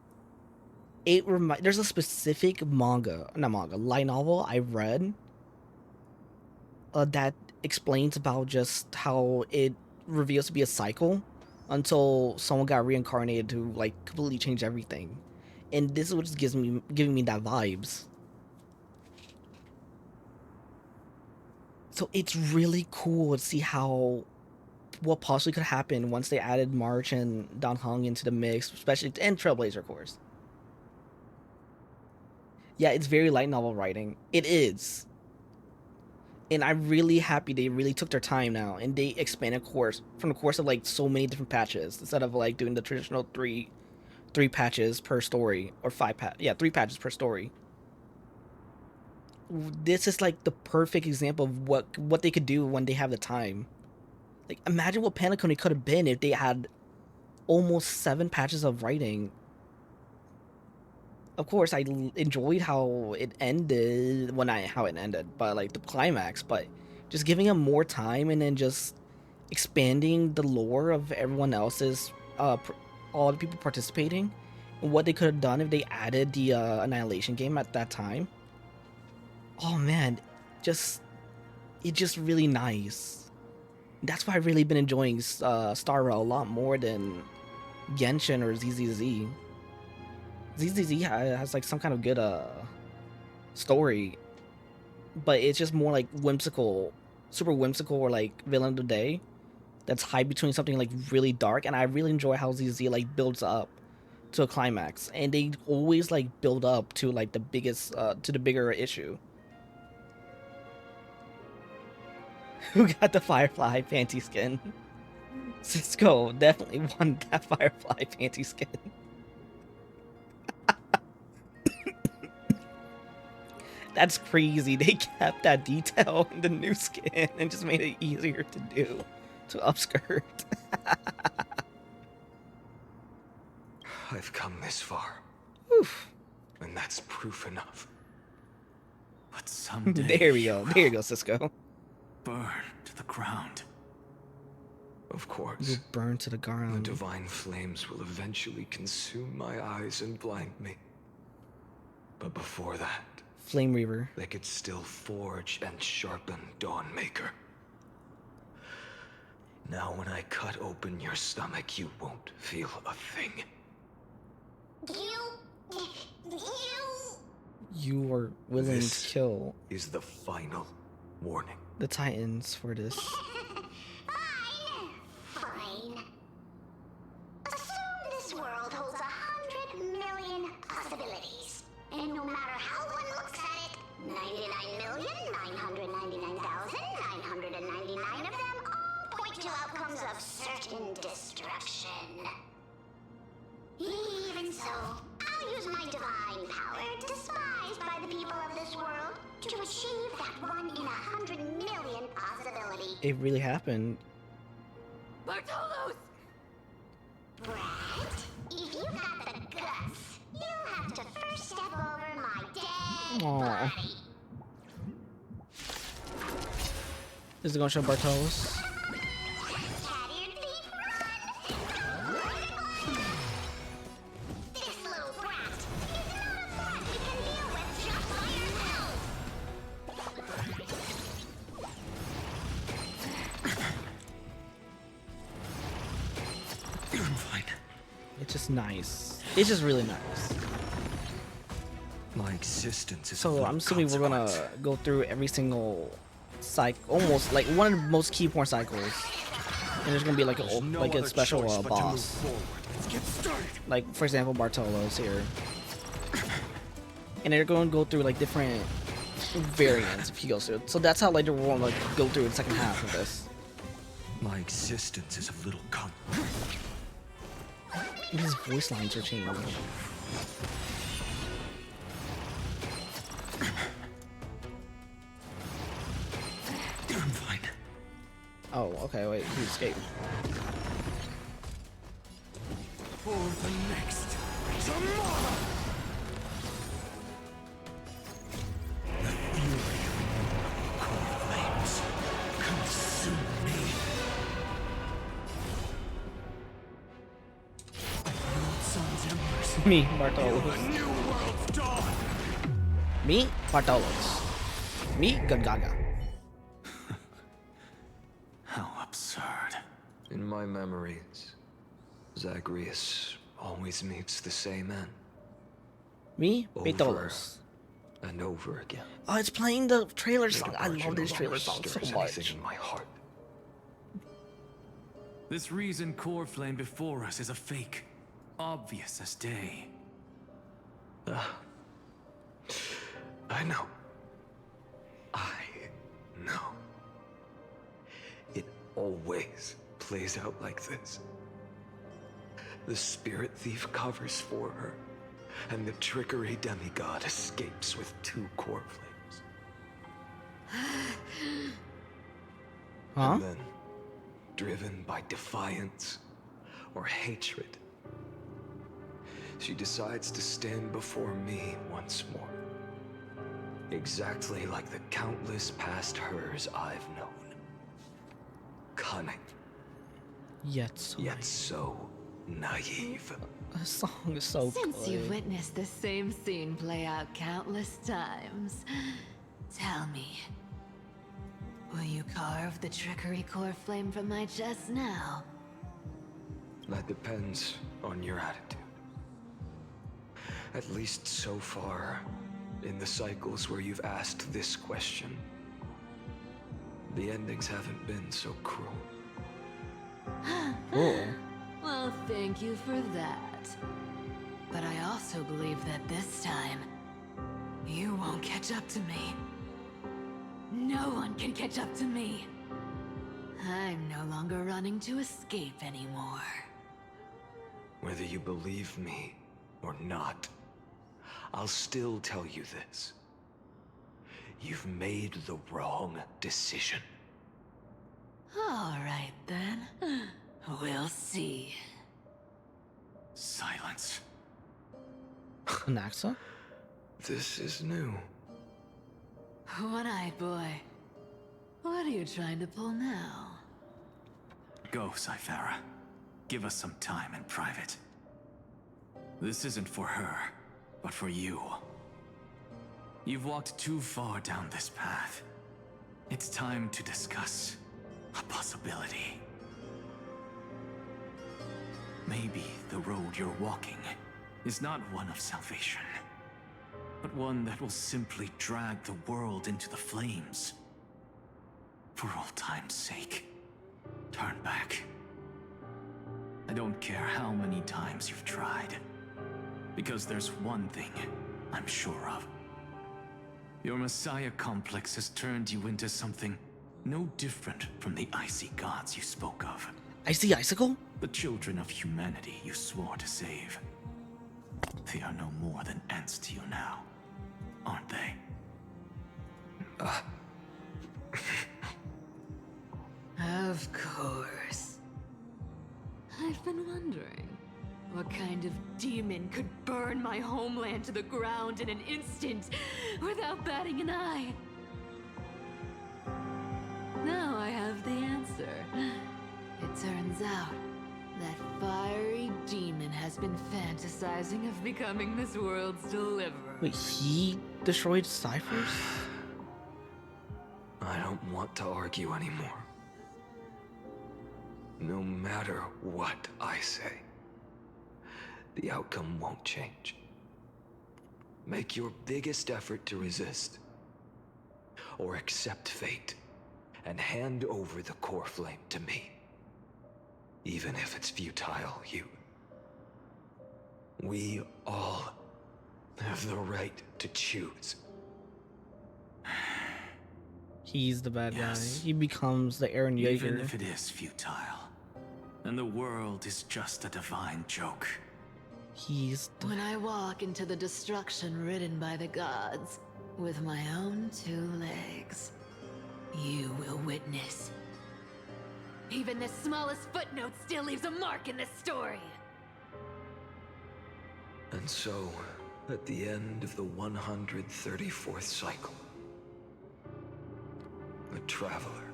A: There's a specific light novel I read that explains about just how it reveals to be a cycle until someone got reincarnated to like completely change everything, and this is what just giving me that vibes. So it's really cool to see how what possibly could happen once they added March and Dan Heng into the mix, especially and Trailblazer, of course. Yeah, it's very light novel writing. It is. And I'm really happy they really took their time now and they expanded course from the course of like so many different patches instead of like doing the traditional three patches per story or three patches per story. This is like the perfect example of what they could do when they have the time. Like imagine what Panacone could have been if they had almost 7 patches of writing. Of course, I enjoyed how it ended but like the climax. But just giving them more time and then just expanding the lore of everyone else's, all the people participating, and what they could have done if they added the Annihilation game at that time. Oh man, it's just really nice. That's why I've really been enjoying Star Rail a lot more than Genshin or ZZZ. ZZZ has like some kind of good story, but it's just more like whimsical, super whimsical, or like Villain of the Day that's hide between something like really dark. And I really enjoy how ZZZ like builds up to a climax, and they always like build up to like the biggest to the bigger issue. Who got the Firefly panty skin? Cisco definitely won that Firefly panty skin. That's crazy. They kept that detail in the new skin and just made it easier to do to upskirt.
K: I've come this far.
A: Oof.
K: And that's proof enough.
L: But someday
A: There we go. There you go, Cisco.
L: Burn to the ground.
K: Of course.
A: You burn to the ground.
K: The divine flames will eventually consume my eyes and blind me. But before that,
A: Flame Reaver.
K: they could still forge and sharpen Dawnmaker. Now when I cut open your stomach, you won't feel a thing.
A: You are willing
K: This
A: to kill
K: is the final warning.
A: the Titans for this.
H: Fine. Assume this world holds 100 million possibilities. And no matter how one looks at it, 99,999,999 of them all point to outcomes of certain destruction. Even so, I'll use my divine power, despised by the people of this world, to achieve that 1 in 100 million possibility.
A: It really happened.
H: Bartolos! Brat, if you got the guts, you'll have to first step over my dead
A: Aww.
H: body.
A: Is it gonna show Bartolos?
H: This little brat is not a threat you can deal with just by yourself.
K: I'm fine.
A: It's just nice. It's just really nice.
K: My existence is
A: So I'm assuming we're gonna go through every single cycle, almost like one of the most key point cycles, and there's gonna be like a special boss.
S: Let's get started.
A: Like for example, Bartolos here, and they're going to go through like different variants if he goes through. So that's how later we're gonna like go through the second half of this.
K: My existence is a little
A: His voice lines are changing.
K: I'm fine.
A: Oh, okay, wait, he escaped.
S: For the next tomorrow.
K: The fury of core flames consume me.
S: Sun's embers.
A: Me,
S: A
A: Bartolos.
S: new world's dawn.
A: Me, Bartolos. Me, Gungaga.
L: How absurd.
K: In my memories, Zagreus always meets the same end.
A: Me,
K: Over
A: Bartolos.
K: and over again.
A: Oh, it's playing the trailer
K: Their
A: song. I
K: departure
A: love
K: no
A: this trailer
K: longer
A: song so
K: stirs
A: much.
K: anything in my heart.
L: This reason core flame before us is a fake. Obvious as day.
K: I know. I know. It always plays out like this. The spirit thief covers for her, and the trickery demigod escapes with 2 core flames.
A: Huh?
K: And then, driven by defiance or hatred, she decides to stand before me once more. Exactly like the countless past hers I've known. Cunning.
A: Yet
K: so naive.
A: The song is so
O: Since
A: good.
O: you've witnessed the same scene play out countless times, tell me, will you carve the trickery core flame from my chest now?
K: That depends on your attitude. At least so far, in the cycles where you've asked this question, the endings haven't been so cruel.
A: Cool.
O: Well, thank you for that. But I also believe that this time, you won't catch up to me. No one can catch up to me. I'm no longer running to escape anymore.
K: Whether you believe me or not, I'll still tell you this. You've made the wrong decision.
O: All right, then. We'll see.
L: Silence.
A: Anaxa?
K: This is new.
O: One-eyed boy. What are you trying to pull now?
L: Go, Cythera. Give us some time in private. This isn't for her, but for you. You've walked too far down this path. It's time to discuss a possibility. Maybe the road you're walking is not one of salvation, but one that will simply drag the world into the flames. For all time's sake, turn back. I don't care how many times you've tried, because there's one thing I'm sure of. Your Messiah complex has turned you into something no different from the icy gods you spoke of.
A: Icy icicle?
L: The children of humanity you swore to save. They are no more than ants to you now, aren't they?
O: Of course. I've been wondering, what kind of demon could burn my homeland to the ground in an instant without batting an eye? Now I have the answer. It turns out that fiery demon has been fantasizing of becoming this world's deliverer.
A: Wait, he destroyed Cyphers?
K: I don't want to argue anymore. No matter what I say, the outcome won't change. Make your biggest effort to resist, or accept fate, and hand over the core flame to me. Even if it's futile, we all have the right to choose.
A: He's the bad
L: Yes.
A: guy. He becomes the Aaron Yeager.
L: Even if it is futile, and the world is just a divine joke.
A: He's the...
O: When I walk into the destruction written by the gods with my own 2 legs, you will witness. Even the smallest footnote still leaves a mark in this story.
K: And so, at the end of the 134th cycle, the Traveler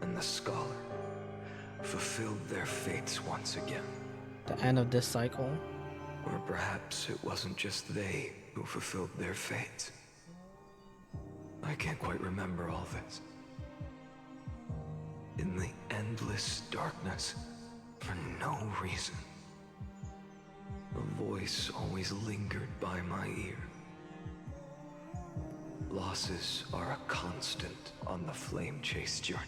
K: and the Scholar fulfilled their fates once again.
A: The end of this cycle.
K: Or perhaps it wasn't just they who fulfilled their fates. I can't quite remember all this. In the endless darkness, for no reason, a voice always lingered by my ear. Losses are a constant on the flame chase journey,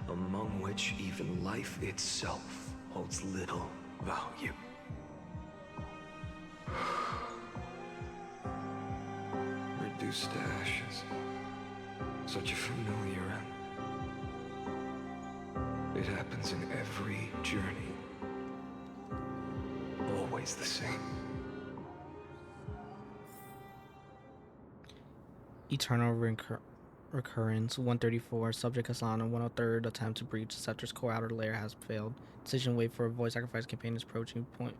K: among which even life itself holds little value. Reduced to ashes. Such a familiar end. It happens in every journey. Always the same.
A: Eternal recurrence 134. Subject Asana 103rd attempt to breach the Scepter's core outer layer has failed. Decision wait for a voice sacrifice campaign is approaching point.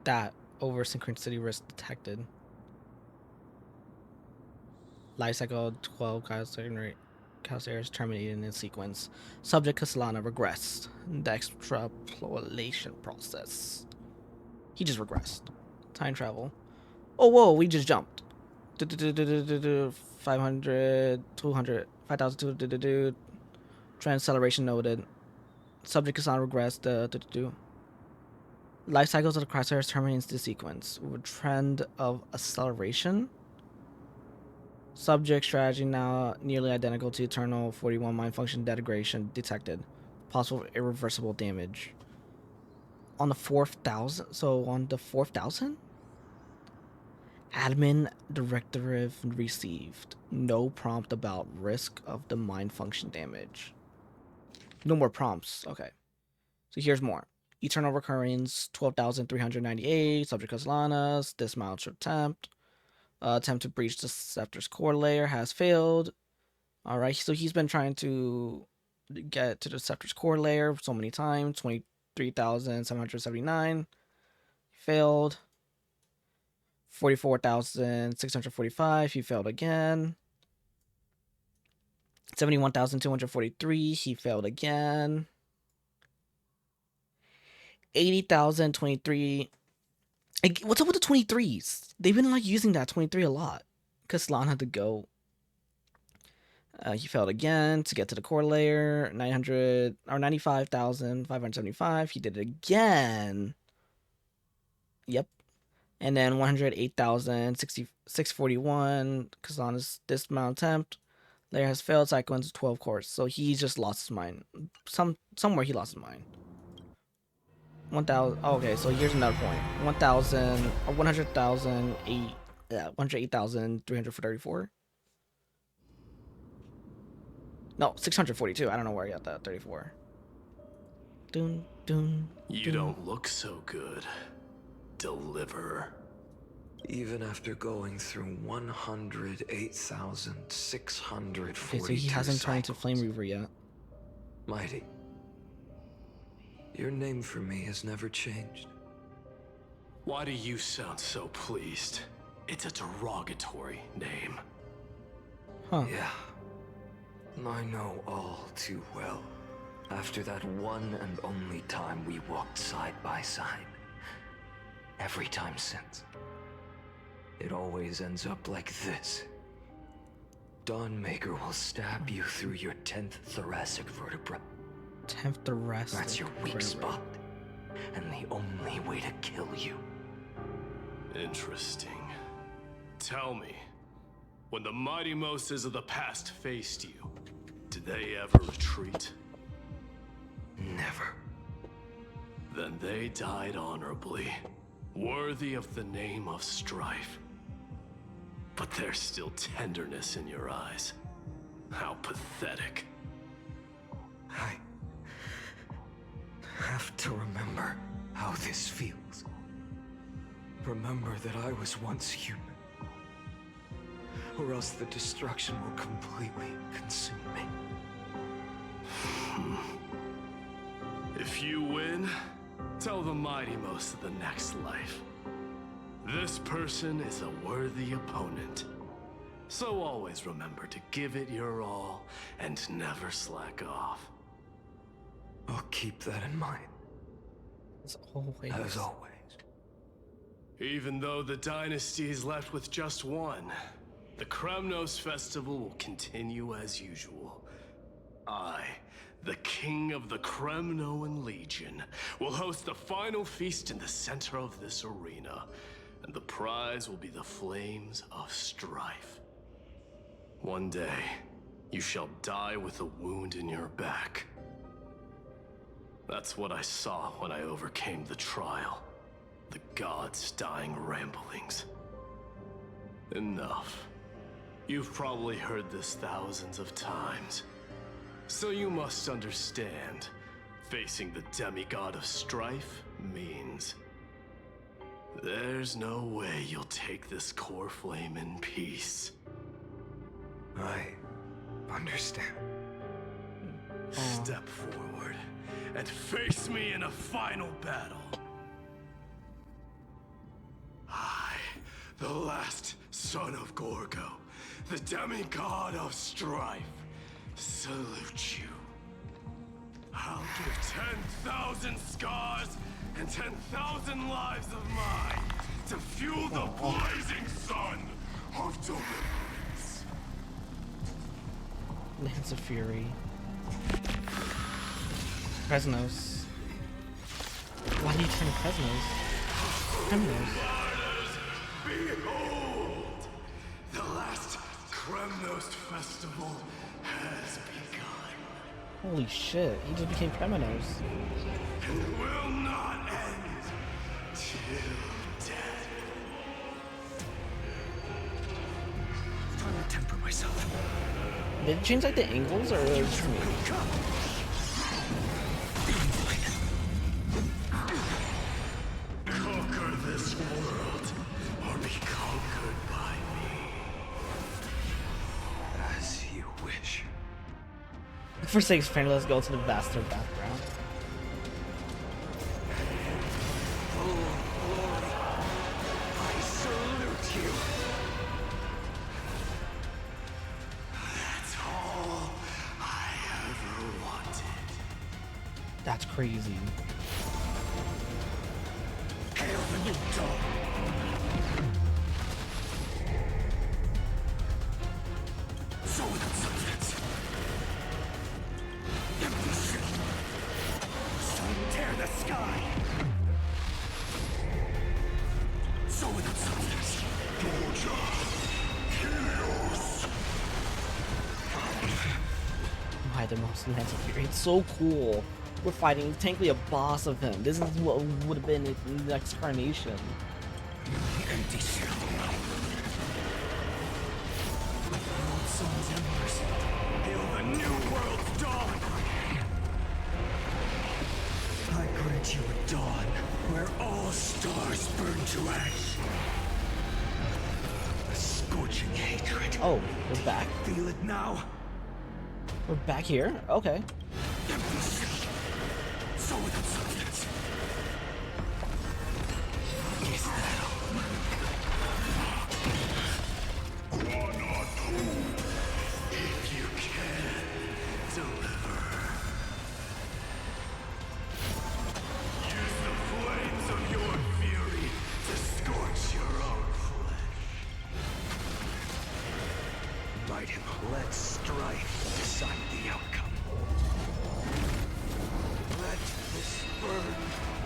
A: That over synchronicity risk detected. Life cycle 12 Calcare's terminated in sequence. Subject Castellana regressed. The extrapolation process. He just regressed. Time travel. Oh, whoa, we just jumped. 500, 200, 5,200. Transceleration noted. Subject Castellana regressed. Life cycles of the crosshairs terminates the sequence. With a trend of acceleration. Subject strategy now nearly identical to Eternal 41 mind function degradation detected. Possible irreversible damage. On the 4,000? So on the 4,000? Admin directive received. No prompt about risk of the mind function damage. No more prompts. Okay. So here's more. Eternal recurrence 12,398. Subject Castellanas. Dismount attempt. Attempt to breach the Scepter's core layer has failed. Alright, so he's been trying to get to the Scepter's core layer so many times. 23,779. Failed. 44,645. He failed again. 71,243. He failed again. 80,023. What's up with the 23s? They've been like using that 23 a lot. Castellan had to go. He failed again to get to the core layer. 900 or 95,575. He did it again. Yep. And then 108,641. Castellana's dismount attempt. Layer has failed. Cycle into 12 cores. So he just lost his mind. Somewhere he lost his mind. 1,000. Oh, okay, so here's another point. 1,000 or 100,008. 108,334. No, 642. I don't know where I got that. 34. Dun, dun,
M: You don't look so good, Deliverer.
K: Even after going through 108,642
A: okay, so he hasn't turned into Flame Reaver yet.
K: Mighty, your name for me has never changed.
M: Why do you sound so pleased? It's a derogatory name.
A: Huh.
K: Yeah. I know all too well. After that one and only time we walked side by side. Every time since. It always ends up like this. Dawnmaker will stab you through your 10th thoracic vertebra.
A: 10th thoracic.
K: That's your weak spot. And the only way to kill you.
M: Interesting. Tell me, when the mighty Moses of the past faced you, did they ever retreat?
K: Never.
M: Then they died honorably, worthy of the name of strife. But there's still tenderness in your eyes. How pathetic.
K: I have to remember how this feels. Remember that I was once human. Or else the destruction will completely consume me.
M: If you win, tell the mighty most of the next life. This person is a worthy opponent. So always remember to give it your all and never slack off.
K: I'll keep that in mind.
A: As always.
K: As always.
M: Even though the dynasty is left with just one, the Kremnos festival will continue as usual. I, the king of the Kremnoan Legion, will host the final feast in the center of this arena. and the prize will be the flames of strife. One day, you shall die with a wound in your back. That's what I saw when I overcame the trial. The gods' dying ramblings. Enough. You've probably heard this thousands of times. So you must understand, facing the demigod of strife means there's no way you'll take this core flame in peace.
K: I understand.
M: Step forward and face me in a final battle. I, the last son of Gorgo, the demigod of strife, salute you. I'll give 10,000 scars and 10,000 lives of mine to fuel the blazing sun of deliverance.
A: Lance of Fury. Presnos. Why do you turn Presnos? Criminals.
M: Behold! The last Kremnos festival has begun.
A: Holy shit, he just became Criminals.
M: And will not end till death.
K: Trying to temper myself.
A: Did it change like the angles or just me?
M: Conquer this world or be conquered by me.
K: As you wish.
A: For sake's friend, let's go to the vaster background.
M: I salute you. That's all I ever wanted.
A: That's crazy.
M: Hail the new dawn. So without substance. Empty shit. Sun tear the sky. So without substance. Georgia. Helios.
A: Why the most Lance of Fury? It's so cool. We're fighting technically a boss of him. This is what would have been in the next carnation.
M: Empty shell. Sun's embers. Hail the new world's dawn. I grant you a dawn where all stars burn to ash. A scorching hatred.
A: Oh, we're back.
M: Feel it now.
A: We're back here? Okay.
M: Empty shell. So without substance. Is that all? One or two. If you can, deliver. Use the flames of your fury to scorch your own flesh. Light him. Let strife decide the outcome. Let this burn.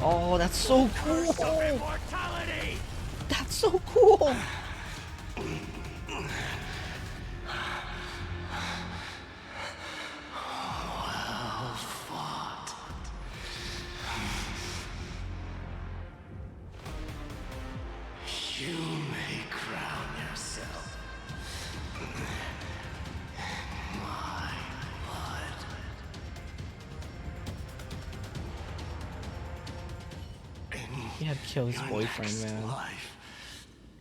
A: Oh, that's so cool.
M: Immortality.
A: That's so cool.
M: Well fought. You may crown yourself. My blood.
A: He had to kill his boyfriend, man.
M: Life,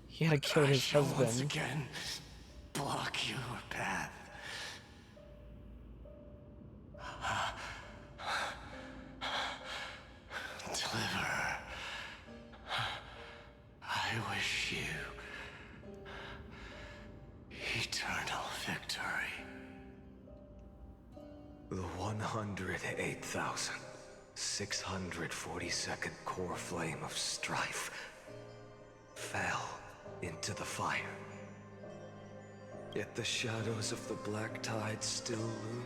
A: He had to kill his
M: shall once
A: husband.
M: again block your path. Deliver. I wish you eternal victory.
K: The 108,642nd core flame of strife fell into the fire. Yet the shadows of the black tide still loom,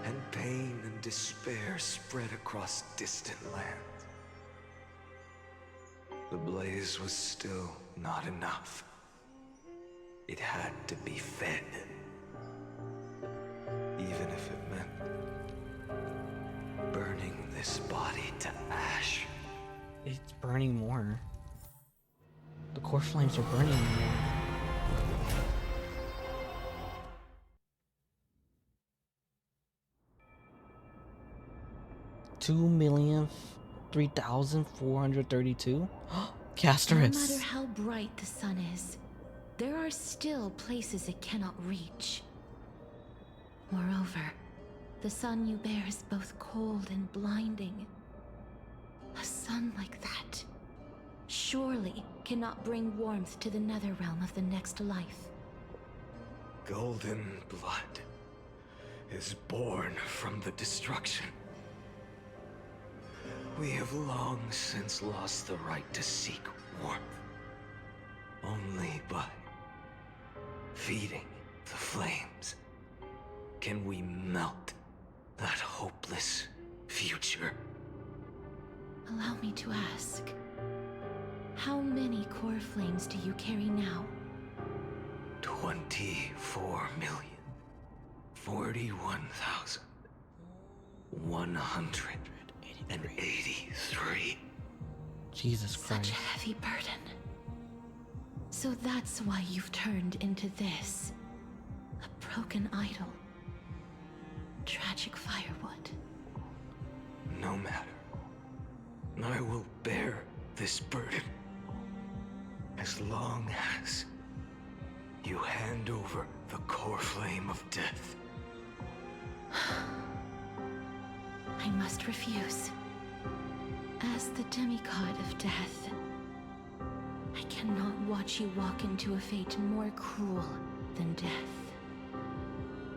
K: and pain and despair spread across distant lands.
B: The blaze was still not enough. It had to be fed. Even if it meant burning this body to ash.
A: It's burning more. The core flames are burning more. $2,003,432. Castorus.
I: No matter how bright the sun is, there are still places it cannot reach. Moreover, the sun you bear is both cold and blinding. A sun like that surely cannot bring warmth to the netherrealm of the next life.
B: Golden blood is born from the destruction. We have long since lost the right to seek warmth. Only by feeding the flames can we melt that hopeless future.
I: Allow me to ask, how many core flames do you carry now?
B: 24,041,183.
A: Jesus Christ.
I: Such a heavy burden. So that's why you've turned into this. A broken idol. Tragic firewood.
B: No matter. I will bear this burden. As long as you hand over the core flame of death.
I: I must refuse. As the demigod of death, I cannot watch you walk into a fate more cruel than death.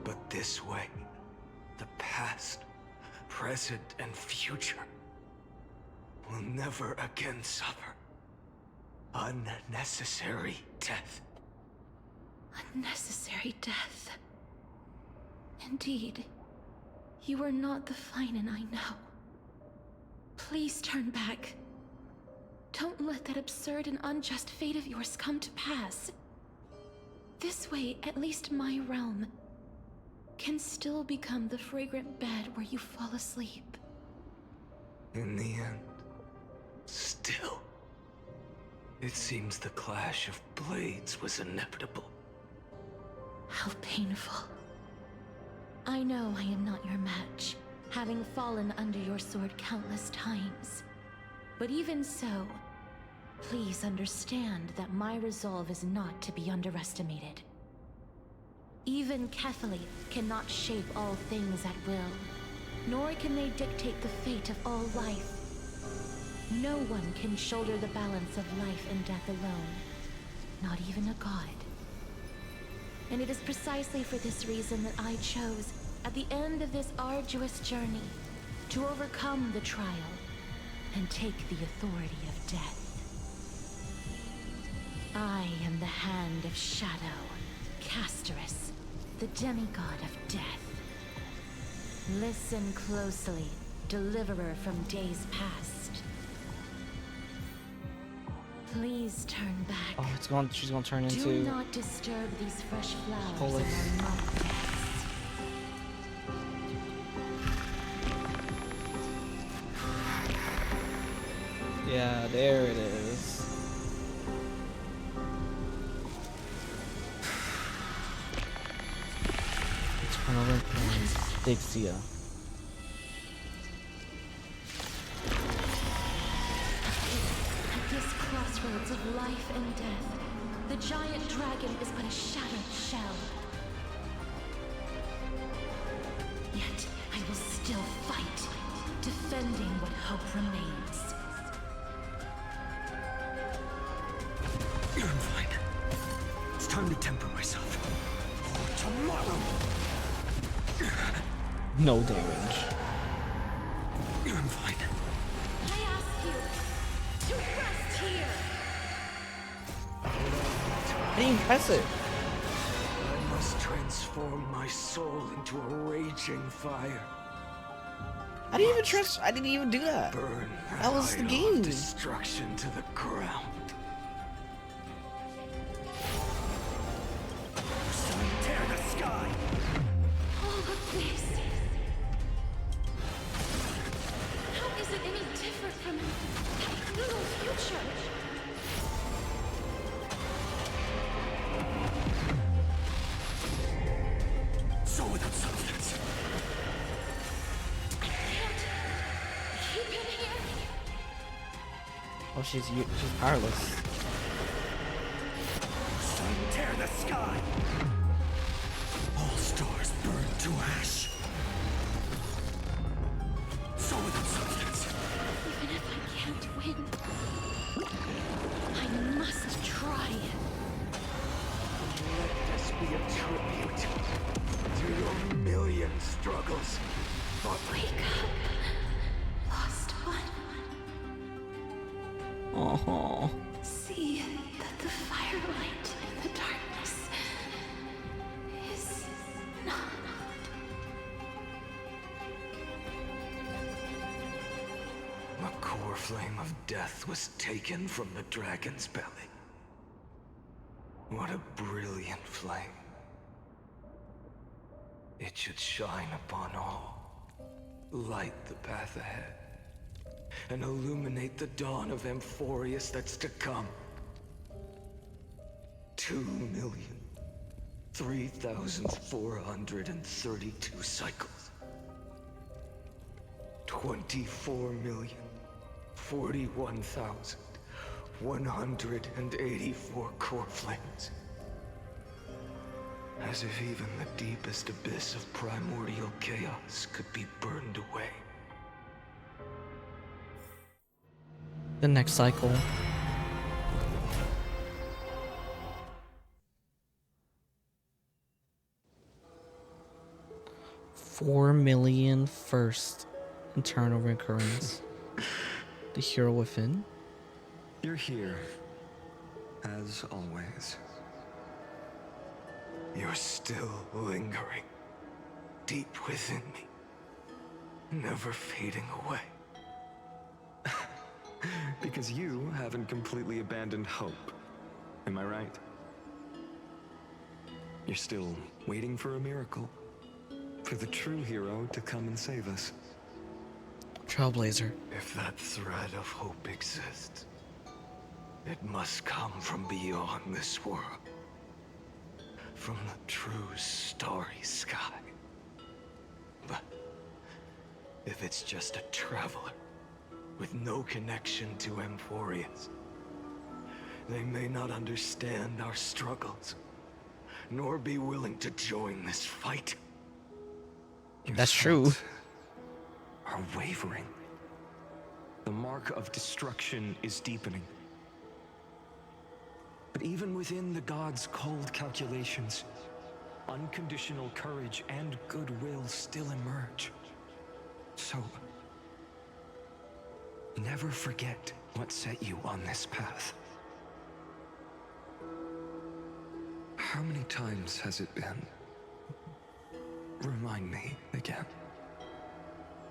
B: But this way, the past, present, and future will never again suffer unnecessary death.
I: Unnecessary death. Indeed, you are not the Phainon I know. Please turn back. Don't let that absurd and unjust fate of yours come to pass. This way, at least my realm can still become the fragrant bed where you fall asleep.
B: In the end, still, it seems the clash of blades was inevitable.
I: How painful. I know I am not your match, having fallen under your sword countless times. But even so, please understand that my resolve is not to be underestimated. Even Kethely cannot shape all things at will, nor can they dictate the fate of all life. No one can shoulder the balance of life and death alone, not even a god. And it is precisely for this reason that I chose, at the end of this arduous journey, to overcome the trial and take the authority of death. I am the Hand of Shadow, Castorus, the demigod of death. Listen closely, deliverer from days past. Please turn back.
A: Oh, she's gonna turn into...
I: Do not disturb these fresh flowers
A: Holy...
I: in their mock depths.
A: Yeah, there it is. Eternal influence, Dixia.
I: At this crossroads of life and death, the giant dragon is but a shattered shell. Yet I will still fight, defending what hope remains.
B: I'm fine. It's time to temper myself. For tomorrow!
A: No damage.
B: I'm fine.
I: I ask you to rest here!
A: I didn't press it.
B: I must transform my soul into a raging fire.
A: I didn't even trust. I didn't even do that.
K: Burn
A: That was the
K: idol of
A: game.
K: destruction to the ground.
R: Tear the sky!
N: All of this. How is it any different from that little future?
R: So without substance.
N: Keep in here.
A: Oh, she's powerless.
R: Tear the sky! All stars burn to ash. So without substance.
N: Even if I can't win, I must try.
K: Let this be a tribute to your million struggles.
N: Wake up, lost one.
A: Oh.
N: See that the firelight in the darkness is not.
K: The core flame of death was taken from the dragon's belly. What a brilliant flame. It should shine upon all, light the path ahead, and illuminate the dawn of Amphorius that's to come. 2,003,432 cycles. 24,041,184 core flames. As if even the deepest abyss of primordial chaos could be burned away.
A: The next cycle. $4 million first internal recurrence. The hero within.
K: You're here, as always. You're still lingering, deep within me, never fading away. Because you haven't completely abandoned hope, am I right? You're still waiting for a miracle, for the true hero to come and save us.
A: Trailblazer.
K: If that thread of hope exists, it must come from beyond this world. From the true starry sky. But if it's just a traveler with no connection to Amphorius, they may not understand our struggles, nor be willing to join this fight.
A: That's true.
K: Are wavering. The mark of destruction is deepening. But even within the gods' cold calculations, unconditional courage and goodwill still emerge. So, never forget what set you on this path. How many times has it been? Remind me again.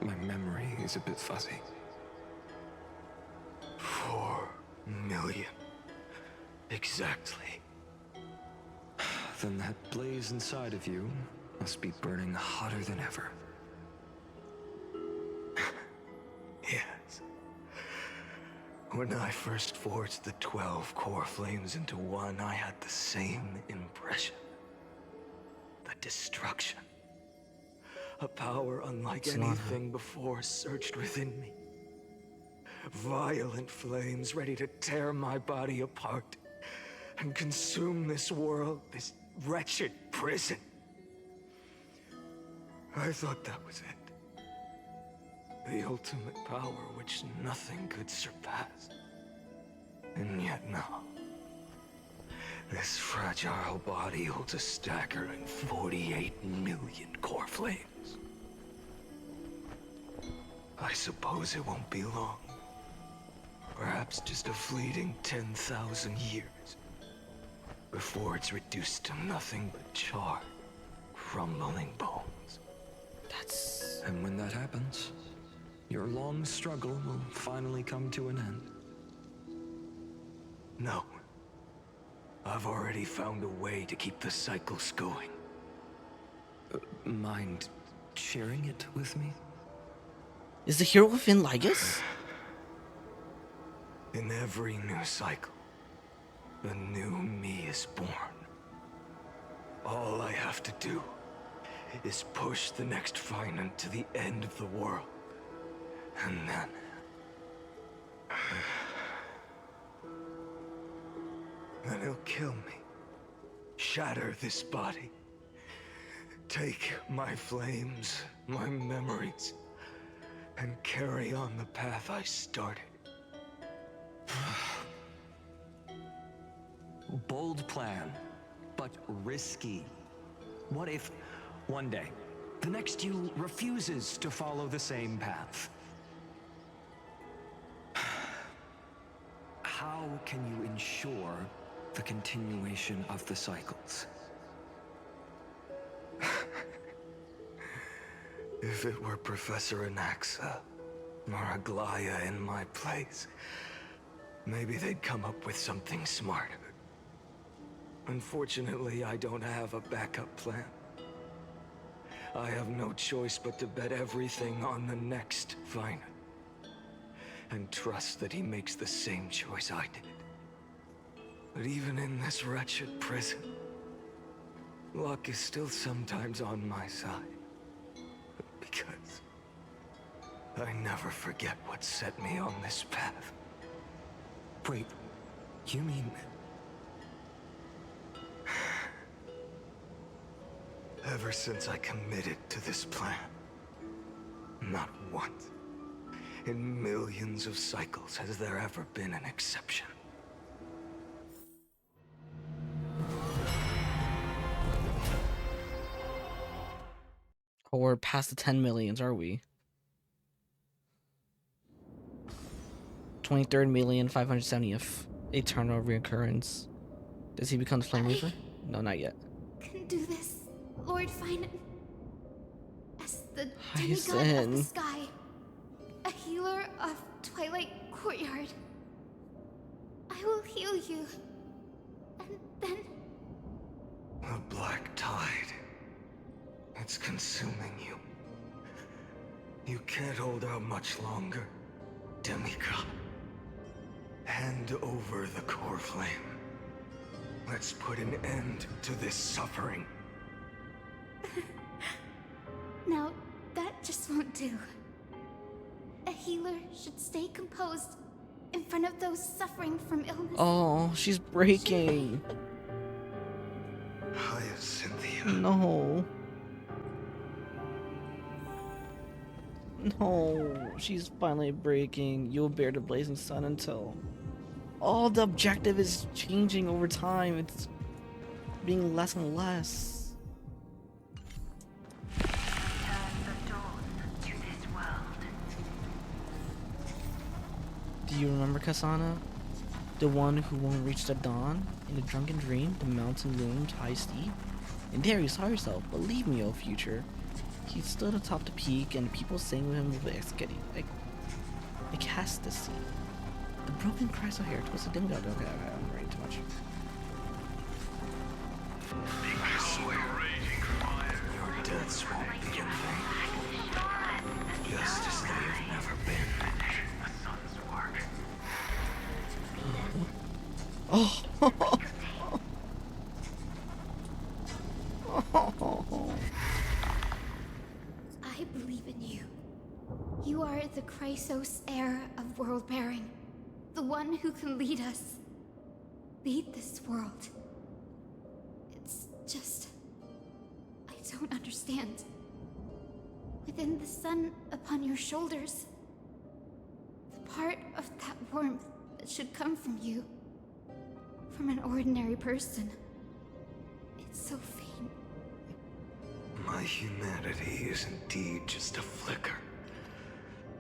K: My memory is a bit fuzzy. 4 million. Exactly. Then that blaze inside of you must be burning hotter than ever. Yes. When I first forged the 12 core flames into one, I had the same impression. The destruction. A power unlike anything before surged within me. Violent flames ready to tear my body apart and consume this world, this wretched prison. I thought that was it. The ultimate power which nothing could surpass. And yet now, this fragile body holds a staggering 48 million core flames. I suppose it won't be long. Perhaps just a fleeting 10,000 years. Before it's reduced to nothing but charred, crumbling bones.
A: That's...
K: And when that happens, your long struggle will finally come to an end. No. I've already found a way to keep the cycles going. Mind sharing it with me?
A: Is the hero within Ligus?
K: In every new cycle, a new me is born. All I have to do is push the next Phainon to the end of the world. And then... then he'll kill me. Shatter this body. Take my flames, my memories, and carry on the path I started. Bold plan, but risky. What if, one day, the next you refuses to follow the same path? How can you ensure the continuation of the cycles? If it were Professor Anaxa or Aglaya in my place, maybe they'd come up with something smarter. Unfortunately, I don't have a backup plan. I have no choice but to bet everything on the next Phainon. And trust that he makes the same choice I did. But even in this wretched prison, luck is still sometimes on my side. Because I never forget what set me on this path. Wait, you mean... Ever since I committed to this plan, not once, in millions of cycles, has there ever been an exception.
A: Oh, we're past the 10 millions, are we? 23,570th eternal reoccurrence. Does he become the Flame Reaper? No, not yet.
N: Can do this, Lord Phainon. As the demigod of the sky, a healer of Twilight Courtyard. I will heal you, and then...
K: The black tide. It's consuming you. You can't hold out much longer, demigod. Hand over the core flame. Let's put an end to this suffering.
N: Now, that just won't do. A healer should stay composed in front of those suffering from illness.
A: Oh, she's breaking.
K: Hyacinthia.
A: No. No, she's finally breaking. You'll bear the blazing sun until... Oh, the objective is changing over time. It's being less and less. Do you remember Kasana? The one who won't reach the dawn? In a drunken dream, the mountain loomed high steep. And there you saw yourself. Believe me, O future. He stood atop the peak, and people sang with him with ecstasy. The broken cries of hair towards the demigod. Okay, I'm writing too much.
K: I swear, your deaths won't be in vain. Just as they have never been.
A: Oh.
N: I believe in you. You are the Chrysos heir of world bearing. The one who can lead us. Lead this world. It's just... I don't understand. Within the sun upon your shoulders, the part of that warmth that should come from you, from an ordinary person, it's so faint.
K: My humanity is indeed just a flicker,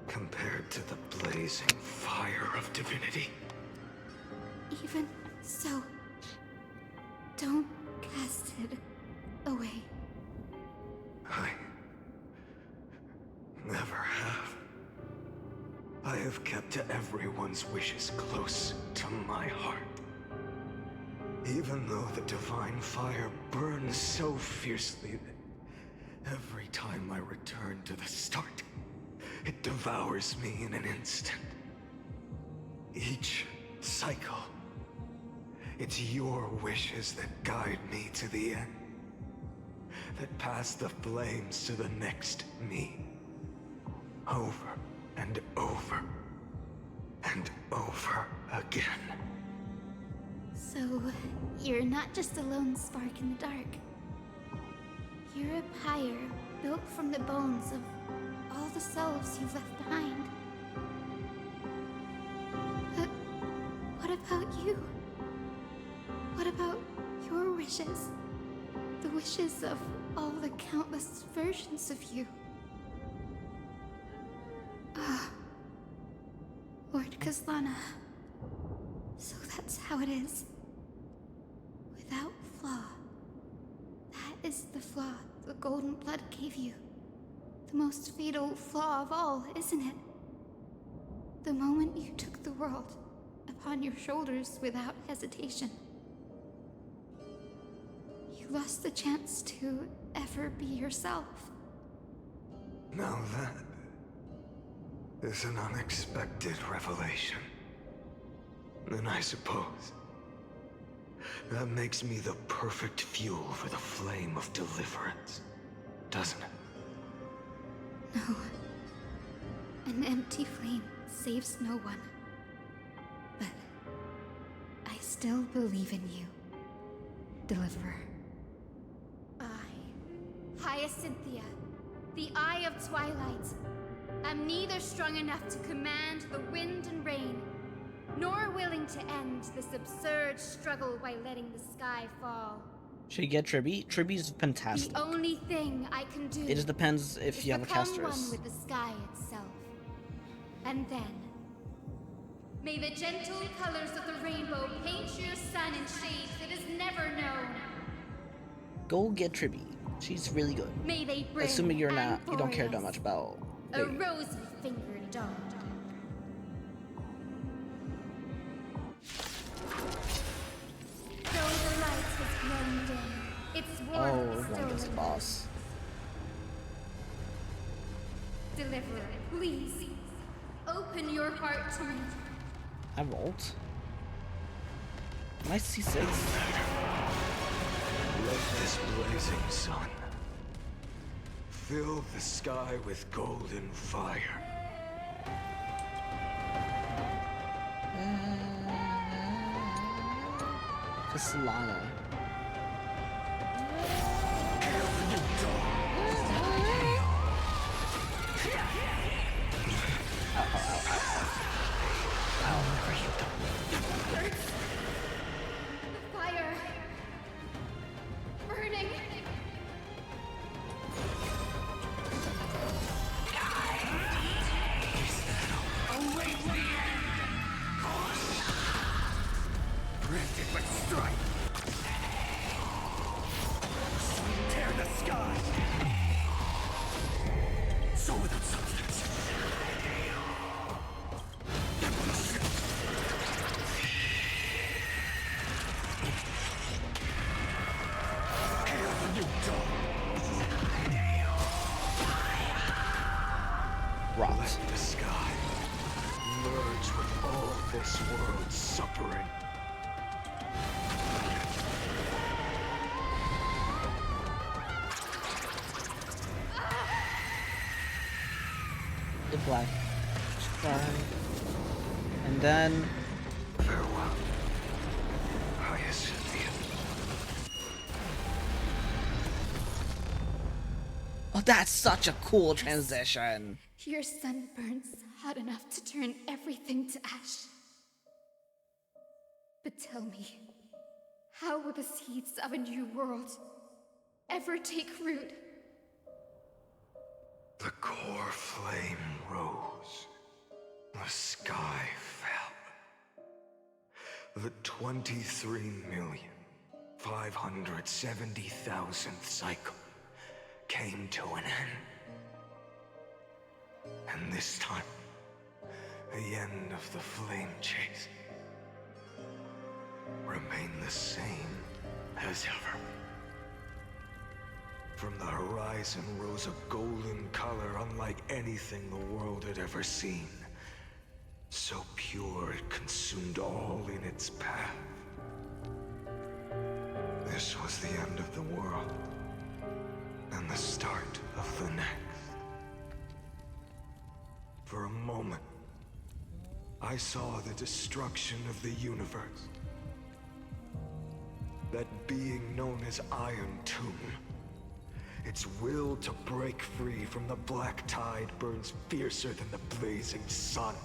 K: compared to the blazing fire of divinity.
N: Even so, don't cast it away.
K: I never have. have kept everyone's wishes close to my heart. Even though the divine fire burns so fiercely that every time I return to the start, it devours me in an instant. Each cycle, it's your wishes that guide me to the end, that pass the flames to the next me. Over and over and over again.
N: So, you're not just a lone spark in the dark. You're a pyre built from the bones of all the selves you've left behind. But what about you? What about your wishes? The wishes of all the countless versions of you. Ah, Lord Kazlana. So that's how it is. Without flaw. That is the flaw the golden blood gave you. The most fatal flaw of all, isn't it? The moment you took the world upon your shoulders without hesitation. You lost the chance to ever be yourself.
K: Now that is an unexpected revelation. And I suppose that makes me the perfect fuel for the flame of deliverance, doesn't it?
N: No. An empty flame saves no one. But I still believe in you, Deliverer.
F: Hyacinthia, the Eye of Twilight. I'm neither strong enough to command the wind and rain, nor willing to end this absurd struggle by letting the sky fall.
A: Should you get Tribby? Tribby's fantastic.
F: The only thing I can do.
A: It just depends if you have a
F: become
A: castress.
F: one with the sky itself. And then, may the gentle colors of the rainbow paint your sun in shades it has never known.
A: Go get Tribby. She's really good.
F: May they bring
A: Assuming you don't care that much about
F: a rosy-fingered dawn. Though the light has grown dim, its warmth
A: Oh,
F: is still
A: one gets a boss.
F: Deliverer, please, open your heart to me.
A: I won't. Nice C6.
K: Let this blazing sun fill the sky with golden fire.
A: Castellana.
F: The fire burning.
S: Granted, but strike! Tear the sky! So without substance. Hail the new dawn!
A: Rot.
K: Let the sky merge with all this world's suffering.
A: The black star. And then
K: farewell, Hyacinthia.
A: oh, that's such a cool transition.
N: Your sun burns hot enough to turn everything to ash. But tell me, how will the seeds of a new world ever take root?
K: The core flame rose. The sky fell. The 23,570,000th cycle came to an end. And this time, the end of the flame chase, remain the same as ever. From the horizon rose a golden color unlike anything the world had ever seen. So pure it consumed all in its path. This was the end of the world, and the start of the next. For a moment, I saw the destruction of the universe. That being known as Iron Tomb. Its will to break free from the black tide burns fiercer than the blazing sun.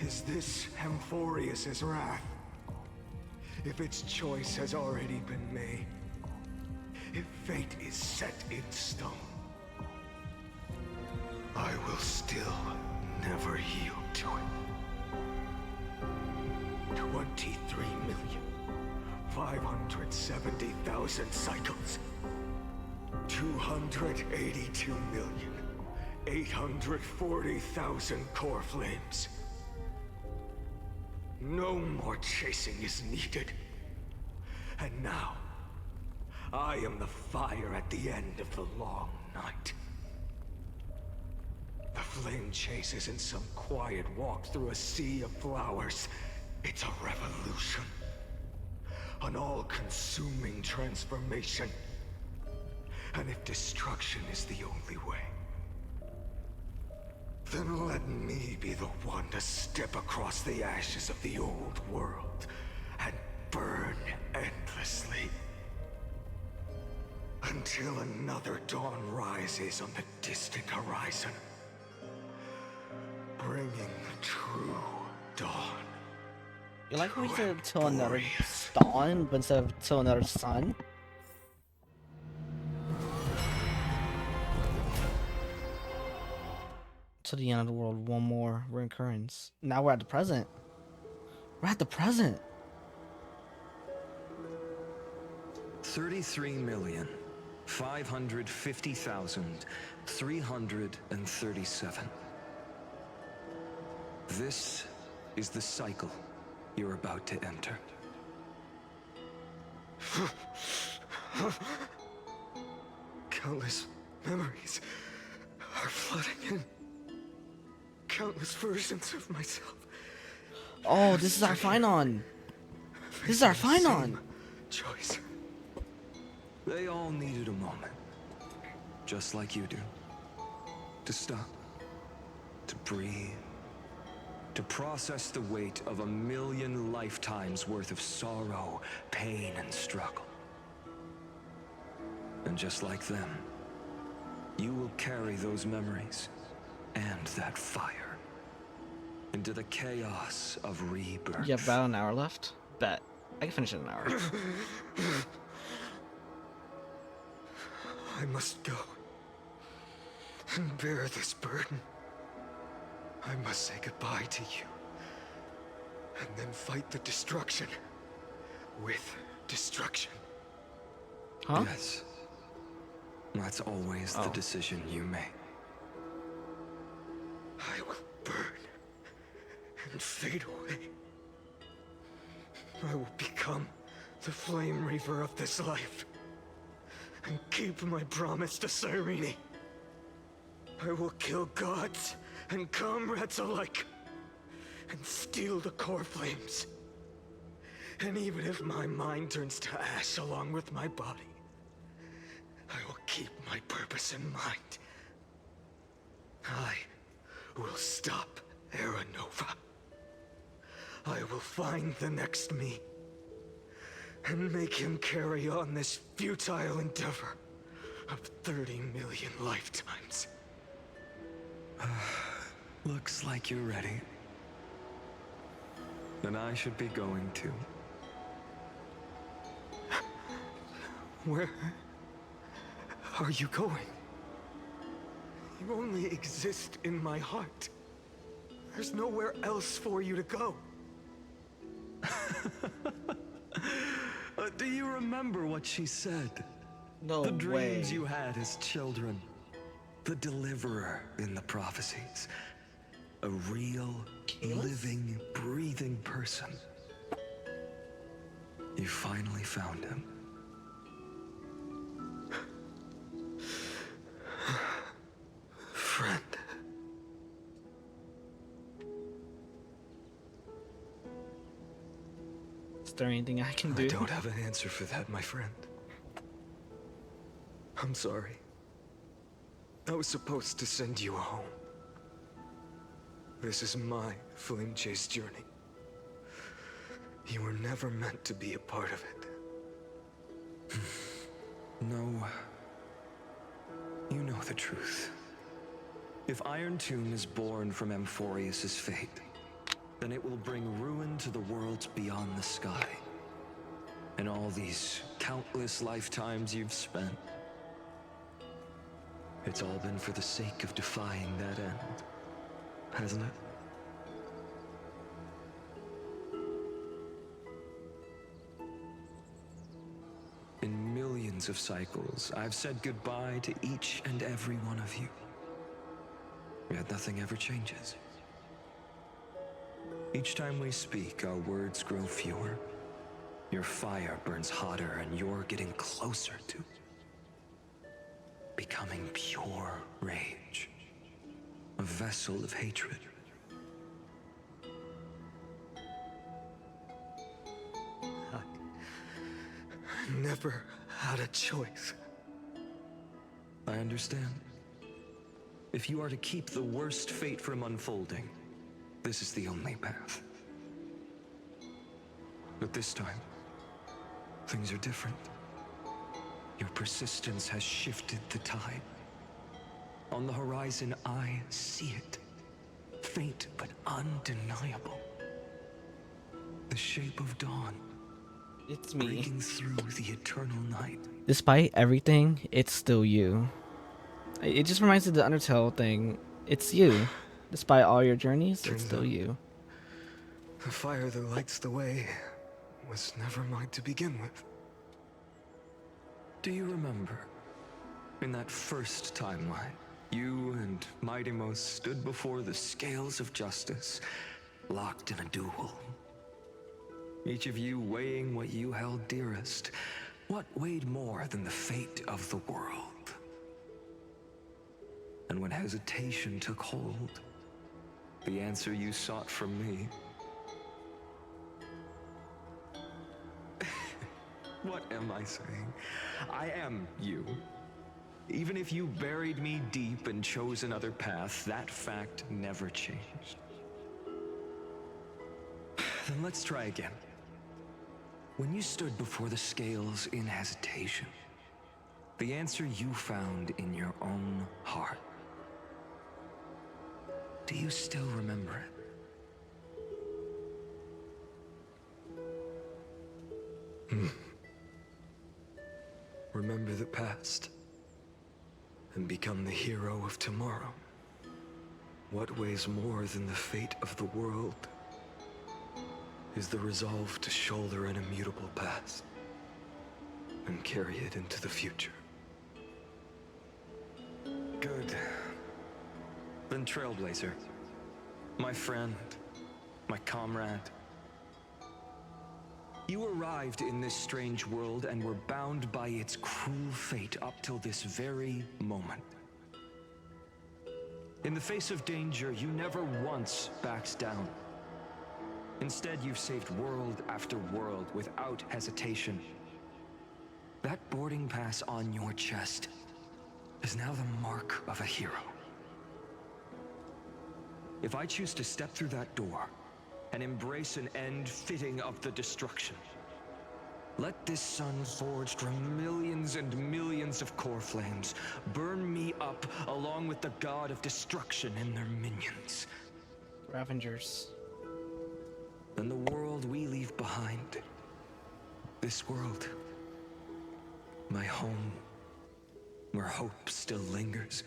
K: Is this Amphorius's wrath? If its choice has already been made, if fate is set in stone, I will still never yield to it. 23,570,000 cycles. 282,840,000 core flames. No more chasing is needed. And now, I am the fire at the end of the long night. The flame chase isn't some quiet walk through a sea of flowers. It's a revolution. An all-consuming transformation. And if destruction is the only way, then let me be the one to step across the ashes of the old world and burn endlessly. Until another dawn rises on the distant horizon, bringing the true dawn.
A: You like when we said till another dawn, but instead of till another sun? To the end of the world, one more recurrence. Now we're at the present. We're at the present.
K: 33,550,337. This is the cycle you're about to enter.
B: Countless memories are flooding in. Countless versions of myself.
A: Oh, this is our Phainon. This is our Phainon.
B: Choice.
K: They all needed a moment, just like you do, to stop, to breathe, to process the weight of 1,000,000 lifetimes worth of sorrow, pain, and struggle. And just like them, you will carry those memories and that fire into the chaos of rebirth.
A: You have about an hour left? Bet. I can finish it in an hour.
B: I must go and bear this burden. I must say goodbye to you, and then fight the destruction with destruction.
A: Huh?
K: Yes. That's always the decision you make.
B: I will burn and fade away. I will become the flame reaver of this life and keep my promise to Cyrene. I will kill gods and comrades alike and steal the core flames. And even if my mind turns to ash along with my body, I will keep my purpose in mind. I will stop Era Nova. I will find the next me and make him carry on this futile endeavor of 30 million lifetimes.
K: Looks like you're ready. Then I should be going too.
B: Where are you going? You only exist in my heart. There's nowhere else for you to go.
K: Do you remember what she said?
A: No
K: The dreams
A: way.
K: you had as children. The deliverer in the prophecies. A real, living, breathing person. You finally found him. Friend.
A: Is there anything I can do?
K: I don't have an answer for that, my friend. I'm sorry. I was supposed to send you home. This is my flame chase journey. You were never meant to be a part of it. No. You know the truth. If Iron Tomb is born from Amphorius's fate, then it will bring ruin to the worlds beyond the sky. And all these countless lifetimes you've spent, it's all been for the sake of defying that end, hasn't it? In millions of cycles, I've said goodbye to each and every one of you. Yet nothing ever changes. Each time we speak, our words grow fewer. Your fire burns hotter, and you're getting closer to becoming pure rage. A vessel of hatred. I never had a choice. I understand. If you are to keep the worst fate from unfolding, this is the only path. But this time, things are different. Your persistence has shifted the tide. On the horizon, I see it. Faint but undeniable. The shape of dawn.
A: It's me.
K: Breaking through the eternal night.
A: Despite everything, it's still you. It just reminds me of the Undertale thing. It's you. Despite all your journeys, it's still you.
K: The fire that lights the way was never mine to begin with. Do you remember, in that first timeline, you and Mightymost stood before the scales of justice, locked in a duel? Each of you weighing what you held dearest. What weighed more than the fate of the world? And when hesitation took hold, the answer you sought from me. What am I saying? I am you. Even if you buried me deep and chose another path, that fact never changed. Then let's try again. When you stood before the scales in hesitation, the answer you found in your own heart. Do you still remember it? Remember the past and become the hero of tomorrow. What weighs more than the fate of the world is the resolve to shoulder an immutable past and carry it into the future. Good. Then Trailblazer, my friend, my comrade. You arrived in this strange world and were bound by its cruel fate up till this very moment. In the face of danger, you never once backed down. Instead, you've saved world after world without hesitation. That boarding pass on your chest is now the mark of a hero. If I choose to step through that door and embrace an end fitting of the destruction, let this sun forged from millions and millions of core flames burn me up along with the god of destruction and their minions.
A: Ravengers.
K: Then the world we leave behind, this world, my home, where hope still lingers.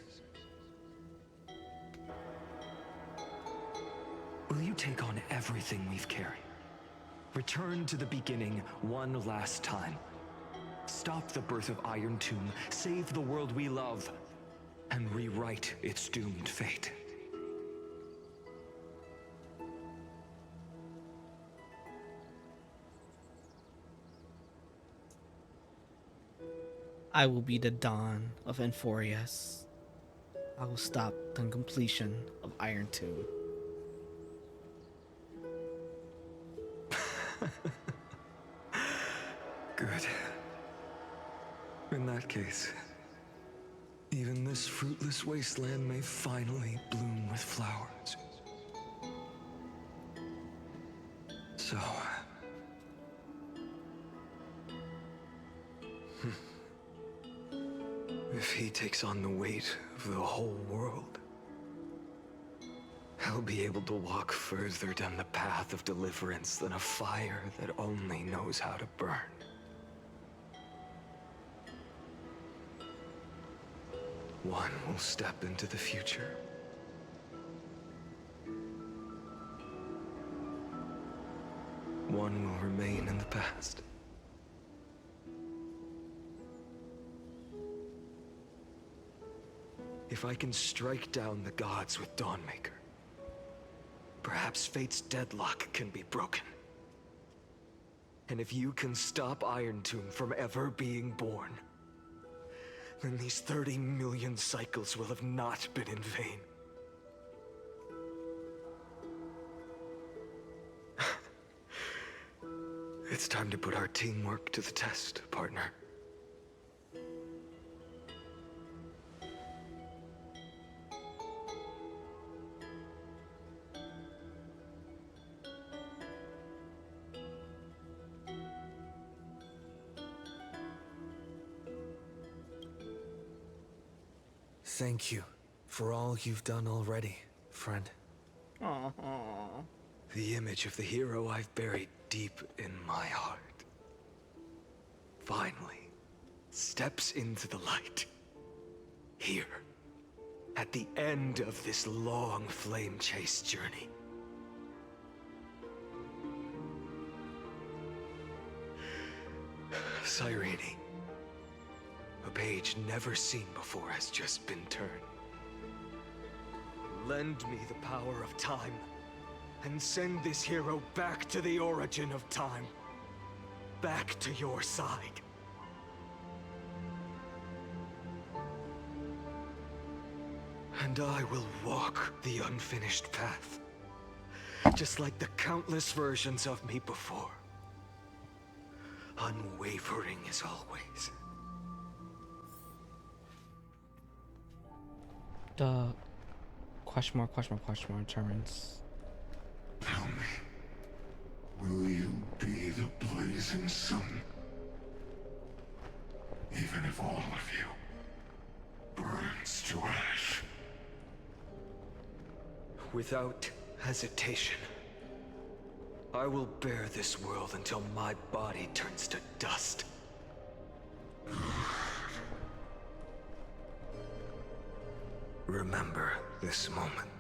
K: Will you take on everything we've carried? Return to the beginning one last time. Stop the birth of Iron Tomb, save the world we love, and rewrite its doomed fate.
A: I will be the dawn of Enforius. I will stop the completion of Iron Tomb.
K: Good. In that case, even this fruitless wasteland may finally bloom with flowers. So... if he takes on the weight of the whole world, I'll be able to walk further down the path of deliverance than a fire that only knows how to burn. One will step into the future. One will remain in the past. If I can strike down the gods with Dawnmaker, perhaps fate's deadlock can be broken. And if you can stop Iron Tomb from ever being born, then these 30 million cycles will have not been in vain. It's time to put our teamwork to the test, partner.
B: Thank you for all you've done already, friend.
A: Aww.
K: The image of the hero I've buried deep in my heart finally steps into the light. Here, at the end of this long flame chase journey. Cyrene, a page never seen before has just been turned. Lend me the power of time, and send this hero back to the origin of time. Back to your side. And I will walk the unfinished path, just like the countless versions of me before. Unwavering as always.
A: The question mark determines.
C: Tell me, will you be the blazing sun? Even if all of you burns to ash.
K: Without hesitation, I will bear this world until my body turns to dust. Remember this moment.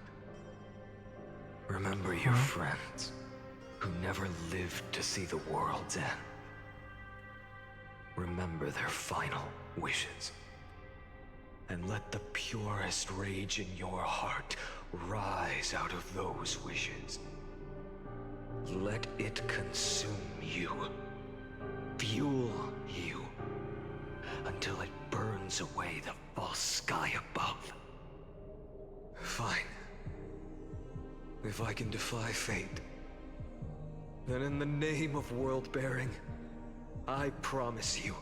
K: Remember your friends who never lived to see the world's end. Remember their final wishes. And let the purest rage in your heart rise out of those wishes. Let it consume you. Fuel you. Until it burns away the false sky above. Fine. If I can defy fate, then in the name of world-bearing, I promise you,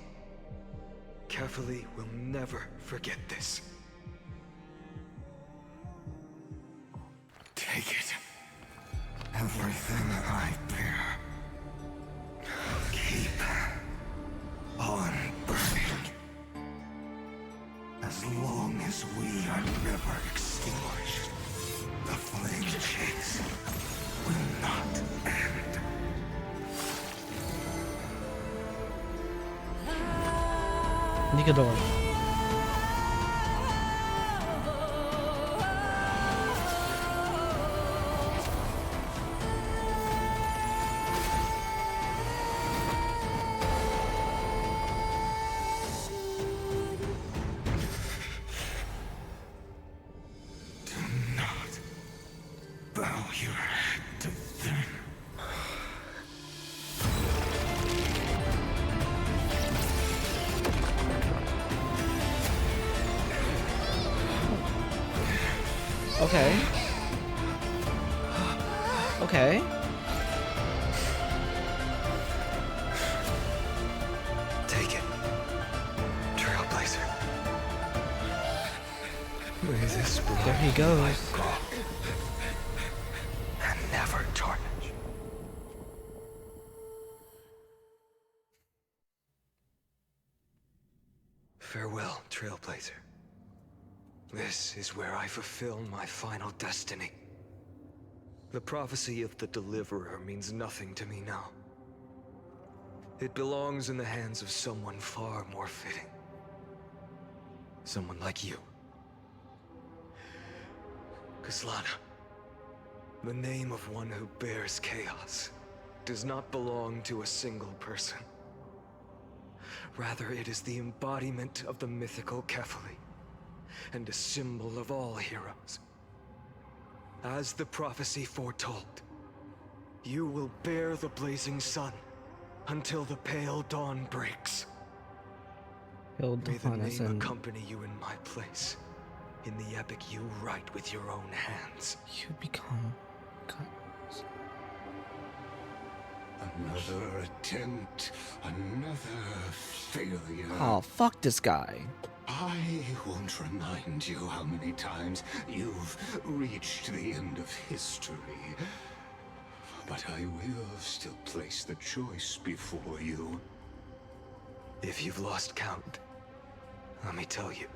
K: Catholi will never forget this.
C: Take it. Everything I bear. Keep on burning. As long as we are never extinguished, the flame chase will not end.
A: Nicador.
C: Bow your head to them.
A: Okay. Okay.
B: Take it. Trailblazer. May this blood
A: There he
B: be my
A: goes.
B: gall and never tarnish. Farewell, Trailblazer. This is where I fulfill my final destiny. The prophecy of the Deliverer means nothing to me now. It belongs in the hands of someone far more fitting. Someone like you. Kaslana, the name of one who bears chaos does not belong to a single person. Rather, it is the embodiment of the mythical Kefali, and a symbol of all heroes. As the prophecy foretold, you will bear the blazing sun until the pale dawn breaks.
A: Pale
B: May the
A: dawn as
B: name
A: in
B: accompany you in my place, in the epic you write with your own hands.
A: you become gods.
C: Another attempt, another failure.
A: Oh, fuck this guy.
C: I won't remind you how many times you've reached the end of history. But I will still place the choice before you.
B: If you've lost count, let me tell you.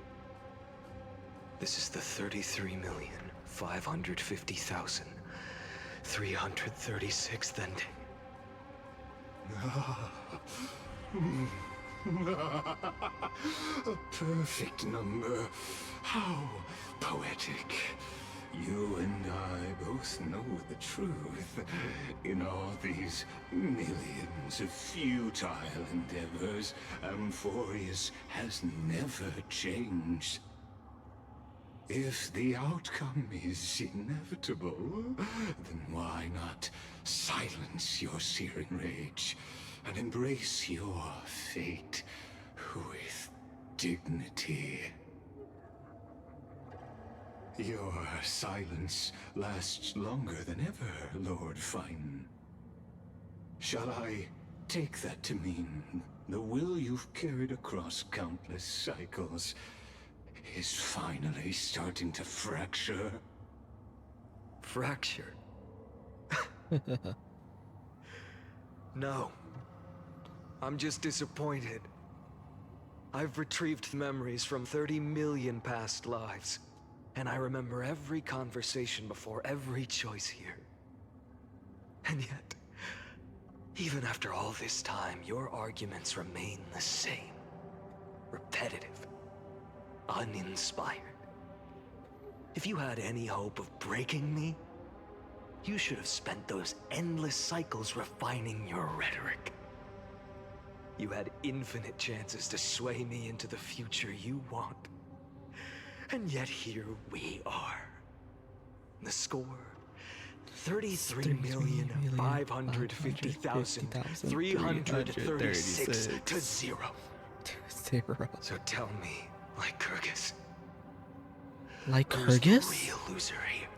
B: This is the 33,550,336th ending.
C: A perfect number. How poetic. You and I both know the truth. In all these millions of futile endeavors, Amphorius has never changed. If the outcome is inevitable, then why not silence your searing rage and embrace your fate with dignity? Your silence lasts longer than ever, Lord Phainon. Shall I take that to mean the will you've carried across countless cycles is finally starting to fracture?
B: Fracture? No. I'm just disappointed. I've retrieved memories from 30 million past lives, and I remember every conversation before every choice here. And yet, even after all this time, your arguments remain the same. Repetitive. Uninspired. If you had any hope of breaking me, you should have spent those endless cycles refining your rhetoric. You had infinite chances to sway me into the future you want. And yet here we are. The score, 33,550,336 to 0. So tell me, like Kyrgyz.
A: Like
B: who's the
A: Kyrgyz?
B: real loser here?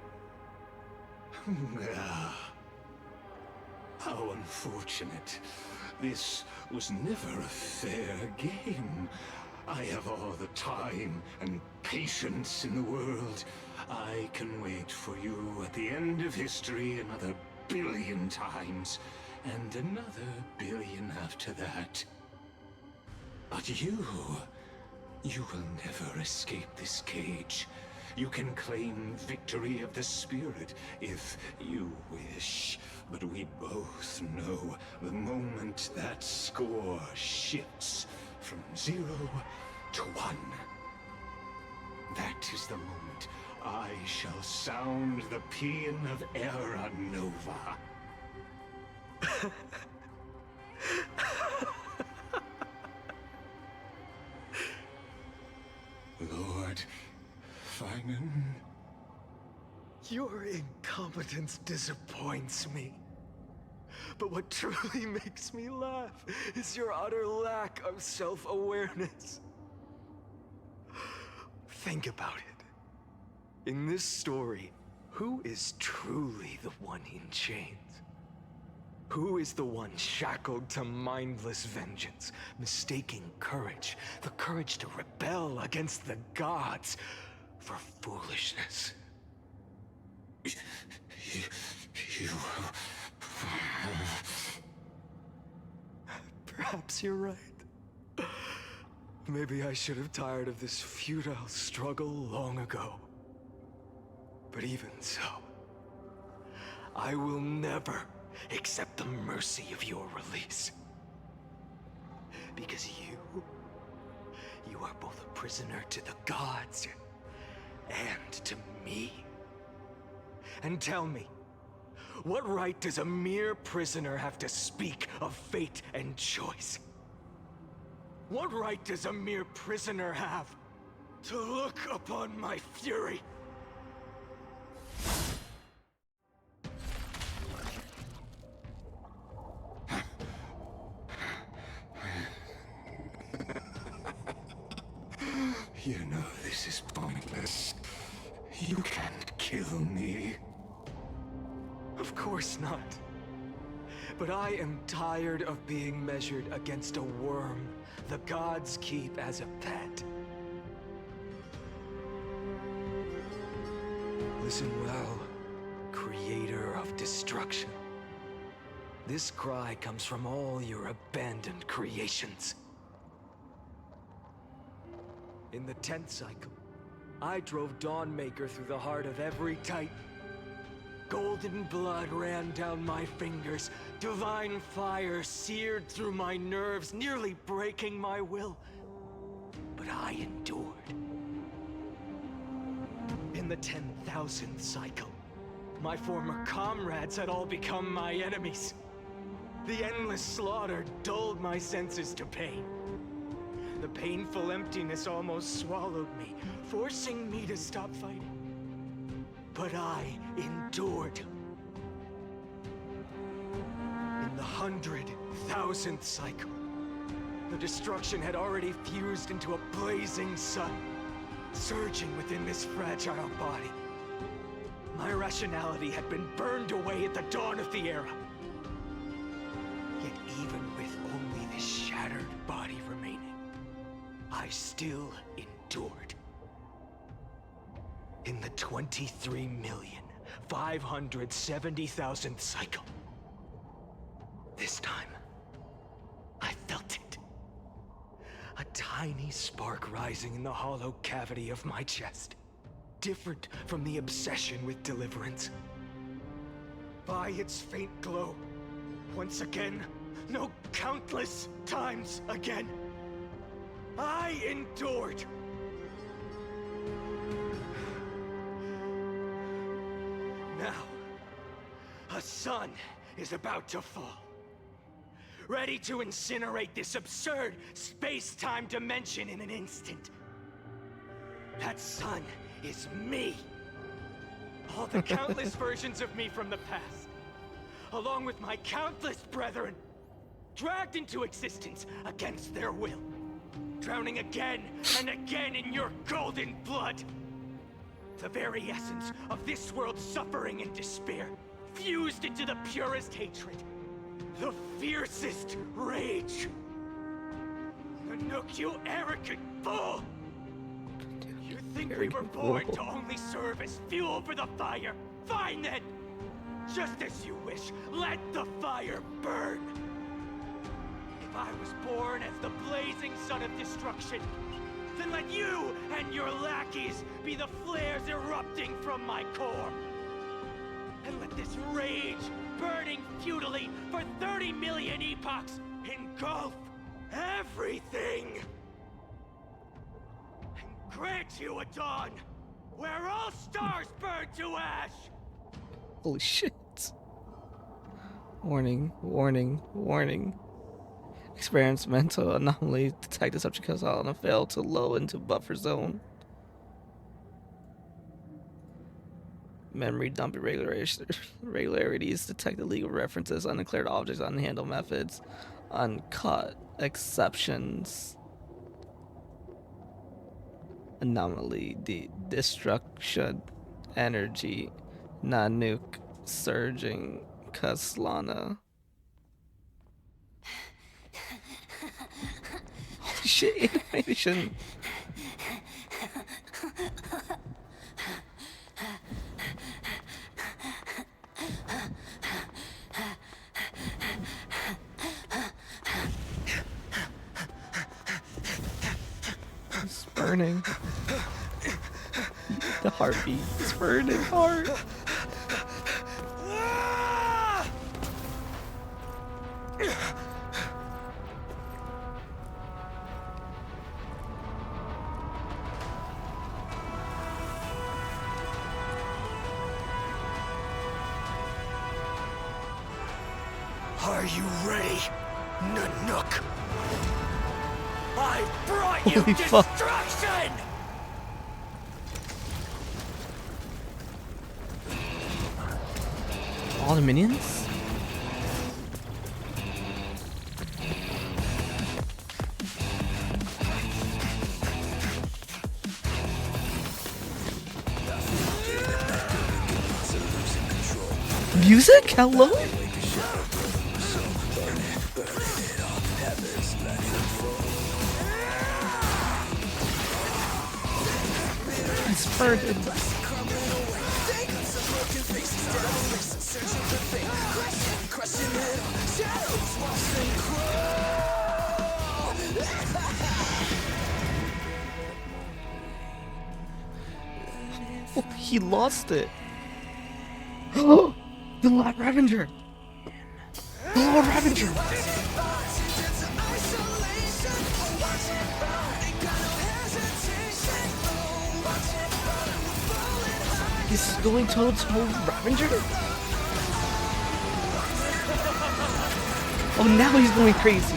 C: How unfortunate. This was never a fair game. I have all the time and patience in the world. I can wait for you at the end of history another billion times, and another billion after that. But you will never escape this cage. You can claim victory of the spirit if you wish. But we both know the moment that score shifts from 0 to 1. That is the moment I shall sound the paean of Era Nova. Lord Phainon?
B: Your incompetence disappoints me. But what truly makes me laugh is your utter lack of self-awareness. Think about it.
K: In this story, who is truly the one in chains? Who is the one shackled to mindless vengeance, mistaking courage, the courage to rebel against the gods, for foolishness?
C: You...
K: Perhaps you're right. Maybe I should have tired of this futile struggle long ago. But even so, I will never accept the mercy of your release. Because you are both a prisoner to the gods and to me. And tell me, what right does a mere prisoner have to speak of fate and choice? What right does a mere prisoner have to look upon my fury?
C: You know this is pointless. You can't kill me.
K: Of course not. But I am tired of being measured against a worm the gods keep as a pet. Listen well, creator of destruction. This cry comes from all your abandoned creations. In the 10th cycle, I drove Dawnmaker through the heart of every Titan. Golden blood ran down my fingers, divine fire seared through my nerves, nearly breaking my will. But I endured. In the 10,000th cycle, my former comrades had all become my enemies. The endless slaughter dulled my senses to pain. The painful emptiness almost swallowed me, forcing me to stop fighting. But I endured. In the 100,000th cycle, the destruction had already fused into a blazing sun, surging within this fragile body. My rationality had been burned away at the dawn of the era. Yet even with only this shattered body remaining, I still endured. In the 23,570,000th cycle, this time, I felt it. A tiny spark rising in the hollow cavity of my chest. Different from the obsession with deliverance. By its faint glow, once again, no, countless times again, I endured. Now, a sun is about to fall. Ready to incinerate this absurd space-time dimension in an instant. That sun is me. All the countless versions of me from the past, along with my countless brethren, dragged into existence against their will, drowning again and again in your golden blood. The very essence of this world's suffering and despair, fused into the purest hatred, the fiercest rage. Nanook, you arrogant fool! You think we were born to only serve as fuel for the fire? Fine then! Just as you wish, let the fire burn! If I was born as the blazing sun of destruction, then let you and your lackeys be the flares erupting from my core. And let this rage, burning futilely for 30 million epochs, engulf everything! And grant you a dawn where all stars burn to ash!
A: Holy shit. Warning, warning, warning. Experimental anomaly detected. Subject has on a fail to low into buffer zone. Memory dump irregularities detected. Legal references, undeclared objects, unhandled methods, uncut exceptions. Anomaly, the destruction, energy, Nanook, surging, Kaslana. Holy shit, animation. It's burning. The heartbeat. It's burning hard.
P: Are you ready, Nanook? I brought you
A: Holy fuck.
P: destruction!
A: All the minions? Music? Hello? It's burning. Oh, he lost it. Oh, the Lord Ravenger. The Lord Ravenger. He's going toe to toe Ravenger. Oh, now he's going crazy.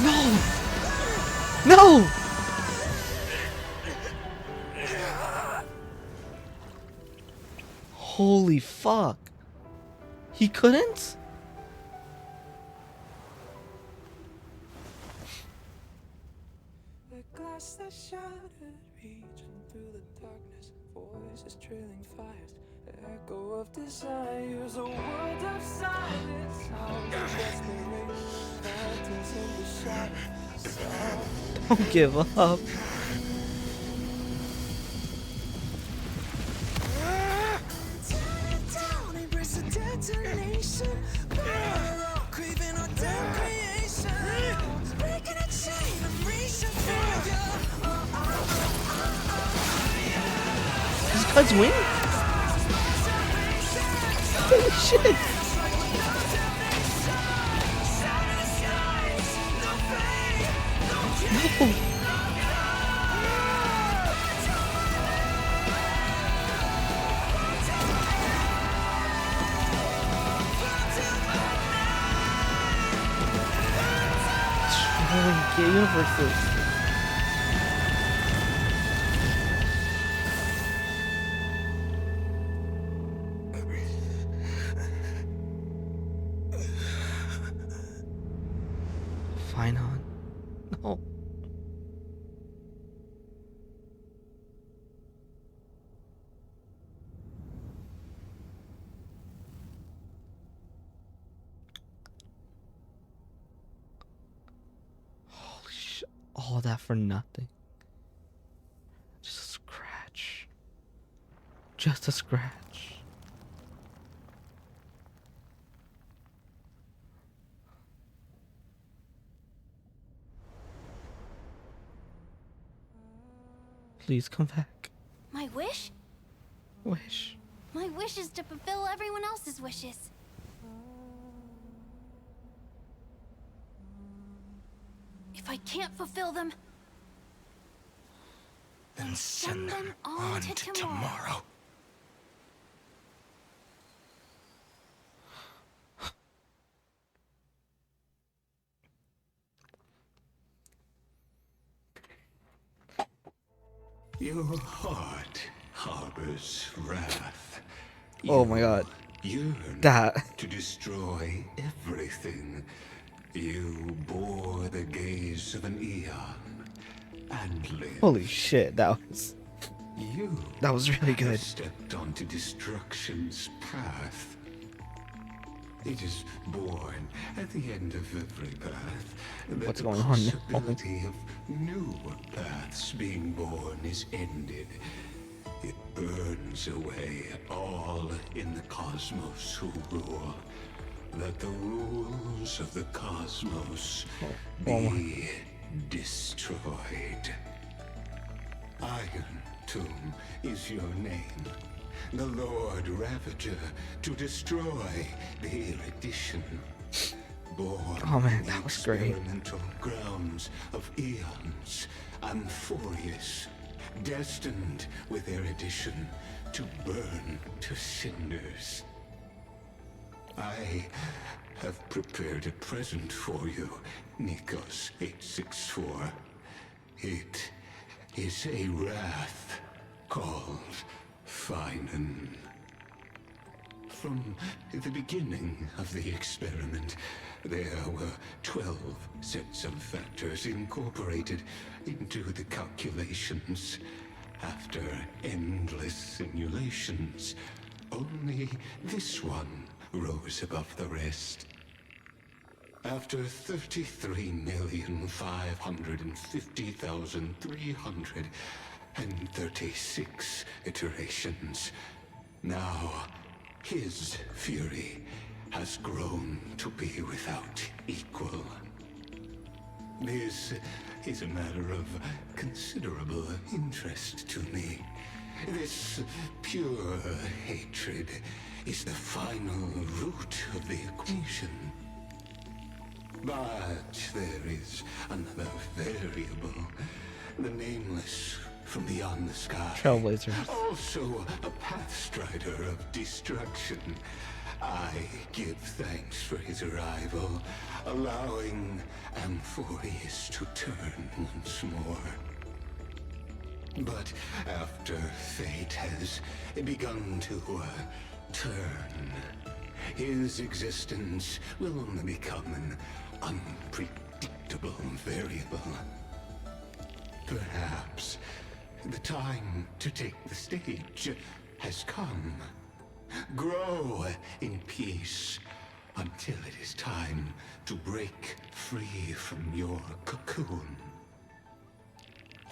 A: No! No! Holy fuck. He couldn't?
V: The glass that shattered, reaching through the darkness, voices trailing fires, echo of desires, a world of silence, sounds of desperation, phantoms in the shadows.
A: Don't give up. These cuts win? Holy shit! No! Destroying gay universes. Phainon. No. Holy shit. All that for nothing. Just a scratch. Just a scratch. Please come back.
H: My wish?
A: Wish.
H: My wish is to fulfill everyone else's wishes. If I can't fulfill them,
S: Then send them on to tomorrow.
C: Your heart harbors wrath.
A: Oh my god.
C: Yearn
A: That.
C: to destroy everything You bore the gaze of an eon and lived.
A: Holy shit, that was really
C: have
A: good.
C: stepped onto destruction's path. It is born at the end of every path that
A: What's
C: the
A: going on now?
C: possibility of new paths being born is ended. It burns away all in the cosmos who rule. Let the rules of the cosmos be destroyed. Iron Tomb is your name. The Lord Ravager to destroy the erudition. Born
A: Oh man,
C: in the
A: that was great.
C: experimental grounds of eons, Amphorius, destined with erudition to burn to cinders. I have prepared a present for you, Nikos 864. It is a wrath called Phainon. From the beginning of the experiment, there were 12 sets of factors incorporated into the calculations. After endless simulations, only this one rose above the rest. After 33,550,336 iterations, now his fury has grown to be without equal. This is a matter of considerable interest to me. This pure hatred is the final root of the equation. But there is another variable, the nameless from beyond the sky.
A: Trailblazers.
C: Also a pathstrider of destruction. I give thanks for his arrival, allowing Amphorius to turn once more. But after fate has begun to turn, his existence will only become an unpredictable variable. Perhaps the time to take the stage has come. Grow in peace until it is time to break free from your cocoon.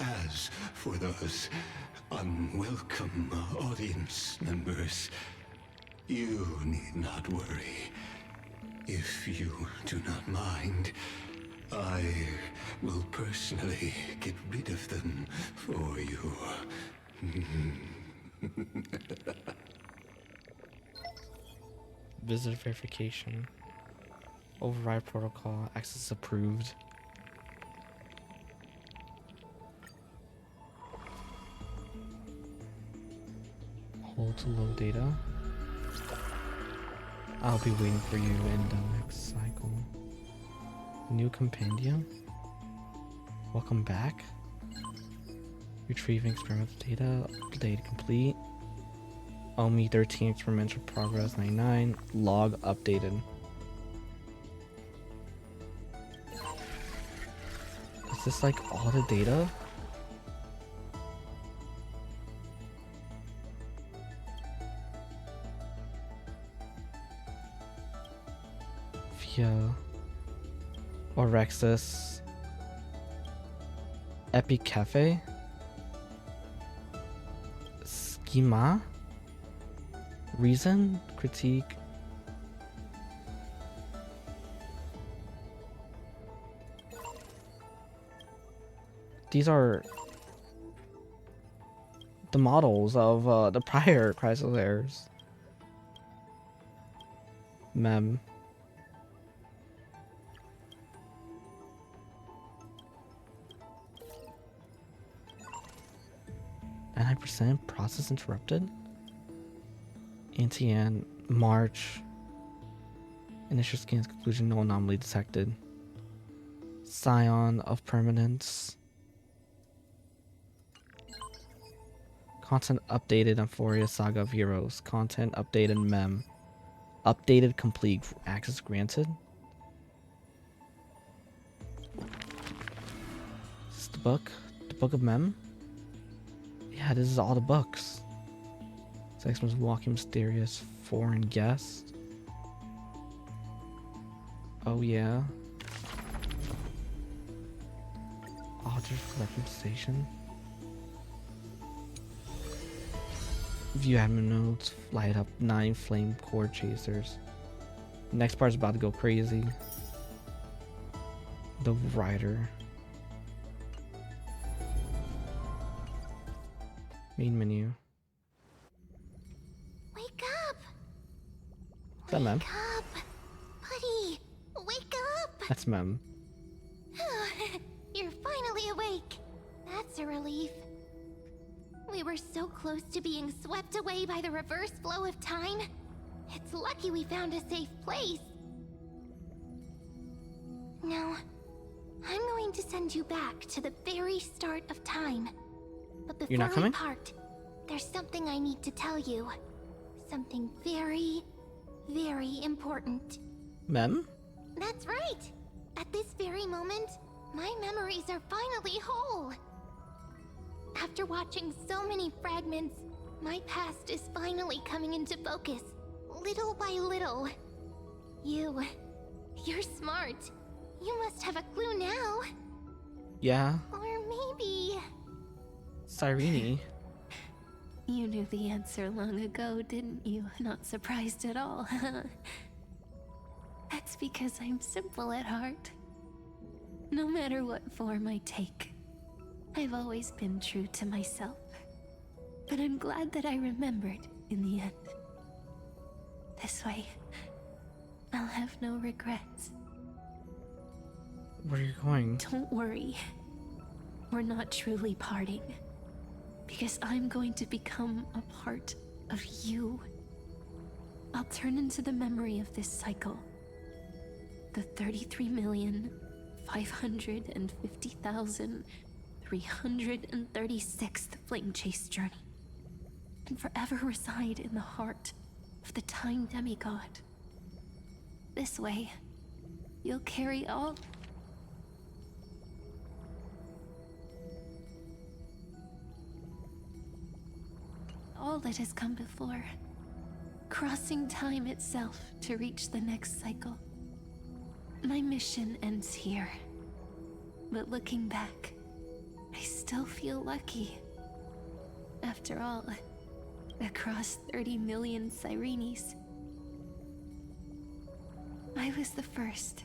C: As for those unwelcome audience members, you need not worry. If you do not mind, I will personally get rid of them for you.
A: Visitor verification. Override protocol. Access approved. Hold to load data. I'll be waiting for you in the next cycle. New compendium. Welcome back. Retrieving experimental data. Data complete. OMI 13 experimental progress 99. Log updated. Is this like all the data? Via Orexis Epic Cafe Schema Reason Critique These are the models of the prior Crisis errors. Mem. 99% process interrupted. Antian March. Initial scans conclusion, no anomaly detected. Scion of permanence. Content updated Amphoria Saga of Heroes. Content updated Mem. Updated complete. Access granted. book? The Book of Mem? Yeah, this is all the books. Sex was walking mysterious foreign guest. Oh yeah. Author's representation. View admin notes. Light up 9 flame core chasers. Next part's about to go crazy. The Rider. Main menu.
H: Wake up!
A: Is that Mem?
H: Wake up! Buddy! Wake up!
A: That's Mem.
H: You're finally awake. That's a relief. We were so close to being swept away by the reverse flow of time. It's lucky we found a safe place. Now, I'm going to send you back to the very start of time. But
A: You're not
H: before we
A: coming?
H: part, there's something I need to tell you. Something very, very important.
A: Mem?
H: That's right! At this very moment, my memories are finally whole. After watching so many fragments, my past is finally coming into focus, little by little. You're smart. You must have a clue now.
A: Yeah.
H: Or maybe...
A: Cyrene.
T: You knew the answer long ago, didn't you? Not surprised at all. That's because I'm simple at heart. No matter what form I take, I've always been true to myself. But I'm glad that I remembered in the end. This way, I'll have no regrets.
A: Where are you going?
T: Don't worry. We're not truly parting. Because I'm going to become a part of you. I'll turn into the memory of this cycle. The 33,550,336th Flame Chase journey. And forever reside in the heart of the Time Demigod. This way, you'll carry all that has come before, crossing time itself to reach the next cycle. My mission ends here, but looking back, I still feel lucky. After all, across 30 million Cyrenes, I was the first,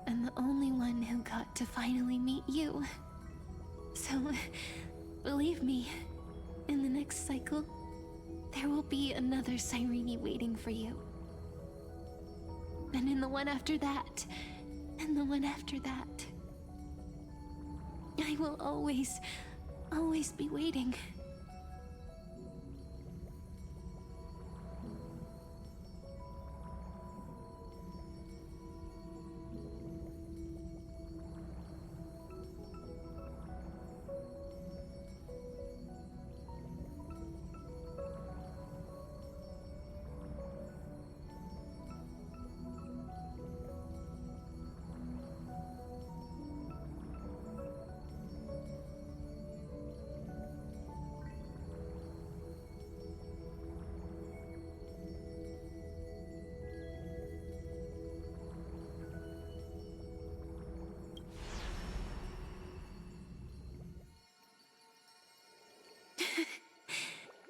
T: and the only one who got to finally meet you. So, believe me, in the next cycle, there will be another Cyrene waiting for you. And in the one after that, and the one after that. I will always be waiting.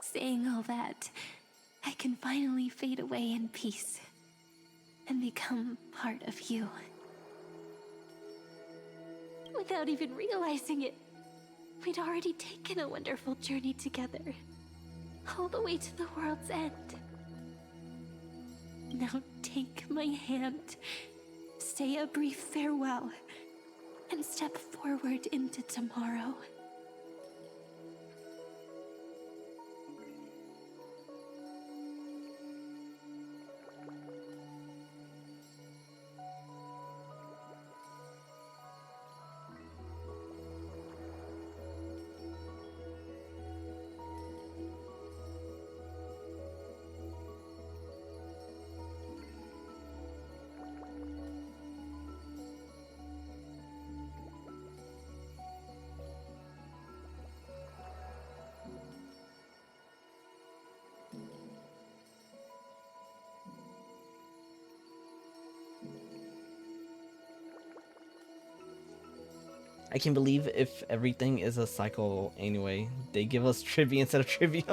T: Saying all that, I can finally fade away in peace and become part of you. Without even realizing it, we'd already taken a wonderful journey together, all the way to the world's end. Now take my hand, say a brief farewell, and step forward into tomorrow.
A: I can't believe if everything is a cycle anyway. They give us trivia instead of trivia.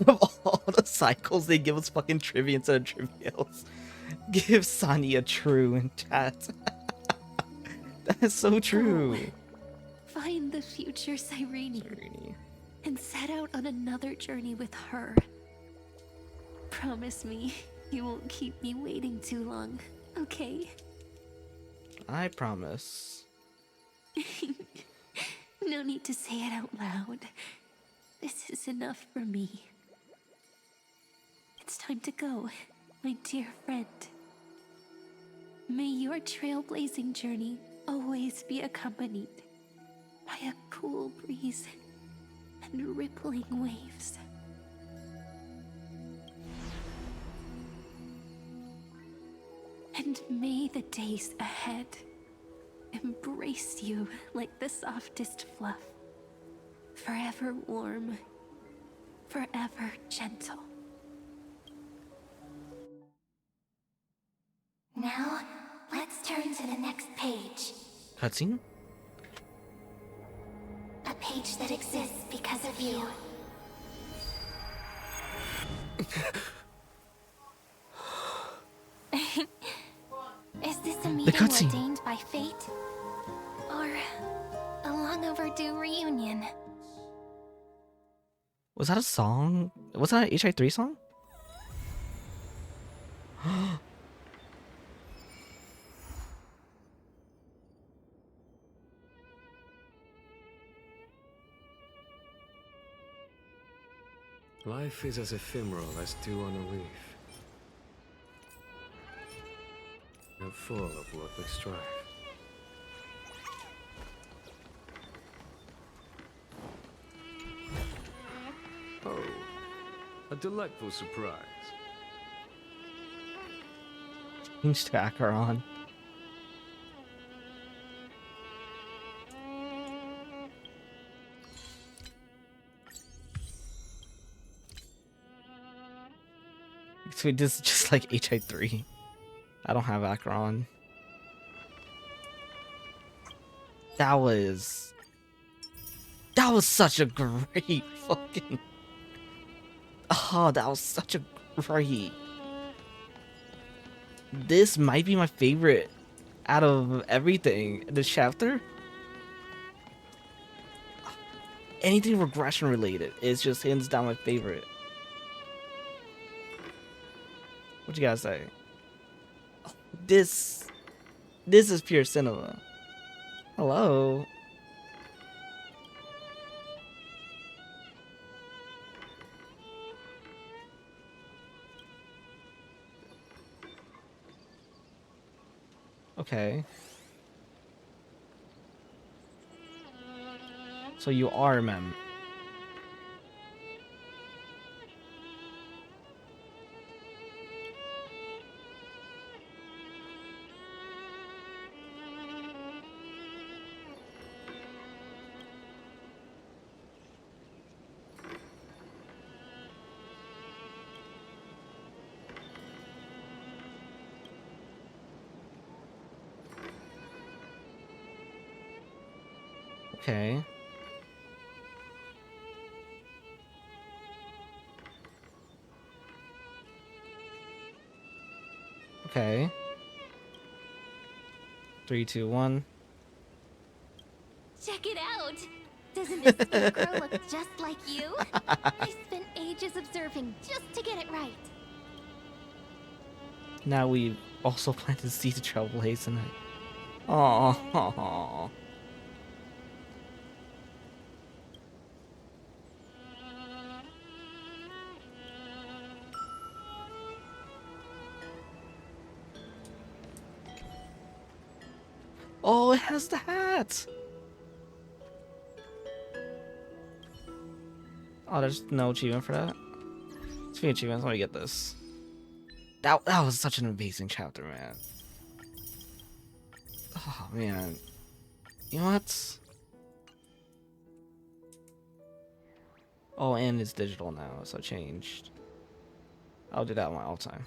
A: Of all the cycles, they give us fucking trivia instead of trivials. Give Sunny a true in chat. That is so true.
I: Go. Find the future Cyrene. And set out on another journey with her. Promise me you won't keep me waiting too long, okay?
A: I promise.
I: No need to say it out loud. This is enough for me. It's time to go, my dear friend. May your trailblazing journey always be accompanied by a cool breeze and rippling waves. And may the days ahead embrace you like the softest fluff, forever warm, forever gentle.
H: Now, let's turn to the next page.
A: Cutscene?
H: A page that exists because of you.
J: Is this a meeting
A: cutscene.
J: ordained by fate? Or a long overdue reunion?
A: Was that a song? Was that an HI3 song?
D: Life is as ephemeral as dew on a leaf. And full of worldly strife. Oh, a delightful surprise.
A: Change to Acheron. So this is just like HI3. I don't have Acheron. That was such a great fucking... Oh, that was such a great... This might be my favorite out of everything. This chapter? Anything regression related is just hands down my favorite. What you guys say? Oh, this is pure cinema. Hello. Okay. So you are Mem. Okay. Okay. 3, 2, 1.
J: Check it out! Doesn't this scarecrow look just like you? I spent ages observing just to get it right.
A: Now we also plan to see the Trailblaze tonight. Aww. Oh, it has the hat. Oh, there's no achievement for that. Speaking of achievements, let me get this. That was such an amazing chapter, man. Oh man. You know what? Oh, and it's digital now, so it changed. I'll do that one all the time.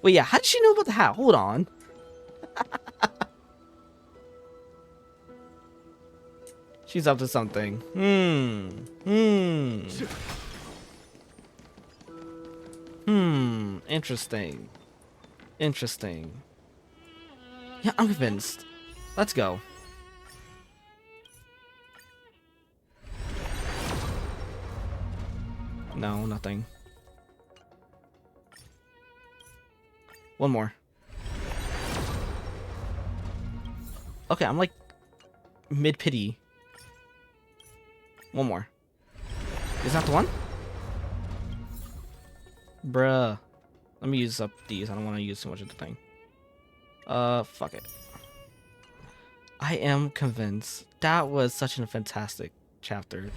A: Wait, yeah, how did she know about the hat? Hold on. She's up to something. Interesting. Interesting. Yeah, I'm convinced. Let's go. No, nothing. One more. Okay, I'm like mid-pity. One more. Is that the one? Bruh. Let me use up these. I don't want to use too much of the thing. Fuck it. I am convinced. That was such a fantastic chapter.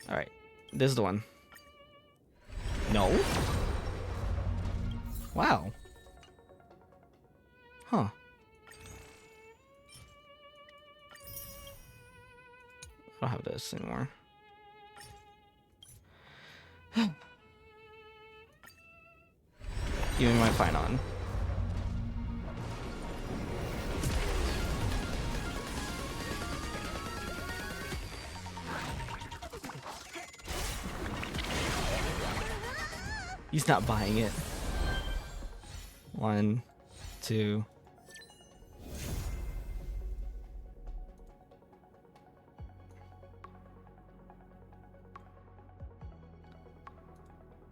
A: Alright. This is the one. No? Wow. Huh. I don't have this anymore. Give me my Phainon. He's not buying it. 1, 2.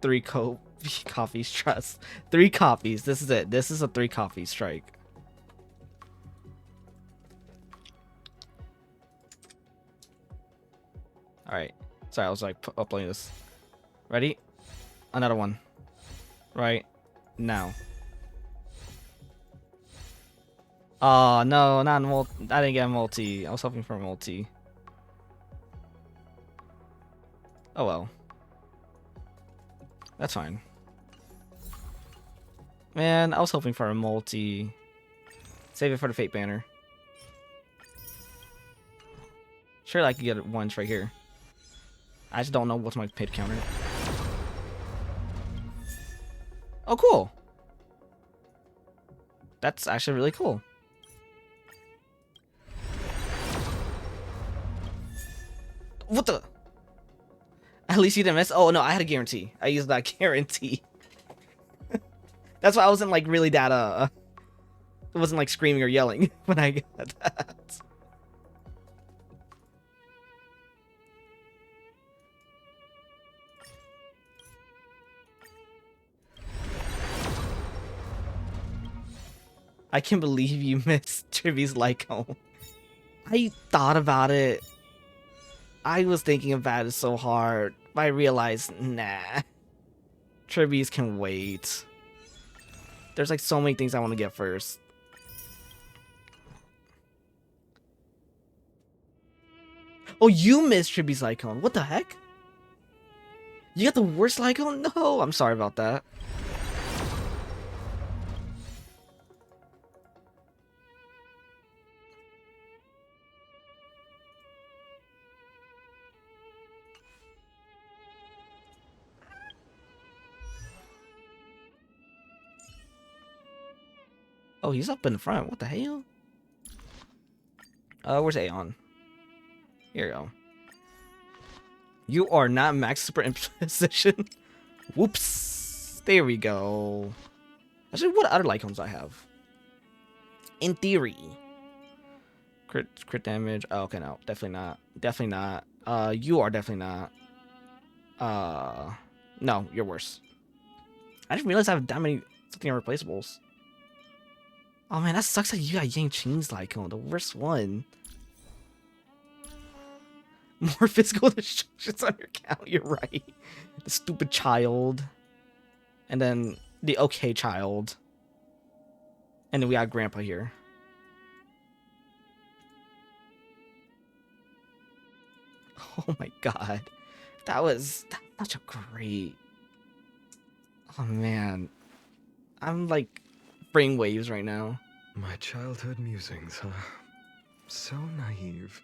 A: Three coffee stress. 3 coffees. This is it. This is a 3 coffee strike. Alright. Sorry, I was like uploading this. Ready? Another one. Right now. Oh, no, not multi. I didn't get a multi. I was hoping for a multi. Oh well. That's fine. Man, I was hoping for a multi. Save it for the Fate banner. Sure, I could get it once right here. I just don't know what's my pit counter. Oh, cool. That's actually really cool. What the? At least you didn't miss. Oh no, I had a guarantee. I used that guarantee. That's why I wasn't like really that it wasn't like screaming or yelling when I got that. I can't believe you missed Trivy's Lycone. I thought about it. I was thinking about it so hard, but I realized, nah. Trivies can wait. There's like so many things I want to get first. Oh, you missed Trivy's Lycone. What the heck? You got the worst Lycone? No, I'm sorry about that. Oh, he's up in the front. What the hell? Where's Aeon? Here you go. You are not max super in position. Whoops. There we go. Actually, what other Lycones I have? In theory. Crit damage. Oh, okay, no. Definitely not. Definitely not. You are definitely not. No, you're worse. I didn't realize I have that many something irreplaceables. Oh man, that sucks that you got Yang Qing's Lycone, the worst one. More physical destructions on your count, you're right. The stupid child. And then the okay child. And then we got Grandpa here. Oh my god. That was such a great... Oh man. I'm like brainwaves right now.
K: My childhood musings, huh? So naive.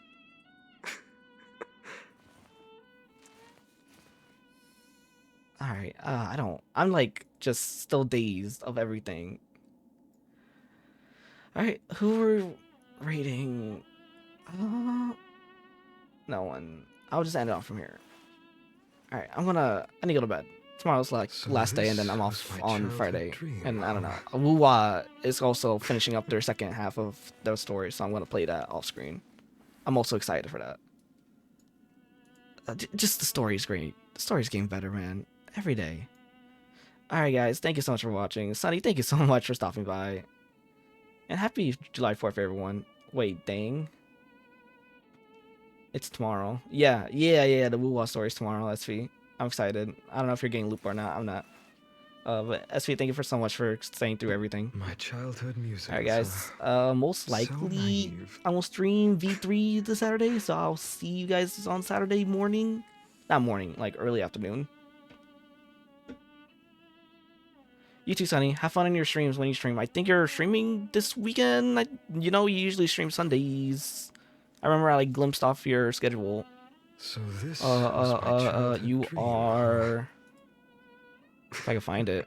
A: Alright, I'm like just still dazed of everything. Alright, who we're rating? No one. I'll just end it off from here. Alright, I need to go to bed. Tomorrow's like last day, and then I'm off on Friday. And I don't know. Wuwa is also finishing up their second half of their story, so I'm gonna play that off screen. I'm also excited for that. Just the story's great. The story's getting better, man. Every day. Alright, guys, thank you so much for watching. Sunny, thank you so much for stopping by. And happy July 4th, everyone. Wait, dang. It's tomorrow. Yeah, the Wuwa story's tomorrow, SV. I'm excited. I don't know if you're getting looped or not. I'm not. But SV, thank you for so much for staying through everything.
K: My childhood music.
A: Alright, guys. Most likely, I will stream V3 this Saturday, so I'll see you guys on Saturday morning. Not morning, like early afternoon. You too, Sunny. Have fun in your streams when you stream. I think you're streaming this weekend. You usually stream Sundays. I remember I like glimpsed off your schedule.
K: So this
A: you are. If I can find it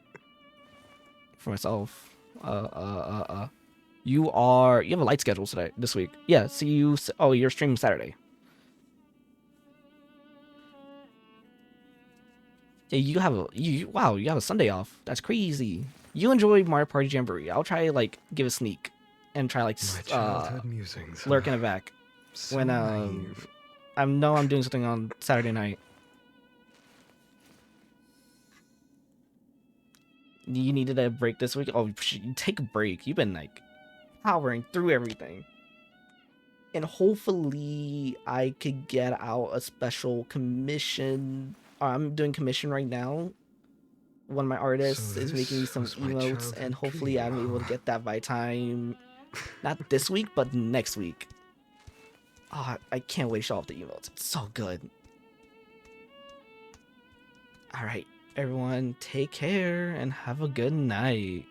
A: for myself. You have a light schedule this week. Yeah. See you. Oh, you're streaming Saturday. Yeah, you have a Sunday off. That's crazy. You enjoy Mario Party Jamboree. I'll try give a sneak and try lurk in the back when I know I'm doing something on Saturday night. You needed a break this week? Oh, take a break. You've been powering through everything. And hopefully I could get out a special commission. I'm doing commission right now. One of my artists is making me some emotes, and hopefully I'm able to get that by time, not this week, but next week. Oh, I can't wait to show off the emotes. It's so good. Alright, everyone, take care and have a good night.